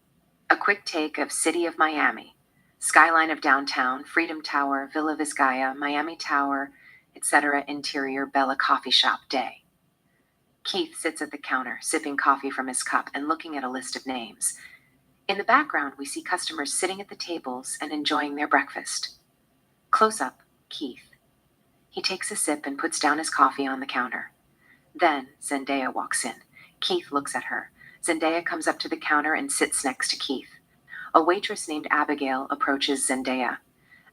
A quick take of City of Miami. Skyline of downtown, Freedom Tower, Villa Vizcaya, Miami Tower, etc. Interior Bella Coffee Shop day. Keith sits at the counter, sipping coffee from his cup and looking at a list of names. In the background, we see customers sitting at the tables and enjoying their breakfast. Close up, Keith. He takes a sip and puts down his coffee on the counter. Then Zendaya walks in. Keith looks at her. Zendaya comes up to the counter and sits next to Keith. A waitress named Abigail approaches Zendaya.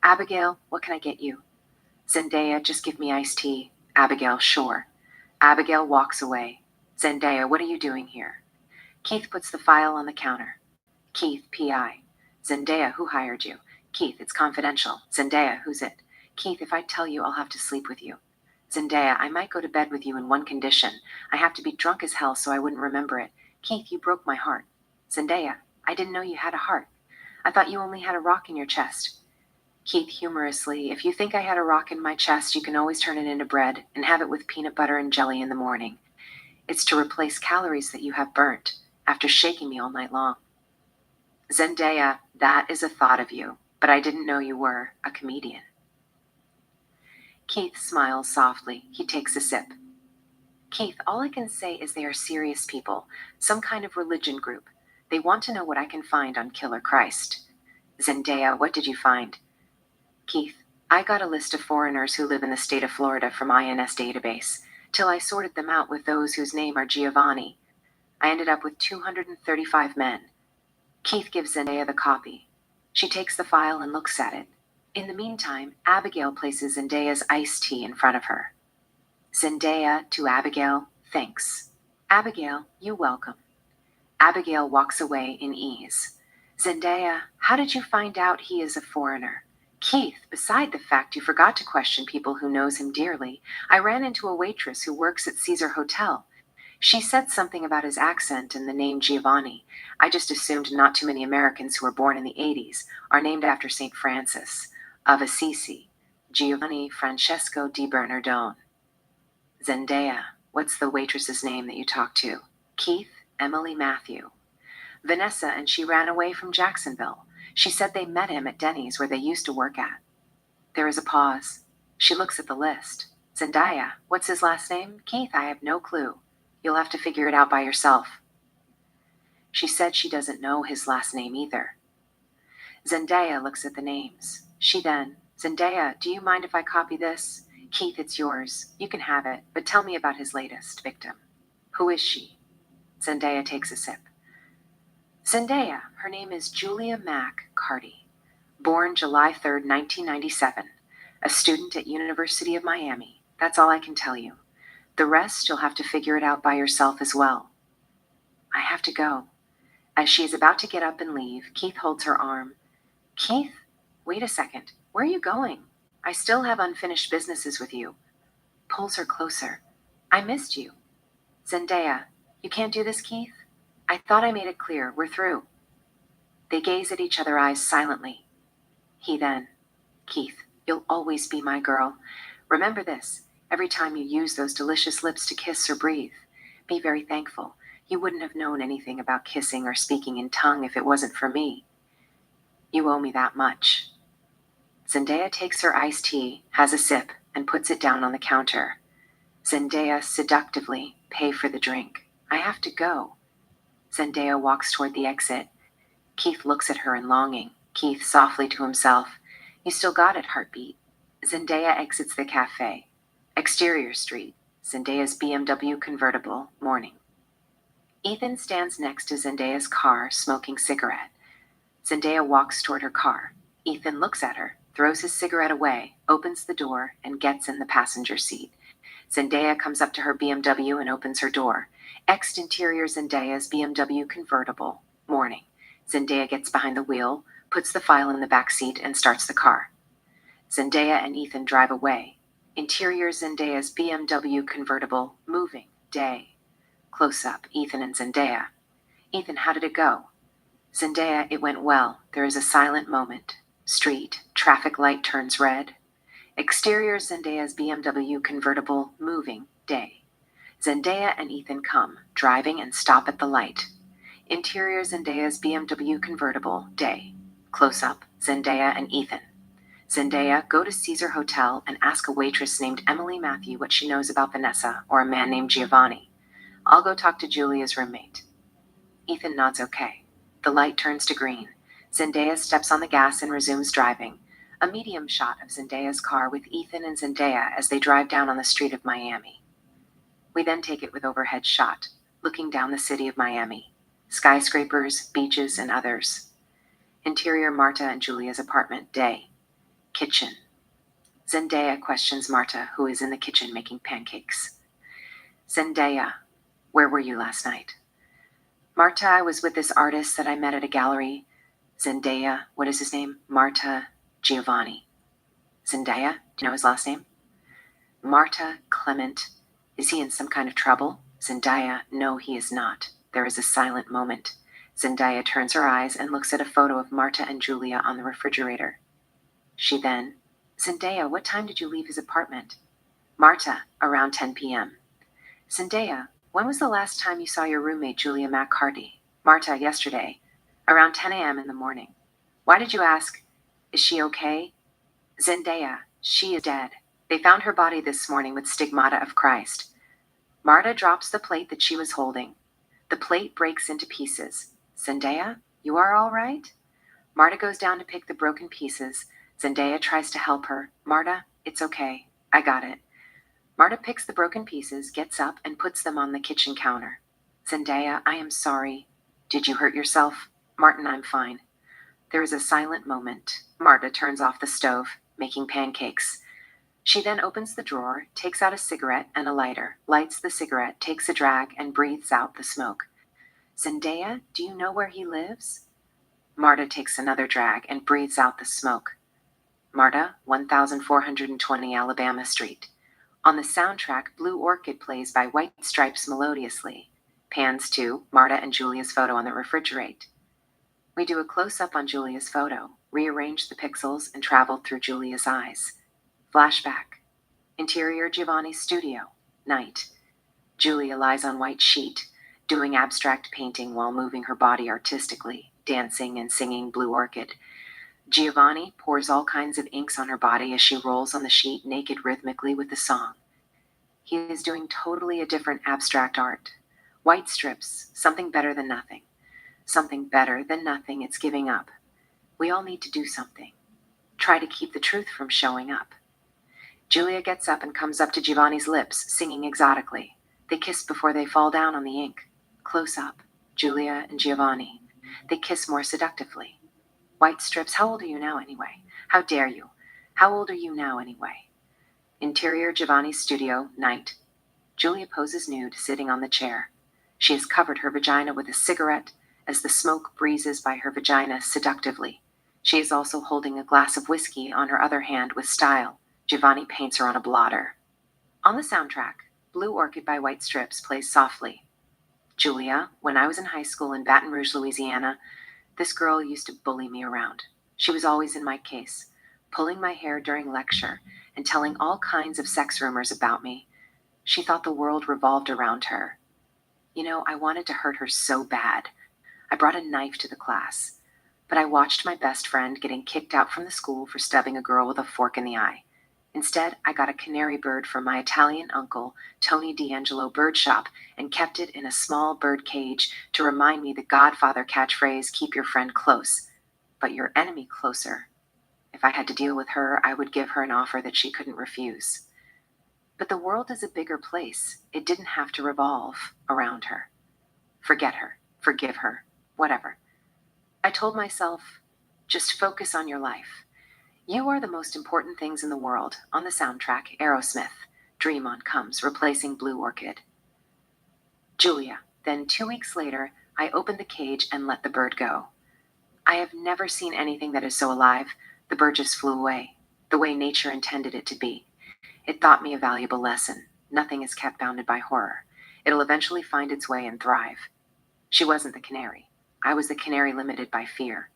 Abigail, what can I get you? Zendaya, just give me iced tea. Abigail, sure. Abigail walks away. Zendaya, what are you doing here? Keith puts the file on the counter. Keith, PI. Zendaya, who hired you? Keith, it's confidential. Zendaya, who's it? Keith, if I tell you, I'll have to sleep with you. Zendaya, I might go to bed with you in one condition. I have to be drunk as hell so I wouldn't remember it. Keith, you broke my heart. Zendaya, I didn't know you had a heart. I thought you only had a rock in your chest. Keith humorously, if you think I had a rock in my chest, you can always turn it into bread and have it with peanut butter and jelly in the morning. It's to replace calories that you have burnt after shaking me all night long. Zendaya, that is a thought of you, but I didn't know you were a comedian. Keith smiles softly. He takes a sip. Keith, all I can say is they are serious people, some kind of religion group. They want to know what I can find on Killer Christ. Zendaya, what did you find? Keith, I got a list of foreigners who live in the state of Florida from INS database, till I sorted them out with those whose name are Giovanni. I ended up with 235 men. Keith gives Zendaya the copy. She takes the file and looks at it. In the meantime, Abigail places Zendaya's iced tea in front of her. Zendaya to Abigail, thanks. Abigail, you welcome. Abigail walks away in ease. Zendaya, how did you find out he is a foreigner? Keith, beside the fact you forgot to question people who knows him dearly, I ran into a waitress who works at Caesar Hotel. She said something about his accent and the name Giovanni. I just assumed not too many Americans who were born in the 80s are named after St. Francis of Assisi, Giovanni Francesco di Bernardone. Zendaya, what's the waitress's name that you talked to? Keith, Emily Matthew. Vanessa and she ran away from Jacksonville. She said they met him at Denny's where they used to work at. There is a pause. She looks at the list. Zendaya, what's his last name? Keith, I have no clue. You'll have to figure it out by yourself. She said she doesn't know his last name either. Zendaya looks at the names. Zendaya, do you mind if I copy this? Keith, it's yours. You can have it, but tell me about his latest victim. Who is she? Zendaya takes a sip. Zendaya, her name is Julia McCarty, born July 3rd, 1997, a student at University of Miami. That's all I can tell you. The rest you'll have to figure it out by yourself as well. I have to go. As she is about to get up and leave, Keith holds her arm. Keith, wait a second. Where are you going? I still have unfinished businesses with you. Pulls her closer. I missed you. Zendaya, you can't do this, Keith? I thought I made it clear. We're through. They gaze at each other's eyes silently. He then, Keith, you'll always be my girl. Remember this, every time you use those delicious lips to kiss or breathe. Be very thankful. You wouldn't have known anything about kissing or speaking in tongue if it wasn't for me. You owe me that much. Zendaya takes her iced tea, has a sip, and puts it down on the counter. Zendaya seductively, pay for the drink. I have to go. Zendaya walks toward the exit. Keith looks at her in longing. Keith softly to himself, you still got it, heartbeat. Zendaya exits the cafe. Exterior street. Zendaya's BMW convertible, morning. Ethan stands next to Zendaya's car, smoking cigarette. Zendaya walks toward her car. Ethan looks at her, throws his cigarette away, opens the door, and gets in the passenger seat. Zendaya comes up to her BMW and opens her door. Exterior Zendaya's BMW convertible, morning. Zendaya gets behind the wheel, puts the file in the back seat, and starts the car. Zendaya and Ethan drive away. Interior Zendaya's BMW convertible, moving, day. Close up, Ethan and Zendaya. Ethan, how did it go? Zendaya, it went well. There is a silent moment. Street, traffic light turns red. Exterior Zendaya's BMW convertible, moving, day. Zendaya and Ethan come, driving and stop at the light. Interior Zendaya's BMW convertible, day. Close up, Zendaya and Ethan. Zendaya, go to Caesar Hotel and ask a waitress named Emily Matthew what she knows about Vanessa or a man named Giovanni. I'll go talk to Julia's roommate. Ethan nods okay. The light turns to green. Zendaya steps on the gas and resumes driving. A medium shot of Zendaya's car with Ethan and Zendaya as they drive down on the street of Miami. We then take it with overhead shot, looking down the city of Miami. Skyscrapers, beaches, and others. Interior Marta and Julia's apartment, day. Kitchen. Zendaya questions Marta, who is in the kitchen making pancakes. Zendaya, where were you last night? Marta, I was with this artist that I met at a gallery. Zendaya, what is his name? Marta Giovanni. Zendaya, do you know his last name? Marta Clement. Is he in some kind of trouble? Zendaya, no, he is not. There is a silent moment. Zendaya turns her eyes and looks at a photo of Marta and Julia on the refrigerator. She then, Zendaya, what time did you leave his apartment? Marta, around 10 p.m. Zendaya, when was the last time you saw your roommate Julia McCarty? Marta, yesterday, around 10 a.m. in the morning. Why did you ask? Is she okay? Zendaya, she is dead. They found her body this morning with stigmata of Christ. Marta drops the plate that she was holding. The plate breaks into pieces. Zendaya, you are all right? Marta goes down to pick the broken pieces. Zendaya tries to help her. Marta, it's okay. I got it. Marta picks the broken pieces, gets up, and puts them on the kitchen counter. Zendaya, I am sorry. Did you hurt yourself? Martin, I'm fine. There is a silent moment. Marta turns off the stove, making pancakes. She then opens the drawer, takes out a cigarette and a lighter, lights the cigarette, takes a drag, and breathes out the smoke. Zendaya, do you know where he lives? Marta takes another drag and breathes out the smoke. Marta, 1420 Alabama Street. On the soundtrack, Blue Orchid plays by White Stripes melodiously. Pans to Marta and Julia's photo on the refrigerator. We do a close-up on Julia's photo, rearrange the pixels, and travel through Julia's eyes. Flashback. Interior Giovanni's studio. Night. Julia lies on white sheet, doing abstract painting while moving her body artistically, dancing and singing Blue Orchid. Giovanni pours all kinds of inks on her body as she rolls on the sheet naked rhythmically with the song. He is doing totally a different abstract art. White strips, something better than nothing. Something better than nothing, it's giving up. We all need to do something. Try to keep the truth from showing up. Julia gets up and comes up to Giovanni's lips, singing exotically. They kiss before they fall down on the ink. Close up. Julia and Giovanni. They kiss more seductively. White strips, how old are you now anyway? How dare you? How old are you now anyway? Interior Giovanni's studio, night. Julia poses nude, sitting on the chair. She has covered her vagina with a cigarette as the smoke breezes by her vagina seductively. She is also holding a glass of whiskey on her other hand with style. Giovanni paints her on a blotter. On the soundtrack, Blue Orchid by White Strips plays softly. Julia, when I was in high school in Baton Rouge, Louisiana, this girl used to bully me around. She was always in my case, pulling my hair during lecture and telling all kinds of sex rumors about me. She thought the world revolved around her. You know, I wanted to hurt her so bad. I brought a knife to the class. But I watched my best friend getting kicked out from the school for stabbing a girl with a fork in the eye. Instead, I got a canary bird from my Italian uncle, Tony D'Angelo Bird Shop, and kept it in a small bird cage to remind me the Godfather catchphrase, keep your friend close, but your enemy closer. If I had to deal with her, I would give her an offer that she couldn't refuse. But the world is a bigger place. It didn't have to revolve around her. Forget her, forgive her, whatever. I told myself, just focus on your life. You are the most important things in the world. On the soundtrack, Aerosmith, Dream On comes, replacing Blue Orchid. Julia. Then 2 weeks later, I opened the cage and let the bird go. I have never seen anything that is so alive. The bird just flew away, the way nature intended it to be. It taught me a valuable lesson. Nothing is kept bounded by horror. It'll eventually find its way and thrive. She wasn't the canary. I was the canary limited by fear.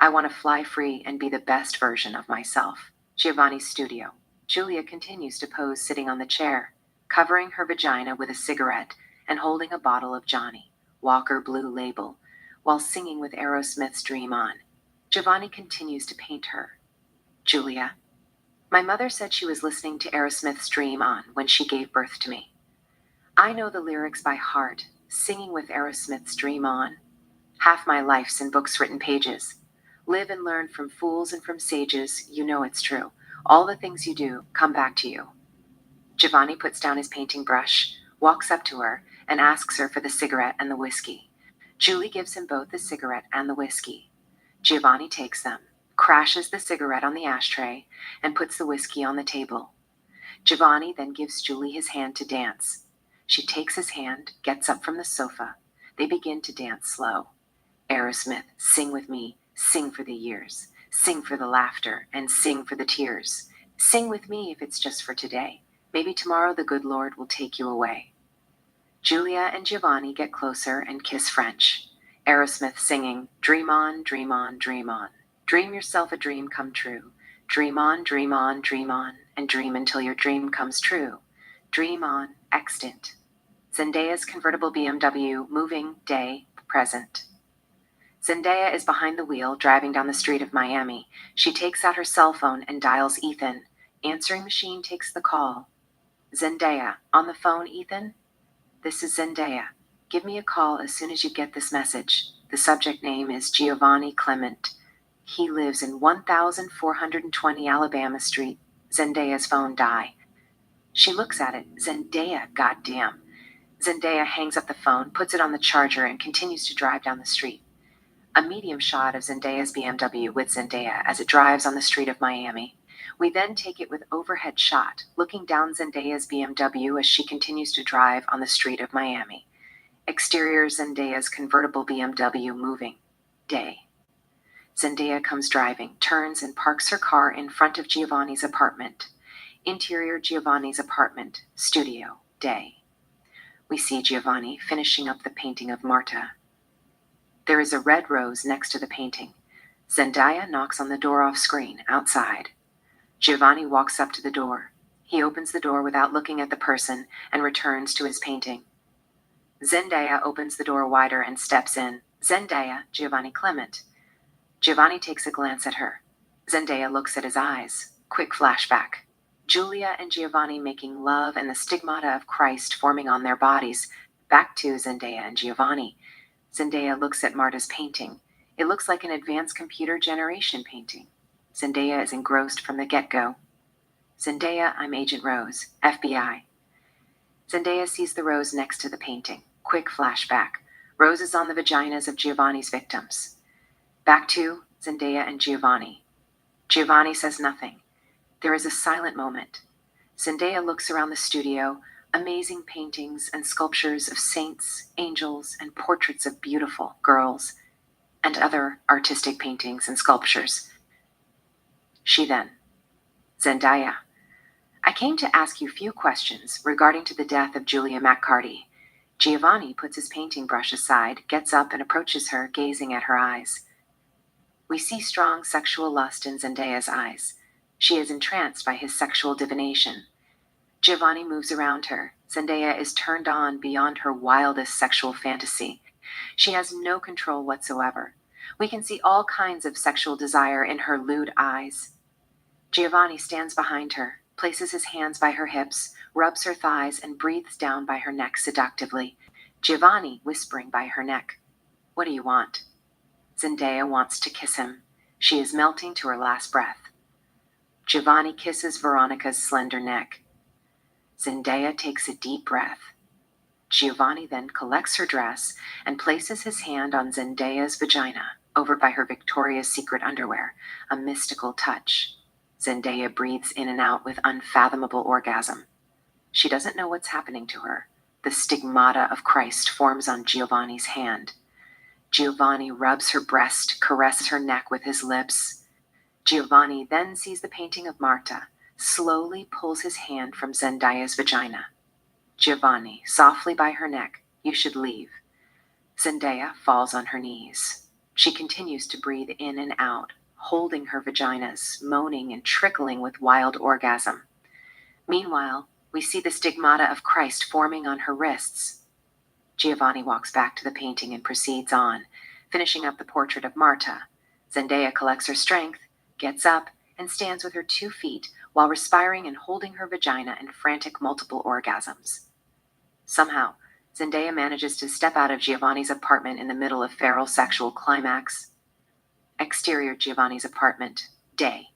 I want to fly free and be the best version of myself. Giovanni's studio. Julia continues to pose sitting on the chair, covering her vagina with a cigarette and holding a bottle of Johnny Walker Blue Label, while singing with Aerosmith's Dream On. Giovanni continues to paint her. Julia. My mother said she was listening to Aerosmith's Dream On when she gave birth to me. I know the lyrics by heart, singing with Aerosmith's Dream On. Half my life's in books written pages. Live and learn from fools and from sages, you know it's true. All the things you do come back to you. Giovanni puts down his painting brush, walks up to her, and asks her for the cigarette and the whiskey. Julie gives him both the cigarette and the whiskey. Giovanni takes them, crashes the cigarette on the ashtray, and puts the whiskey on the table. Giovanni then gives Julie his hand to dance. She takes his hand, gets up from the sofa. They begin to dance slow. Aerosmith, sing with me, sing for the years, sing for the laughter, and sing for the tears. Sing with me if it's just for today. Maybe tomorrow the good Lord will take you away. Julia and Giovanni get closer and kiss French. Aerosmith singing, dream on, dream on, dream on. Dream yourself a dream come true. Dream on, dream on, dream on, and dream until your dream comes true. Dream on, extant. Zendaya's convertible BMW, moving, day, present. Zendaya is behind the wheel, driving down the street of Miami. She takes out her cell phone and dials Ethan. Answering machine takes the call. Zendaya, on the phone, Ethan? This is Zendaya. Give me a call as soon as you get this message. The subject name is Giovanni Clement. He lives in 1420 Alabama Street. Zendaya's phone die. She looks at it. Zendaya, goddamn. Zendaya hangs up the phone, puts it on the charger, and continues to drive down the street. A medium shot of Zendaya's BMW with Zendaya as it drives on the street of Miami. We then take it with overhead shot, looking down Zendaya's BMW as she continues to drive on the street of Miami. Exterior Zendaya's convertible BMW moving. Day. Zendaya comes driving, turns and parks her car in front of Giovanni's apartment. Interior Giovanni's apartment, studio, day. We see Giovanni finishing up the painting of Marta. There is a red rose next to the painting. Zendaya knocks on the door off screen, outside. Giovanni walks up to the door. He opens the door without looking at the person and returns to his painting. Zendaya opens the door wider and steps in. Zendaya, Giovanni Clement. Giovanni takes a glance at her. Zendaya looks at his eyes. Quick flashback. Julia and Giovanni making love and the stigmata of Christ forming on their bodies. Back to Zendaya and Giovanni. Zendaya looks at Marta's painting. It looks like an advanced computer generation painting. Zendaya is engrossed from the get-go. Zendaya, I'm Agent Rose, FBI. Zendaya sees the rose next to the painting. Quick flashback. Rose is on the vaginas of Giovanni's victims. Back to Zendaya and Giovanni. Giovanni says nothing. There is a silent moment. Zendaya looks around the studio, amazing paintings and sculptures of saints, angels, and portraits of beautiful girls, and other artistic paintings and sculptures. She then, Zendaya, I came to ask you a few questions regarding to the death of Julia McCarty. Giovanni puts his painting brush aside, gets up and approaches her, gazing at her eyes. We see strong sexual lust in Zendaya's eyes. She is entranced by his sexual divination. Giovanni moves around her. Zendaya is turned on beyond her wildest sexual fantasy. She has no control whatsoever. We can see all kinds of sexual desire in her lewd eyes. Giovanni stands behind her, places his hands by her hips, rubs her thighs, and breathes down by her neck seductively, Giovanni whispering by her neck, "What do you want?" Zendaya wants to kiss him. She is melting to her last breath. Giovanni kisses Veronica's slender neck. Zendaya takes a deep breath. Giovanni then collects her dress and places his hand on Zendaya's vagina, over by her Victoria's Secret underwear, a mystical touch. Zendaya breathes in and out with unfathomable orgasm. She doesn't know what's happening to her. The stigmata of Christ forms on Giovanni's hand. Giovanni rubs her breast, caresses her neck with his lips. Giovanni then sees the painting of Marta, slowly pulls his hand from Zendaya's vagina. Giovanni, softly by her neck, "You should leave." Zendaya falls on her knees. She continues to breathe in and out, holding her vaginas, moaning and trickling with wild orgasm. Meanwhile, we see the stigmata of Christ forming on her wrists. Giovanni walks back to the painting and proceeds on, finishing up the portrait of Marta. Zendaya collects her strength, gets up, and stands with her 2 feet while respiring and holding her vagina in frantic multiple orgasms. Somehow, Zendaya manages to step out of Giovanni's apartment in the middle of feral sexual climax. Exterior Giovanni's apartment, day.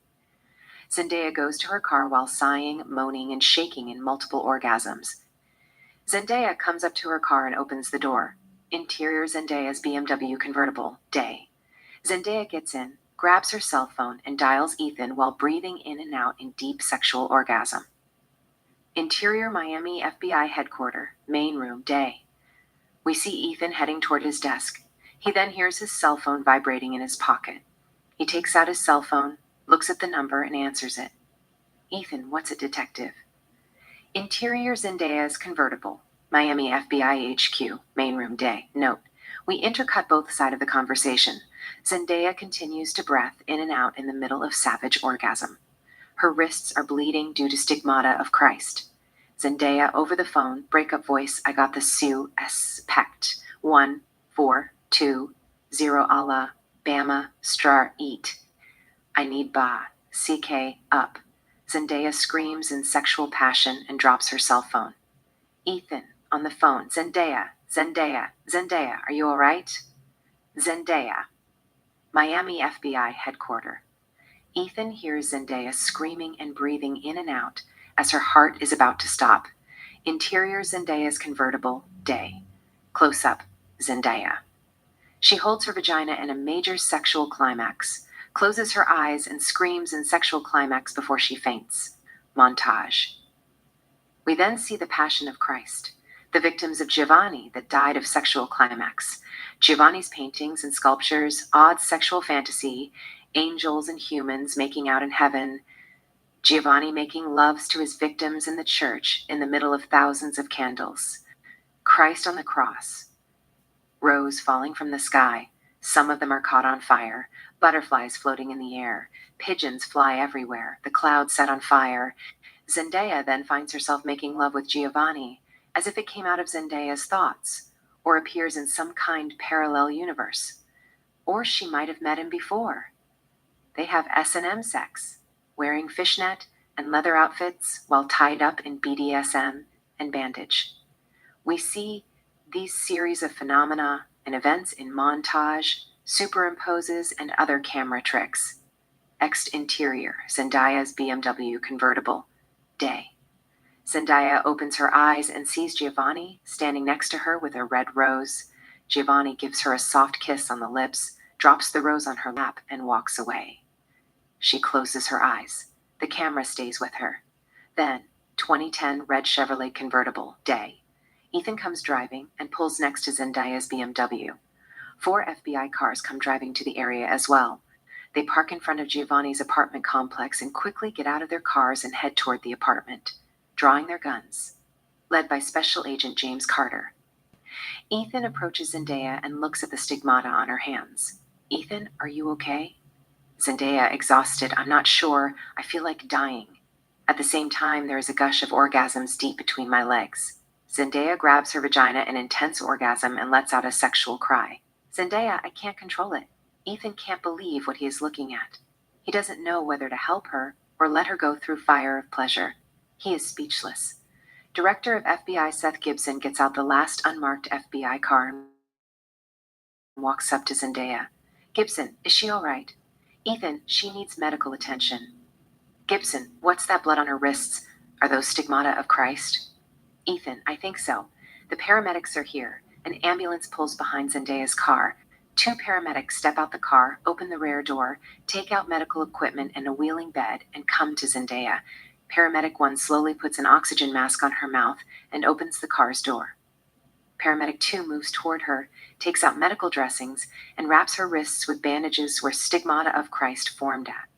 Zendaya goes to her car while sighing, moaning, and shaking in multiple orgasms. Zendaya comes up to her car and opens the door. Interior Zendaya's BMW convertible, day. Zendaya gets in, grabs her cell phone, and dials Ethan while breathing in and out in deep sexual orgasm. Interior Miami FBI headquarters, main room, day. We see Ethan heading toward his desk. He then hears his cell phone vibrating in his pocket. He takes out his cell phone, looks at the number, and answers it. "Ethan, what's it, detective?" "Interior Zendaya's convertible, Miami FBI HQ, main room, day." Note: we intercut both sides of the conversation. Zendaya continues to breath in and out in the middle of savage orgasm. Her wrists are bleeding due to stigmata of Christ. Zendaya over the phone, breakup voice, "I got the suspect. 1, 4, 2, 0 Allah, Bama, Star, eat. I need ba, CK, up." Zendaya screams in sexual passion and drops her cell phone. Ethan, on the phone, "Zendaya, Zendaya, Zendaya, are you all right?" Zendaya, Miami FBI headquarters. Ethan hears Zendaya screaming and breathing in and out as her heart is about to stop. Interior Zendaya's convertible, day. Close up, Zendaya. She holds her vagina in a major sexual climax, closes her eyes, and screams in sexual climax before she faints. Montage. We then see the Passion of Christ, the victims of Giovanni that died of sexual climax. Giovanni's paintings and sculptures, odd sexual fantasy, angels and humans making out in heaven, Giovanni making loves to his victims in the church in the middle of thousands of candles. Christ on the cross. Rose falling from the sky. Some of them are caught on fire. Butterflies floating in the air. Pigeons fly everywhere. The clouds set on fire. Zendaya then finds herself making love with Giovanni, as if it came out of Zendaya's thoughts, or appears in some kind parallel universe. Or she might have met him before. They have S&M sex, wearing fishnet and leather outfits while tied up in BDSM and bandage. We see these series of phenomena and events in montage, superimposes, and other camera tricks. Interior, Zendaya's BMW convertible, day. Zendaya opens her eyes and sees Giovanni standing next to her with a red rose. Giovanni gives her a soft kiss on the lips, drops the rose on her lap, and walks away. She closes her eyes. The camera stays with her. Then, 2010 red Chevrolet convertible, day. Ethan comes driving and pulls next to Zendaya's BMW. 4 FBI cars come driving to the area as well. They park in front of Giovanni's apartment complex and quickly get out of their cars and head toward the apartment, drawing their guns, led by Special Agent James Carter. Ethan approaches Zendaya and looks at the stigmata on her hands. "Ethan, are you okay?" Zendaya, exhausted, "I'm not sure. I feel like dying." At the same time, there is a gush of orgasms deep between my legs. Zendaya grabs her vagina in intense orgasm and lets out a sexual cry. "Zendaya, I can't control it." Ethan can't believe what he is looking at. He doesn't know whether to help her or let her go through fire of pleasure. He is speechless. Director of FBI Seth Gibson gets out the last unmarked FBI car and walks up to Zendaya. Gibson, is she all right? Ethan, she needs medical attention. Gibson, what's that blood on her wrists? Are those stigmata of Christ? Ethan, I think so. The paramedics are here. An ambulance pulls behind Zendaya's car. Two paramedics step out the car, open the rear door, take out medical equipment and a wheeling bed, and come to Zendaya. Paramedic 1 slowly puts an oxygen mask on her mouth and opens the car's door. Paramedic 2 moves toward her, takes out medical dressings, and wraps her wrists with bandages where stigmata of Christ formed at.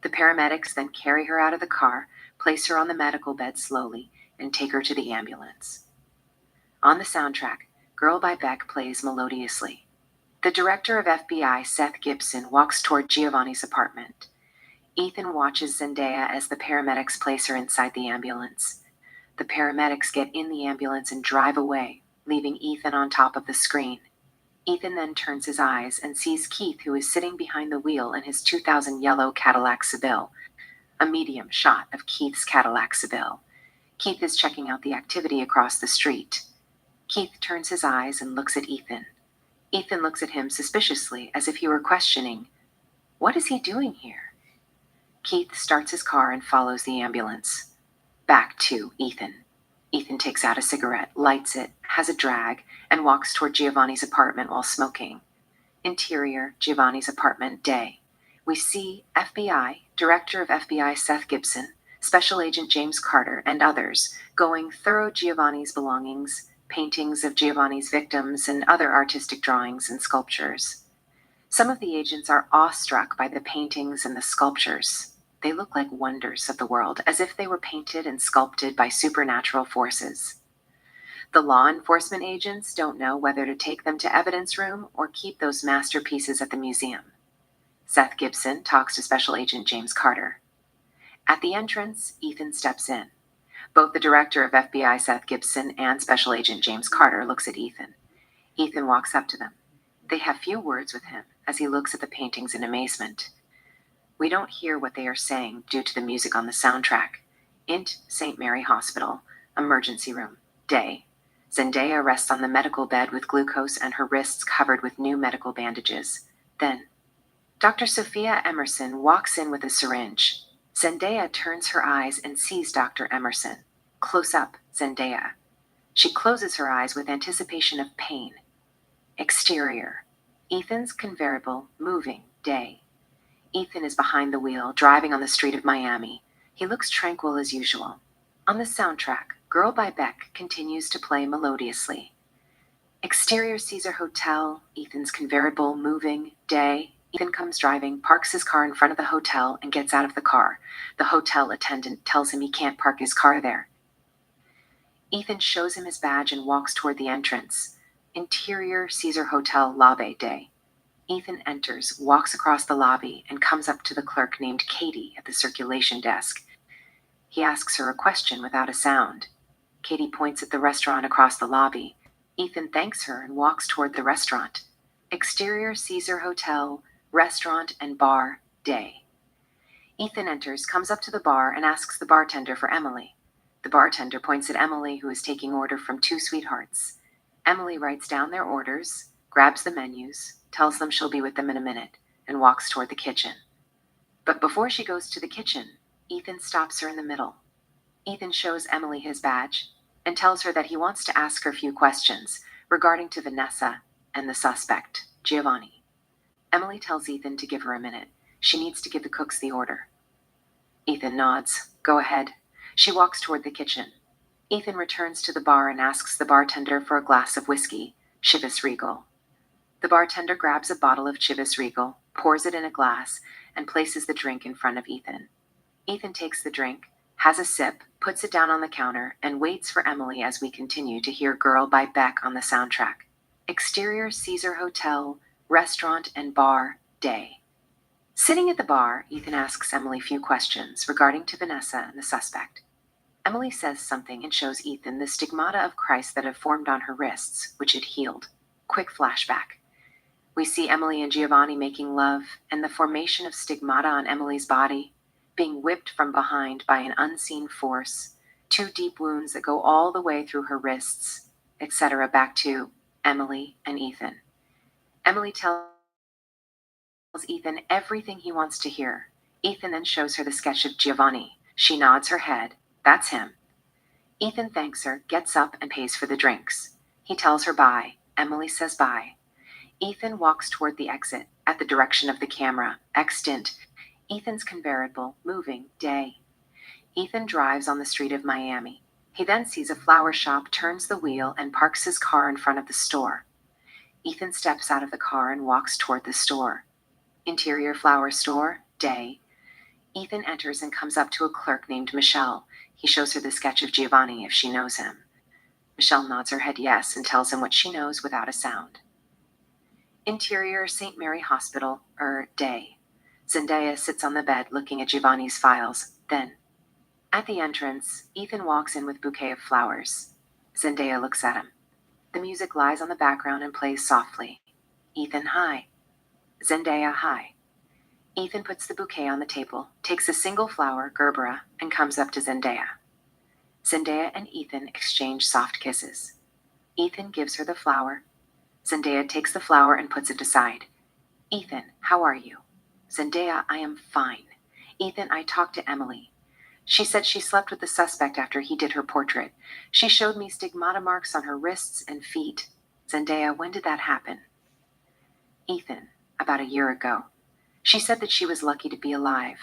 The paramedics then carry her out of the car, place her on the medical bed slowly, and take her to the ambulance. On the soundtrack, Girl by Beck plays melodiously. The director of FBI, Seth Gibson, walks toward Giovanni's apartment. Ethan watches Zendaya as the paramedics place her inside the ambulance. The paramedics get in the ambulance and drive away, leaving Ethan on top of the screen. Ethan then turns his eyes and sees Keith, who is sitting behind the wheel in his 2000 yellow Cadillac Seville. A medium shot of Keith's Cadillac Seville. Keith is checking out the activity across the street. Keith turns his eyes and looks at Ethan. Ethan looks at him suspiciously, as if he were questioning, "What is he doing here?" Keith starts his car and follows the ambulance. Back to Ethan. Ethan takes out a cigarette, lights it, has a drag, and walks toward Giovanni's apartment while smoking. Interior, Giovanni's apartment, day. We see FBI, Director of FBI Seth Gibson, Special Agent James Carter, and others going through Giovanni's belongings, paintings of Giovanni's victims, and other artistic drawings and sculptures. Some of the agents are awestruck by the paintings and the sculptures. They look like wonders of the world, as if they were painted and sculpted by supernatural forces. The law enforcement agents don't know whether to take them to evidence room or keep those masterpieces at the museum. Seth Gibson talks to Special Agent James Carter. At the entrance, Ethan steps in. Both the director of FBI, Seth Gibson, and Special Agent James Carter looks at Ethan. Ethan walks up to them. They have few words with him as he looks at the paintings in amazement. We don't hear what they are saying due to the music on the soundtrack. Int St. Mary Hospital, emergency room, day. Zendaya rests on the medical bed with glucose and her wrists covered with new medical bandages. Then, Dr. Sophia Emerson walks in with a syringe. Zendaya turns her eyes and sees Dr. Emerson. Close up, Zendaya. She closes her eyes with anticipation of pain. Exterior. Ethan's convertible, moving, day. Ethan is behind the wheel, driving on the street of Miami. He looks tranquil as usual. On the soundtrack, Girl by Beck continues to play melodiously. Exterior Caesar Hotel, Ethan's convertible, moving, day. Ethan comes driving, parks his car in front of the hotel, and gets out of the car. The hotel attendant tells him he can't park his car there. Ethan shows him his badge and walks toward the entrance. Interior Caesar Hotel, lobby, day. Ethan enters, walks across the lobby, and comes up to the clerk named Katie at the circulation desk. He asks her a question without a sound. Katie points at the restaurant across the lobby. Ethan thanks her and walks toward the restaurant. Exterior Caesar Hotel, restaurant and bar, day. Ethan enters, comes up to the bar, and asks the bartender for Emily. The bartender points at Emily, who is taking order from two sweethearts. Emily writes down their orders, grabs the menus, tells them she'll be with them in a minute, and walks toward the kitchen. But before she goes to the kitchen, Ethan stops her in the middle. Ethan shows Emily his badge and tells her that he wants to ask her a few questions regarding to Vanessa and the suspect, Giovanni. Emily tells Ethan to give her a minute. She needs to give the cooks the order. Ethan nods. Go ahead. She walks toward the kitchen. Ethan returns to the bar and asks the bartender for a glass of whiskey, Chivas Regal. The bartender grabs a bottle of Chivas Regal, pours it in a glass, and places the drink in front of Ethan. Ethan takes the drink, has a sip, puts it down on the counter, and waits for Emily as we continue to hear Girl by Beck on the soundtrack. Exterior Caesar Hotel, restaurant and bar, day. Sitting at the bar, Ethan asks Emily a few questions regarding to Vanessa and the suspect. Emily says something and shows Ethan the stigmata of Christ that have formed on her wrists, which had healed. Quick flashback. We see Emily and Giovanni making love, and the formation of stigmata on Emily's body, being whipped from behind by an unseen force, two deep wounds that go all the way through her wrists, etc., back to Emily and Ethan. Emily tells Ethan everything he wants to hear. Ethan then shows her the sketch of Giovanni. She nods her head. That's him. Ethan thanks her, gets up, and pays for the drinks. He tells her bye. Emily says bye. Ethan walks toward the exit, at the direction of the camera. Extant. Ethan's convertible, moving, day. Ethan drives on the street of Miami. He then sees a flower shop, turns the wheel, and parks his car in front of the store. Ethan steps out of the car and walks toward the store. Interior flower store, day. Ethan enters and comes up to a clerk named Michelle. He shows her the sketch of Giovanni if she knows him. Michelle nods her head yes and tells him what she knows without a sound. Interior St. Mary Hospital, day. Zendaya sits on the bed looking at Giovanni's files. Then, at the entrance, Ethan walks in with a bouquet of flowers. Zendaya looks at him. The music lies on the background and plays softly. Ethan, hi. Zendaya, hi. Ethan puts the bouquet on the table, takes a single flower, Gerbera, and comes up to Zendaya. Zendaya and Ethan exchange soft kisses. Ethan gives her the flower. Zendaya takes the flower and puts it aside. Ethan, how are you? Zendaya, I am fine. Ethan, I talked to Emily. She said she slept with the suspect after he did her portrait. She showed me stigmata marks on her wrists and feet. Zendaya, when did that happen? Ethan, about a year ago. She said that she was lucky to be alive.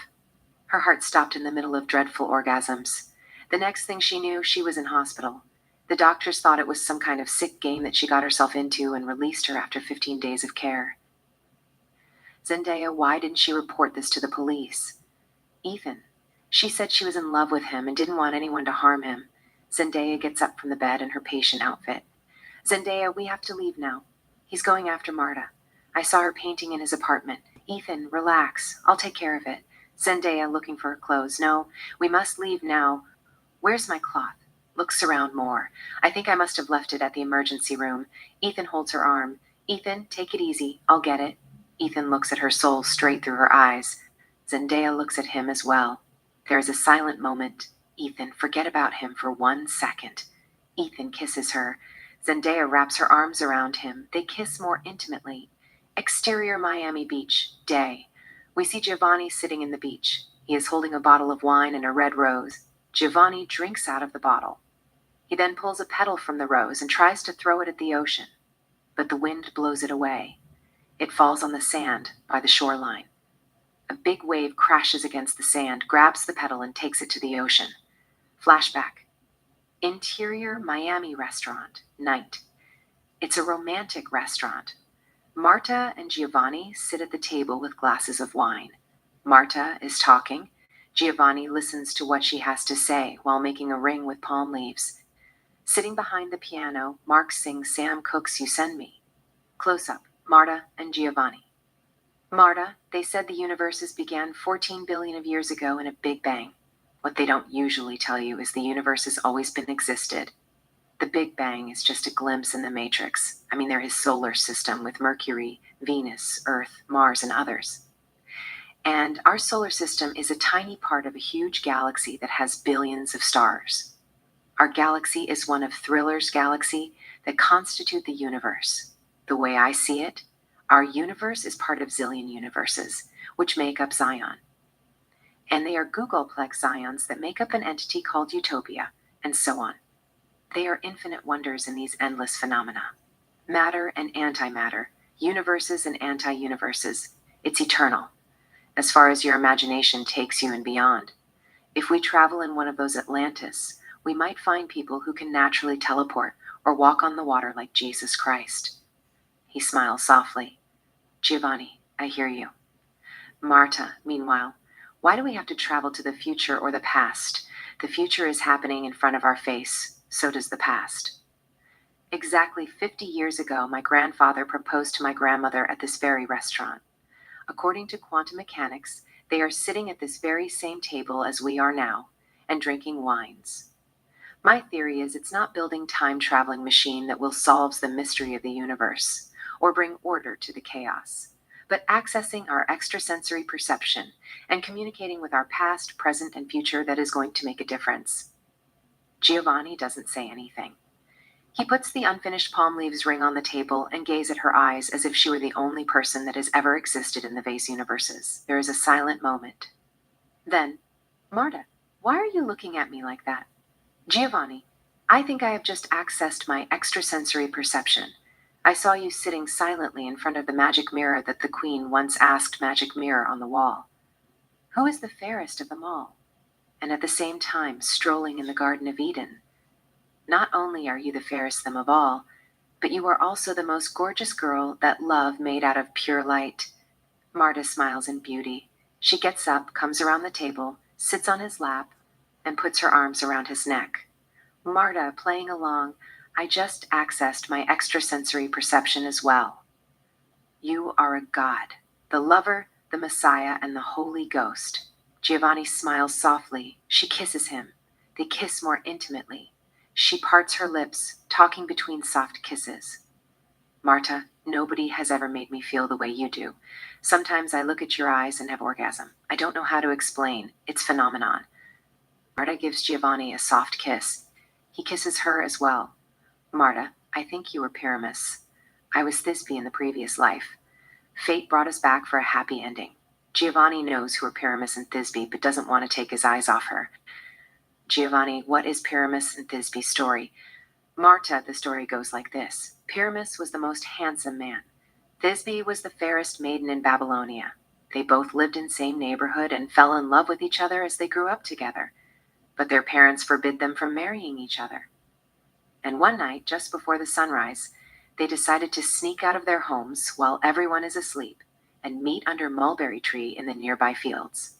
Her heart stopped in the middle of dreadful orgasms. The next thing she knew, she was in hospital. The doctors thought it was some kind of sick game that she got herself into and released her after 15 days of care. Zendaya, why didn't she report this to the police? Ethan, she said she was in love with him and didn't want anyone to harm him. Zendaya gets up from the bed in her patient outfit. Zendaya, we have to leave now. He's going after Marta. I saw her painting in his apartment. Ethan, relax. I'll take care of it. Zendaya, looking for her clothes. No, we must leave now. Where's my cloth? Looks around more. I think I must have left it at the emergency room. Ethan holds her arm. Ethan, take it easy. I'll get it. Ethan looks at her soul straight through her eyes. Zendaya looks at him as well. There is a silent moment. Ethan, forget about him for 1 second. Ethan kisses her. Zendaya wraps her arms around him. They kiss more intimately. Exterior Miami Beach, day. We see Giovanni sitting in the beach. He is holding a bottle of wine and a red rose. Giovanni drinks out of the bottle. He then pulls a petal from the rose and tries to throw it at the ocean, but the wind blows it away. It falls on the sand by the shoreline. A big wave crashes against the sand, grabs the petal, and takes it to the ocean. Flashback. Interior Miami restaurant, night. It's a romantic restaurant. Marta and Giovanni sit at the table with glasses of wine. Marta is talking. Giovanni listens to what she has to say while making a ring with palm leaves. Sitting behind the piano, Mark sings Sam Cooke's You Send Me. Close up, Marta and Giovanni. Marta, they said the universes began 14 billion of years ago in a Big Bang. What they don't usually tell you is the universe has always been existed. The Big Bang is just a glimpse in the matrix. There is solar system with Mercury, Venus, Earth, Mars, and others. And our solar system is a tiny part of a huge galaxy that has billions of stars. Our galaxy is one of Thriller's galaxy that constitute the universe. The way I see it, our universe is part of zillion universes, which make up Zion. And they are Googleplex Zions that make up an entity called Utopia, and so on. They are infinite wonders in these endless phenomena. Matter and antimatter, universes and anti-universes. It's eternal, as far as your imagination takes you and beyond. If we travel in one of those Atlantis, we might find people who can naturally teleport or walk on the water like Jesus Christ. He smiles softly. Giovanni, I hear you. Marta, meanwhile, why do we have to travel to the future or the past? The future is happening in front of our face, so does the past. Exactly 50 years ago, my grandfather proposed to my grandmother at this very restaurant. According to quantum mechanics, they are sitting at this very same table as we are now, and drinking wines. My theory is it's not building time-traveling machine that will solve the mystery of the universe. or bring order to the chaos, but accessing our extrasensory perception and communicating with our past, present, and future that is going to make a difference. Giovanni doesn't say anything. He puts the unfinished palm leaves ring on the table and gazes at her eyes as if she were the only person that has ever existed in the vase universes. There is a silent moment. Then, Marta, why are you looking at me like that? Giovanni, I think I have just accessed my extrasensory perception. I saw you sitting silently in front of the magic mirror that the queen once asked magic mirror on the wall. Who is the fairest of them all? And at the same time, strolling in the Garden of Eden. Not only are you the fairest of them all, but you are also the most gorgeous girl that love made out of pure light. Marta smiles in beauty. She gets up, comes around the table, sits on his lap, and puts her arms around his neck. Marta, playing along, I just accessed my extrasensory perception as well. You are a god, the lover, the Messiah, and the Holy Ghost. Giovanni smiles softly. She kisses him. They kiss more intimately. She parts her lips, talking between soft kisses. Marta, nobody has ever made me feel the way you do. Sometimes I look at your eyes and have orgasm. I don't know how to explain. It's phenomenon. Marta gives Giovanni a soft kiss. He kisses her as well. Marta, I think you were Pyramus. I was Thisbe in the previous life. Fate brought us back for a happy ending. Giovanni knows who are Pyramus and Thisbe, but doesn't want to take his eyes off her. Giovanni, what is Pyramus and Thisbe's story? Marta, the story goes like this. Pyramus was the most handsome man. Thisbe was the fairest maiden in Babylonia. They both lived in the same neighborhood and fell in love with each other as they grew up together. But their parents forbid them from marrying each other. And one night, just before the sunrise, they decided to sneak out of their homes while everyone is asleep and meet under a mulberry tree in the nearby fields.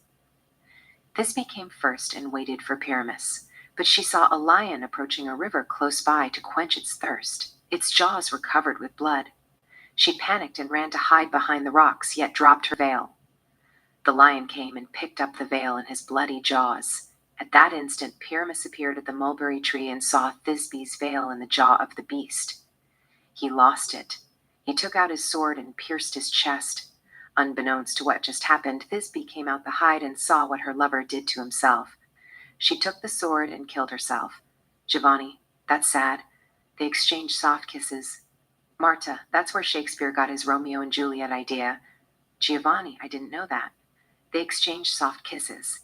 Thisbe came first and waited for Pyramus, but she saw a lion approaching a river close by to quench its thirst. Its jaws were covered with blood. She panicked and ran to hide behind the rocks, yet dropped her veil. The lion came and picked up the veil in his bloody jaws. At that instant, Pyramus appeared at the mulberry tree and saw Thisbe's veil in the jaw of the beast. He lost it. He took out his sword and pierced his chest. Unbeknownst to what just happened, Thisbe came out the hide and saw what her lover did to himself. She took the sword and killed herself. Giovanni, that's sad. They exchanged soft kisses. Marta, that's where Shakespeare got his Romeo and Juliet idea. Giovanni, I didn't know that. They exchanged soft kisses.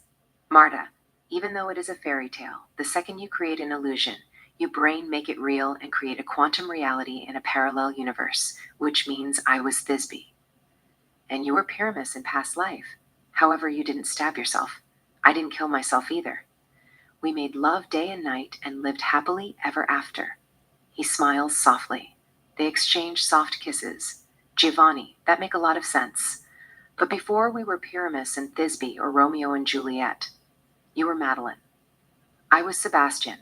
Marta, even though it is a fairy tale, the second you create an illusion, your brain make it real and create a quantum reality in a parallel universe, which means I was Thisbe. And you were Pyramus in past life. However, you didn't stab yourself. I didn't kill myself either. We made love day and night and lived happily ever after. He smiles softly. They exchanged soft kisses. Giovanni, that make a lot of sense. But before we were Pyramus and Thisbe or Romeo and Juliet, you were Madeline. I was Sebastian.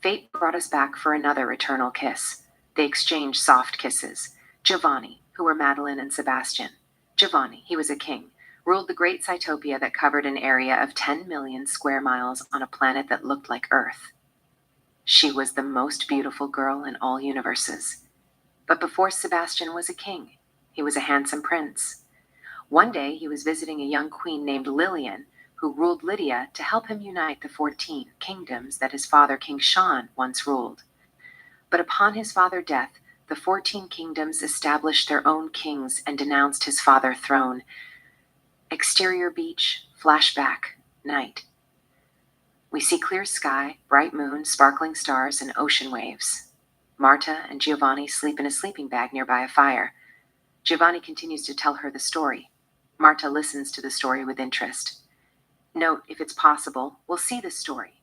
Fate brought us back for another eternal kiss. They exchanged soft kisses. Giovanni, who were Madeline and Sebastian. Giovanni, he was a king, ruled the great Cytopia that covered an area of 10 million square miles on a planet that looked like Earth. She was the most beautiful girl in all universes. But before Sebastian was a king, he was a handsome prince. One day he was visiting a young queen named Lillian, who ruled Lydia to help him unite the 14 kingdoms that his father, King Sean, once ruled. But upon his father's death, the 14 kingdoms established their own kings and denounced his father's throne. Exterior beach, flashback, night. We see clear sky, bright moon, sparkling stars, and ocean waves. Marta and Giovanni sleep in a sleeping bag nearby a fire. Giovanni continues to tell her the story. Marta listens to the story with interest. Note, if it's possible, we'll see the story.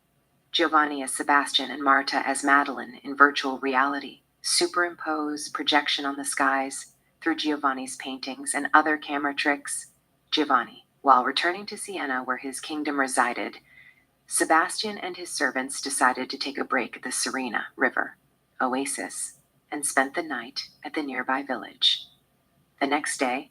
Giovanni as Sebastian and Marta as Madeline in virtual reality. Superimpose projection on the skies through Giovanni's paintings and other camera tricks. Giovanni, while returning to Siena where his kingdom resided, Sebastian and his servants decided to take a break at the Serena River oasis and spent the night at the nearby village. The next day,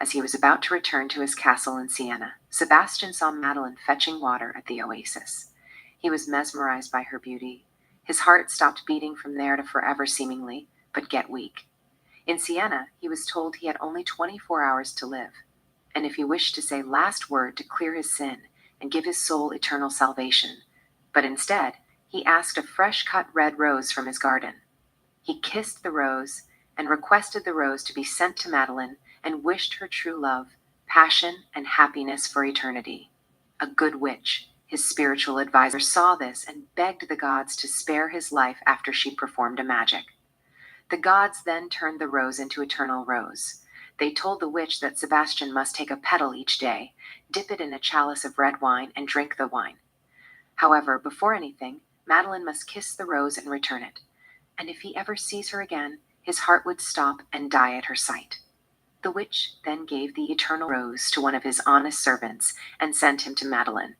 as he was about to return to his castle in Siena, Sebastian saw Madeline fetching water at the oasis. He was mesmerized by her beauty. His heart stopped beating from there to forever seemingly, but get weak. In Siena, he was told he had only 24 hours to live, and if he wished to say last word to clear his sin and give his soul eternal salvation, but instead, he asked a fresh-cut red rose from his garden. He kissed the rose and requested the rose to be sent to Madeline and wished her true love, passion, and happiness for eternity. A good witch, his spiritual advisor, saw this and begged the gods to spare his life after she performed a magic. The gods then turned the rose into eternal rose. They told the witch that Sebastian must take a petal each day, dip it in a chalice of red wine, and drink the wine. However, before anything, Madeline must kiss the rose and return it, and if he ever sees her again, his heart would stop and die at her sight. The witch then gave the eternal rose to one of his honest servants and sent him to Madeline.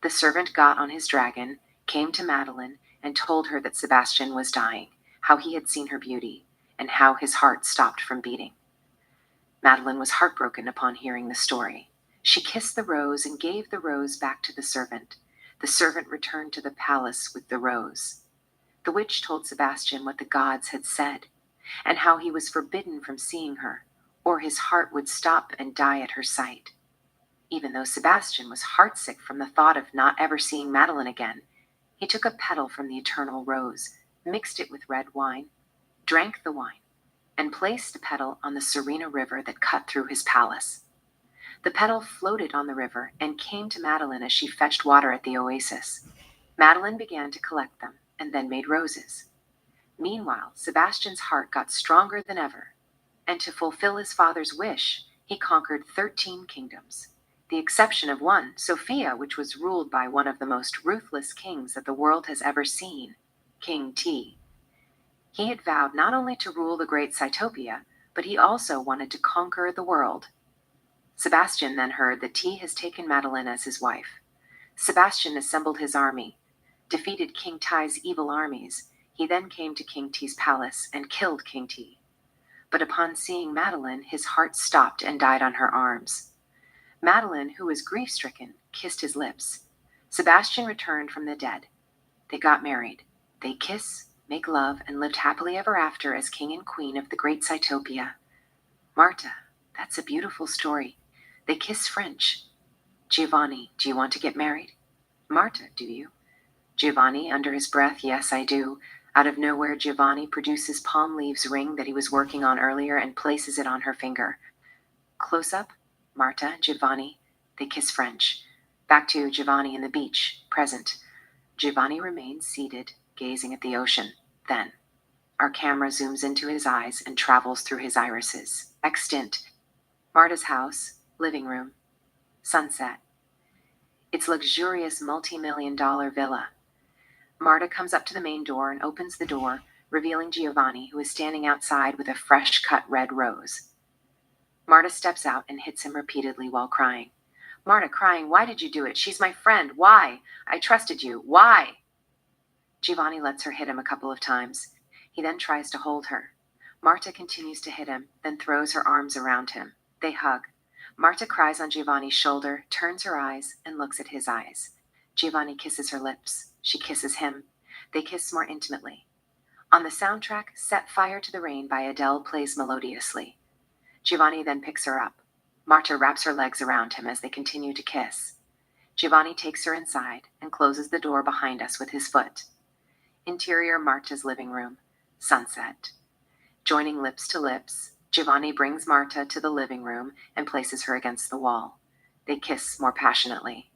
The servant got on his dragon, came to Madeline, and told her that Sebastian was dying, how he had seen her beauty, and how his heart stopped from beating. Madeline was heartbroken upon hearing the story. She kissed the rose and gave the rose back to the servant. The servant returned to the palace with the rose. The witch told Sebastian what the gods had said, and how he was forbidden from seeing her, or his heart would stop and die at her sight. Even though Sebastian was heartsick from the thought of not ever seeing Madeline again, he took a petal from the eternal rose, mixed it with red wine, drank the wine, and placed the petal on the Serena River that cut through his palace. The petal floated on the river and came to Madeline as she fetched water at the oasis. Madeline began to collect them and then made roses. Meanwhile, Sebastian's heart got stronger than ever, and to fulfill his father's wish, he conquered 13 kingdoms, the exception of one, Sophia, which was ruled by one of the most ruthless kings that the world has ever seen, King T. He had vowed not only to rule the great Cytopia, but he also wanted to conquer the world. Sebastian then heard that T has taken Madeline as his wife. Sebastian assembled his army, defeated King Ty's evil armies. He then came to King T's palace and killed King T. But upon seeing Madeline, his heart stopped and died on her arms. Madeline, who was grief-stricken, kissed his lips. Sebastian returned from the dead. They got married. They kiss, make love, and lived happily ever after as king and queen of the great Cytopia. Marta, that's a beautiful story. They kiss French. Giovanni, do you want to get married? Marta, do you? Giovanni, under his breath, yes, I do. Out of nowhere, Giovanni produces palm leaves ring that he was working on earlier and places it on her finger. Close up, Marta, Giovanni. They kiss French. Back to Giovanni in the beach, present. Giovanni remains seated, gazing at the ocean. Then, our camera zooms into his eyes and travels through his irises. Extant. Marta's house, living room, sunset. It's luxurious multi-million-dollar villa. Marta comes up to the main door and opens the door, revealing Giovanni, who is standing outside with a fresh-cut red rose. Marta steps out and hits him repeatedly while crying. Marta crying, why did you do it? She's my friend. Why? I trusted you. Why? Giovanni lets her hit him a couple of times. He then tries to hold her. Marta continues to hit him, then throws her arms around him. They hug. Marta cries on Giovanni's shoulder, turns her eyes, and looks at his eyes. Giovanni kisses her lips. She kisses him. They kiss more intimately. On the soundtrack, Set Fire to the Rain by Adele plays melodiously. Giovanni then picks her up. Marta wraps her legs around him as they continue to kiss. Giovanni takes her inside and closes the door behind us with his foot. Interior Marta's living room. Sunset. Joining lips to lips, Giovanni brings Marta to the living room and places her against the wall. They kiss more passionately.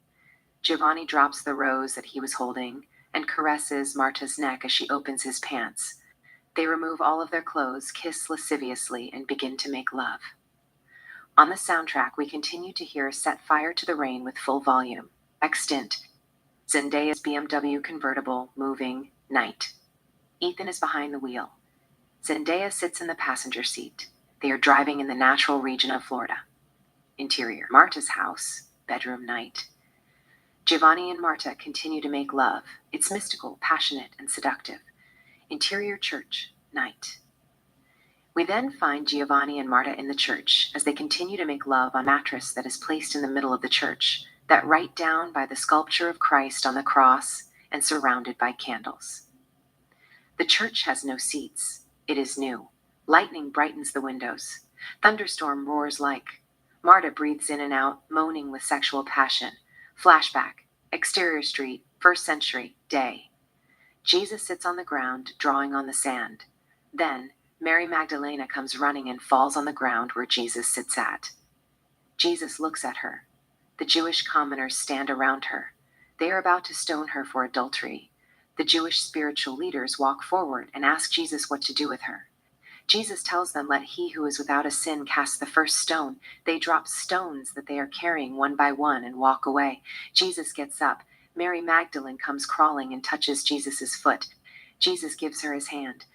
Giovanni drops the rose that he was holding and caresses Marta's neck as she opens his pants. They remove all of their clothes, kiss lasciviously, and begin to make love. On the soundtrack, we continue to hear Set Fire to the Rain with full volume. Extant. Zendaya's BMW convertible, moving, night. Ethan is behind the wheel. Zendaya sits in the passenger seat. They are driving in the natural region of Florida. Interior. Marta's house, bedroom, night. Giovanni and Marta continue to make love. It's mystical, passionate, and seductive. Interior church, night. We then find Giovanni and Marta in the church as they continue to make love on a mattress that is placed in the middle of the church, that right down by the sculpture of Christ on the cross and surrounded by candles. The church has no seats. It is new. Lightning brightens the windows. Thunderstorm roars like. Marta breathes in and out, moaning with sexual passion. Flashback. Exterior street, 1st century, day. Jesus sits on the ground, drawing on the sand. Then, Mary Magdalena comes running and falls on the ground where Jesus sits at. Jesus looks at her. The Jewish commoners stand around her. They are about to stone her for adultery. The Jewish spiritual leaders walk forward and ask Jesus what to do with her. Jesus tells them, "Let he who is without a sin cast the first stone." They drop stones that they are carrying one by one and walk away. Jesus gets up. Mary Magdalene comes crawling and touches Jesus' foot. Jesus gives her his hand.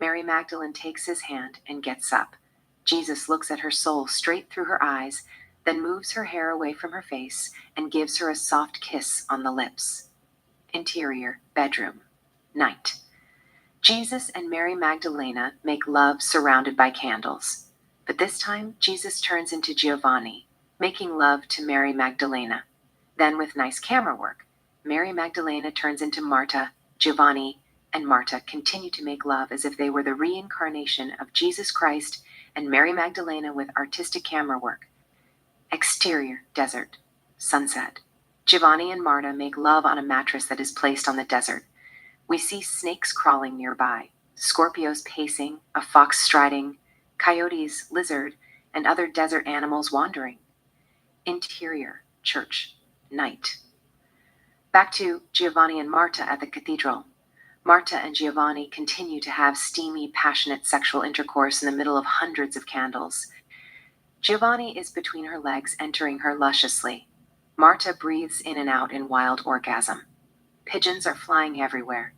Mary Magdalene takes his hand and gets up. Jesus looks at her soul straight through her eyes, then moves her hair away from her face and gives her a soft kiss on the lips. Interior, bedroom, night. Jesus and Mary Magdalena make love surrounded by candles. But this time, Jesus turns into Giovanni, making love to Mary Magdalena. Then, with nice camera work, Mary Magdalena turns into Marta. Giovanni and Marta continue to make love as if they were the reincarnation of Jesus Christ and Mary Magdalena with artistic camera work. Exterior, desert, sunset. Giovanni and Marta make love on a mattress that is placed on the desert. We see snakes crawling nearby, Scorpios pacing, a fox striding, coyotes, lizard, and other desert animals wandering. Interior, church, night. Back to Giovanni and Marta at the cathedral. Marta and Giovanni continue to have steamy, passionate sexual intercourse in the middle of hundreds of candles. Giovanni is between her legs, entering her lusciously. Marta breathes in and out in wild orgasm. Pigeons are flying everywhere.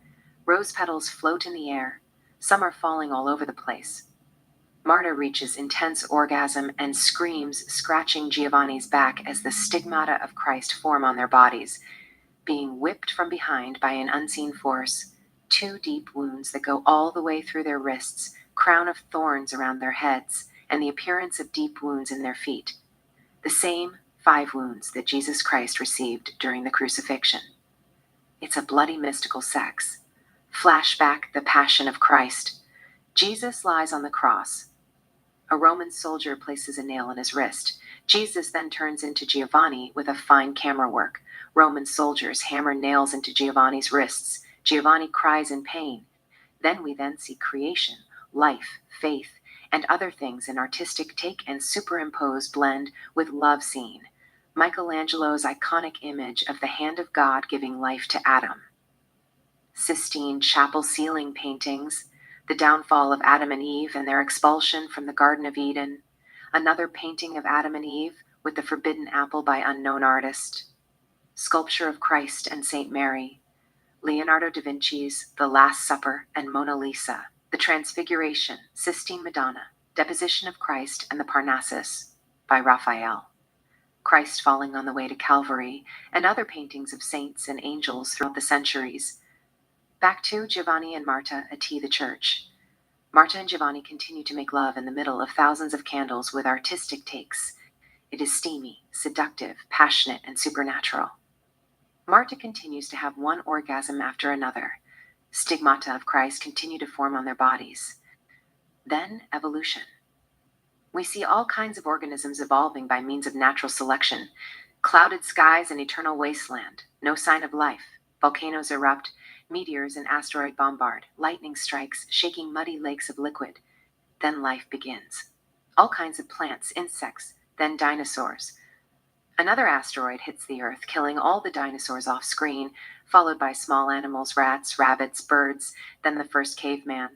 Rose petals float in the air. Some are falling all over the place. Marta reaches intense orgasm and screams, scratching Giovanni's back as the stigmata of Christ form on their bodies, being whipped from behind by an unseen force. 2 deep wounds that go all the way through their wrists, crown of thorns around their heads, and the appearance of deep wounds in their feet. The same 5 wounds that Jesus Christ received during the crucifixion. It's a bloody mystical sex. Flashback, the Passion of Christ. Jesus lies on the cross. A Roman soldier places a nail in his wrist. Jesus then turns into Giovanni with a fine camera work. Roman soldiers hammer nails into Giovanni's wrists. Giovanni cries in pain. Then we see creation, life, faith, and other things in artistic take and superimpose blend with love scene. Michelangelo's iconic image of the hand of God giving life to Adam. Sistine Chapel ceiling paintings, the downfall of Adam and Eve and their expulsion from the Garden of Eden, another painting of Adam and Eve with the forbidden apple by unknown artist, sculpture of Christ and Saint Mary, Leonardo da Vinci's The Last Supper and Mona Lisa, the Transfiguration, Sistine Madonna, Deposition of Christ and the Parnassus by Raphael, Christ falling on the way to Calvary, and other paintings of saints and angels throughout the centuries. Back to Giovanni and Marta at the church. Marta and Giovanni continue to make love in the middle of thousands of candles with artistic takes. It is steamy, seductive, passionate, and supernatural. Marta continues to have one orgasm after another. Stigmata of Christ continue to form on their bodies. Then evolution. We see all kinds of organisms evolving by means of natural selection. Clouded skies and eternal wasteland. No sign of life. Volcanoes erupt. Meteors and asteroid bombard. Lightning strikes, shaking muddy lakes of liquid. Then life begins. All kinds of plants, insects, then dinosaurs. Another asteroid hits the Earth, killing all the dinosaurs off screen, followed by small animals, rats, rabbits, birds, then the first caveman.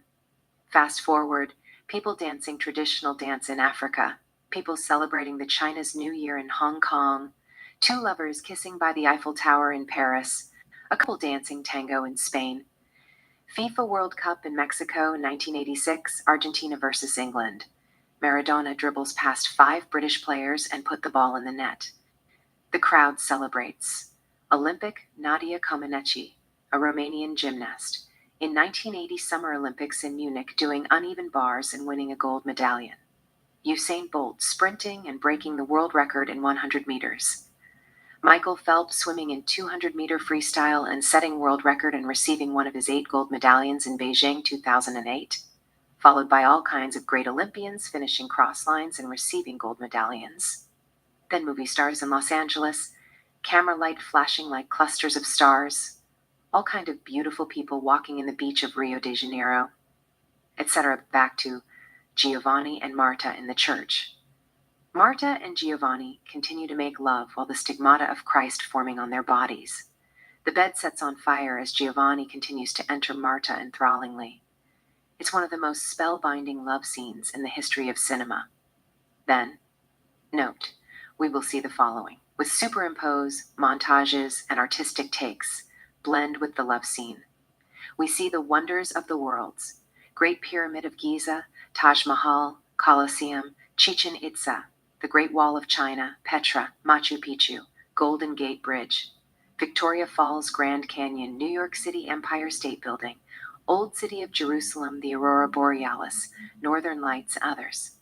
Fast forward, people dancing traditional dance in Africa, people celebrating the China's New Year in Hong Kong, 2 lovers kissing by the Eiffel Tower in Paris, a couple dancing tango in Spain. FIFA World Cup in Mexico in 1986, Argentina versus England. Maradona dribbles past 5 British players and put the ball in the net. The crowd celebrates. Olympic Nadia Comaneci, a Romanian gymnast, in 1980 Summer Olympics in Munich doing uneven bars and winning a gold medallion. Usain Bolt sprinting and breaking the world record in 100 meters. Michael Phelps swimming in 200-meter freestyle and setting world record and receiving one of his 8 gold medallions in Beijing 2008. followed by all kinds of great Olympians finishing cross lines and receiving gold medallions. Then movie stars in Los Angeles, camera light flashing like clusters of stars, all kind of beautiful people walking in the beach of Rio de Janeiro, etc. Back to Giovanni and Marta in the church. Marta and Giovanni continue to make love while the stigmata of Christ forming on their bodies. The bed sets on fire as Giovanni continues to enter Marta enthrallingly. It's one of the most spellbinding love scenes in the history of cinema. Then, note, we will see the following, with superimpose, montages, and artistic takes, blend with the love scene. We see the wonders of the worlds, Great Pyramid of Giza, Taj Mahal, Colosseum, Chichen Itza, the Great Wall of China, Petra, Machu Picchu, Golden Gate Bridge, Victoria Falls, Grand Canyon, New York City Empire State Building, Old City of Jerusalem, the Aurora Borealis, Northern Lights, and others.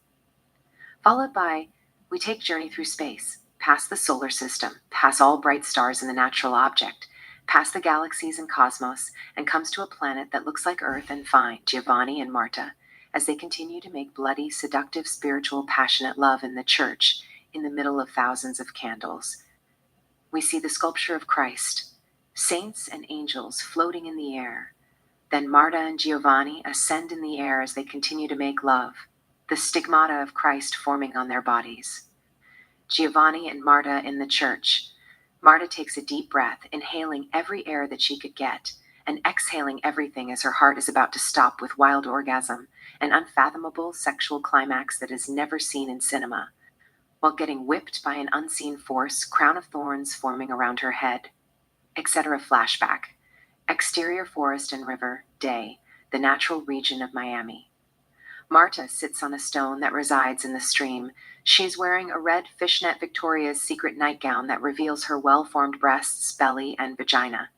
Followed by, we take journey through space, past the solar system, past all bright stars in the natural object, past the galaxies and cosmos, and comes to a planet that looks like Earth and find Giovanni and Marta as they continue to make bloody, seductive, spiritual, passionate love in the church in the middle of thousands of candles. We see the sculpture of Christ, saints and angels floating in the air. Then Marta and Giovanni ascend in the air as they continue to make love, the stigmata of Christ forming on their bodies. Giovanni and Marta in the church. Marta takes a deep breath, inhaling every air that she could get, and exhaling everything as her heart is about to stop with wild orgasm, an unfathomable sexual climax that is never seen in cinema, while getting whipped by an unseen force, crown of thorns forming around her head, etc. Flashback. Exterior forest and river, day, the natural region of Miami. Marta sits on a stone that resides in the stream. She is wearing a red fishnet Victoria's Secret nightgown that reveals her well-formed breasts, belly, and vagina.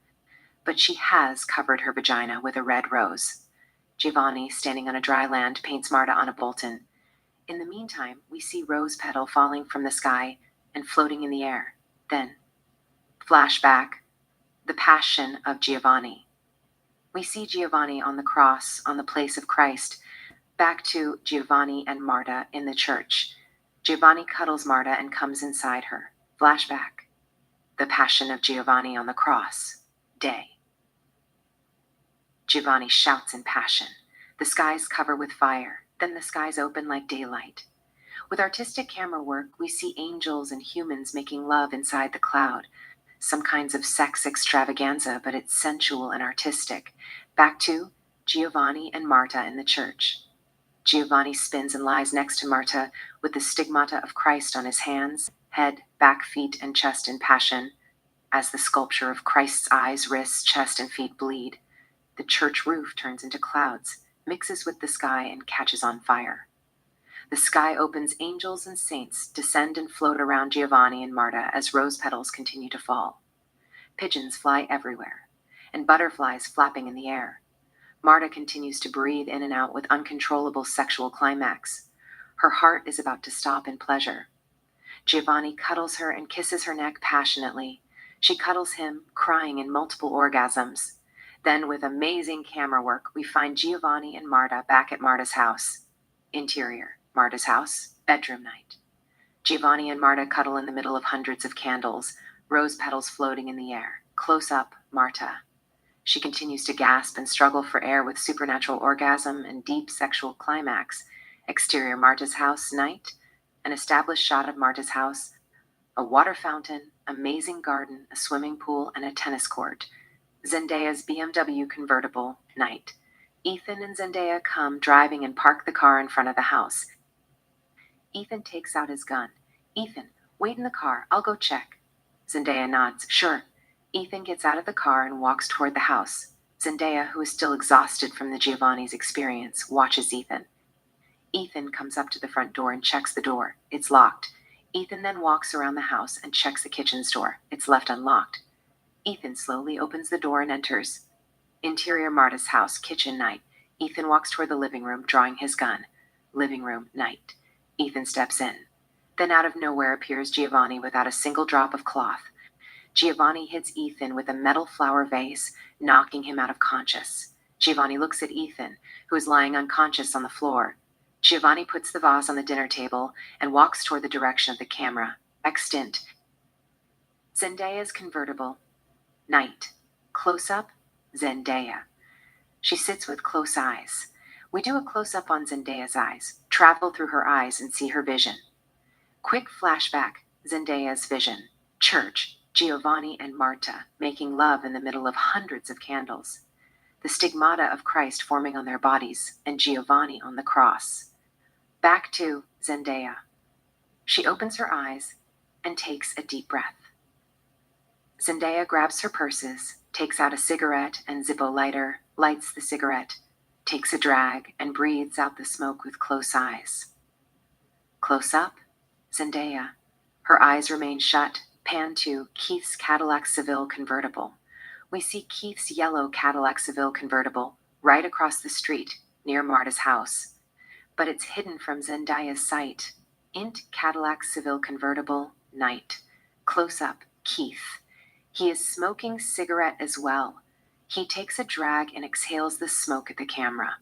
But she has covered her vagina with a red rose. Giovanni, standing on a dry land, paints Marta on a Bolton. In the meantime, we see rose petal falling from the sky and floating in the air. Then, flashback, the Passion of Giovanni. We see Giovanni on the cross, on the place of Christ. Back to Giovanni and Marta in the church. Giovanni cuddles Marta and comes inside her. Flashback. The Passion of Giovanni on the cross. Day. Giovanni shouts in passion. The skies cover with fire. Then the skies open like daylight. With artistic camera work, we see angels and humans making love inside the cloud. Some kinds of sex extravaganza, but it's sensual and artistic. Back to Giovanni and Marta in the church. Giovanni spins and lies next to Marta with the stigmata of Christ on his hands, head, back, feet, and chest in passion. As the sculpture of Christ's eyes, wrists, chest, and feet bleed, the church roof turns into clouds, mixes with the sky, and catches on fire. The sky opens, angels and saints descend and float around Giovanni and Marta as rose petals continue to fall. Pigeons fly everywhere, and butterflies flapping in the air. Marta continues to breathe in and out with uncontrollable sexual climax. Her heart is about to stop in pleasure. Giovanni cuddles her and kisses her neck passionately. She cuddles him, crying in multiple orgasms. Then, with amazing camera work, we find Giovanni and Marta back at Marta's house. Interior, Marta's house, bedroom night. Giovanni and Marta cuddle in the middle of hundreds of candles, rose petals floating in the air. Close up, Marta. She continues to gasp and struggle for air with supernatural orgasm and deep sexual climax. Exterior, Marta's house, night. An established shot of Marta's house. A water fountain, amazing garden, a swimming pool, and a tennis court. Zendaya's BMW convertible, night. Ethan and Zendaya come driving and park the car in front of the house. Ethan takes out his gun. Ethan, wait in the car. I'll go check. Zendaya nods. Sure. Ethan gets out of the car and walks toward the house. Zendaya, who is still exhausted from the Giovanni's experience, watches Ethan. Ethan comes up to the front door and checks the door. It's locked. Ethan then walks around the house and checks the kitchen's door. It's left unlocked. Ethan slowly opens the door and enters. Interior, Marta's house, kitchen, night. Ethan walks toward the living room, drawing his gun. Living room, night. Ethan steps in. Then out of nowhere appears Giovanni without a single drop of cloth. Giovanni hits Ethan with a metal flower vase, knocking him out of conscious. Giovanni looks at Ethan, who is lying unconscious on the floor. Giovanni puts the vase on the dinner table and walks toward the direction of the camera. Extant. Zendaya's convertible. Night. Close-up. Zendaya. She sits with close eyes. We do a close-up on Zendaya's eyes, travel through her eyes and see her vision. Quick flashback. Zendaya's vision. Church. Giovanni and Marta making love in the middle of hundreds of candles. The stigmata of Christ forming on their bodies, and Giovanni on the cross. Back to Zendaya. She opens her eyes and takes a deep breath. Zendaya grabs her purses, takes out a cigarette and Zippo lighter, lights the cigarette, takes a drag, and breathes out the smoke with close eyes. Close up, Zendaya. Her eyes remain shut. Pan to Keith's Cadillac Seville convertible. We see Keith's yellow Cadillac Seville convertible right across the street near Marta's house. But it's hidden from Zendaya's sight. Int Cadillac Seville convertible, night. Close up, Keith. He is smoking cigarette as well. He takes a drag and exhales the smoke at the camera.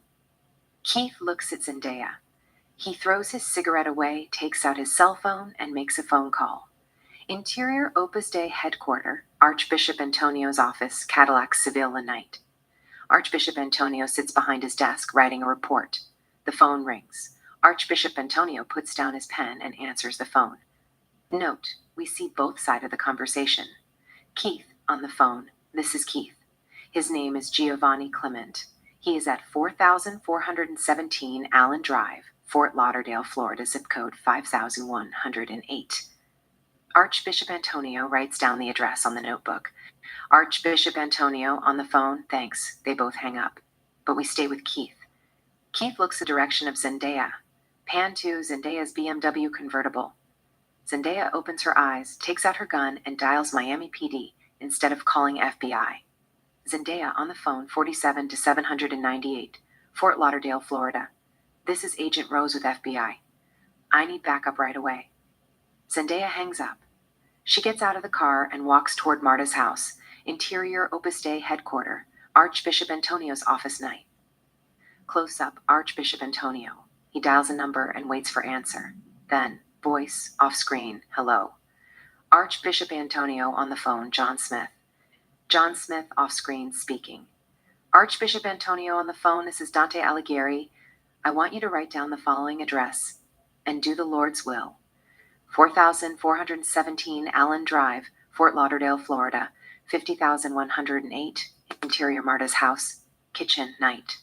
Keith looks at Zendaya. He throws his cigarette away, takes out his cell phone, and makes a phone call. Interior Opus Dei Headquarter, Archbishop Antonio's office, Cadillac Seville night. Archbishop Antonio sits behind his desk, writing a report. The phone rings. Archbishop Antonio puts down his pen and answers the phone. Note, we see both sides of the conversation. Keith, on the phone. This is Keith. His name is Giovanni Clement. He is at 4417 Allen Drive, Fort Lauderdale, Florida, zip code 5108. Archbishop Antonio writes down the address on the notebook. Archbishop Antonio, on the phone, thanks. They both hang up. But we stay with Keith. Keith looks the direction of Zendaya. Pan to Zendaya's BMW convertible. Zendaya opens her eyes, takes out her gun, and dials Miami PD instead of calling FBI. Zendaya on the phone, 47 to 798, Fort Lauderdale, Florida. This is Agent Rose with FBI. I need backup right away. Zendaya hangs up. She gets out of the car and walks toward Marta's house, Interior Opus Dei Headquarter, Archbishop Antonio's office night. Close up, Archbishop Antonio. He dials a number and waits for answer. Then, voice, off screen, hello. Archbishop Antonio on the phone, John Smith. John Smith off screen, speaking. Archbishop Antonio on the phone, this is Dante Alighieri. I want you to write down the following address and do the Lord's will. 4417 Allen Drive, Fort Lauderdale, Florida, 50108, Interior Marta's house, kitchen, night.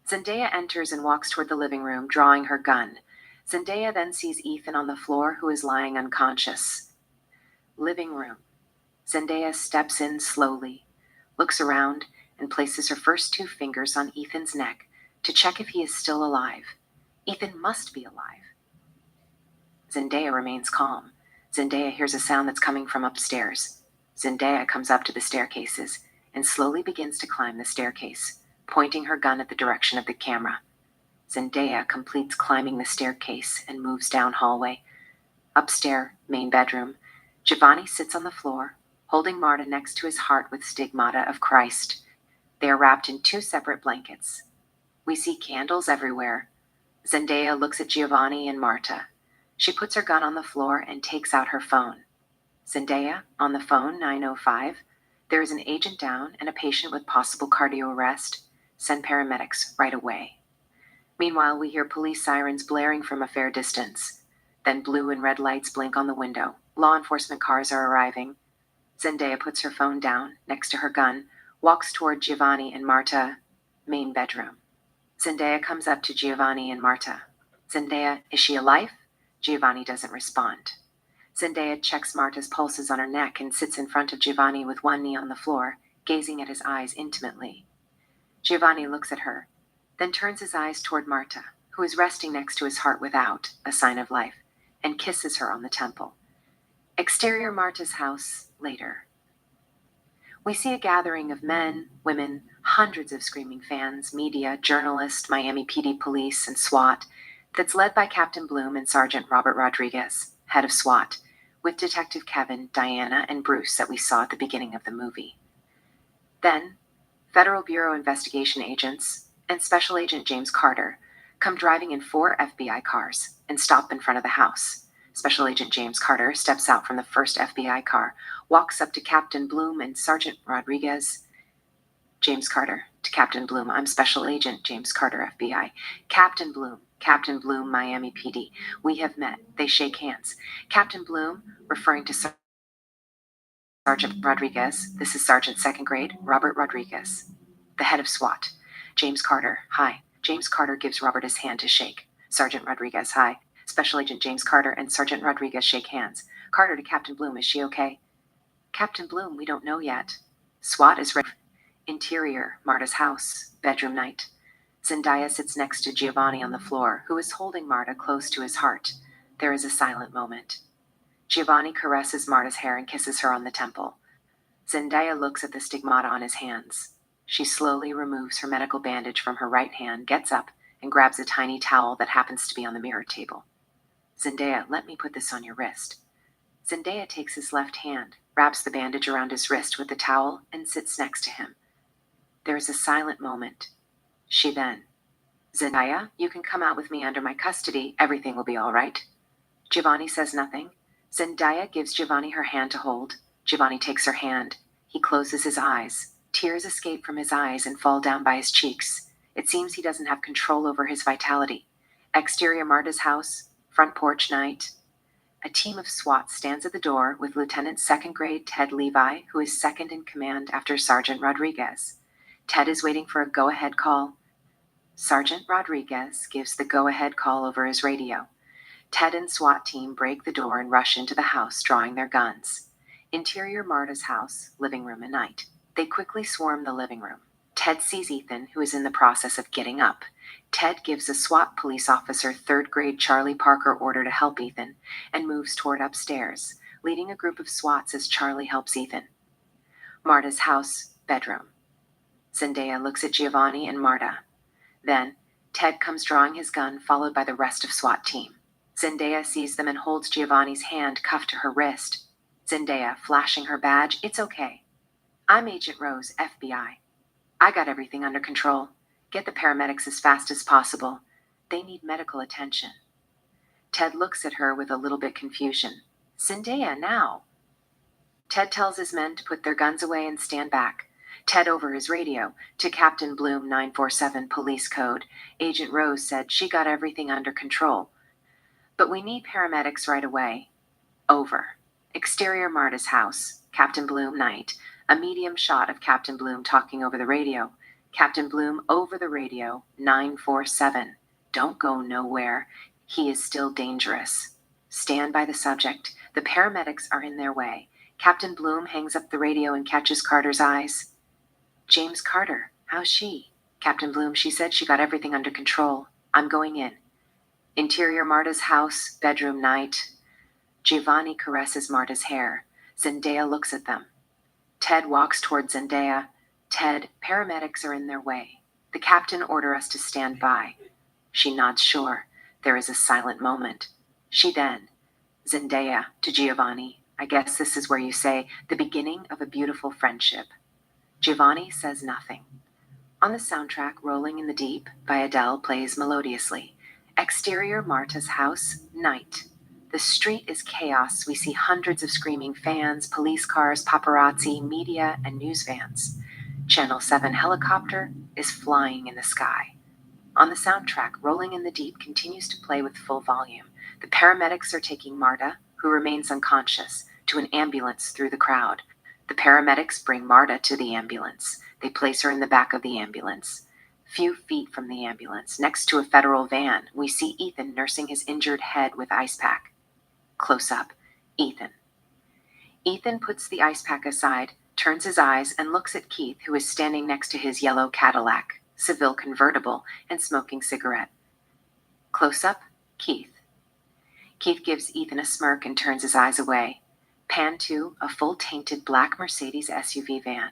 Zendaya enters and walks toward the living room, drawing her gun. Zendaya then sees Ethan on the floor, who is lying unconscious. Living room. Zendaya steps in slowly, looks around, and places her first two fingers on Ethan's neck to check if he is still alive. Ethan must be alive. Zendaya remains calm. Zendaya hears a sound that's coming from upstairs. Zendaya comes up to the staircases and slowly begins to climb the staircase, pointing her gun at the direction of the camera. Zendaya completes climbing the staircase and moves down hallway. Upstairs, main bedroom, Giovanni sits on the floor, holding Marta next to his heart with stigmata of Christ. They are wrapped in two separate blankets. We see candles everywhere. Zendaya looks at Giovanni and Marta. She puts her gun on the floor and takes out her phone. Zendaya, on the phone, 905. There is an agent down and a patient with possible cardio arrest. Send paramedics right away. Meanwhile, we hear police sirens blaring from a fair distance. Then blue and red lights blink on the window. Law enforcement cars are arriving. Zendaya puts her phone down next to her gun, walks toward Giovanni and Marta, main bedroom. Zendaya comes up to Giovanni and Marta. Zendaya, is she alive? Giovanni doesn't respond. Zendaya checks Marta's pulses on her neck and sits in front of Giovanni with one knee on the floor, gazing at his eyes intimately. Giovanni looks at her, then turns his eyes toward Marta, who is resting next to his heart without a sign of life, and kisses her on the temple. Exterior Marta's house, later. We see a gathering of men, women, hundreds of screaming fans, media, journalists, Miami PD police, and SWAT, that's led by Captain Bloom and Sergeant Robert Rodriguez, head of SWAT, with Detective Kevin, Diana, and Bruce that we saw at the beginning of the movie. Then, Federal Bureau investigation agents and Special Agent James Carter come driving in 4 FBI cars and stop in front of the house. Special Agent James Carter steps out from the first FBI car, walks up to Captain Bloom and Sergeant Rodriguez. James Carter to Captain Bloom, I'm Special Agent James Carter, FBI. Captain Bloom, Miami PD. We have met. They shake hands. Captain Bloom, referring to Sergeant Rodriguez, this is Sergeant Second Grade, Robert Rodriguez, the head of SWAT. James Carter, hi. James Carter gives Robert his hand to shake. Sergeant Rodriguez, hi. Special Agent James Carter and Sergeant Rodriguez shake hands. Carter to Captain Bloom, is she okay? Captain Bloom, we don't know yet. SWAT is ready. Interior, Marta's house, bedroom night. Zendaya sits next to Giovanni on the floor, who is holding Marta close to his heart. There is a silent moment. Giovanni caresses Marta's hair and kisses her on the temple. Zendaya looks at the stigmata on his hands. She slowly removes her medical bandage from her right hand, gets up, and grabs a tiny towel that happens to be on the mirror table. Zendaya, let me put this on your wrist. Zendaya takes his left hand, wraps the bandage around his wrist with the towel, and sits next to him. There is a silent moment. She then, Zendaya, you can come out with me under my custody. Everything will be all right. Giovanni says nothing. Zendaya gives Giovanni her hand to hold. Giovanni takes her hand. He closes his eyes. Tears escape from his eyes and fall down by his cheeks. It seems he doesn't have control over his vitality. Exterior Marta's house, front porch night. A team of SWAT stands at the door with Lieutenant Second Grade Ted Levi, who is second in command after Sergeant Rodriguez. Ted is waiting for a go-ahead call. Sergeant Rodriguez gives the go-ahead call over his radio. Ted and SWAT team break the door and rush into the house, drawing their guns. Interior Marta's house, living room and night. They quickly swarm the living room. Ted sees Ethan, who is in the process of getting up. Ted gives a SWAT police officer 3rd grade Charlie Parker order to help Ethan and moves toward upstairs, leading a group of SWATs as Charlie helps Ethan. Marta's house, bedroom. Zendaya looks at Giovanni and Marta. Then, Ted comes drawing his gun, followed by the rest of SWAT team. Zendaya sees them and holds Giovanni's hand cuffed to her wrist. Zendaya, flashing her badge, it's okay. I'm Agent Rose, FBI. I got everything under control. Get the paramedics as fast as possible. They need medical attention. Ted looks at her with a little bit confusion. Zendaya, now. Ted tells his men to put their guns away and stand back. Ted over his radio to Captain Bloom 947 police code. Agent Rose said she got everything under control. But we need paramedics right away. Over. Exterior Marta's house. Captain Bloom night. A medium shot of Captain Bloom talking over the radio. Captain Bloom over the radio 947. Don't go nowhere. He is still dangerous. Stand by the subject. The paramedics are in their way. Captain Bloom hangs up the radio and catches Carter's eyes. James Carter, how's she? Captain Bloom, she said she got everything under control. I'm going in. Interior Marta's house, bedroom night. Giovanni caresses Marta's hair. Zendaya looks at them. Ted walks toward Zendaya. Ted, paramedics are in their way. The captain ordered us to stand by. She nods sure. There is a silent moment. She then, Zendaya to Giovanni, I guess this is where you say the beginning of a beautiful friendship. Giovanni says nothing. On the soundtrack, Rolling in the Deep by Adele plays melodiously. Exterior Marta's house, night. The street is chaos. We see hundreds of screaming fans, police cars, paparazzi, media, and news vans. Channel 7 helicopter is flying in the sky. On the soundtrack, Rolling in the Deep continues to play with full volume. The paramedics are taking Marta, who remains unconscious, to an ambulance through the crowd. The paramedics bring Marta to the ambulance. They place her in the back of the ambulance. Few feet from the ambulance, next to a federal van, we see Ethan nursing his injured head with ice pack. Close up, Ethan. Ethan puts the ice pack aside, turns his eyes, and looks at Keith, who is standing next to his yellow Cadillac, Seville convertible, and smoking cigarette. Close up, Keith. Keith gives Ethan a smirk and turns his eyes away. Pan to a full-tainted black Mercedes SUV van.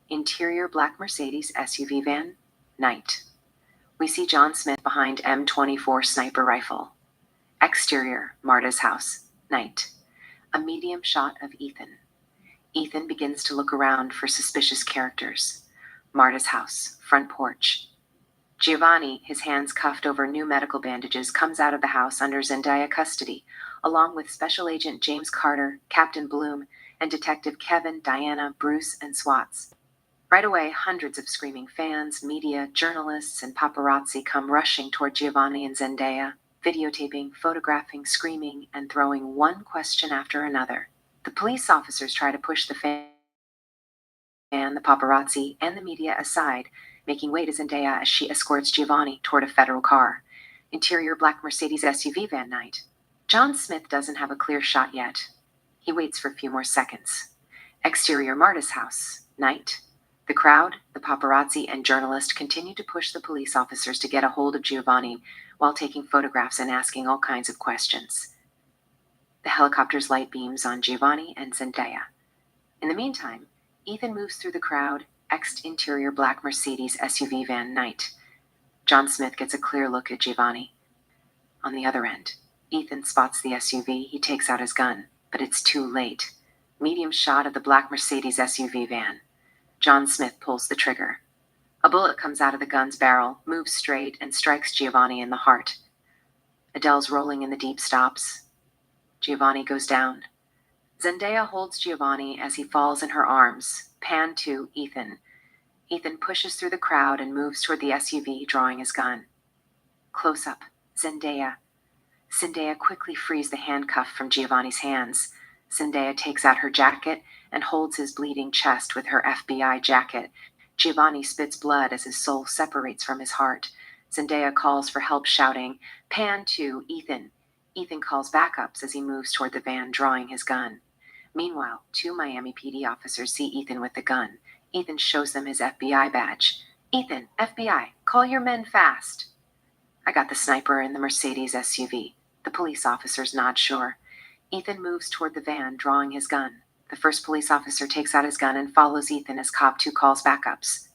Interior black Mercedes SUV van, night. We see John Smith behind M24 sniper rifle. Exterior, Marta's house, night. A medium shot of Ethan. Ethan begins to look around for suspicious characters. Marta's house, front porch. Giovanni, his hands cuffed over new medical bandages, comes out of the house under Zendaya custody, along with Special Agent James Carter, Captain Bloom, and Detective Kevin, Diana, Bruce, and SWATs. Right away, hundreds of screaming fans, media, journalists, and paparazzi come rushing toward Giovanni and Zendaya, videotaping, photographing, screaming, and throwing one question after another. The police officers try to push the paparazzi, and the media aside, making way to Zendaya as she escorts Giovanni toward a federal car. Interior black Mercedes SUV van night. John Smith doesn't have a clear shot yet. He waits for a few more seconds. Exterior Marta's house. Night. The crowd, the paparazzi, and journalists continue to push the police officers to get a hold of Giovanni while taking photographs and asking all kinds of questions. The helicopter's light beams on Giovanni and Zendaya. In the meantime, Ethan moves through the crowd, interior black Mercedes SUV van night. John Smith gets a clear look at Giovanni. On the other end, Ethan spots the SUV. He takes out his gun, but it's too late. Medium shot of the black Mercedes SUV van. John Smith pulls the trigger. A bullet comes out of the gun's barrel, moves straight, and strikes Giovanni in the heart. Adele's rolling in the deep stops. Giovanni goes down. Zendaya holds Giovanni as he falls in her arms. Pan to Ethan. Ethan pushes through the crowd and moves toward the SUV, drawing his gun. Close up. Zendaya. Zendaya quickly frees the handcuff from Giovanni's hands. Zendaya takes out her jacket and holds his bleeding chest with her FBI jacket. Giovanni spits blood as his soul separates from his heart. Zendaya calls for help, shouting, "Pan to Ethan." Ethan calls backups as he moves toward the van, drawing his gun. Meanwhile, two Miami PD officers see Ethan with the gun. Ethan shows them his FBI badge. "Ethan, FBI, call your men fast." "I got the sniper in the Mercedes SUV." The police officers nod sure. Ethan moves toward the van, drawing his gun. The first police officer takes out his gun and follows Ethan as Cop 2 calls backups.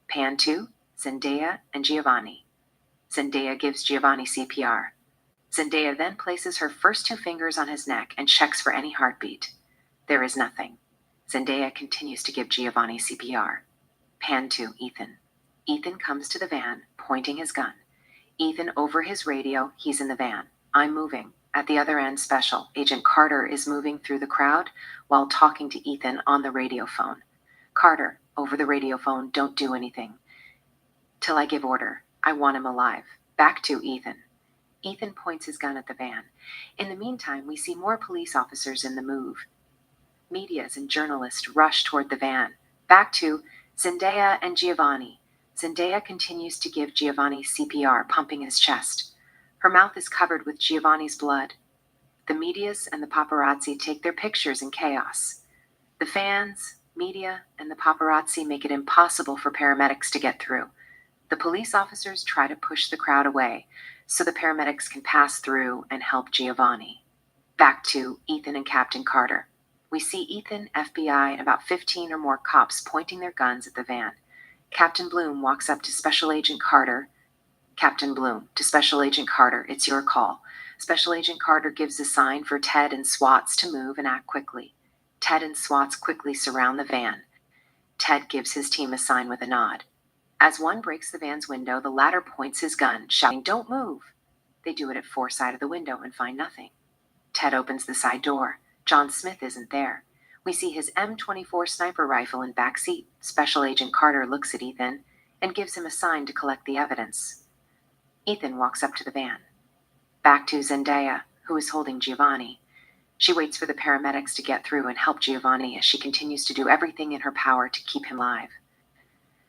Pan 2, Zendaya, and Giovanni. Zendaya gives Giovanni CPR. Zendaya then places her first two fingers on his neck and checks for any heartbeat. There is nothing. Zendaya continues to give Giovanni CPR. Pan to Ethan. Ethan comes to the van, pointing his gun. Ethan over his radio, he's in the van. "I'm moving." At the other end, Special Agent Carter is moving through the crowd while talking to Ethan on the radio phone. "Carter, over the radio phone, don't do anything till I give order. I want him alive." Back to Ethan. Ethan points his gun at the van. In the meantime, we see more police officers in the move. Medias and journalists rush toward the van. Back to Zendaya and Giovanni. Zendaya continues to give Giovanni CPR, pumping his chest. Her mouth is covered with Giovanni's blood. The medias and the paparazzi take their pictures in chaos. The fans, media, and the paparazzi make it impossible for paramedics to get through. The police officers try to push the crowd away so the paramedics can pass through and help Giovanni. Back to Ethan and Captain Carter. We see Ethan, FBI, and about 15 or more cops pointing their guns at the van. Captain Bloom walks up to Special Agent Carter. Captain Bloom, to Special Agent Carter, "It's your call." Special Agent Carter gives a sign for Ted and SWATs to move and act quickly. Ted and SWATs quickly surround the van. Ted gives his team a sign with a nod. As one breaks the van's window, the latter points his gun, shouting, "Don't move." They do it at For's side of the window and find nothing. Ted opens the side door. John Smith isn't there. We see his M24 sniper rifle in back seat. Special Agent Carter looks at Ethan and gives him a sign to collect the evidence. Ethan walks up to the van. Back to Zendaya, who is holding Giovanni. She waits for the paramedics to get through and help Giovanni as she continues to do everything in her power to keep him alive.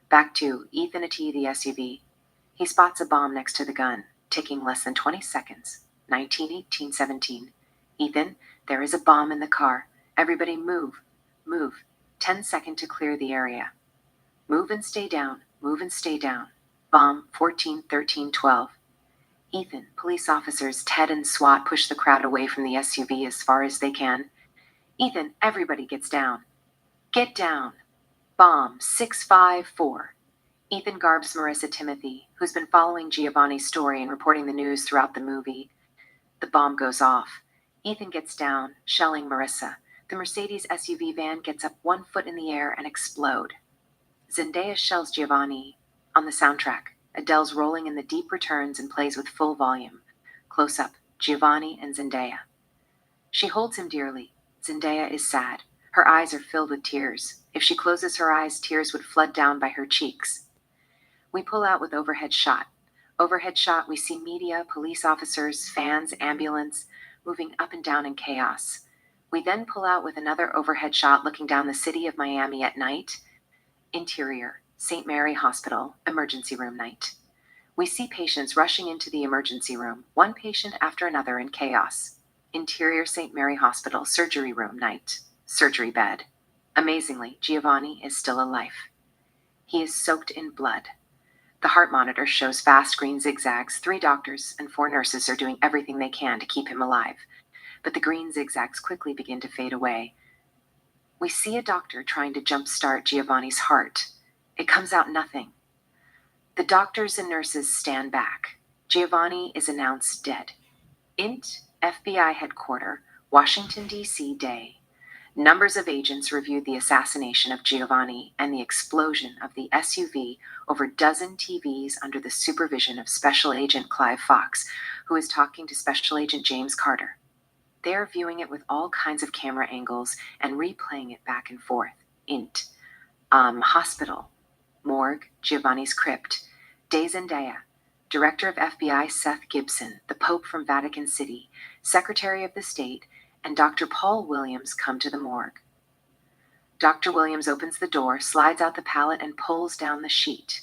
Back to Ethan at the SUV. He spots a bomb next to the gun, ticking less than 20 seconds. 19, 18, 17. "Ethan, there is a bomb in the car. Everybody move. Move. 10 seconds to clear the area. Move and stay down. Move and stay down. Bomb 14, 13, 12. Ethan, police officers, Ted, and SWAT push the crowd away from the SUV as far as they can. "Ethan, everybody gets down. Get down. Bomb 654. Ethan garbs Marissa Timothy, who's been following Giovanni's story and reporting the news throughout the movie. The bomb goes off. Ethan gets down, shelling Marissa. The Mercedes SUV van gets up 1 foot in the air and explode. Zendaya shells Giovanni on the soundtrack. Adele's rolling in the deep returns and plays with full volume. Close up, Giovanni and Zendaya. She holds him dearly. Zendaya is sad. Her eyes are filled with tears. If she closes her eyes, tears would flood down by her cheeks. We pull out with overhead shot. Overhead shot, we see media, police officers, fans, ambulance, moving up and down in chaos. We then pull out with another overhead shot looking down the city of Miami at night. Interior, St. Mary Hospital, emergency room night. We see patients rushing into the emergency room, one patient after another in chaos. Interior St. Mary Hospital, surgery room night. Surgery bed. Amazingly, Giovanni is still alive. He is soaked in blood. The heart monitor shows fast green zigzags. 3 doctors and 4 nurses are doing everything they can to keep him alive. But the green zigzags quickly begin to fade away. We see a doctor trying to jumpstart Giovanni's heart. It comes out nothing. The doctors and nurses stand back. Giovanni is announced dead. INT, FBI headquarters, Washington, D.C. day. Numbers of agents reviewed the assassination of Giovanni and the explosion of the SUV over dozen TVs under the supervision of Special Agent Clive Fox, who is talking to Special Agent James Carter. They are viewing it with all kinds of camera angles and replaying it back and forth. INT. Hospital. Morgue. Giovanni's crypt. Day Zendaya. Director of FBI Seth Gibson, the Pope from Vatican City, Secretary of the State, and Dr. Paul Williams come to the morgue. Dr. Williams opens the door, slides out the pallet, and pulls down the sheet.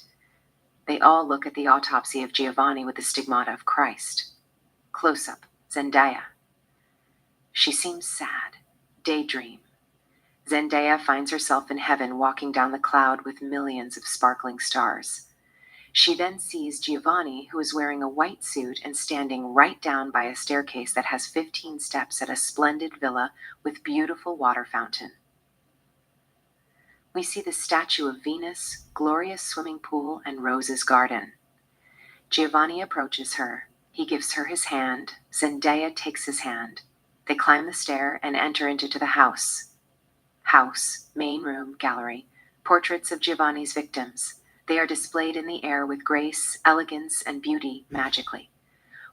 They all look at the autopsy of Giovanni with the stigmata of Christ. Close-up. Zendaya. She seems sad. Daydream. Zendaya finds herself in heaven walking down the cloud with millions of sparkling stars. She then sees Giovanni, who is wearing a white suit and standing right down by a staircase that has 15 steps at a splendid villa with beautiful water fountain. We see the statue of Venus, glorious swimming pool, and Rose's garden. Giovanni approaches her. He gives her his hand. Zendaya takes his hand. They climb the stair and enter into the house. House, main room, gallery, portraits of Giovanni's victims. They are displayed in the air with grace, elegance, and beauty magically.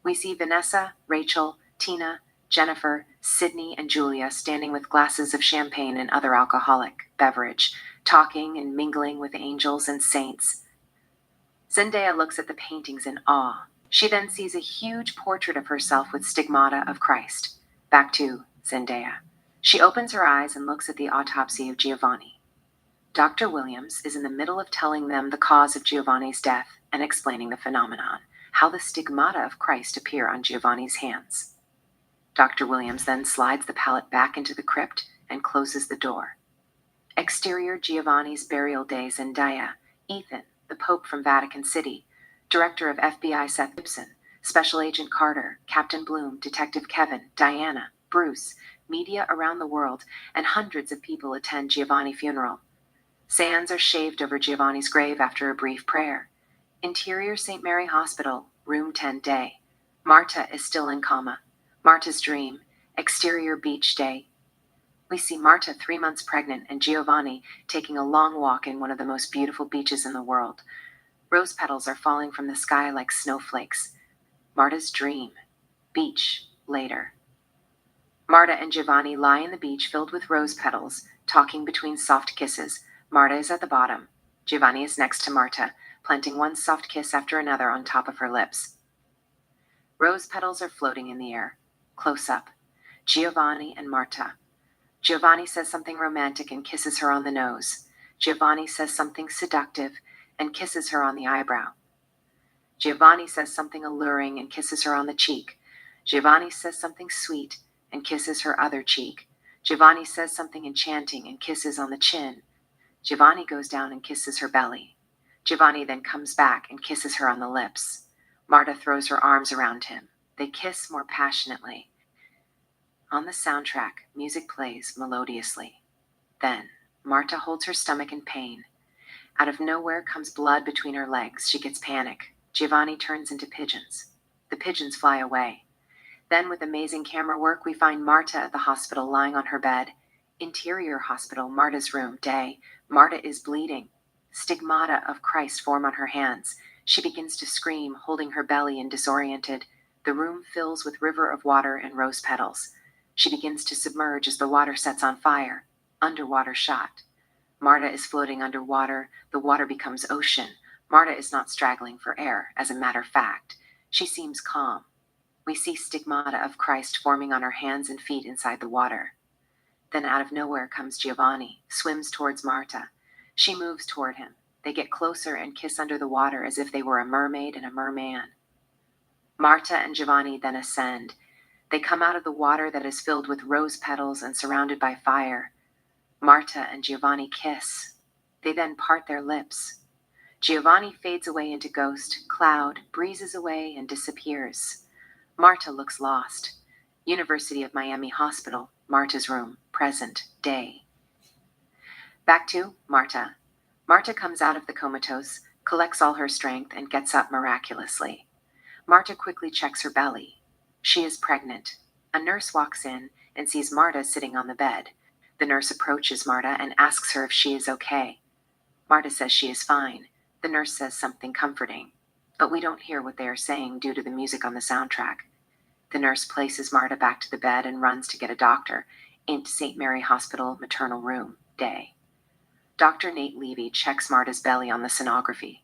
We see Vanessa, Rachel, Tina, Jennifer, Sydney, and Julia standing with glasses of champagne and other alcoholic beverage, talking and mingling with angels and saints. Zendaya looks at the paintings in awe. She then sees a huge portrait of herself with stigmata of Christ. Back to Zendaya. She opens her eyes and looks at the autopsy of Giovanni. Dr. Williams is in the middle of telling them the cause of Giovanni's death and explaining the phenomenon, how the stigmata of Christ appear on Giovanni's hands. Dr. Williams then slides the pallet back into the crypt and closes the door. Exterior Giovanni's burial day. Zendaya, Ethan, the Pope from Vatican City, Director of FBI Seth Gibson, Special Agent Carter, Captain Bloom, Detective Kevin, Diana, Bruce, media around the world, and hundreds of people attend Giovanni's funeral. Sands are shaved over Giovanni's grave after a brief prayer. Interior St. Mary Hospital, room 10 day. Marta is still in coma. Marta's dream. Exterior beach day. We see Marta 3 months pregnant and Giovanni taking a long walk in one of the most beautiful beaches in the world. Rose petals are falling from the sky like snowflakes. Marta's dream. Beach, later. Marta and Giovanni lie on the beach filled with rose petals, talking between soft kisses. Marta is at the bottom. Giovanni is next to Marta, planting one soft kiss after another on top of her lips. Rose petals are floating in the air. Close up. Giovanni and Marta. Giovanni says something romantic and kisses her on the nose. Giovanni says something seductive and kisses her on the eyebrow. Giovanni says something alluring and kisses her on the cheek. Giovanni says something sweet and kisses her other cheek. Giovanni says something enchanting and kisses on the chin. Giovanni goes down and kisses her belly. Giovanni then comes back and kisses her on the lips. Marta throws her arms around him. They kiss more passionately. On the soundtrack, music plays melodiously. Then, Marta holds her stomach in pain. Out of nowhere comes blood between her legs. She gets panic. Giovanni turns into pigeons. The pigeons fly away. Then, with amazing camera work, we find Marta at the hospital lying on her bed. Interior hospital, Marta's room, day. Marta is bleeding. Stigmata of Christ form on her hands. She begins to scream, holding her belly and disoriented. The room fills with river of water and rose petals. She begins to submerge as the water sets on fire. Underwater shot. Marta is floating underwater. The water becomes ocean. Marta is not straggling for air, as a matter of fact. She seems calm. We see stigmata of Christ forming on her hands and feet inside the water. Then out of nowhere comes Giovanni, swims towards Marta. She moves toward him. They get closer and kiss under the water as if they were a mermaid and a merman. Marta and Giovanni then ascend. They come out of the water that is filled with rose petals and surrounded by fire. Marta and Giovanni kiss. They then part their lips. Giovanni fades away into ghost, cloud, breezes away, and disappears. Marta looks lost. University of Miami Hospital, Marta's room, present, day. Back to Marta. Marta comes out of the comatose, collects all her strength, and gets up miraculously. Marta quickly checks her belly. She is pregnant. A nurse walks in and sees Marta sitting on the bed. The nurse approaches Marta and asks her if she is okay. Marta says she is fine. The nurse says something comforting, but we don't hear what they are saying due to the music on the soundtrack. The nurse places Marta back to the bed and runs to get a doctor into St. Mary Hospital maternal room, day. Dr. Nate Levy checks Marta's belly on the sonography.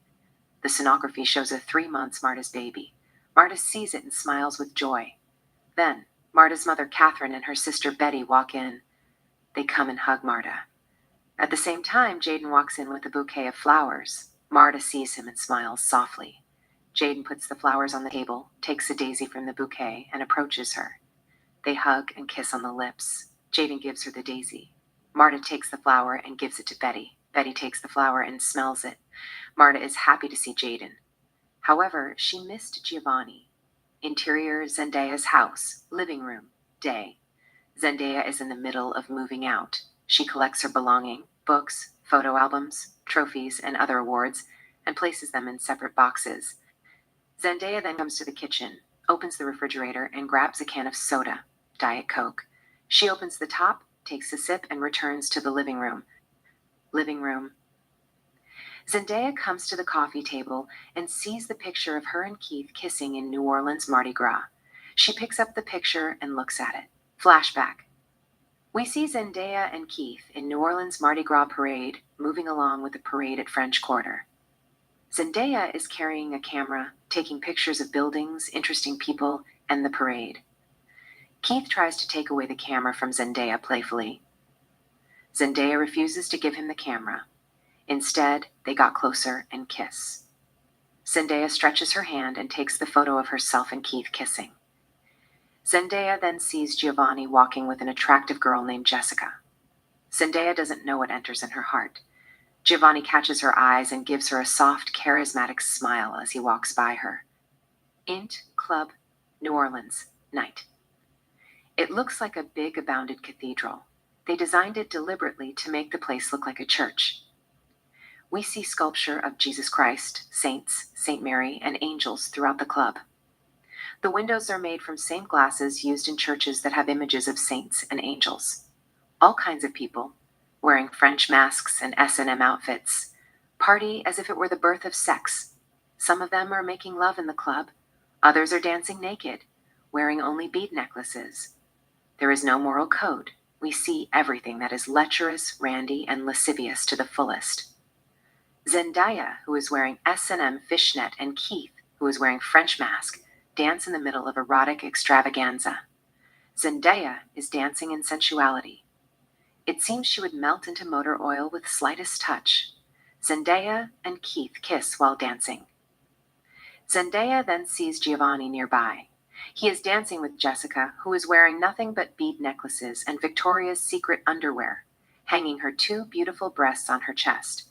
The sonography shows a 3 months Marta's baby. Marta sees it and smiles with joy. Then, Marta's mother Catherine and her sister Betty walk in. They come and hug Marta. At the same time, Jaden walks in with a bouquet of flowers. Marta sees him and smiles softly. Jaden puts the flowers on the table, takes a daisy from the bouquet, and approaches her. They hug and kiss on the lips. Jaden gives her the daisy. Marta takes the flower and gives it to Betty. Betty takes the flower and smells it. Marta is happy to see Jaden. However, she missed Giovanni. Interior Zendaya's house, living room, day. Zendaya is in the middle of moving out. She collects her belonging, books, photo albums, trophies, and other awards, and places them in separate boxes. Zendaya then comes to the kitchen, opens the refrigerator, and grabs a can of soda, Diet Coke. She opens the top, takes a sip, and returns to the living room. Living room. Zendaya comes to the coffee table and sees the picture of her and Keith kissing in New Orleans Mardi Gras. She picks up the picture and looks at it. Flashback. We see Zendaya and Keith in New Orleans Mardi Gras parade, moving along with the parade at French Quarter. Zendaya is carrying a camera, taking pictures of buildings, interesting people, and the parade. Keith tries to take away the camera from Zendaya playfully. Zendaya refuses to give him the camera. Instead, they got closer and kiss. Zendaya stretches her hand and takes the photo of herself and Keith kissing. Zendaya then sees Giovanni walking with an attractive girl named Jessica. Zendaya doesn't know what enters in her heart. Giovanni catches her eyes and gives her a soft, charismatic smile as he walks by her. Int Club, New Orleans, night. It looks like a big, abounded cathedral. They designed it deliberately to make the place look like a church. We see sculpture of Jesus Christ, saints, St. Mary, and angels throughout the club. The windows are made from same glasses used in churches that have images of saints and angels. All kinds of people, wearing French masks and S&M outfits, party as if it were the birth of sex. Some of them are making love in the club. Others are dancing naked, wearing only bead necklaces. There is no moral code. We see everything that is lecherous, randy, and lascivious to the fullest. Zendaya, who is wearing S&M fishnet, and Keith, who is wearing French mask, dance in the middle of erotic extravaganza. Zendaya is dancing in sensuality. It seems she would melt into motor oil with slightest touch. Zendaya and Keith kiss while dancing. Zendaya then sees Giovanni nearby. He is dancing with Jessica, who is wearing nothing but bead necklaces and Victoria's Secret underwear, hanging her 2 beautiful breasts on her chest.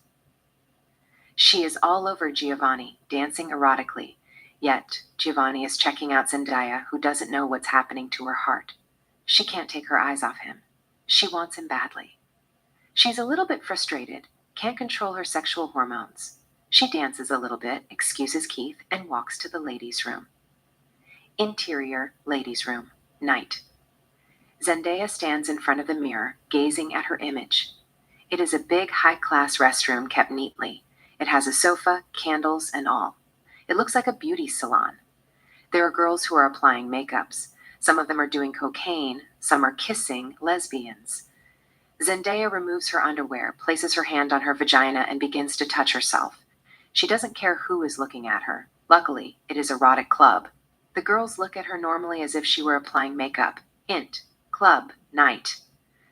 She is all over Giovanni, dancing erotically, yet Giovanni is checking out Zendaya, who doesn't know what's happening to her heart. She can't take her eyes off him. She wants him badly. She's a little bit frustrated, can't control her sexual hormones. She dances a little bit, excuses Keith, and walks to the ladies' room. Interior, ladies' room, night. Zendaya stands in front of the mirror, gazing at her image. It is a big, high-class restroom kept neatly. It has a sofa, candles, and all. It looks like a beauty salon. There are girls who are applying makeups. Some of them are doing cocaine, some are kissing lesbians. Zendaya removes her underwear, places her hand on her vagina, and begins to touch herself. She doesn't care who is looking at her. Luckily, it is erotic club. The girls look at her normally as if she were applying makeup. Int. Club. Night.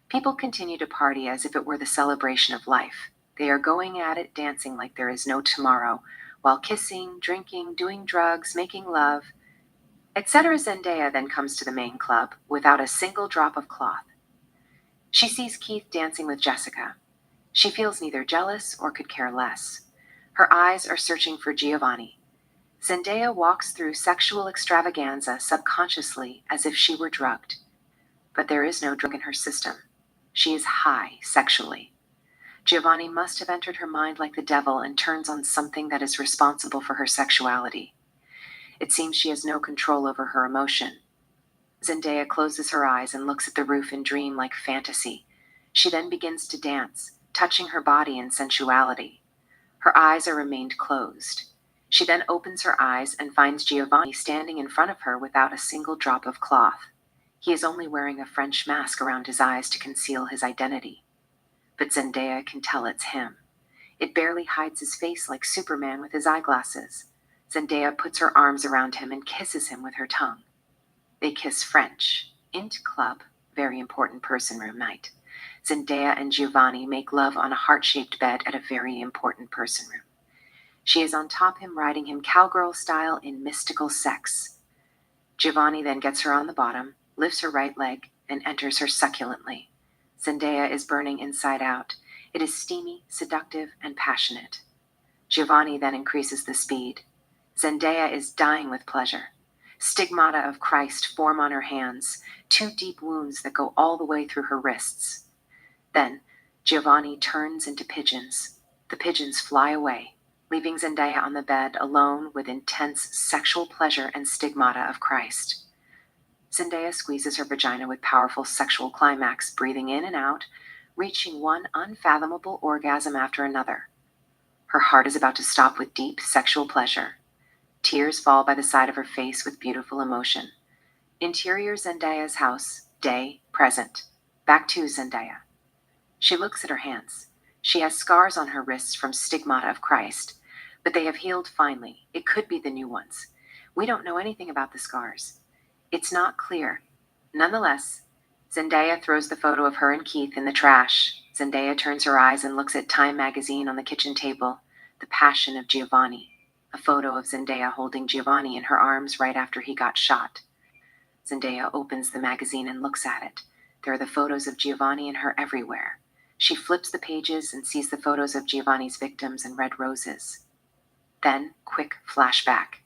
People continue to party as if it were the celebration of life. They are going at it, dancing like there is no tomorrow, while kissing, drinking, doing drugs, making love, etc. Zendaya then comes to the main club, without a single drop of cloth. She sees Keith dancing with Jessica. She feels neither jealous or could care less. Her eyes are searching for Giovanni. Zendaya walks through sexual extravaganza subconsciously as if she were drugged. But there is no drug in her system. She is high sexually. Giovanni must have entered her mind like the devil and turns on something that is responsible for her sexuality. It seems she has no control over her emotion. Zendaya closes her eyes and looks at the roof in dream-like fantasy. She then begins to dance, touching her body in sensuality. Her eyes are remained closed. She then opens her eyes and finds Giovanni standing in front of her without a single drop of cloth. He is only wearing a French mask around his eyes to conceal his identity. But Zendaya can tell it's him. It barely hides his face like Superman with his eyeglasses. Zendaya puts her arms around him and kisses him with her tongue. They kiss French. Int club, very important person room night. Zendaya and Giovanni make love on a heart-shaped bed at a very important person room. She is on top him, riding him cowgirl style in mystical sex. Giovanni then gets her on the bottom, lifts her right leg, and enters her succulently. Zendaya is burning inside out. It is steamy, seductive, and passionate. Giovanni then increases the speed. Zendaya is dying with pleasure. Stigmata of Christ form on her hands, 2 deep wounds that go all the way through her wrists. Then, Giovanni turns into pigeons. The pigeons fly away, leaving Zendaya on the bed alone with intense sexual pleasure and stigmata of Christ. Zendaya squeezes her vagina with powerful sexual climax, breathing in and out, reaching one unfathomable orgasm after another. Her heart is about to stop with deep sexual pleasure. Tears fall by the side of her face with beautiful emotion. Interior Zendaya's house, day, present. Back to Zendaya. She looks at her hands. She has scars on her wrists from stigmata of Christ, but they have healed finely. It could be the new ones. We don't know anything about the scars. It's not clear. Nonetheless, Zendaya throws the photo of her and Keith in the trash. Zendaya turns her eyes and looks at Time magazine on the kitchen table, The Passion of Giovanni, a photo of Zendaya holding Giovanni in her arms right after he got shot. Zendaya opens the magazine and looks at it. There are the photos of Giovanni and her everywhere. She flips the pages and sees the photos of Giovanni's victims and red roses. Then, quick flashback.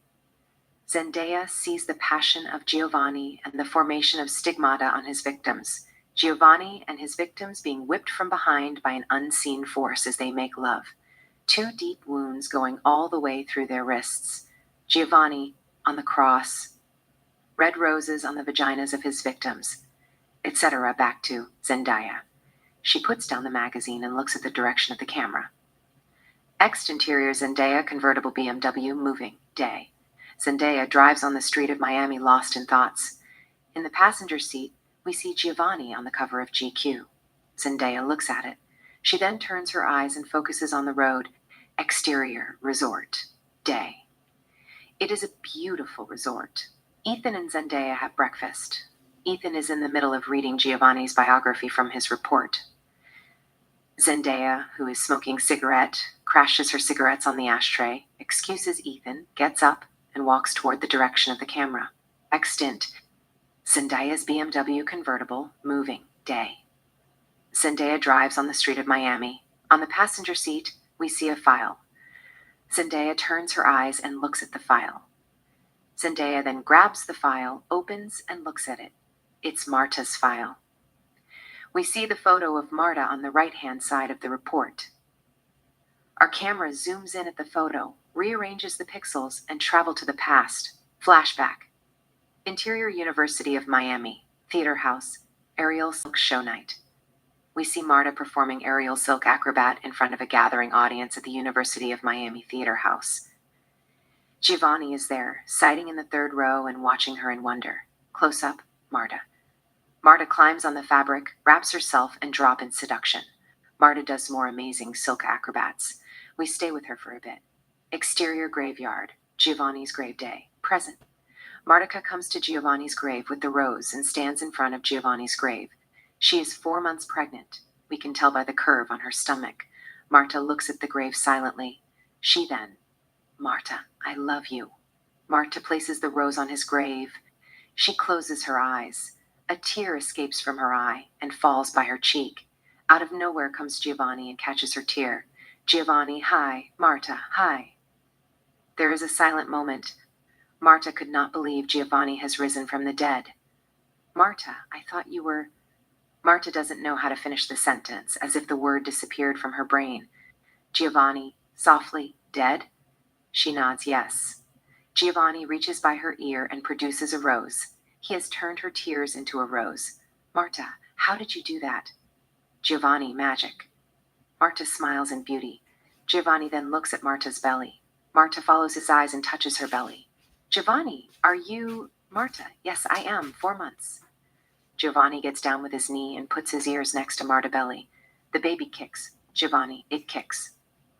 Zendaya sees the passion of Giovanni and the formation of stigmata on his victims. Giovanni and his victims being whipped from behind by an unseen force as they make love. 2 deep wounds going all the way through their wrists. Giovanni on the cross. Red roses on the vaginas of his victims, etc. Back to Zendaya. She puts down the magazine and looks at the direction of the camera. Exterior Zendaya convertible BMW moving, day. Zendaya drives on the street of Miami lost in thoughts. In the passenger seat, we see Giovanni on the cover of GQ. Zendaya looks at it. She then turns her eyes and focuses on the road. Exterior resort, day. It is a beautiful resort. Ethan and Zendaya have breakfast. Ethan is in the middle of reading Giovanni's biography from his report. Zendaya, who is smoking cigarette, crashes her cigarettes on the ashtray, excuses Ethan, gets up, and walks toward the direction of the camera. Extant. Zendaya's BMW convertible, moving, day. Zendaya drives on the street of Miami. On the passenger seat, we see a file. Zendaya turns her eyes and looks at the file. Zendaya then grabs the file, opens, and looks at it. It's Marta's file. We see the photo of Marta on the right-hand side of the report. Our camera zooms in at the photo, rearranges the pixels, and travel to the past. Flashback. Interior University of Miami, Theater House, Ariel Silk Show Night. We see Marta performing aerial silk acrobat in front of a gathering audience at the University of Miami Theater House. Giovanni is there, sighting in the third row and watching her in wonder. Close up, Marta. Marta climbs on the fabric, wraps herself, and drops in seduction. Marta does more amazing silk acrobats. We stay with her for a bit. Exterior graveyard, Giovanni's grave day. Present. Martica comes to Giovanni's grave with the rose and stands in front of Giovanni's grave. She is 4 months pregnant. We can tell by the curve on her stomach. Marta looks at the grave silently. She then, Marta, I love you. Marta places the rose on his grave. She closes her eyes. A tear escapes from her eye and falls by her cheek. Out of nowhere comes Giovanni and catches her tear. Giovanni, hi. Marta, hi. There is a silent moment. Marta could not believe Giovanni has risen from the dead. Marta, I thought you were... Marta doesn't know how to finish the sentence, as if the word disappeared from her brain. Giovanni, softly, dead? She nods yes. Giovanni reaches by her ear and produces a rose. He has turned her tears into a rose. Marta, how did you do that? Giovanni, magic. Marta smiles in beauty. Giovanni then looks at Marta's belly. Marta follows his eyes and touches her belly. Giovanni, are you... Marta, yes, I am, 4 months. Giovanni gets down with his knee and puts his ears next to Marta's belly. The baby kicks. Giovanni, it kicks.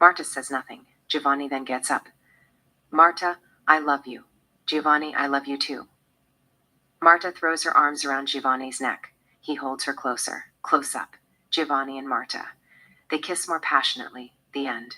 Marta says nothing. Giovanni then gets up. Marta, I love you. Giovanni, I love you too. Marta throws her arms around Giovanni's neck. He holds her closer. Close up. Giovanni and Marta. They kiss more passionately. The end.